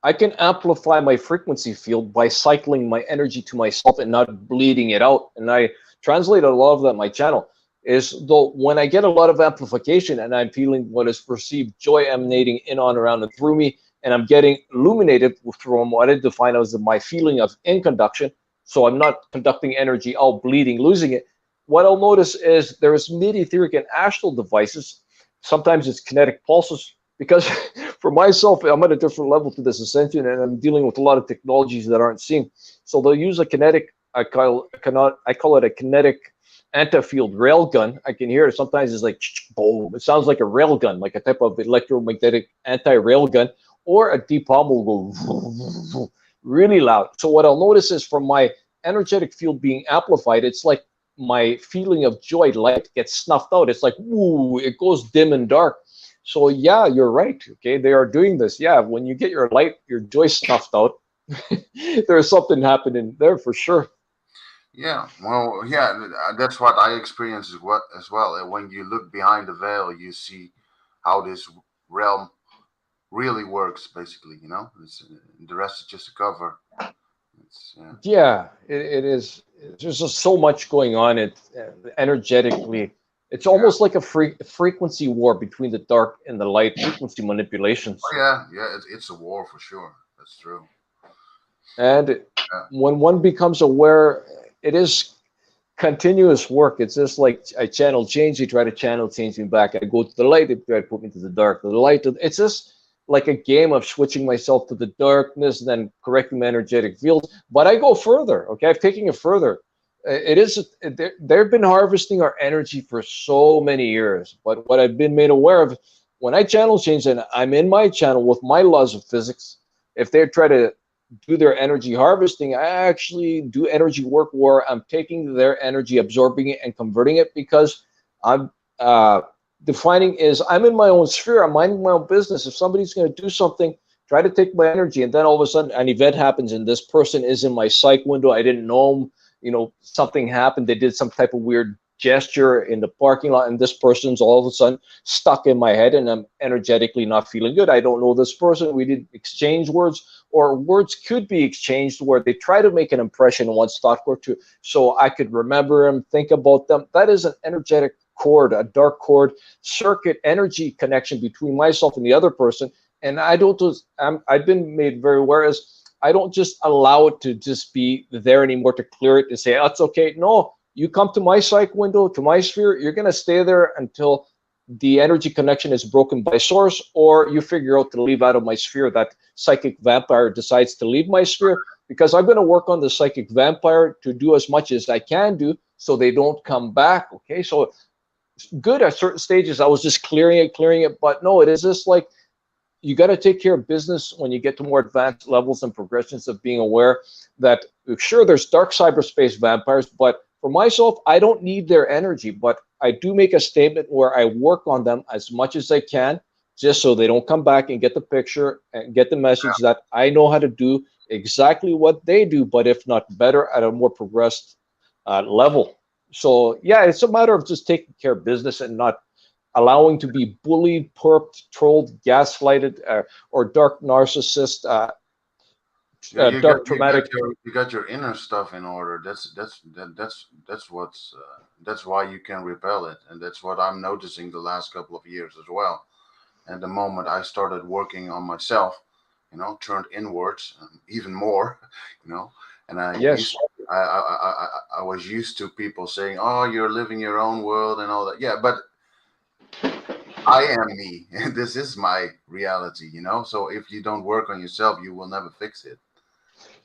I can amplify my frequency field by cycling my energy to myself and not bleeding it out. And I translate a lot of that in my channel. Is though when I get a lot of amplification and I'm feeling what is perceived joy emanating in, on, around, and through me, and I'm getting illuminated from what I define as my feeling of inconduction, so I'm not conducting energy out, bleeding, losing it. What I'll notice is there is mid-etheric and astral devices. Sometimes it's kinetic pulses, because for myself, I'm at a different level to this ascension, and I'm dealing with a lot of technologies that aren't seen. So they'll use a kinetic, I call it a kinetic anti-field rail gun. I can hear it. Sometimes it's like, boom. It sounds like a rail gun, like a type of electromagnetic anti-rail gun, or a deep hum will go really loud. So what I'll notice is from my energetic field being amplified, it's like my feeling of joy, light, gets snuffed out. It's like, woo, it goes dim and dark. So yeah, you're right. Okay, they are doing this. Yeah, when you get your light, your joy snuffed out, there's something happening there for sure. Yeah, well, yeah, that's what I experienced as well. And when you look behind the veil, you see how this realm really works, basically. The rest is just a cover. Yeah, it is. There's just so much going on. Energetically, it's almost like a frequency war between the dark and the light, frequency manipulations. Oh, yeah, it's a war for sure. That's true. And when one becomes aware, it is continuous work. It's just like I channel change, you try to channel change me back. I go to the light, they try to put me to the dark. The light, it's just like a game of switching myself to the darkness, then correcting my energetic fields. But I go further. Okay, I've taken it further. It is they've been harvesting our energy for so many years. But what I've been made aware of when I channel change and I'm in my channel with my laws of physics, if they try to do their energy harvesting, I actually do energy work where I'm taking their energy, absorbing it, and converting it because I'm defining is I'm in my own sphere, I'm minding my own business. If somebody's going to do something, try to take my energy, and then all of a sudden an event happens, and this person is in my psych window. I didn't know them. You know, something happened. They did some type of weird gesture in the parking lot, and this person's all of a sudden stuck in my head, and I'm energetically not feeling good. I don't know this person. We didn't exchange words, or words could be exchanged where they try to make an impression in one's thought core too, so I could remember them, think about them. That is an energetic cord, a dark cord circuit energy connection between myself and the other person. And I don't just, I've been made very aware as I don't just allow it to just be there anymore to clear it and say, oh, it's okay. No, you come to my psych window, to my sphere, you're going to stay there until the energy connection is broken by source, or you figure out to leave out of my sphere. That psychic vampire decides to leave my sphere, because I'm going to work on the psychic vampire to do as much as I can do so they don't come back. Okay, so good at certain stages I was just clearing it, but no, it is just like you got to take care of business when you get to more advanced levels and progressions of being aware that sure, there's dark cyberspace vampires, but for myself, I don't need their energy, but I do make a statement where I work on them as much as I can, just so they don't come back and get the picture and get the message that I know how to do exactly what they do, but if not better at a more progressed level. So yeah, it's a matter of just taking care of business and not allowing to be bullied, perped, trolled, gaslighted, or dark narcissist, Yeah, dark traumatic. you got your inner stuff in order. That's why you can repel it, and that's what I'm noticing the last couple of years as well. And the moment I started working on myself, turned inwards even more, and Yes, I was used to people saying, "Oh, you're living your own world" and all that. Yeah, but I am me, and this is my reality. So if you don't work on yourself, you will never fix it.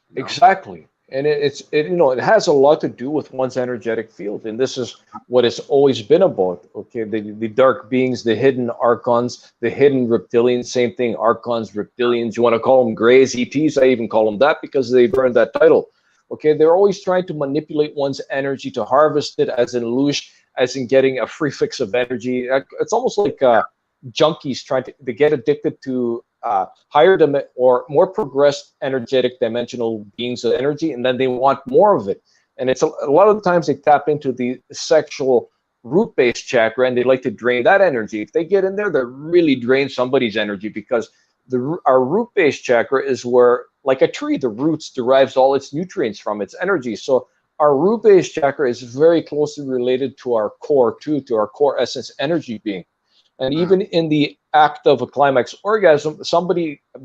You know. exactly. And it has a lot to do with one's energetic field, and this is what it's always been about. Okay, the dark beings, the hidden archons, the hidden reptilians, same thing. Archons, reptilians. You want to call them grays, ETs? I even call them that because they earned that title. Okay, they're always trying to manipulate one's energy to harvest it, as in loosh, as in getting a free fix of energy. It's almost like junkies trying to get addicted to higher or more progressed energetic dimensional beings of energy, and then they want more of it. And it's a lot of the times they tap into the sexual root-based chakra, and they like to drain that energy. If they get in there, they really drain somebody's energy, because our root-based chakra is where, like a tree, the roots derives all its nutrients from its energy. So our root-based chakra is very closely related to our core too, to our core essence energy being. And even in the act of a climax orgasm,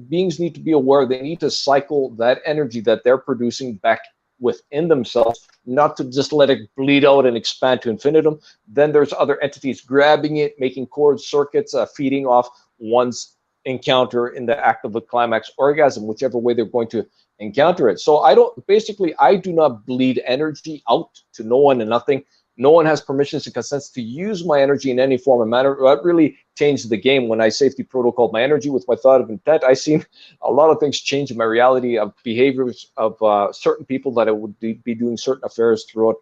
beings need to be aware they need to cycle that energy that they're producing back within themselves, not to just let it bleed out and expand to infinitum. Then there's other entities grabbing it, making cord circuits, feeding off one's encounter in the act of a climax orgasm, whichever way they're going to encounter it. So I do not bleed energy out to no one and nothing. No one has permissions and consents to use my energy in any form and manner. That really changed the game when I safety protocoled my energy with my thought of intent. I seen a lot of things change in my reality of behaviors of certain people that I would be doing certain affairs throughout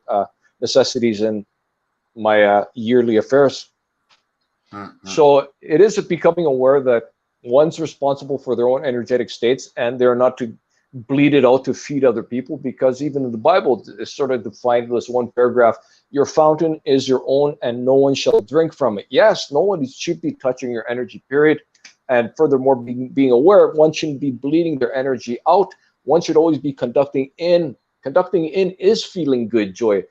necessities and my yearly affairs. So it is becoming aware that one's responsible for their own energetic states, and they're not to bleed it out to feed other people, because even in the Bible, it's sort of defined as one paragraph: your fountain is your own, and no one shall drink from it. Yes, no one should be touching your energy, period. And furthermore, being aware, one shouldn't be bleeding their energy out. One should always be conducting in. Conducting in is feeling good, joy.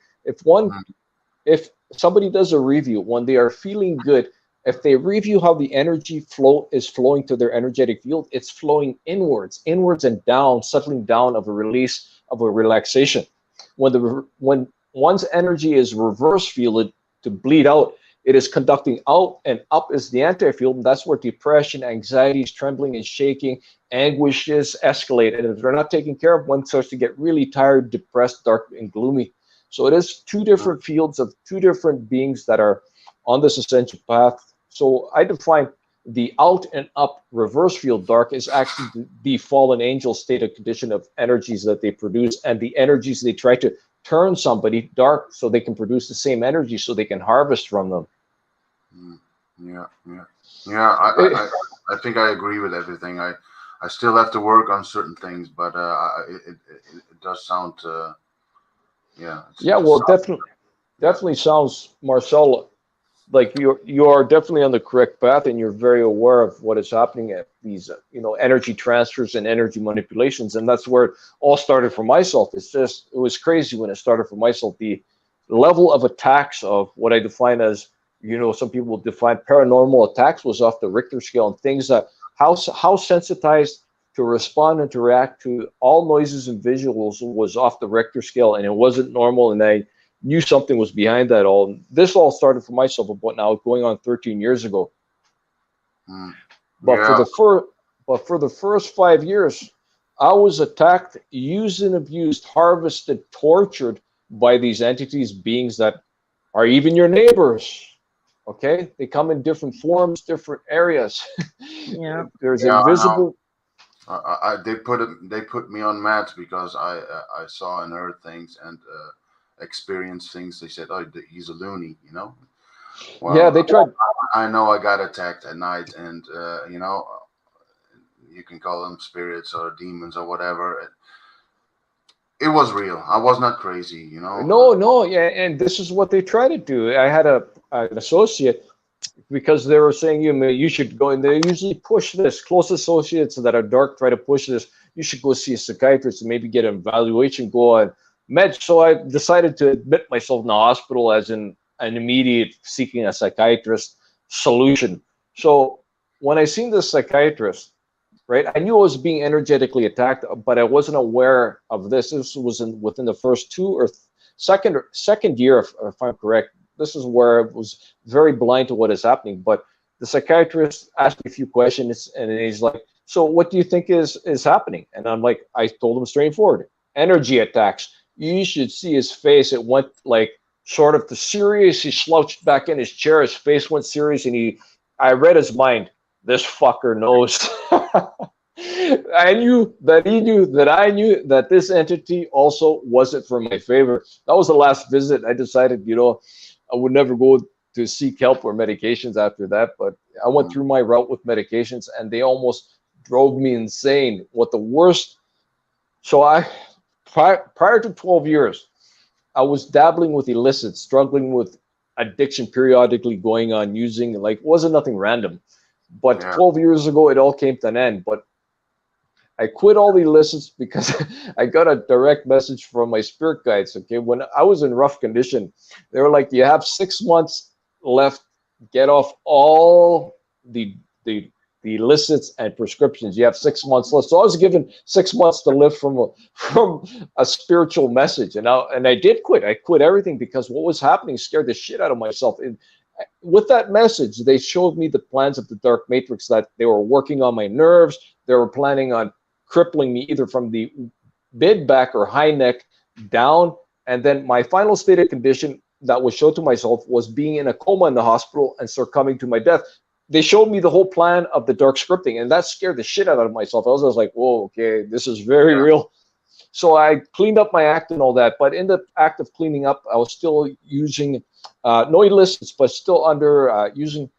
If somebody does a review when they are feeling good, if they review how the energy flow is flowing to their energetic field, it's flowing inwards and down, settling down of a release, of a relaxation. When one's energy is reverse fielded to bleed out, it is conducting out, and up is the anti-field, and that's where depression, anxieties, trembling and shaking, anguishes escalate. And if they're not taken care of, one starts to get really tired, depressed, dark, and gloomy. So it is two different fields of two different beings that are on this ascension path. So I define the out and up reverse field dark is actually the fallen angel state of condition of energies that they produce, and the energies they try to turn somebody dark so they can produce the same energy so they can harvest from them. Yeah. I think I agree with everything. I still have to work on certain things, but it does sound well, definitely sounds, Marcel, like you are definitely on the correct path, and you're very aware of what is happening at these energy transfers and energy manipulations. And that's where it all started for myself. It was crazy when it started for myself. The level of attacks of what I define as, some people define paranormal attacks, was off the Richter scale, and things that how sensitized to respond and to react to all noises and visuals was off the Richter scale, and it wasn't normal. And I knew something was behind that all. This all started for myself about now going on 13 years ago. But for the first 5 years, I was attacked, used and abused, harvested, tortured by these entities, beings that are even your neighbors. Okay, they come in different forms, different areas. Yeah. There's invisible. They put me on mats because I saw and heard things and experienced things. They said, "Oh, he's a loony," Well, yeah, they tried. I know I got attacked at night, and you can call them spirits or demons or whatever. It was real. I was not crazy, No, yeah, and this is what they try to do. I had an associate, because they were saying you should go, and they usually push this. Close associates that are dark try to push this. You should go see a psychiatrist and maybe get an evaluation, go on meds. So I decided to admit myself in the hospital as an immediate seeking a psychiatrist solution. So when I seen this psychiatrist, right, I knew I was being energetically attacked, but I wasn't aware of this. This was within the first second year, if I'm correct. This is where I was very blind to what is happening. But the psychiatrist asked me a few questions, and he's like, "So what do you think is happening?" And I'm like, I told him straightforward, energy attacks. You should see his face. It went like sort of to serious. He slouched back in his chair. His face went serious, and I read his mind. This fucker knows. I knew that he knew that I knew that this entity also wasn't for my favor. That was the last visit. I decided, I would never go to seek help or medications after that. But I went through my route with medications, and they almost drove me insane. What the worst? So prior to 12 years, I was dabbling with illicit, struggling with addiction, periodically going on using, like, wasn't nothing random. But 12 years ago, it all came to an end. But I quit all the illicits because I got a direct message from my spirit guides. Okay, when I was in rough condition, they were like, "You have 6 months left. Get off all the illicits and prescriptions. You have 6 months left." So I was given 6 months to live from a spiritual message, and I did quit. I quit everything because what was happening scared the shit out of myself. And with that message, they showed me the plans of the dark matrix, that they were working on my nerves. They were planning on crippling me either from the mid back or high neck down. And then my final state of condition that was shown to myself was being in a coma in the hospital and succumbing to my death. They showed me the whole plan of the dark scripting, and that scared the shit out of myself. I was like, whoa, okay, this is very real. So I cleaned up my act and all that. But in the act of cleaning up, I was still using no illicits, but still under using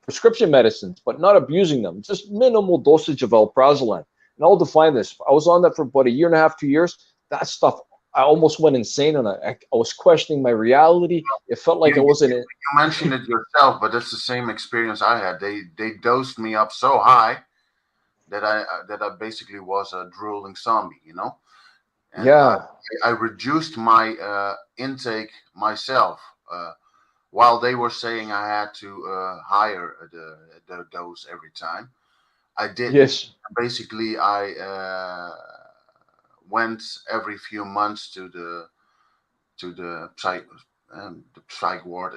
prescription medicines, but not abusing them. Just minimal dosage of alprazolam. And I'll define this. I was on that for about a year and a half, 2 years. That stuff, I almost went insane on it. I was questioning my reality. It felt like I wasn't. You mentioned it yourself, but that's the same experience I had. They dosed me up so high that I basically was a drooling zombie, And yeah. I reduced my intake myself. While they were saying I had to higher the dose every time, I didn't. Yes. Basically, I went every few months to the the psych ward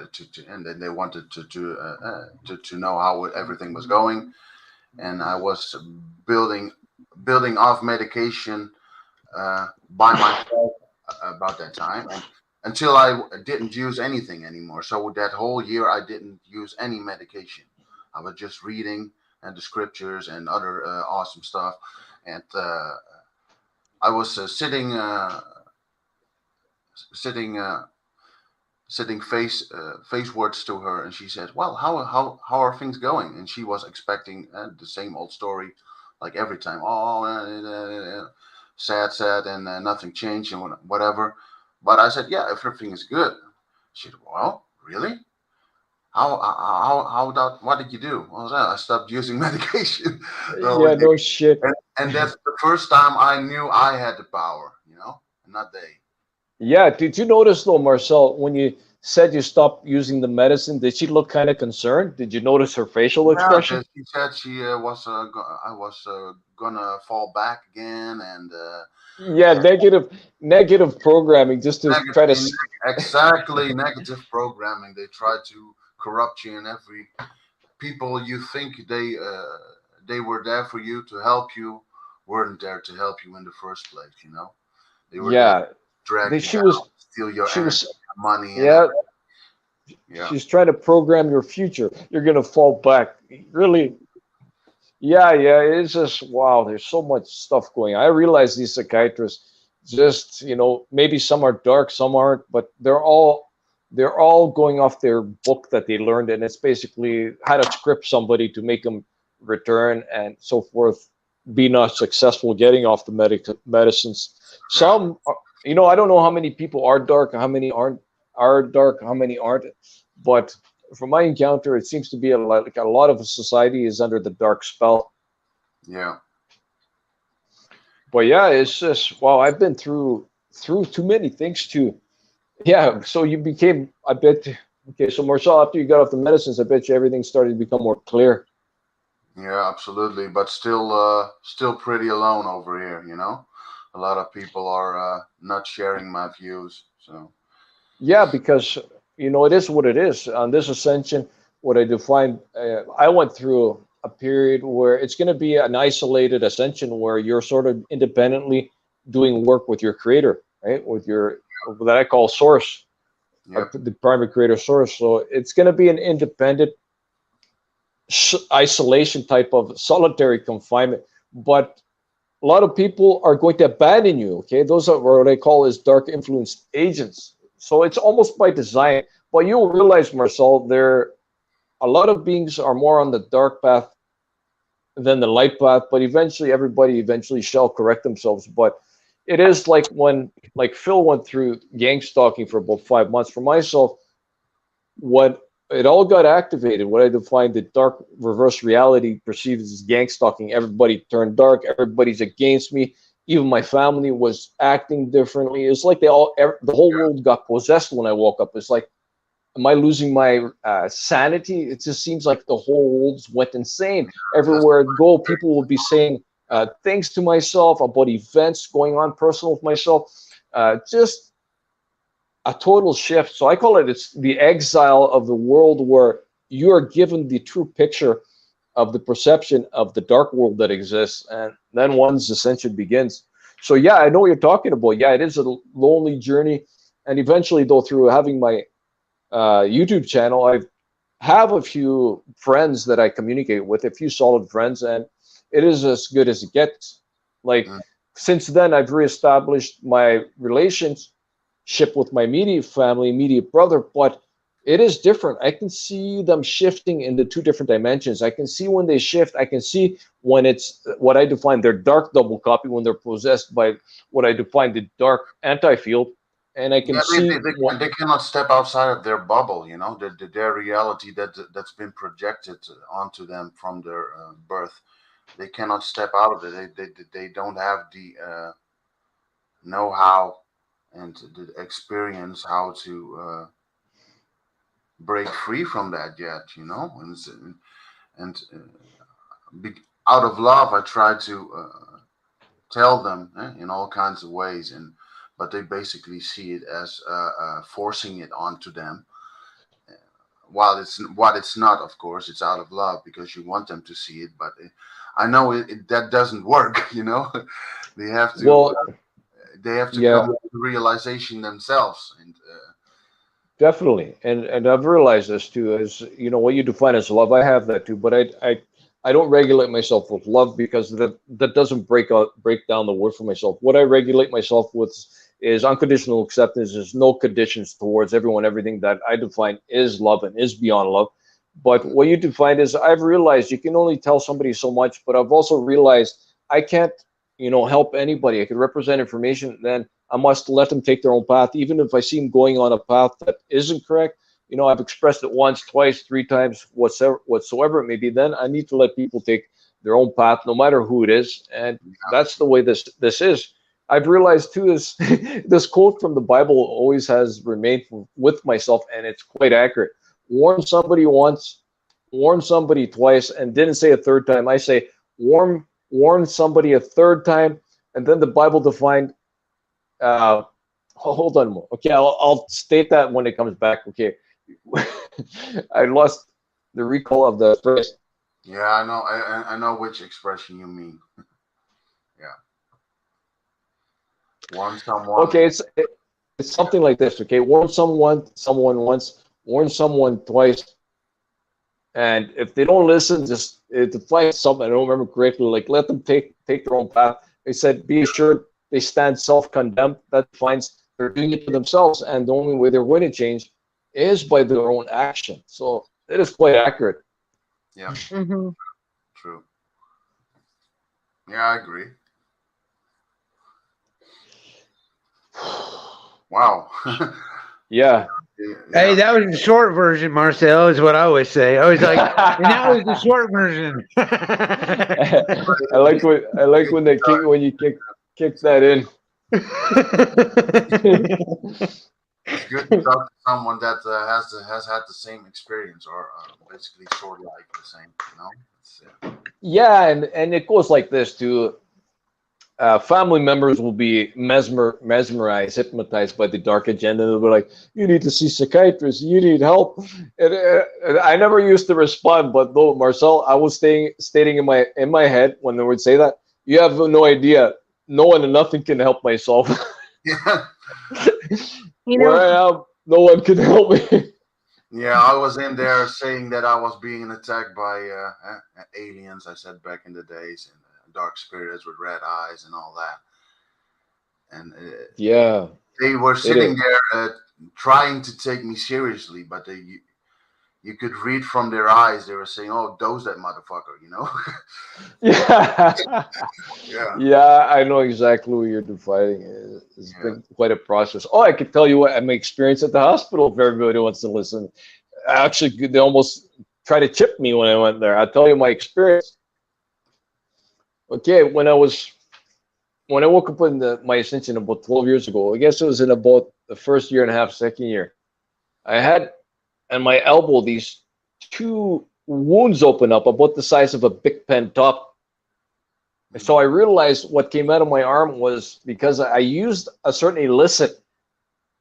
and then they wanted to know how everything was going, and I was building off medication by myself about that time, and until I didn't use anything anymore. So that whole year I didn't use any medication. I was just reading and the scriptures and other awesome stuff, and I was sitting sitting facewards to her, and she said, "Well, how are things going?" And she was expecting the same old story, like every time. Oh, sad, and nothing changed and whatever. But I said, "Yeah, everything is good." She said, "Well, really? How that? What did you do?" Well, I stopped using medication. So, Yeah, no shit. and that's the first time I knew I had the power, and not they. Yeah, did you notice though, Marcel, when you said you stopped using the medicine, did she look kind of concerned? Did you notice her facial Yeah, expression? she said I was gonna fall back again, and Yeah, yeah, negative programming just to try to. exactly negative programming. They try to corrupt you, and every people you think they were there for you to help you weren't there to help you in the first place. They were there to Yeah, drag you she down, was steal your she energy, was money, and yeah, everything. Yeah, she's trying to program your future. You're gonna fall back. Really, yeah, it's just wow. There's so much stuff going on. I realize these psychiatrists, just maybe some are dark, some aren't, but they're all going off their book that they learned, and it's basically how to script somebody to make them return and so forth, be not successful getting off the medicines. yeah. Some, I don't know how many people are dark, how many are dark, how many aren't, but from my encounter, it seems to be like a lot of society is under the dark spell. Yeah. But yeah, it's just wow. I've been through too many things too. Yeah, so you became, I bet. Okay, so Marcel, after you got off the medicines, I bet you everything started to become more clear. Yeah, absolutely. But still pretty alone over here. A lot of people are not sharing my views. So Yeah, because it is what it is. On this ascension, what I define, I went through a period where it's going to be an isolated ascension where you're sort of independently doing work with your creator, right? With your that I call source, yep, the primary creator source. So it's going to be an independent isolation type of solitary confinement. But a lot of people are going to abandon you. Okay, those are what I call as dark influence agents. So it's almost by design. But you'll realize, Marcel, there a lot of beings are more on the dark path than the light path. But eventually, everybody eventually shall correct themselves. But it is like when, like Phil went through gang stalking for about 5 months. For myself, what it all got activated, what I defined the dark reverse reality perceived as gang stalking. Everybody turned dark, everybody's against me. Even my family was acting differently. It's like the whole world got possessed when I woke up. It's like, am I losing my sanity? It just seems like the whole world went insane. that's Everywhere I go, people will be saying things to myself about events going on personal with myself. Just a total shift. So I call it's the exile of the world where you are given the true picture of the perception of the dark world that exists, and then one's ascension begins. So yeah, I know what you're talking about. Yeah, it is a lonely journey, and eventually, though, through having my YouTube channel, I have a few friends that I communicate with, a few solid friends, and it is as good as it gets. Like mm, since then, I've reestablished my relationship with my immediate family, immediate brother, but it is different. I can see them shifting into two different dimensions. I can see when they shift. I can see when it's what I define their dark double copy, when they're possessed by what I define the dark anti-field, and I can yeah. see what. They cannot step outside of their bubble. Their reality that's been projected onto them from their birth. They cannot step out of it. They don't have the know-how and the experience how to break free from that yet. And be, out of love, I try to tell them in all kinds of ways. And but they basically see it as forcing it onto them. While it's what it's not, of course, it's out of love because you want them to see it. But I know that doesn't work. You know, they have to Well, come yeah, to realization themselves. And definitely. And I've realized this too, is what you define as love. I have that too, but I don't regulate myself with love because that doesn't break down the word for myself. What I regulate myself with is unconditional acceptance. There's no conditions towards everyone. Everything that I define is love and is beyond love. But what you define is, I've realized you can only tell somebody so much, but I've also realized I can't, help anybody. I can represent information, then I must let them take their own path, even if I see them going on a path that isn't correct. I've expressed it once, twice, three times, whatsoever it may be. Then I need to let people take their own path, no matter who it is, and that's the way this is. I've realized too is this quote from the Bible always has remained with myself, and it's quite accurate. Warn somebody once, warn somebody twice, and didn't say a third time. I say warn somebody a third time, and then the Bible defined. Hold on. Okay, I'll state that when it comes back. Okay, I lost the recall of the phrase. yeah, I know. I know which expression you mean. Yeah, warn someone. Okay, it's something like this. Okay, warn someone once, warn someone twice, and if they don't listen, just to find something I don't remember correctly, like let them take their own path. They said, be assured they stand self-condemned. That defines they're doing it to themselves, and the only way they're going to change is by their own action. So it is quite accurate. Yeah, Mm-hmm. true. Yeah, I agree. Wow. Yeah. Hey, that was the short version, Marcel, is what I always say. I always like, and that was the short version. I like when you kick that in. It's good to talk to someone that has had the same experience, or basically sort of like the same. It's, Yeah, and it goes like this too. Family members will be mesmerized, hypnotized by the dark agenda. They'll be like, "You need to see psychiatrists. You need help." And I never used to respond, but though Marcel, I was stating in my head when they would say that, "You have no idea. No one and nothing can help myself. yeah. Where I am, no one can help me." Yeah, I was in there saying that I was being attacked by aliens. I said back in the days, and dark spirits with red eyes and all that. And Yeah, they were it sitting is. there trying to take me seriously, but you could read from their eyes. They were saying, "Oh, dose that motherfucker," you know. Yeah. Yeah, Yeah, I know exactly what you're defining. It's yeah. been quite a process. Oh, I could tell you what my experience at the hospital if everybody wants to listen. Actually, they almost try to chip me when I went there. I'll tell you my experience. Okay, when I woke up in my ascension about 12 years ago, I guess it was in about the first year and a half, second year, I had on my elbow these two wounds open up about the size of a Big Pen top. So I realized what came out of my arm was because I used a certain illicit,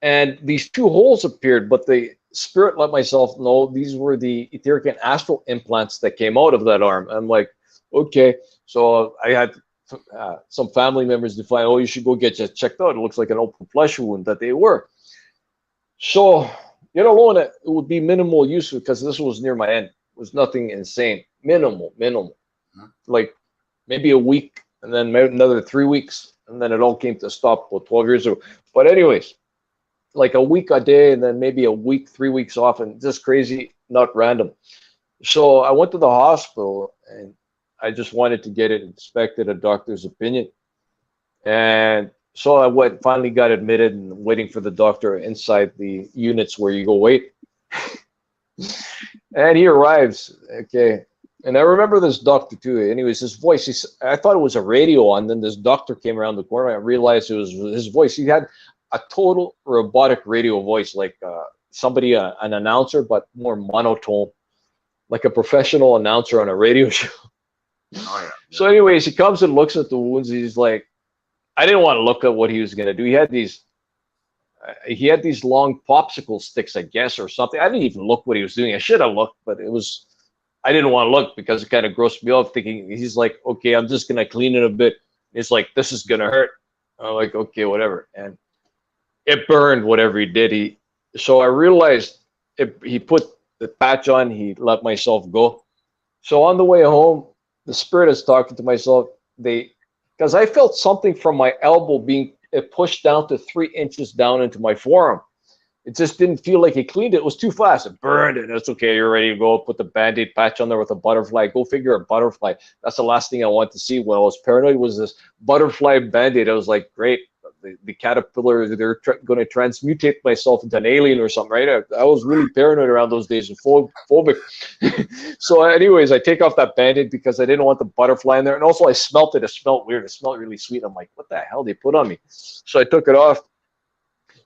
and these two holes appeared, but the spirit let myself know these were the etheric and astral implants that came out of that arm. I'm like, okay. So I had some family members define, oh, you should go get checked out. It looks like an open flesh wound that they were. So, alone, it would be minimal use because this was near my end. It was nothing insane. Minimal. Like maybe a week, and then maybe another 3 weeks, and then it all came to a stop about 12 years ago. But anyways, like a week a day, and then maybe a week, 3 weeks off, and just crazy, not random. So I went to the hospital, and I just wanted to get it inspected, a doctor's opinion. And so I finally got admitted and waiting for the doctor inside the units where you go wait. And he arrives. Okay. And I remember this doctor too. Anyways, his voice, I thought it was a radio on. Then this doctor came around the corner. I realized it was his voice. He had a total robotic radio voice, like somebody, an announcer, but more monotone, like a professional announcer on a radio show. Oh yeah. So anyways, he comes and looks at the wounds. He's like, I didn't want to look at what he was going to do. He had these long popsicle sticks, I guess, or something. I didn't even look what he was doing. I should have looked, but I didn't want to look because it kind of grossed me out, thinking he's like, okay, I'm just going to clean it a bit. It's like, this is going to hurt. I'm like, okay, whatever. And it burned whatever he did. So I realized he put the patch on, he let myself go. So on the way home, the spirit is talking to myself. Because I felt something from my elbow being pushed down to 3 inches down into my forearm. It just didn't feel like he cleaned it. It was too fast. It burned it. It's okay. You're ready to go. Put the Band-Aid patch on there with a butterfly. Go figure, a butterfly. That's the last thing I want to see. When I was paranoid was this butterfly Band-Aid. I was like, great. The caterpillar, they're going to transmutate myself into an alien or something, right? I was really paranoid around those days and phobic. So anyways, I take off that Band-Aid because I didn't want the butterfly in there. And also I smelt it. It smelled weird. It smelled really sweet. I'm like, what the hell they put on me? So I took it off.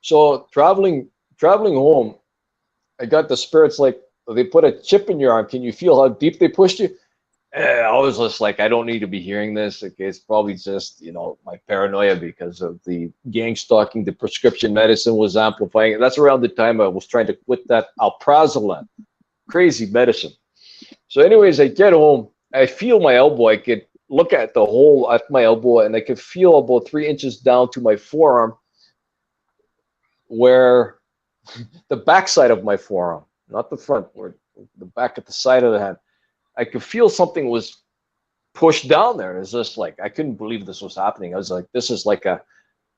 So traveling home, I got the spirits like, they put a chip in your arm. Can you feel how deep they pushed you? I was just like, I don't need to be hearing this. Okay, it's probably just, my paranoia because of the gang stalking. The prescription medicine was amplifying it. That's around the time I was trying to quit that alprazolam, crazy medicine. So anyways, I get home. I feel my elbow. I could look at the hole at my elbow, and I could feel about 3 inches down to my forearm, where the backside of my forearm, not the front, or the back at the side of the hand. I could feel something was pushed down there. It's just like, I couldn't believe this was happening. I was like, this is like a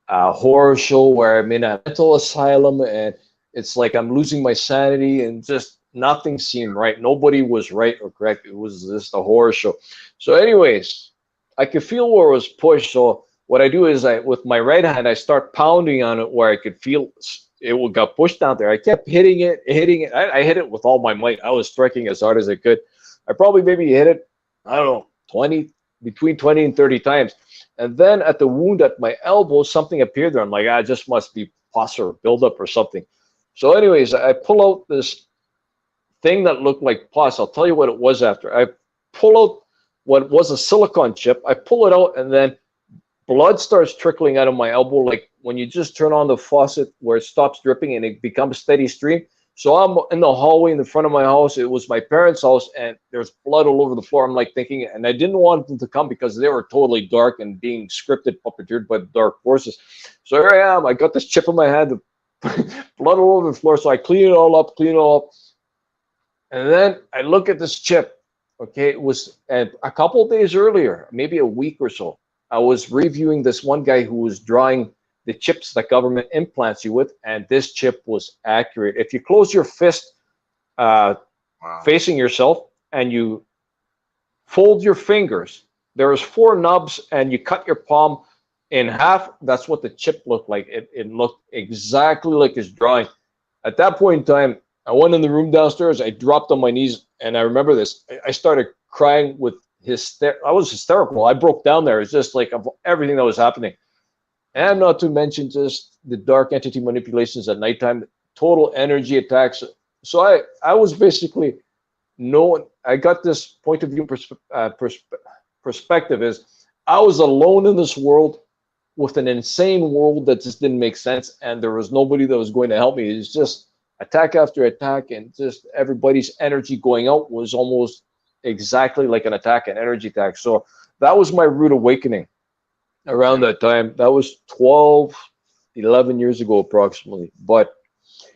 horror show where I'm in a mental asylum and it's like I'm losing my sanity, and just nothing seemed right. Nobody was right or correct. It was just a horror show. So anyways, I could feel where it was pushed. So what I do is with my right hand, I start pounding on it where I could feel it got pushed down there. I kept hitting it. I hit it with all my might. I was striking as hard as I could. I probably maybe hit it, I don't know, between 20 and 30 times. And then at the wound at my elbow, something appeared there. I'm like, it just must be pus or buildup or something. So anyways, I pull out this thing that looked like pus. I'll tell you what it was after. I pull out what was a silicone chip. I pull it out, and then blood starts trickling out of my elbow, like when you just turn on the faucet where it stops dripping and it becomes steady stream. So I'm in the hallway in the front of my house. It was my parents' house, and there's blood all over the floor. I'm like thinking, and I didn't want them to come because they were totally dark and being scripted, puppeteered by the dark forces. So here I am. I got this chip in my hand, blood all over the floor. So I clean it all up, and then I look at this chip. Okay, it was a couple of days earlier, maybe a week or so. I was reviewing this one guy who was drawing the chips that government implants you with, and this chip was accurate. If you close your fist facing yourself and you fold your fingers, there's 4 nubs, and you cut your palm in half. That's what the chip looked like. It looked exactly like his drawing. At that point in time, I went in the room downstairs. I dropped on my knees, and I remember this. I started crying with I was hysterical. I broke down there. It's just like of everything that was happening. And not to mention just the dark entity manipulations at nighttime, total energy attacks. So I was basically I got this point of view perspective is I was alone in this world with an insane world that just didn't make sense, and there was nobody that was going to help me. It's just attack after attack, and just everybody's energy going out was almost exactly like an attack, an energy attack. So that was my rude awakening around that time. That was 11 years ago approximately. But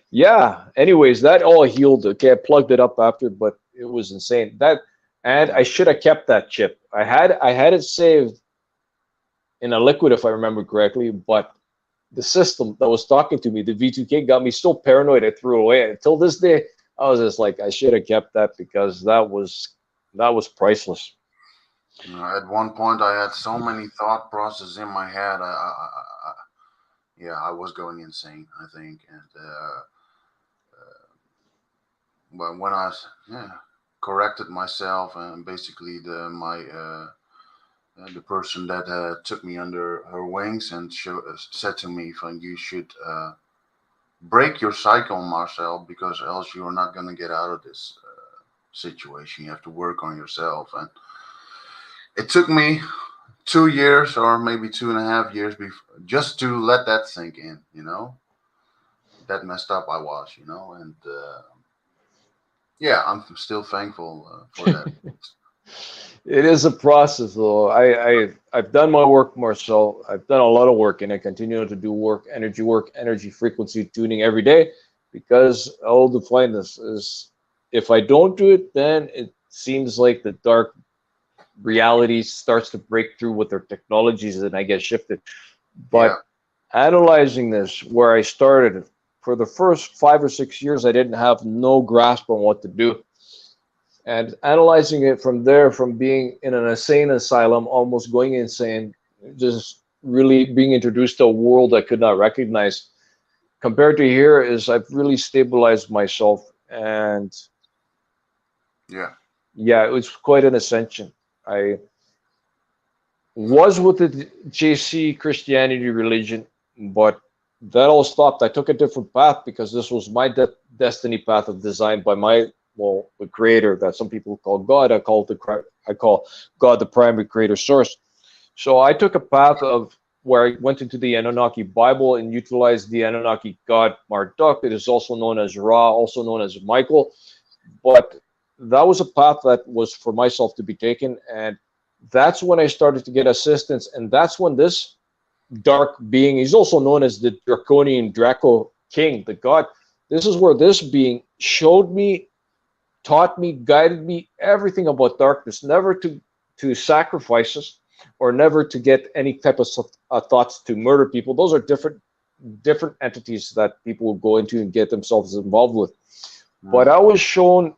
yeah, anyways, that all healed. Okay, I plugged it up after, but it was insane. And I should have kept that chip. I had it saved in a liquid, if I remember correctly, but the system that was talking to me, the V2K, got me so paranoid I threw it away. Until this day, I was just like, I should have kept that because that was priceless. At one point, I had so many thought processes in my head. I was going insane, I think. And but when I corrected myself, and basically the person that took me under her wings and said to me, "You should break your cycle, Marcel, because else you are not going to get out of this situation. You have to work on yourself." And it took me 2 years or maybe 2.5 years before, just to let that sink in, that messed up I was, and yeah, I'm still thankful for that. It is a process, though. I've done my work, Marcel. I've done a lot of work, and I continue to do work, energy frequency tuning every day, because I'll define this is, if I don't do it, then it seems like the dark reality starts to break through with their technologies, and I get shifted. Yeah, But analyzing this, where I started, for the first 5 or 6 years, I didn't have no grasp on what to do. And analyzing it from there, from being in an insane asylum, almost going insane, just really being introduced to a world I could not recognize, compared to here, is I've really stabilized myself. And yeah, yeah, it was quite an ascension. I was with the JC Christianity religion, but that all stopped. I took a different path because this was my destiny path of design by my, well, the creator that some people call God. I call God the primary creator source. So I took a path of where I went into the Anunnaki Bible and utilized the Anunnaki god Marduk. It is also known as Ra, also known as Michael. But that was a path that was for myself to be taken, and that's when I started to get assistance. And that's when this dark being, he's also known as the Draconian Draco King, the god. This is where this being showed me, taught me, guided me everything about darkness, never to sacrifice us, or never to get any type of thoughts to murder people. Those are different entities that people will go into and get themselves involved with. But I was shown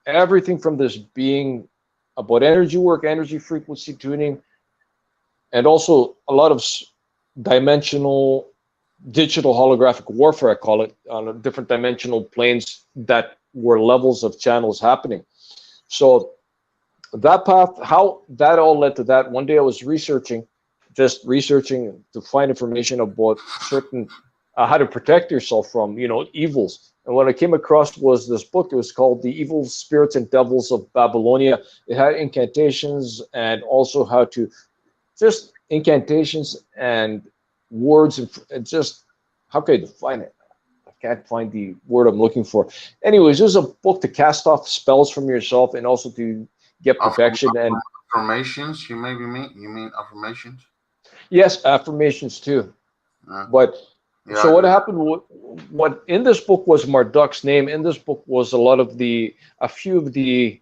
everything from this being about energy work, energy frequency tuning, and also a lot of dimensional digital holographic warfare, I call it, on different dimensional planes that were levels of channels happening. So that path, how that all led to that. One day I was just researching to find information about certain how to protect yourself from evils. And what I came across was this book. It was called The Evil Spirits and Devils of Babylonia. It had incantations and also how to just incantations and words, and just how can I define it? I can't find the word I'm looking for. Anyways, this is a book to cast off spells from yourself and also to get protection. And affirmations. You mean affirmations? yes, affirmations too. Uh, But yeah, so what happened? What in this book was Marduk's name. In this book was a few of the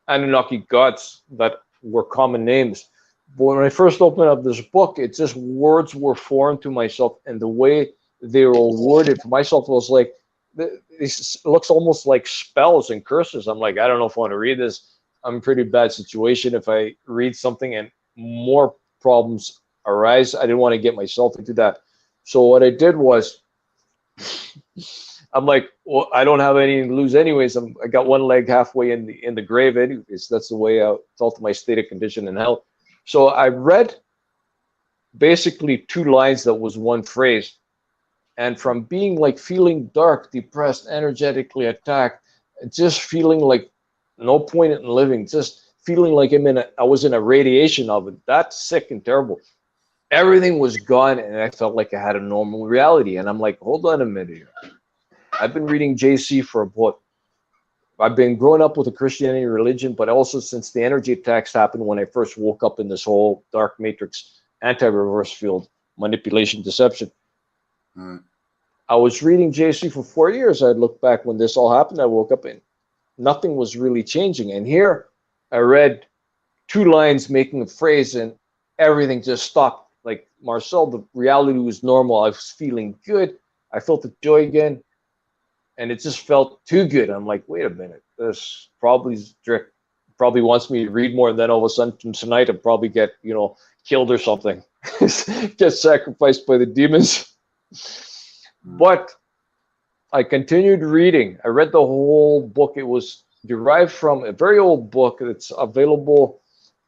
Anunnaki gods that were common names. But when I first opened up this book, it's just words were formed to myself, and the way they were worded for myself was like, it looks almost like spells and curses. I'm like, I don't know if I want to read this. I'm in a pretty bad situation if I read something and more problems arise. I didn't want to get myself into that. So what I did was, I'm like, well, I don't have any to lose anyways. I got one leg halfway in the grave anyways. That's the way I felt my state of condition and health. So I read basically two lines that was one phrase. And from being like feeling dark, depressed, energetically attacked, just feeling like no point in living, just feeling like I was in a radiation oven. That's sick and terrible. Everything was gone, and I felt like I had a normal reality. And I'm like, hold on a minute here. I've been reading JC for about, I've been growing up with a Christianity religion, but also since the energy attacks happened when I first woke up in this whole dark matrix, anti-reverse field, manipulation, deception. I was reading JC for 4 years. I'd look back when this all happened. I woke up and nothing was really changing. And here I read two lines making a phrase and everything just stopped. Like, Marcel, the reality was normal. I was feeling good. I felt the joy again. And it just felt too good. I'm like, wait a minute. This probably wants me to read more. And then all of a sudden tonight I'll probably get, killed or something. Get sacrificed by the demons. But I continued reading. I read the whole book. It was derived from a very old book that's available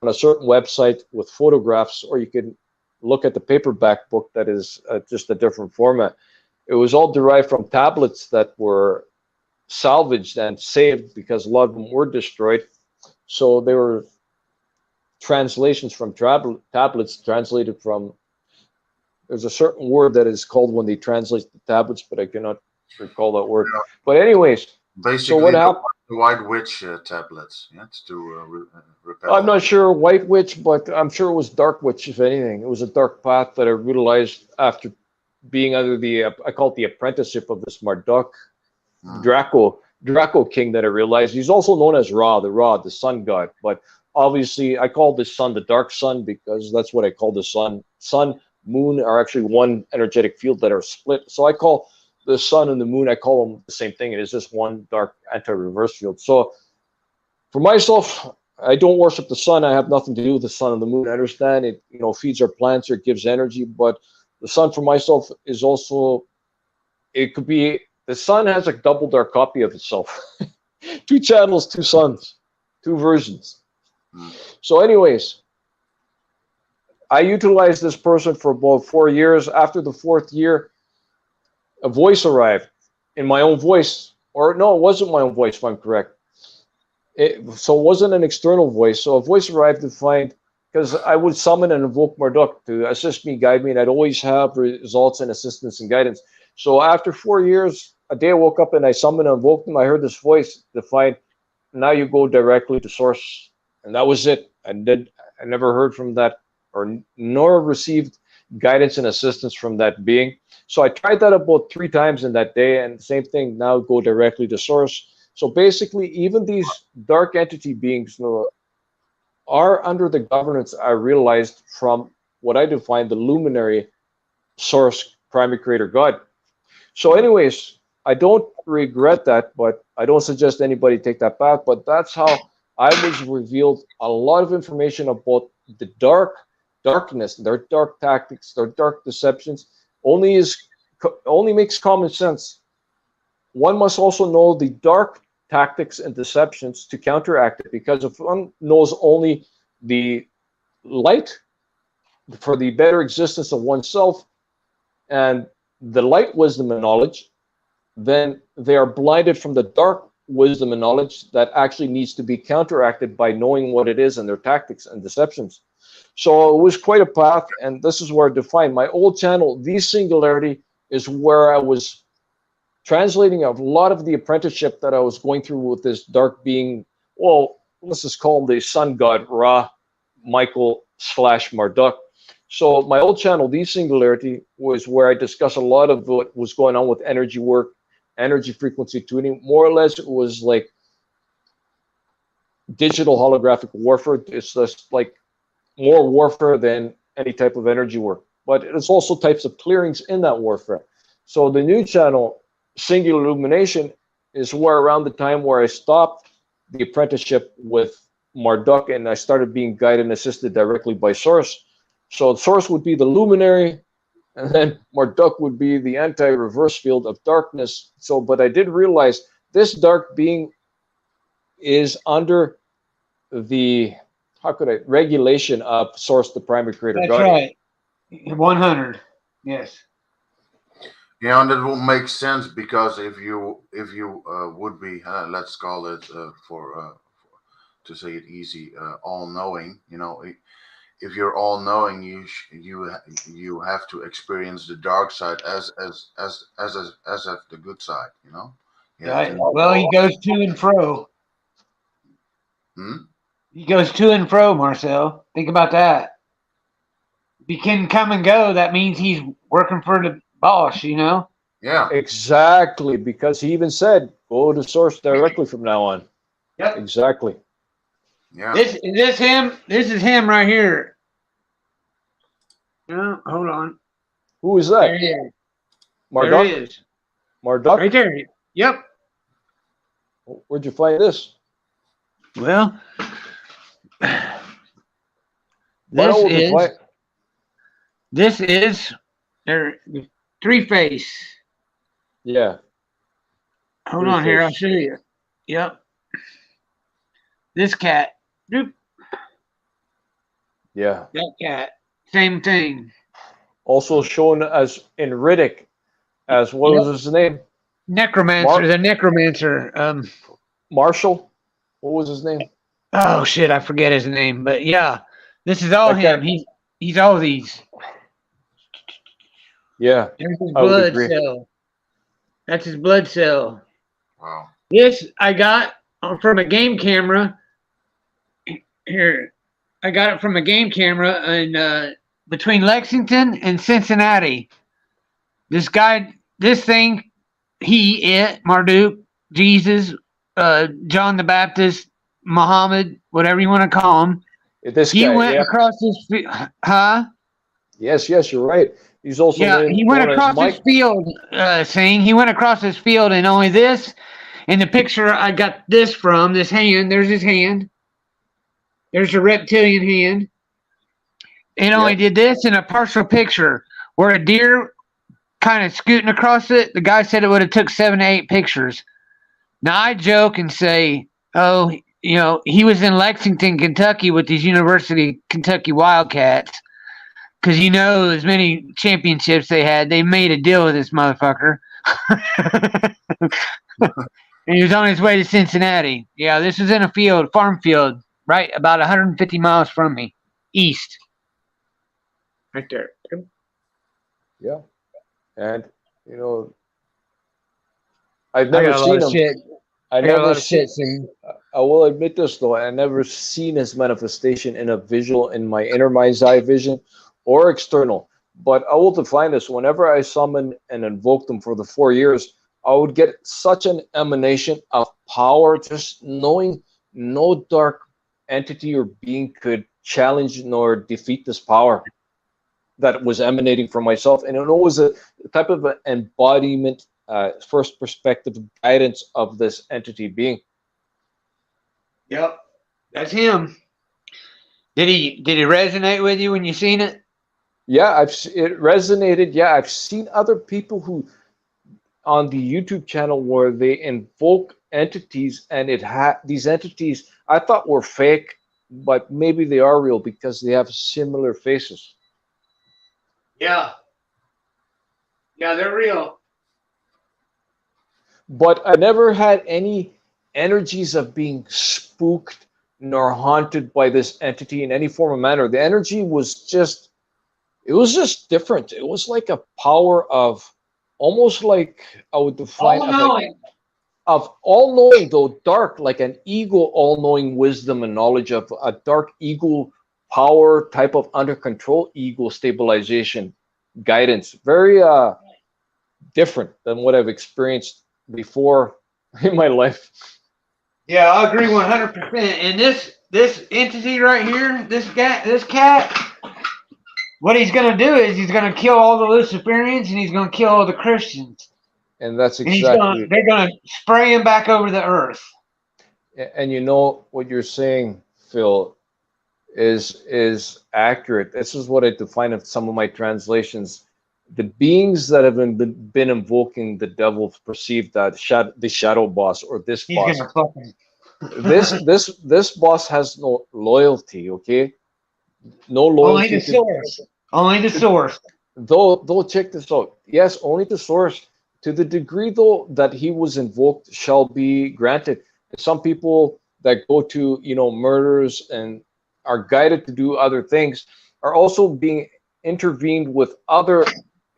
on a certain website with photographs, or you can look at the paperback book that is just a different format. It was all derived from tablets that were salvaged and saved because a lot of them were destroyed. So they were translations from tablets translated from. There's a certain word that is called when they translate the tablets, but I cannot recall that word. Yeah. But anyways, Basically, so what happened? the White Witch tablets. Yeah, it's to repel. I'm not sure White Witch, but I'm sure it was Dark Witch, if anything. It was a dark path that I realized after being under the, I call it the apprenticeship of this Marduk, Draco King that I realized. He's also known as Ra, the sun god. But obviously, I call this sun the dark sun because that's what I call the sun. Sun, moon are actually one energetic field that are split. So I call the sun and the moon, I call them the same thing. It is just one dark anti-reverse field. So for myself, I don't worship the sun. I have nothing to do with the sun and the moon. I understand it, feeds our plants or it gives energy, but the sun for myself is also, it could be, the sun has a double dark copy of itself. 2 channels, 2 suns, 2 versions. So anyways, I utilized this person for about 4 years. After the 4th year, a voice arrived in my own voice, or no, it wasn't my own voice, if I'm correct. So it wasn't an external voice. So a voice arrived to find, because I would summon and invoke Marduk to assist me, guide me, and I'd always have results and assistance and guidance. So after 4 years, a day I woke up and I summoned and invoked him. I heard this voice to find, now you go directly to source. And that was it. I never heard from that, nor received guidance and assistance from that being. So I tried that about 3 times in that day, and same thing, now go directly to source. So basically, even these dark entity beings are under the governance, I realized, from what I define the luminary source, primary creator God. So anyways, I don't regret that, but I don't suggest anybody take that path. But that's how I was revealed a lot of information about the darkness, their dark tactics, their dark deceptions. Only makes common sense. One must also know the dark tactics and deceptions to counteract it, because if one knows only the light for the better existence of oneself and the light wisdom and knowledge, then they are blinded from the dark wisdom and knowledge that actually needs to be counteracted by knowing what it is and their tactics and deceptions. So it was quite a path, and this is where I defined my old channel. The Singularity is where I was translating a lot of the apprenticeship that I was going through with this dark being. Well, let's just call him the sun god Ra, Michael / Marduk. So my old channel, The Singularity, was where I discussed a lot of what was going on with energy work, energy frequency tuning. More or less, it was like digital holographic warfare. It's just like more warfare than any type of energy work. But it's also types of clearings in that warfare. So the new channel, Singular Illumination, is where around the time where I stopped the apprenticeship with Marduk and I started being guided and assisted directly by Source. So Source would be the luminary, and then Marduk would be the anti-reverse field of darkness. So, but I did realize this dark being is under the, regulation of Source, the primary creator. That's God. right. 100. Yes. Yeah, and it will make sense, because if you would be, let's call it for to say it easy, all knowing. If you're all knowing, you have to experience the dark side as the good side. Right. Well, he goes to and fro. Hmm? He goes to and fro, Marcel. Think about that. If he can come and go, that means he's working for the boss, Yeah. Exactly, because he even said, go to Source directly from now on. Yep. Exactly. Yeah. This him. This is him right here. No, hold on. Who is that? There he is. Marduk? There he is. Marduk? Right there. Yep. Where'd you find this? Well, this is their 3-face. Yeah. Hold on here, I'll show you. Yep. This cat. Doop. Yeah. That cat. Same thing. Also shown as in Riddick, as what was his name? Necromancer. The necromancer. Marshall. What was his name? Oh shit, I forget his name, but yeah. This is all Like him. that. He's all these. Yeah, There's his I would blood agree. cell. That's his blood cell. Wow. This I got from a game camera. Here, I got it from a game camera in between Lexington and Cincinnati. This guy, this thing, Marduk, Jesus, John the Baptist, Muhammad, whatever you want to call him. This He guy, went yeah. across this, huh? Yes, you're right. He's also Yeah, he went known as across this Mike. field, saying he went across this field, and only this, in the picture I got this from, this hand, there's his hand. There's a reptilian hand. It only did this in a partial picture where a deer kind of scooting across it. The guy said it would have took 7 to 8 pictures. Now I joke and say, oh, he was in Lexington, Kentucky with these University of Kentucky Wildcats. Because as many championships they had, they made a deal with this motherfucker. And he was on his way to Cincinnati. Yeah, this was in a field, farm field, right about 150 miles from me, east. Right there. Yeah, and I've I never got a lot seen of him. shit. I I got a never lot of seen. shit singing. I will admit this though. I never seen his manifestation in a visual, in my inner mind's eye vision, or external. But I will define this. Whenever I summon and invoke them for the 4 years, I would get such an emanation of power, just knowing no dark entity or being could challenge nor defeat this power that was emanating from myself. And it was a type of an embodiment, first perspective guidance of this entity being. Yep, that's him. Did he resonate with you when you seen it? Yeah, it resonated. Yeah, I've seen other people who on the YouTube channel where they invoke entities, and these entities I thought were fake, but maybe they are real because they have similar faces. Yeah. Yeah, they're real. But I never had any energies of being spooked nor haunted by this entity in any form or manner. The energy was just, it was just different. It was like a power of, almost like I would define All knowing. of all knowing, though dark, like an ego, all knowing wisdom and knowledge of a dark ego power type of under control ego stabilization guidance. Very different than what I've experienced before in my life. Yeah, I agree 100%. And this entity right here, this cat, what he's gonna do is he's gonna kill all the Luciferians and he's gonna kill all the Christians. And that's And exactly. they're gonna spray him back over the earth. And you know what you're saying, Phil, is accurate. This is what I define in some of my translations. The beings that have been invoking the devil perceive that the shadow boss or this He's boss. gonna fucking This boss has no loyalty. Okay, no loyalty. only the source. Only the source. Though check this out. Yes, only the source. To the degree though that he was invoked shall be granted. Some people that go to murders and are guided to do other things are also being intervened with other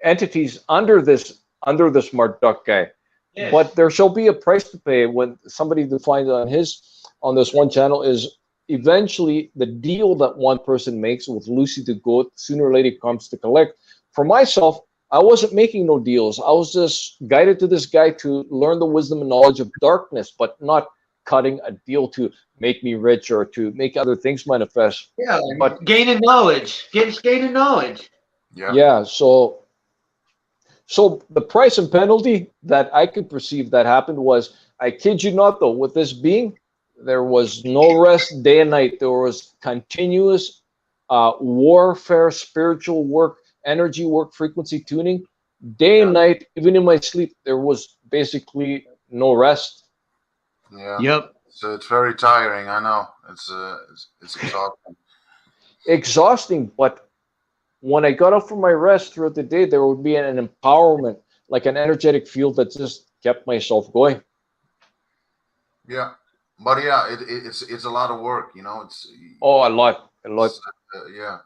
entities under this Marduk guy. Yes. But there shall be a price to pay. When somebody defines on this one channel is eventually the deal that one person makes with Lucy the goat sooner or later comes to collect. For myself, I wasn't making no deals. I was just guided to this guy to learn the wisdom and knowledge of darkness, but not cutting a deal to make me rich or to make other things manifest. Yeah, But gaining knowledge. Gaining knowledge. Yeah. yeah, so the price and penalty that I could perceive that happened was, I kid you not though, with this being, there was no rest day and night. There was continuous warfare, spiritual work, energy work, frequency tuning, day and night. Even in my sleep, there was basically no rest. Yeah. Yep. So it's very tiring. I know. It's exhausting. Exhausting, but when I got up from my rest throughout the day, there would be an empowerment, like an energetic field that just kept myself going. Yeah. But yeah, it's a lot of work. It's Oh, a lot. Yeah.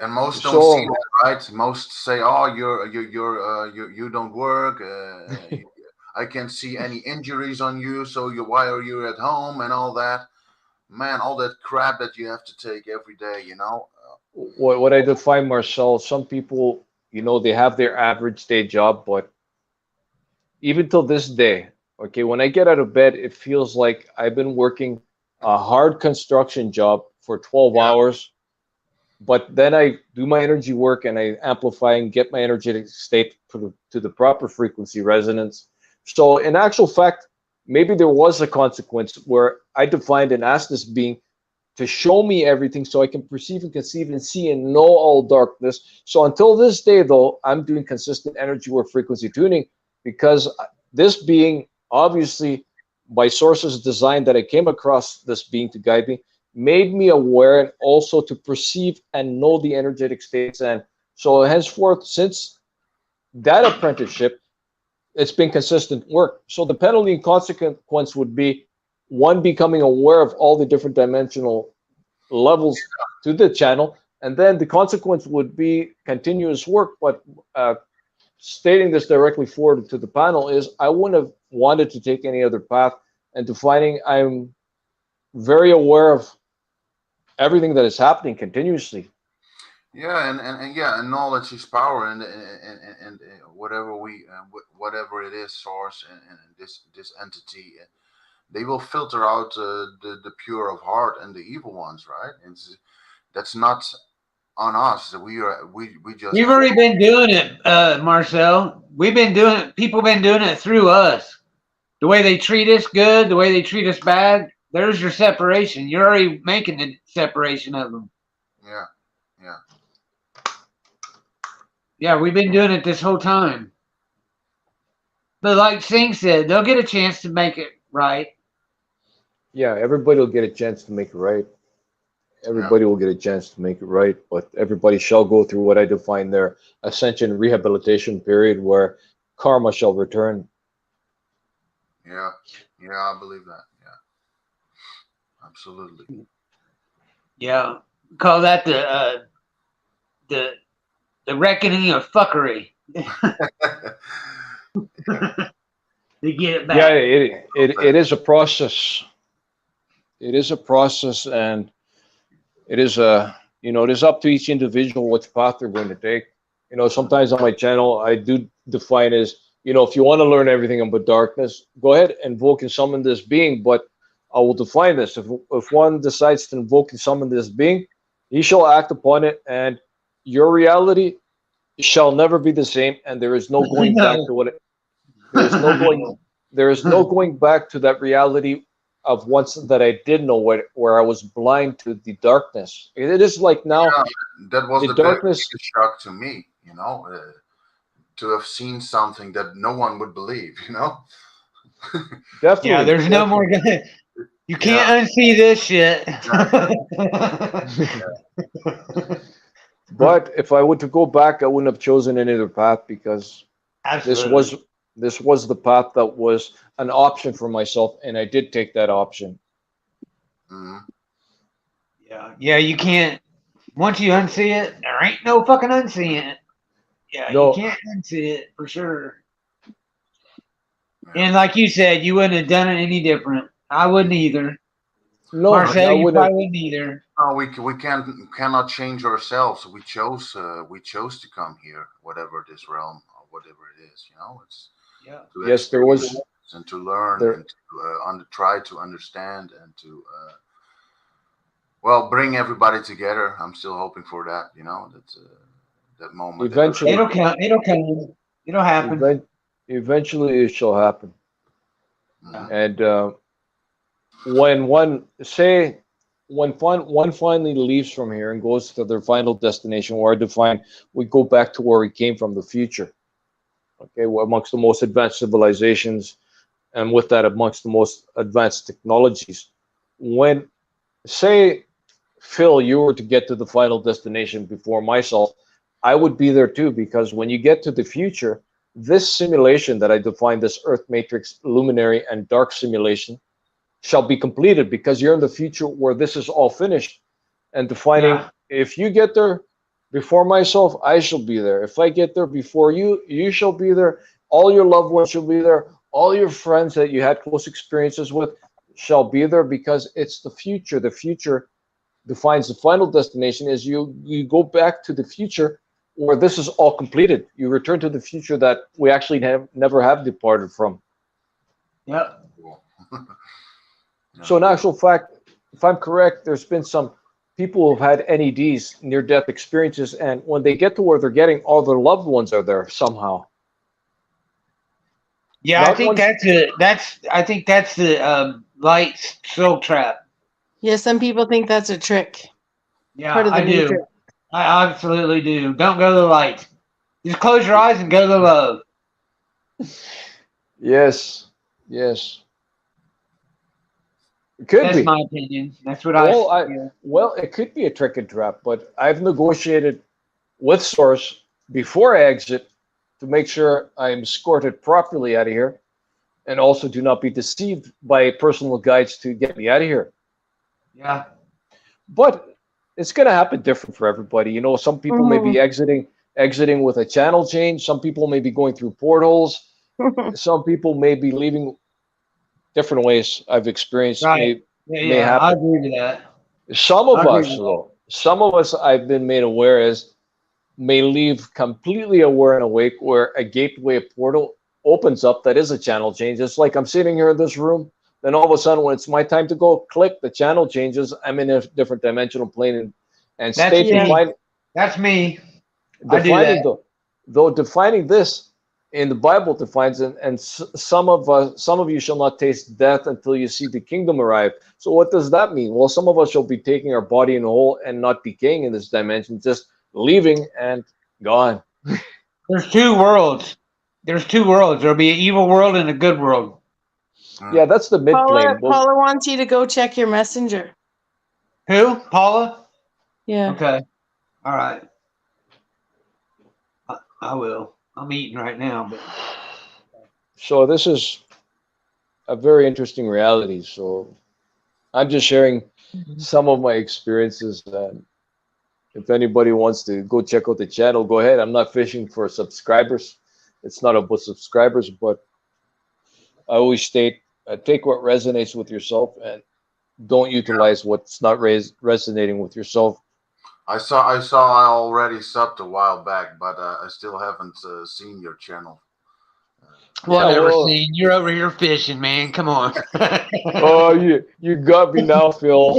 And most don't So see that, right? Most say, "Oh, you don't work. I can't see any injuries on you. So why are you at home and all that?" Man, all that crap that you have to take every day. what I define, Marcel, some people, they have their average day job, but even till this day, okay, when I get out of bed, it feels like I've been working a hard construction job for 12 Yeah, hours, but then I do my energy work and I amplify and get my energetic state to the proper frequency resonance. So, in actual fact, maybe there was a consequence where I defined and asked this being to show me everything so I can perceive and conceive and see and know all darkness. So until this day, though, I'm doing consistent energy work frequency tuning because this being, obviously, by sources designed that I came across this being to guide me, made me aware and also to perceive and know the energetic states. And so henceforth, since that apprenticeship, it's been consistent work. So the penalty and consequence would be one, becoming aware of all the different dimensional levels to the channel, and then the consequence would be continuous work. But stating this directly forward to the panel is, I wouldn't have wanted to take any other path, and to finding I'm very aware of everything that is happening continuously. yeah, and yeah, and knowledge is power, and whatever whatever it is, source and this entity, they will filter out the pure of heart and the evil ones, right? That's not on us. We just We've already been doing it, Marcel. We've been doing it. People been doing it through us. The way they treat us good, the way they treat us bad. There's your separation. You're already making the separation of them. yeah, yeah. Yeah, we've been doing it this whole time. But like Singh said, they'll get a chance to make it right. Yeah, everybody will get a chance to make it right. Yeah, Everybody will get a chance to make it right, but everybody shall go through what I define their ascension rehabilitation period where karma shall return. yeah, yeah. I believe that. Yeah, absolutely. Yeah, call that the the reckoning of fuckery. To get it Yeah, back. it is a process. It is a process, and it is it is up to each individual which path they're going to take. Sometimes on my channel I do define as, if you want to learn everything about darkness, go ahead, invoke and summon this being. But I will define this: if one decides to invoke and summon this being, he shall act upon it, and your reality shall never be the same, and there is no going back No. to what it, there is no going there is no going back to that reality of once that I did know where I was blind to the darkness. It is like now Yeah, that was the the darkness. biggest shock to me. To have seen something that no one would believe. Yeah, Definitely, there's no more. definitely. You Yeah, can't unsee this shit. exactly. But if I were to go back, I wouldn't have chosen any other path because this Absolutely. was this was the path that was an option for myself, and I did take that option. Hmm. Yeah. Yeah, you can't. Once you unsee it, there ain't no fucking unseeing it. Yeah, you No, can't unsee it for sure. Yeah. And like you said, you wouldn't have done it any different. I wouldn't either. no, Marcel, I you wouldn't have. probably wouldn't either. No, we cannot change ourselves. We chose to come here, whatever this realm or whatever it is. It's Yeah. to Yes, there experience was and to learn there. and to try to understand and to well, bring everybody together. I'm still hoping for that. That moment that Eventually, It'll come. It'll come. It'll happen. event, eventually, it shall happen. Mhm. And when one say one finally leaves from here and goes to their final destination, where I define we go back to where we came from, the future. Okay, we're amongst the most advanced civilizations, and with that, amongst the most advanced technologies. When say Phil, you were to get to the final destination before myself, I would be there too, because when you get to the future, this simulation that I define, this Earth Matrix luminary and dark simulation, shall be completed because you're in the future where this is all finished. and defining, if you get there before myself, I shall be there. If I get there before you, you shall be there. All your loved ones shall be there. All your friends that you had close experiences with shall be there, because it's the future. The future defines the final destination. Is you go back to the future where this is all completed. You return to the future that we actually never have departed from. Yep. Cool. So in actual fact, if I'm correct, there's been some people who've had NEDs, near-death experiences, and when they get to where they're getting, all their loved ones are there somehow. Yeah, Not I think that's the light soul trap. Yeah, some people think that's a trick. Yeah, Part of the I do. matrix. I absolutely do. Don't go to the light. Just close your eyes and go to the love. Yes, yes. It could That's be. my opinion. That's what Well, it could be a trick and trap, but I've negotiated with Source before I exit to make sure I'm escorted properly out of here, and also do not be deceived by personal guides to get me out of here. Yeah. But it's going to happen different for everybody. You know, some people may be exiting with a channel change. Some people may be going through portals. Some people may be leaving different ways. I've experienced Right. may Yeah, I happen. agree with that. Some I of agree us, with that. though, some of us I've been made aware is may leave completely aware and awake, where a gateway, a portal opens up that is a channel change. It's like I'm sitting here in this room, then all of a sudden when it's my time to go, click, the channel changes. I'm in a different dimensional plane and That's state me. That's me. I do defining that. though defining this in the Bible defines it, and some of you shall not taste death until you see the kingdom arrive. So what does that mean? Well, some of us shall be taking our body in a whole and not decaying in this dimension, just leaving and gone. There's two worlds. There'll be an evil world and a good world. Yeah, that's the mid plane. Paula wants you to go check your messenger. Who? Paula? Yeah. Okay. All right. I will. I'm eating right now, but So this is a very interesting reality. So I'm just sharing some of my experiences. If anybody wants to go check out the channel, go ahead. I'm not fishing for subscribers. It's not about subscribers, but I always state, take what resonates with yourself and don't utilize what's not resonating with yourself. I I already subbed a while back, but I still haven't seen your channel. whatever. Scene. You're over here fishing, man. Come on. Oh, you got me now, Phil.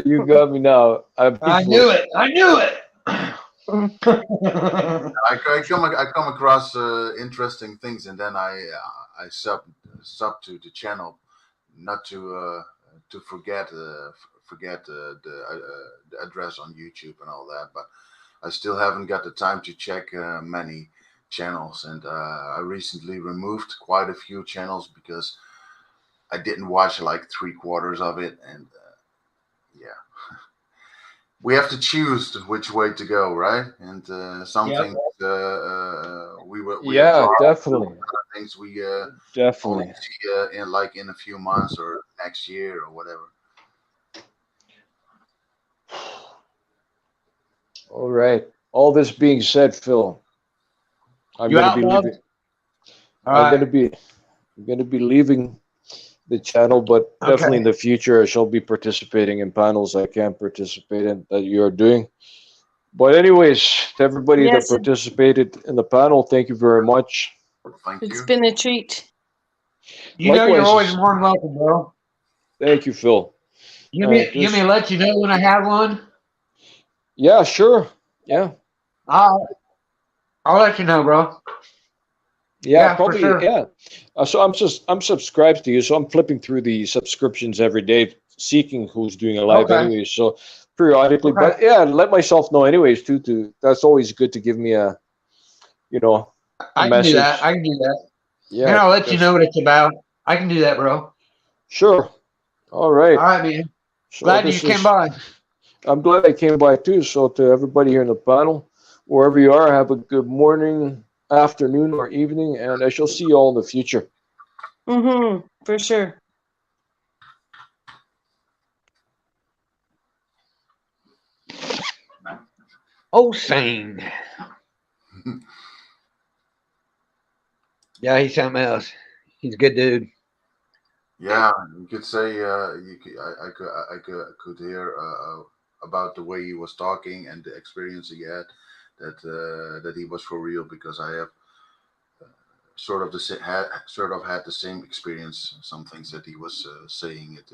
you got me now. I knew it. I knew it. I come across interesting things, and then I sub to the channel, not to forget the address on YouTube and all that. But I still haven't got the time to check many channels, and I recently removed quite a few channels because I didn't watch like 3/4 of it, and yeah. We have to choose which way to go, right? And some things we yeah, definitely. things we definitely only see in a few months or next year or whatever. All right. All this being said, Phil, I'm going to be leaving. I'm going to be leaving the channel, but definitely in the future I shall be participating in panels I can't participate in that you're doing. But anyways, to everybody that participated in the panel, thank you very much. Thank you. It's been a treat. You know you're always more than welcome, bro. Thank you, Phil. You may let you know when I have one. Yeah, sure. Yeah. I'll let you know, bro. Yeah, probably. For sure. Yeah. So I'm subscribed to you, so I'm flipping through the subscriptions every day, seeking who's doing a live anyway. So periodically, but yeah, let myself know anyways too. That's always good to give me a message. Do that. I can do that. Yeah. And I'll let you know what it's about. I can do that, bro. Sure. All right. All right, man. So glad you came by. I'm glad I came by too. So to everybody here in the panel, wherever you are, have a good morning, afternoon, or evening, and I shall see you all in the future. For sure. Oh, sane. Yeah, he's something else. He's a good dude. Yeah, you could say I could hear about the way he was talking and the experience he had, that he was for real, because I have sort of had the same experience. Some things that he was saying, it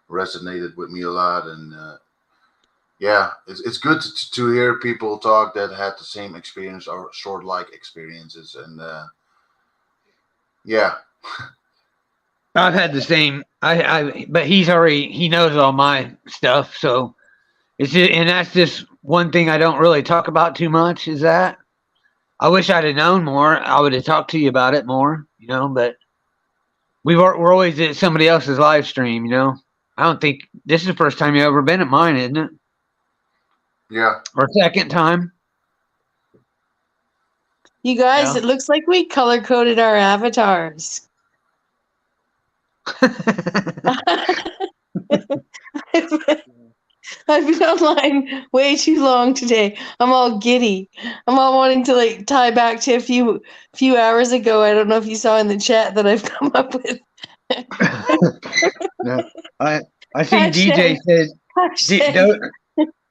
resonated with me a lot, and yeah, it's good to hear people talk that had the same experience or sort like experiences, and yeah. I've had the same. But he knows all my stuff. So it's just, and that's just one thing I don't really talk about too much. Is that I wish I'd have known more. I would have talked to you about it more. But we're always at somebody else's live stream. I don't think this is the first time you've ever been at mine, isn't it? Yeah. Or second time. You guys, Yeah. it looks like we color coded our avatars. I've been online way too long today. I'm all giddy. I'm all wanting to tie back to a few hours ago. I don't know if you saw in the chat that I've come up with. No, I seen Hashtag- DJ said hashtag-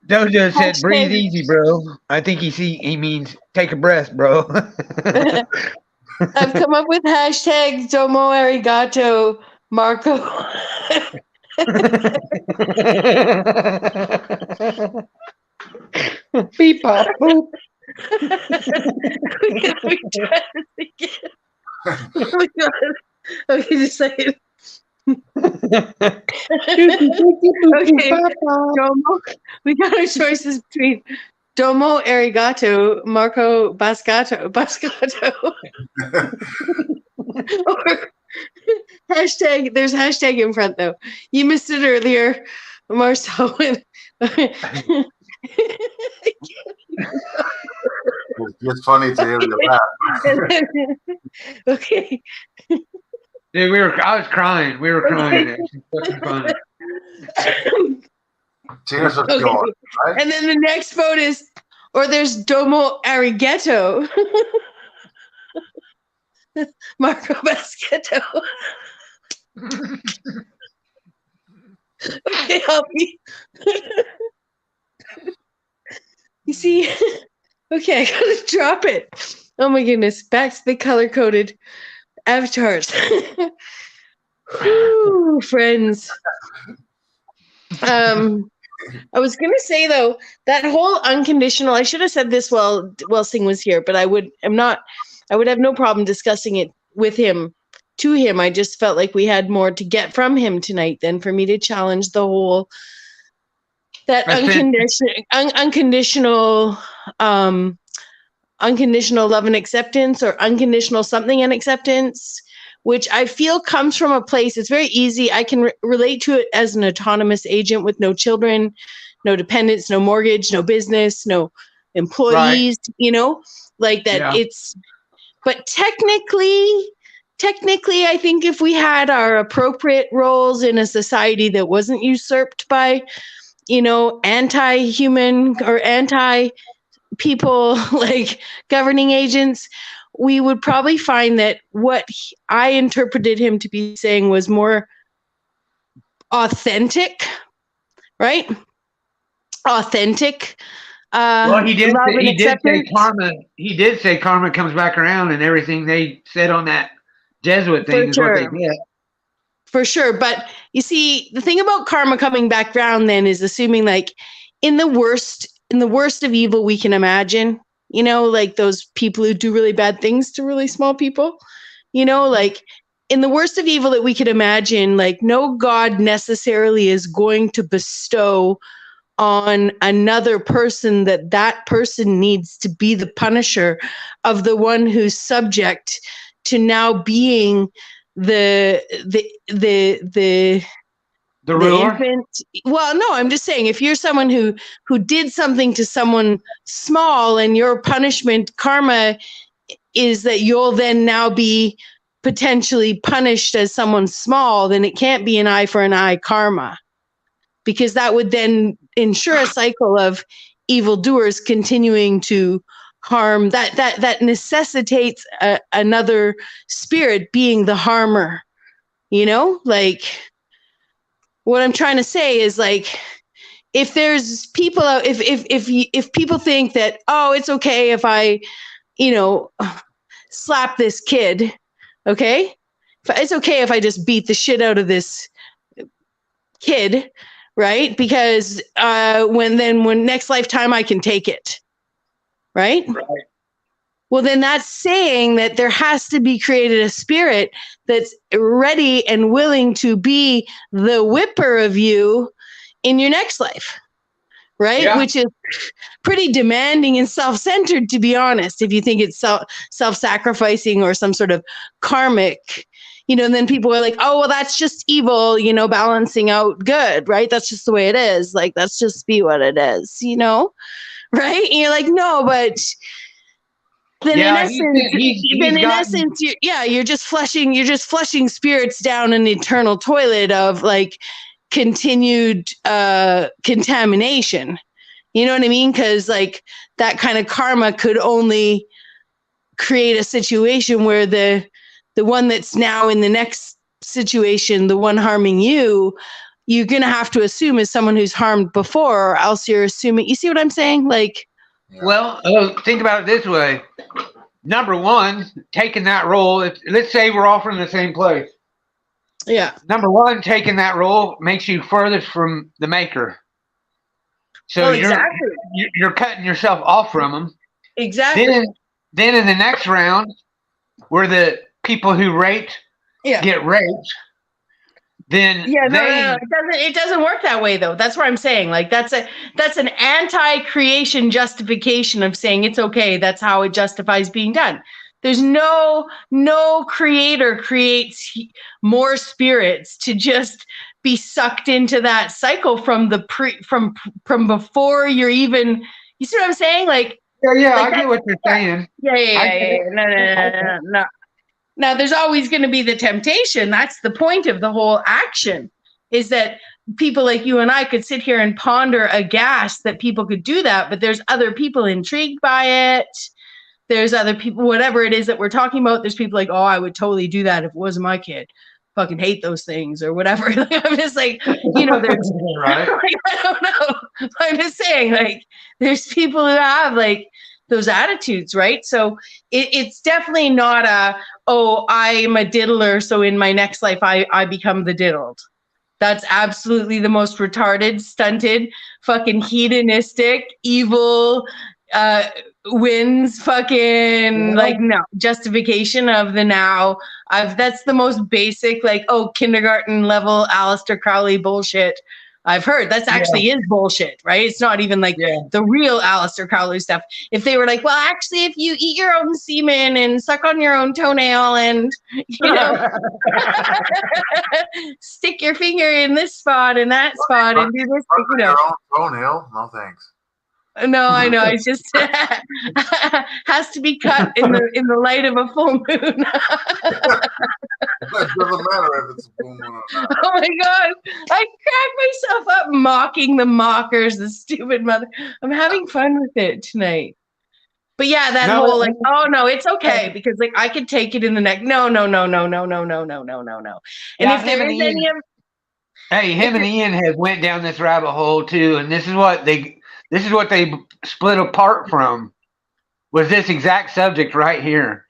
Dojo said breathe hashtag- easy, bro. I think he means take a breath, bro. I've come up with hashtag Domo Arigato Marco. Beep pop boop. We gotta be trying this again. Oh my god. Okay, just say it. Okay, Domo. We got our choices between Domo Arigato, Marco Bascato, or hashtag. There's hashtag in front though. You missed it earlier, Marcel. It's funny to hear you laugh. Okay. Dude, I was crying. We were crying. It was fucking funny. Tears of Okay. joy, right? And then the next vote is, or there's Domo Arigato. Marco Baschetto. Okay, help me. You see, okay, I gotta drop it. Oh my goodness, back to the color-coded avatars. Whew, friends. I was gonna say though, that whole unconditional, I should have said this while Singh was here, but I would have no problem discussing it with him, to him. I just felt like we had more to get from him tonight than for me to challenge the whole that unconditional love and acceptance, or unconditional something and acceptance, which I feel comes from a place. It's very easy. I can relate to it as an autonomous agent with no children, no dependents, no mortgage, no business, no employees, right. Like that. Yeah. But technically, I think if we had our appropriate roles in a society that wasn't usurped by, anti-human or anti-people like governing agents, we would probably find that what I interpreted him to be saying was more authentic, right? Authentic. Well, he did say karma. He did say karma comes back around, and everything they said on that Jesuit thing is what they did. For sure. But you see, the thing about karma coming back around then is assuming like in the worst of evil we can imagine, like those people who do really bad things to really small people, like in the worst of evil that we could imagine, like no God necessarily is going to bestow on another person that person needs to be the punisher of the one who's subject to now being the ruler? Infant. Well, no, I'm just saying if you're someone who did something to someone small and your punishment karma is that you'll then now be potentially punished as someone small, then it can't be an eye for an eye karma, because that would then ensure a cycle of evildoers continuing to harm, that necessitates another spirit being the harmer. Like, what I'm trying to say is, like, if there's people out, if people think that, oh, it's okay if I, slap this kid, okay? It's okay if I just beat the shit out of this kid, right? Because when next lifetime I can take it, right? Well, then that's saying that there has to be created a spirit that's ready and willing to be the whipper of you in your next life, right? Yeah. Which is pretty demanding and self-centered, to be honest. If you think it's self-sacrificing or some sort of karmic, and then people are like, oh, well, that's just evil, balancing out good, right? That's just the way it is. Like, that's just be what it is, right? And you're like, no, but then in essence, you're just flushing spirits down an eternal toilet of, like, continued contamination. You know what I mean? Because, like, that kind of karma could only create a situation where the one that's now in the next situation, the one harming you, you're going to have to assume is someone who's harmed before, or else you're assuming. You see what I'm saying? Like, well, think about it this way. Number one, taking that role, let's say we're all from the same place. Yeah. Number one, taking that role makes you furthest from the maker. So you're cutting yourself off from them. Exactly. Then in the next round, where the people who raped get raped, then it doesn't work that way, though. That's what I'm saying. Like, that's an anti-creation justification of saying it's okay. That's how it justifies being done. There's no creator creates more spirits to just be sucked into that cycle from from before you're even. You see what I'm saying? Like, I get what you're saying. Yeah. No. Now, there's always going to be the temptation. That's the point of the whole action, is that people like you and I could sit here and ponder aghast that people could do that, but there's other people intrigued by it. There's other people, whatever it is that we're talking about, there's people like, oh, I would totally do that if it wasn't my kid. Fucking hate those things or whatever. I'm just like, there's right. Like, I don't know. I'm just saying, like, there's people who have, like, those attitudes, right? So it's definitely not I'm a diddler, so in my next life I become the diddled. That's absolutely the most retarded, stunted, fucking hedonistic, evil, wins fucking like no justification of the now. That's the most basic, like, kindergarten level Aleister Crowley bullshit I've heard. That's actually is bullshit, right? It's not even like the real Aleister Crowley stuff. If they were like, well, actually, if you eat your own semen and suck on your own toenail and, stick your finger in this spot and that spot and do this, your own toenail? No, thanks. No, I know. It's just has to be cut in the light of a full moon. It doesn't matter if it's a full moon or not. Oh my god! I crack myself up mocking the mockers, the stupid mother. I'm having fun with it tonight. But yeah, that whole like, oh no, it's okay because like I could take it in the neck. No. And if there is any of him and Ian have went down this rabbit hole too, and this is what they split apart from, was this exact subject right here.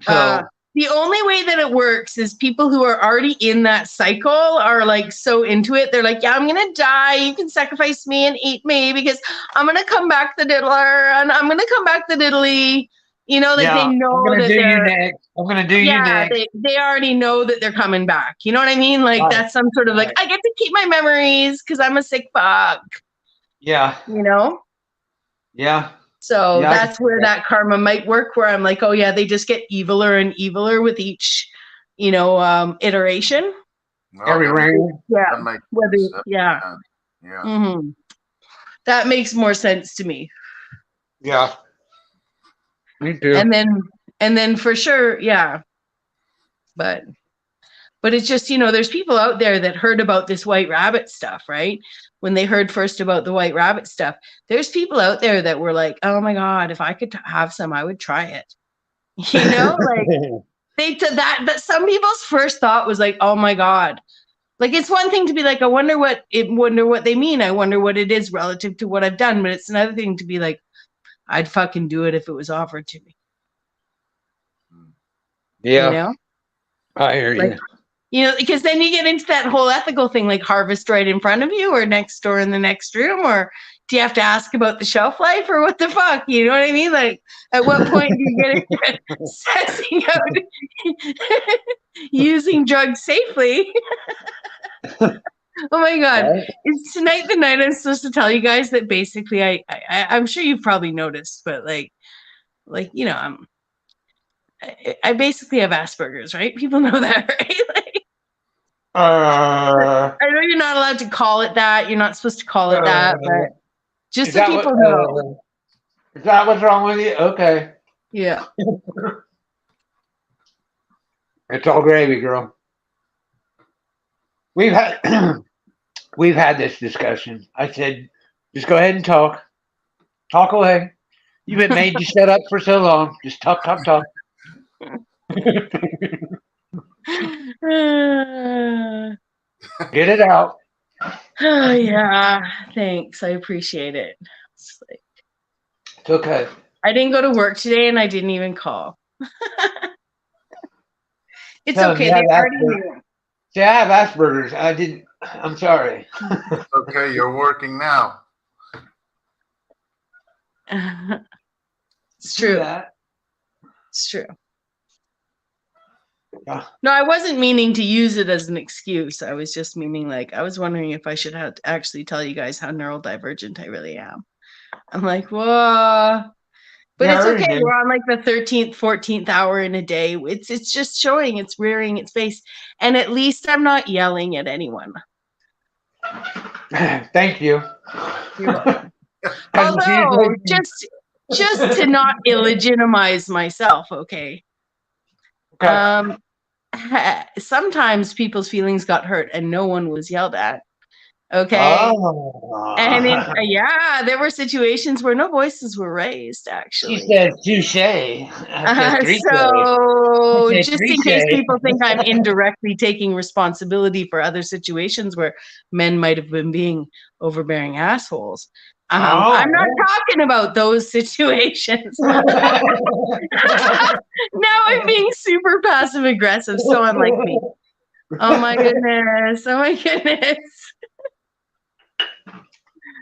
So the only way that it works is people who are already in that cycle are like so into it. They're like, yeah, I'm going to die. You can sacrifice me and eat me because I'm going to come back the diddler and I'm going to come back the diddly. They know that they're. I'm going to do you next. They already know that they're coming back. You know what I mean? Like that's some sort of like, I get to keep my memories because I'm a sick fuck. Yeah. Yeah. So that's where that karma might work, where I'm like, oh yeah, they just get eviler and eviler with each, iteration. Every round. Yeah. Yeah. Mm-hmm. That makes more sense to me. Yeah. Me too. And then for sure, yeah. But it's just, there's people out there that heard about this white rabbit stuff, right? when they heard first about the white rabbit stuff. There's people out there that were like, oh my God, if I could have some, I would try it. You know, like they did that. But some people's first thought was like, oh my God. Like, it's one thing to be like, I wonder what they mean. I wonder what it is relative to what I've done. But it's another thing to be like, I'd fucking do it if it was offered to me. Yeah. You know? I hear like, you. Because then you get into that whole ethical thing, like harvest right in front of you or next door in the next room, or do you have to ask about the shelf life or what the fuck? You know what I mean? Like, at what point do you get into assessing out using drugs safely? Oh my God. Right. Is tonight the night I'm supposed to tell you guys that basically I'm sure you've probably noticed, but like, you know, I basically have Asperger's, right? People know that, right? Like, I know you're not allowed to call it that. You're not supposed to call it that, but just so people know. Is that what's wrong with you? Okay. Yeah. It's all gravy, girl. We've had this discussion. I said, just go ahead and talk. Talk away. You've been made to shut up for so long. Just talk. Get it out. Oh yeah, thanks. I appreciate it. It's okay. I didn't go to work today, and I didn't even call. It's okay. They already knew. See, I have Asperger's. I'm sorry. Okay, you're working now. It's true. It's true. Yeah. No, I wasn't meaning to use it as an excuse. I was just meaning, like, I was wondering if I should have to actually tell you guys how neurodivergent I really am. I'm like, whoa. But yeah, it's okay. We're on like the 13th, 14th hour in a day. It's just showing, it's rearing its face. And at least I'm not yelling at anyone. Thank you. You're welcome. Although, just to not illegitimize myself, okay? Sometimes people's feelings got hurt and no one was yelled at. Okay. Oh. And there were situations where no voices were raised, actually. She said touche. So just in case people think I'm indirectly taking responsibility for other situations where men might have been being overbearing assholes. I'm not talking about those situations. Now I'm being super passive aggressive, so unlike me. Oh my goodness.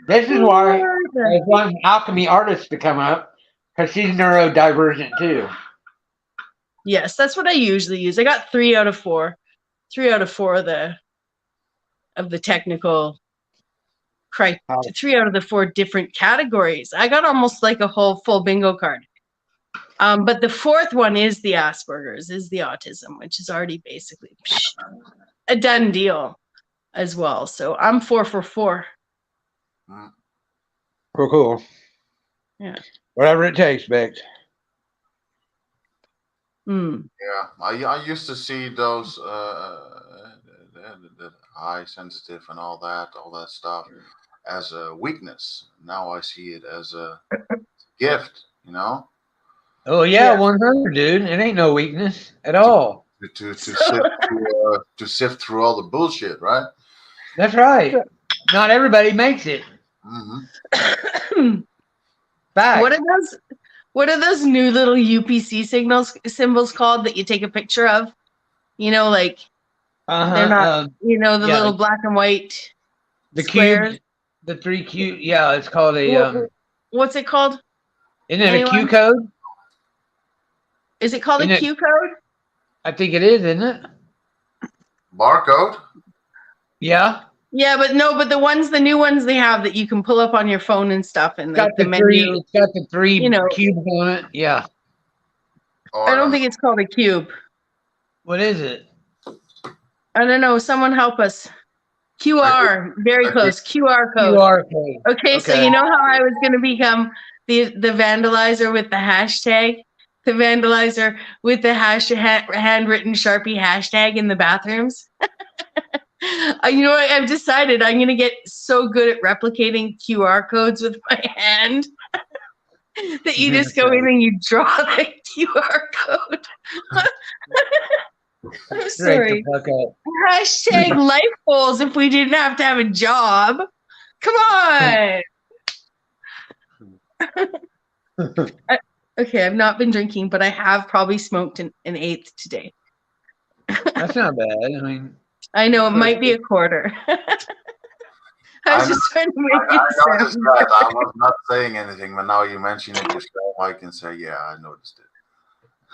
This is why I want alchemy artist to come up, because she's neurodivergent too. Yes, that's what I usually use. I got 3 out of 4. 3 out of 4 of the technical 3 out of the 4 different categories. I got almost like a whole full bingo card. But the 4th one is the Asperger's, is the autism, which is already basically a done deal as well. So I'm 4 for 4. Cool. Yeah. Whatever it takes, Bex. Yeah, I used to see those the high sensitive and all that stuff as a weakness. Now I see it as a gift, you know. Oh yeah, 100, dude. It ain't no weakness at all. To sift through all the bullshit, right? That's right. Not everybody makes it. Mm-hmm. What are those new little UPC symbols called that you take a picture of? You know, like they're not. Little black and white. The squares. cube, the 3 cube. Yeah, it's called a. What's it called? Isn't it a Q code? Is it called a Q code? I think it is, isn't it? Barcode. Yeah. Yeah, but the new ones they have that you can pull up on your phone and stuff, and the menu. It's got the 3 cubes on it. Yeah. I don't think it's called a cube. What is it? I don't know. Someone help us. QR. Very close. QR code. QR code. Okay, so you know how I was going to become the vandalizer with the hashtag? The vandalizer with the handwritten Sharpie hashtag in the bathrooms? You know what? I've decided I'm going to get so good at replicating QR codes with my hand that you just go in and you draw the QR code. I'm sorry. Hashtag life goals if we didn't have to have a job. Come on. Okay, I've not been drinking, but I have probably smoked an eighth today. That's not bad. I mean, I know it might be a quarter. I was just trying to make I it noticed sound. that. I was not saying anything, but now you mention it yourself, I can say, yeah, I noticed it.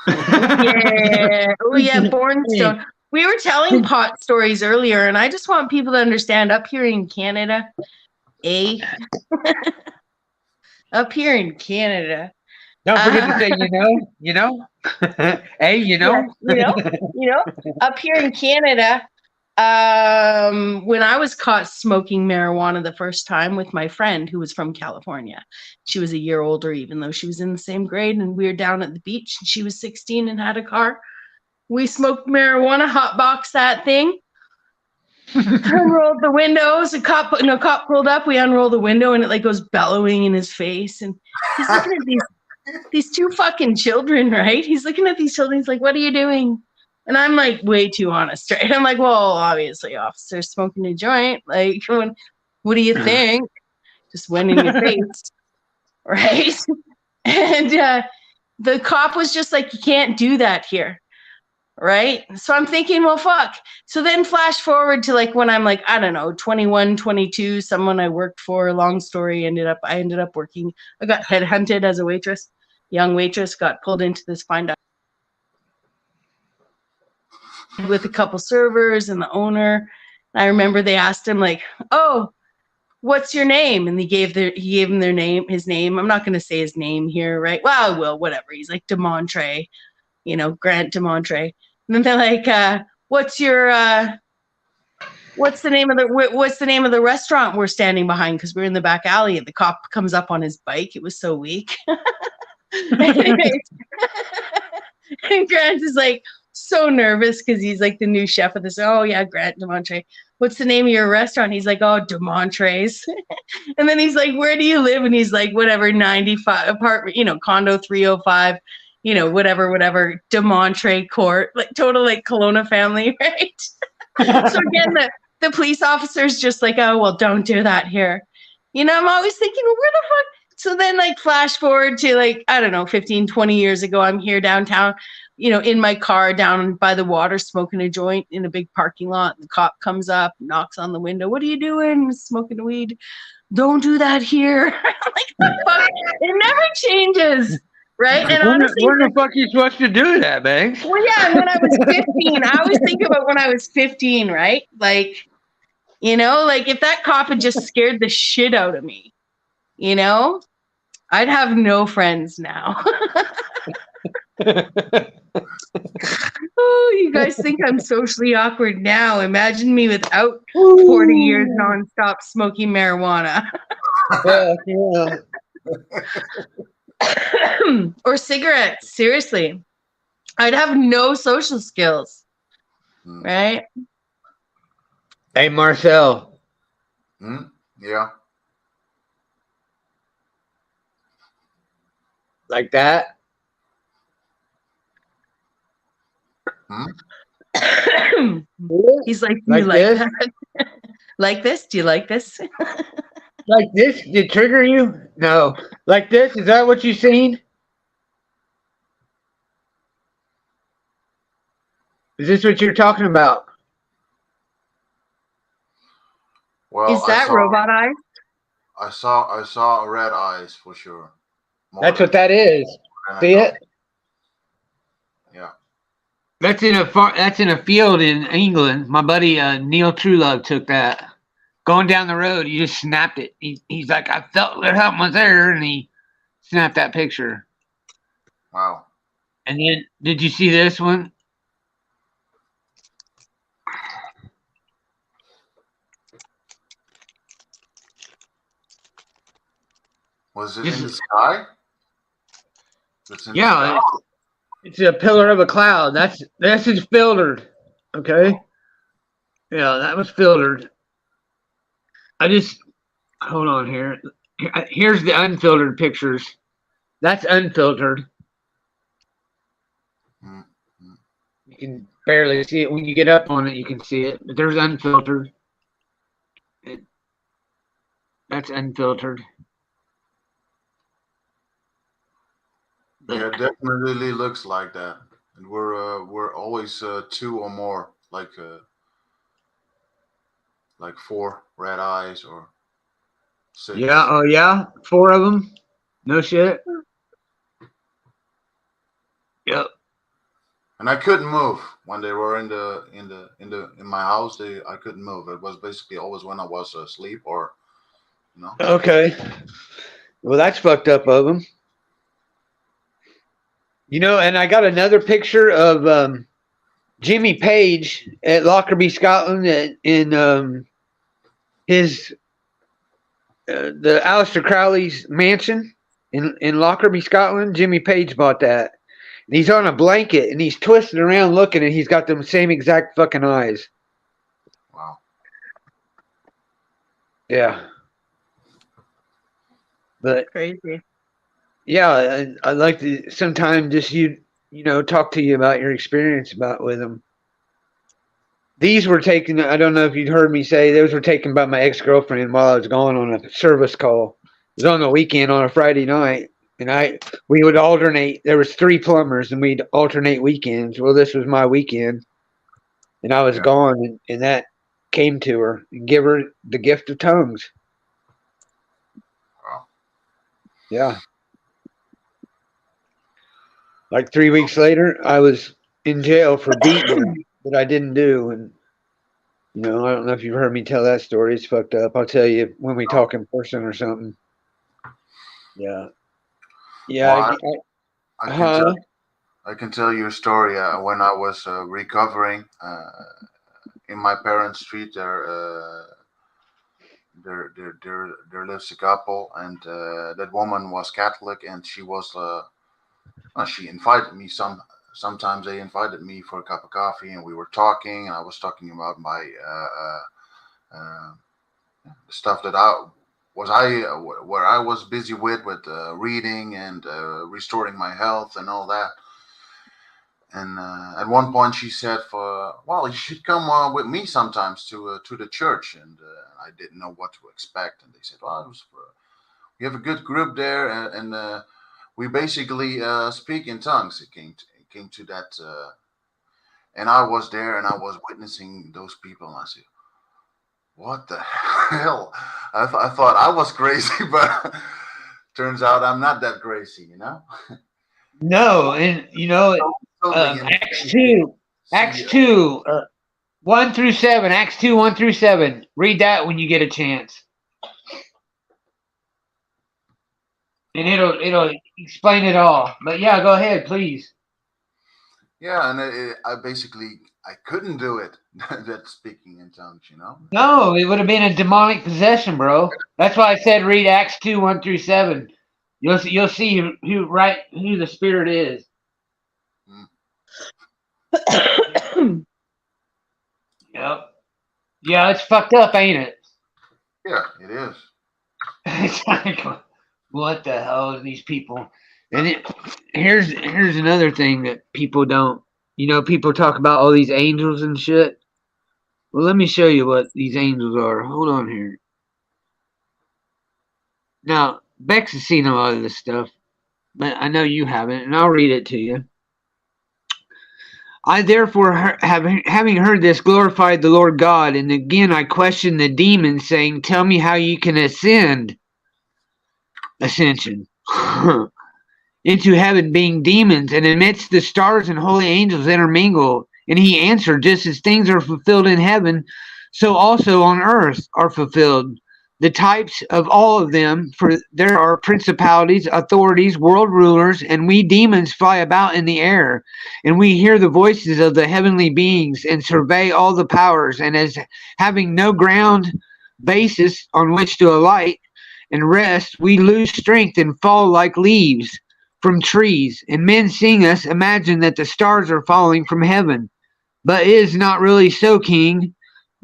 Yeah. Oh, yeah, Bornstone. We were telling pot stories earlier, and I just want people to understand up here in Canada, up here in Canada. don't forget to say, hey, Yeah, up here in Canada, when I was caught smoking marijuana the first time with my friend who was from California, she was a year older, even though she was in the same grade, and we were down at the beach, and she was 16 and had a car. We smoked marijuana, hotbox that thing, unrolled the windows. A cop pulled up. We unroll the window, and it like goes bellowing in his face, and he's looking at these two fucking children, right? He's looking at these children. He's like, "What are you doing?" And I'm like, way too honest, right? I'm like, "Well, obviously, officer, smoking a joint. Like, what do you think?" Just went in your face, right? And the cop was just like, "You can't do that here." Right. So I'm thinking, well, fuck. So then flash forward to like when I'm like, I don't know, 21, 22, someone I worked for, long story, I ended up working. I got headhunted as a waitress, young waitress, got pulled into this fine dining with a couple servers and the owner. I remember they asked him like, "Oh, what's your name?" And he gave him his name. I'm not going to say his name here, right? Well, I will, whatever. He's like DeMontre, Grant DeMontre. And then they're like, what's the name of the restaurant we're standing behind? Because we're in the back alley, and the cop comes up on his bike. It was so weak. Anyways, and Grant is like so nervous because he's like the new chef of this. Oh yeah, Grant DeMontre. What's the name of your restaurant? He's like, oh, DeMontre's. And then he's like, where do you live? And he's like, whatever, 95 apartment, condo 305. Whatever, DeMontre Court, like total like Kelowna family, right? So again, the police officer's just like, oh, well, don't do that here. I'm always thinking, well, where the fuck? So then like flash forward to like, I don't know, 15, 20 years ago, I'm here downtown, in my car down by the water, smoking a joint in a big parking lot. The cop comes up, knocks on the window. What are you doing? Smoking weed. Don't do that here. I'm like, the fuck? It never changes. Right. And honestly, where the fuck are you supposed to do that, man? Well, yeah. And when I was 15, I always think about when I was 15, right? Like, like if that cop had just scared the shit out of me, I'd have no friends now. Oh, you guys think I'm socially awkward now. Imagine me without 40 years nonstop smoking marijuana. Yeah. Or cigarettes. Seriously, I'd have no social skills, right? Hey, Marcel. Yeah. Like that? He's like, do you like that? Like this? Do you like this? Like this? Did it trigger you? No. Like this? Is that what you seen? Is this what you're talking about? Well, is that robot eyes? I saw a red eyes for sure. That's what that is. See it? Yeah. That's in a field in England. My buddy Neil Truelove took that. Going down the road, he just snapped it. He's like, I felt that something was there, and he snapped that picture. Wow. And then, did you see this one? Was it in the sky? Yeah, it's a pillar of a cloud. This is filtered. Okay. Yeah, that was filtered. I just hold on here. Here's the unfiltered pictures. That's unfiltered. Mm-hmm. You can barely see it. When you get up on it, you can see it. But there's unfiltered. That's unfiltered. Yeah, it definitely looks like that. And we're always two or more, like four red eyes or six. Yeah. Oh yeah. 4 of them. No shit. Yep. And I couldn't move when they were in my house. I couldn't move. It was basically always when I was asleep or, you know. Okay. Well, that's fucked up of them. You know, and I got another picture of Jimmy Page at Lockerbie, Scotland, in his the Aleister Crowley's mansion in Lockerbie, Scotland. Jimmy Page bought that. And he's on a blanket and he's twisting around looking, and he's got them same exact fucking eyes. Wow. Yeah. But Crazy. yeah, I'd like to sometime just you know talk to you about your experience with them. These were taken. I don't know if you'd heard me say those were taken by my ex-girlfriend while I was gone on a service call. It was on the weekend on a Friday night, and we would alternate. There was 3 plumbers, and we'd alternate weekends. Well, this was my weekend, and I was gone, and that came to her and give her the gift of tongues. Wow. Yeah. Like 3 weeks later, I was in jail for beating her that I didn't do, and you know, I don't know if you've heard me tell that story. It's fucked up. I'll tell you when we talk in person or something. Yeah. Yeah. Well, I can tell you a story. When I was recovering in my parents' street, there lives a couple, and that woman was Catholic, and she invited me sometimes they invited me for a cup of coffee, and we were talking, and I was talking about my stuff that where I was busy with reading and restoring my health and all that. And at one point she said, well, you should come with me sometimes to the church. And I didn't know what to expect, and they said, well, we have a good group there, and we basically speak in tongues. It came to that, and I was there, and I was witnessing those people, and I said, what the hell? I thought I was crazy, but turns out I'm not that crazy, you know? No, and you know, Acts 2, 1 through 7, Acts 2, 1 through 7. Read that when you get a chance. And it'll explain it all. But yeah, go ahead, please. Yeah, and I couldn't do it. That speaking in tongues, you know. No, it would have been a demonic possession, bro. That's why I said read Acts 2, 1 through 7. You'll see who the spirit is. Yep. Yeah, it's fucked up, ain't it? Yeah, it is. It's like, what the hell are these people? And here's another thing that people don't. You know, people talk about all these angels and shit. Well, let me show you what these angels are. Hold on here. Now, Bex has seen a lot of this stuff, but I know you haven't, and I'll read it to you. I therefore, having heard this, glorified the Lord God, and again I questioned the demons, saying, tell me how you can ascension, into heaven, being demons, and amidst the stars and holy angels intermingle. And he answered, just as things are fulfilled in heaven, so also on earth are fulfilled the types of all of them, for there are principalities, authorities, world rulers, and we demons fly about in the air, and we hear the voices of the heavenly beings, and survey all the powers, and as having no ground basis on which to alight and rest, we lose strength and fall like leaves from trees, and men seeing us imagine that the stars are falling from heaven. But it is not really so, King,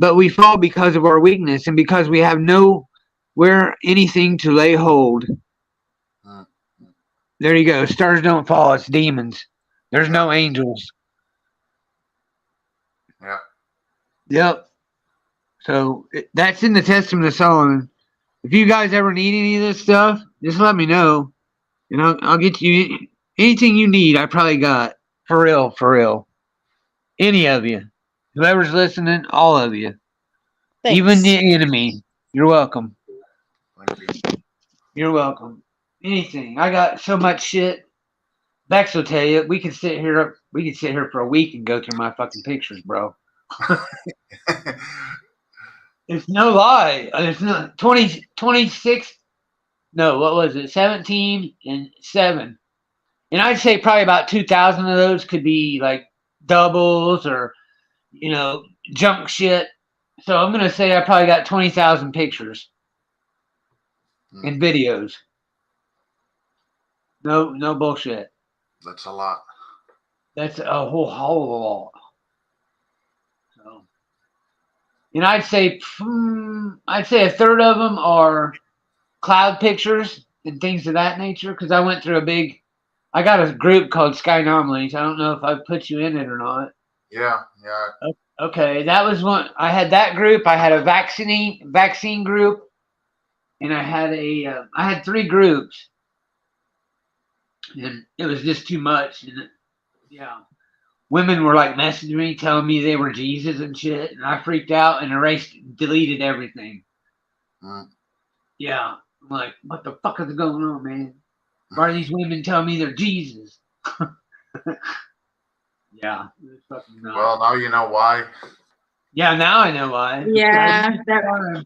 but we fall because of our weakness and because we have nowhere anything to lay hold. Mm. There you go. Stars don't fall. It's demons. There's Yeah. no angels. Yeah. Yep. So that's in the Testament of Solomon. If you guys ever need any of this stuff, just let me know, and I'll get you anything you need. I probably got for real, for real. Any of you, whoever's listening, all of you, even Thanks. the enemy. You're welcome. Thank you. You're welcome. Anything. I got so much shit. Bex will tell you. We could sit here. We could sit here for a week and go through my fucking pictures, bro. It's no lie. It's not 20, 26. No, what was it? 17 and 7. And I'd say probably about 2,000 of those could be like doubles or, junk shit. So I'm going to say I probably got 20,000 pictures and videos. No bullshit. That's a lot. That's a whole hell of a lot. So, and I'd say a third of them are cloud pictures and things of that nature because I went through I got a group called Sky Anomalies. I don't know if I put you in it or not. Yeah. Okay, that was one. I had that group. I had a vaccine group, and I had 3 groups, and it was just too much. And yeah, women were like messaging me, telling me they were Jesus and shit, and I freaked out and deleted everything. Mm. Yeah, I'm like, what the fuck is going on, man? Why are these women telling me they're Jesus? Yeah. Well, now you know why. Yeah, now I know why. Yeah, that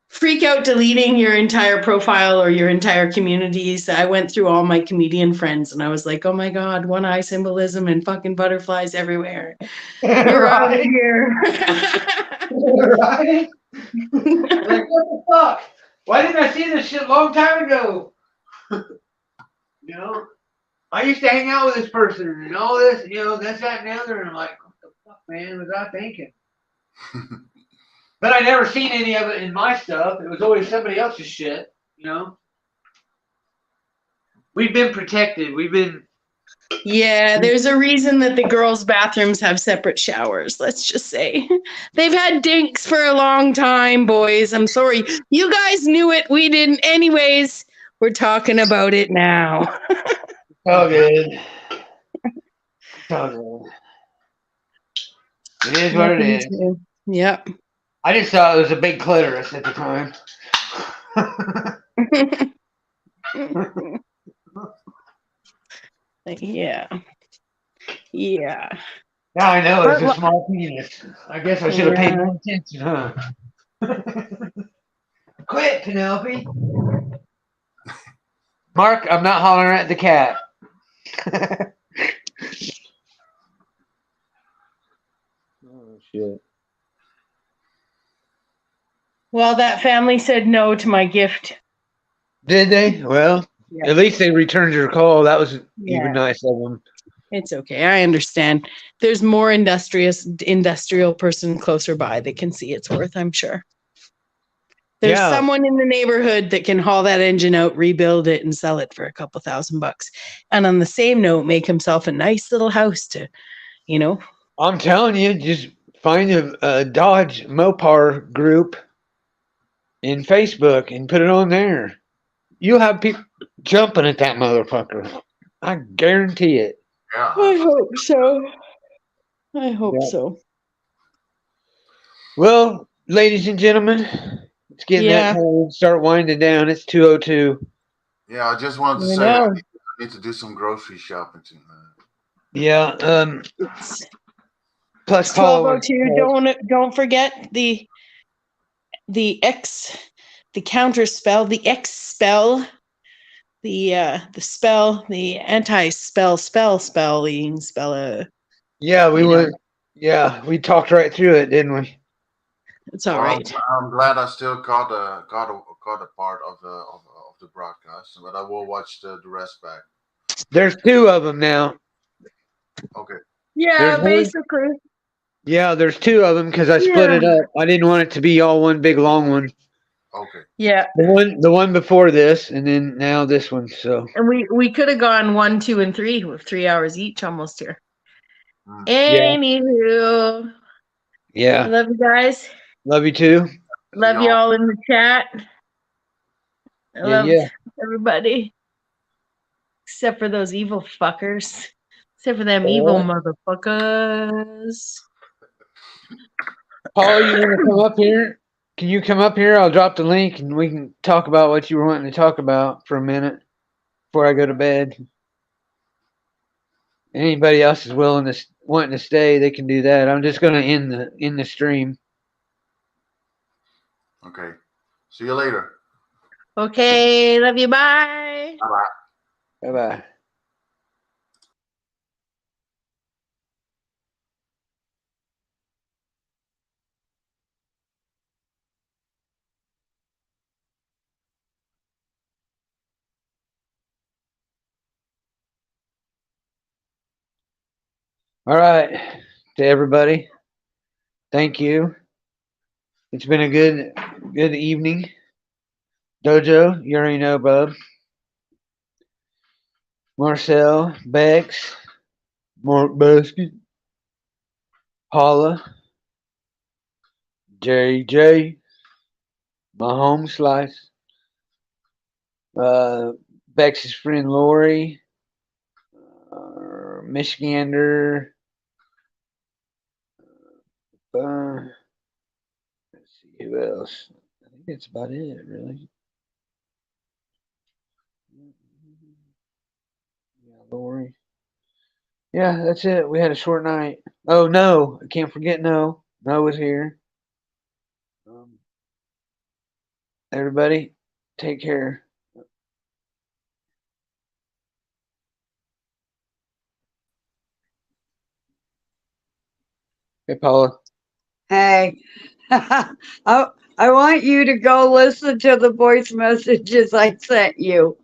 freak out deleting your entire profile or your entire communities. I went through all my comedian friends and I was like, oh my God, one eye symbolism and fucking butterflies everywhere. You're out of here. Right? Like, what the fuck? Why didn't I see this shit a long time ago? I used to hang out with this person and all this, that's that and the other, and I'm like, what the fuck, man, was I thinking? But I never seen any of it in my stuff. It was always somebody else's shit, We've been protected. Yeah, there's a reason that the girls' bathrooms have separate showers, let's just say. They've had dinks for a long time, boys. I'm sorry. You guys knew it. We didn't. Anyways, we're talking about it now. all good. It's all good. It is what it is. Yep. I just thought it was a big clitoris at the time. Yeah. Yeah. Now I know it's a small penis. I guess I should have paid more attention, huh? Quit, Penelope. Mark, I'm not hollering at the cat. Oh, shit. Well, that family said no to my gift. Did they? Well, Yeah. at least they returned your call. That was Yeah. even nice of them. It's okay. I understand. There's more industrial person closer by that can see its worth, I'm sure. There's someone in the neighborhood that can haul that engine out, rebuild it, and sell it for a couple $1,000. And on the same note, make himself a nice little house to, I'm telling you, just find a Dodge Mopar group in Facebook and put it on there. You'll have people jumping at that motherfucker. I guarantee it. Yeah. I hope so. I hope so. Well, ladies and gentlemen, it's getting that time. Start winding down. It's 2:02. Yeah, I just wanted to say I need to do some grocery shopping tonight. Yeah. Plus 12:02. Don't forget the counter spell, the X spell, the spell, the spelling spell. Yeah, we went. Yeah, we talked right through it, didn't we? It's all right. I'm glad I still caught a part of the broadcast, but I will watch the rest back. There's 2 of them now. Okay. Yeah, basically. Yeah, there's two of them because I split it up. I didn't want it to be all one big long one. Okay. Yeah. The one before this, and then now this one. So. And we could have gone 1, 2, and 3 with 3 hours each almost here. Yeah. Anywho. Yeah. I love you guys. Love you too. Love you all in the chat. I love everybody. Except for those evil fuckers. Except for them evil motherfuckers. Paul, you want to come up here? Can you come up here? I'll drop the link and we can talk about what you were wanting to talk about for a minute before I go to bed. Anybody else is wanting to stay, they can do that. I'm just going to end the stream. Okay. See you later. Okay. Love you. Bye. Bye-bye. Bye-bye. All right, to everybody, thank you. It's been a good evening. Dojo, you already know, bub. Marcel, Bex, Mark Basket, Paula, JJ, my home slice, Bex's friend Lori, Michigander. Let's see who else. I think that's about it, really. Yeah, Lori. Yeah, that's it. We had a short night. Oh no, I can't forget No. No was here. Everybody, take care. Hey, Paula. Hey, I want you to go listen to the voice messages I sent you.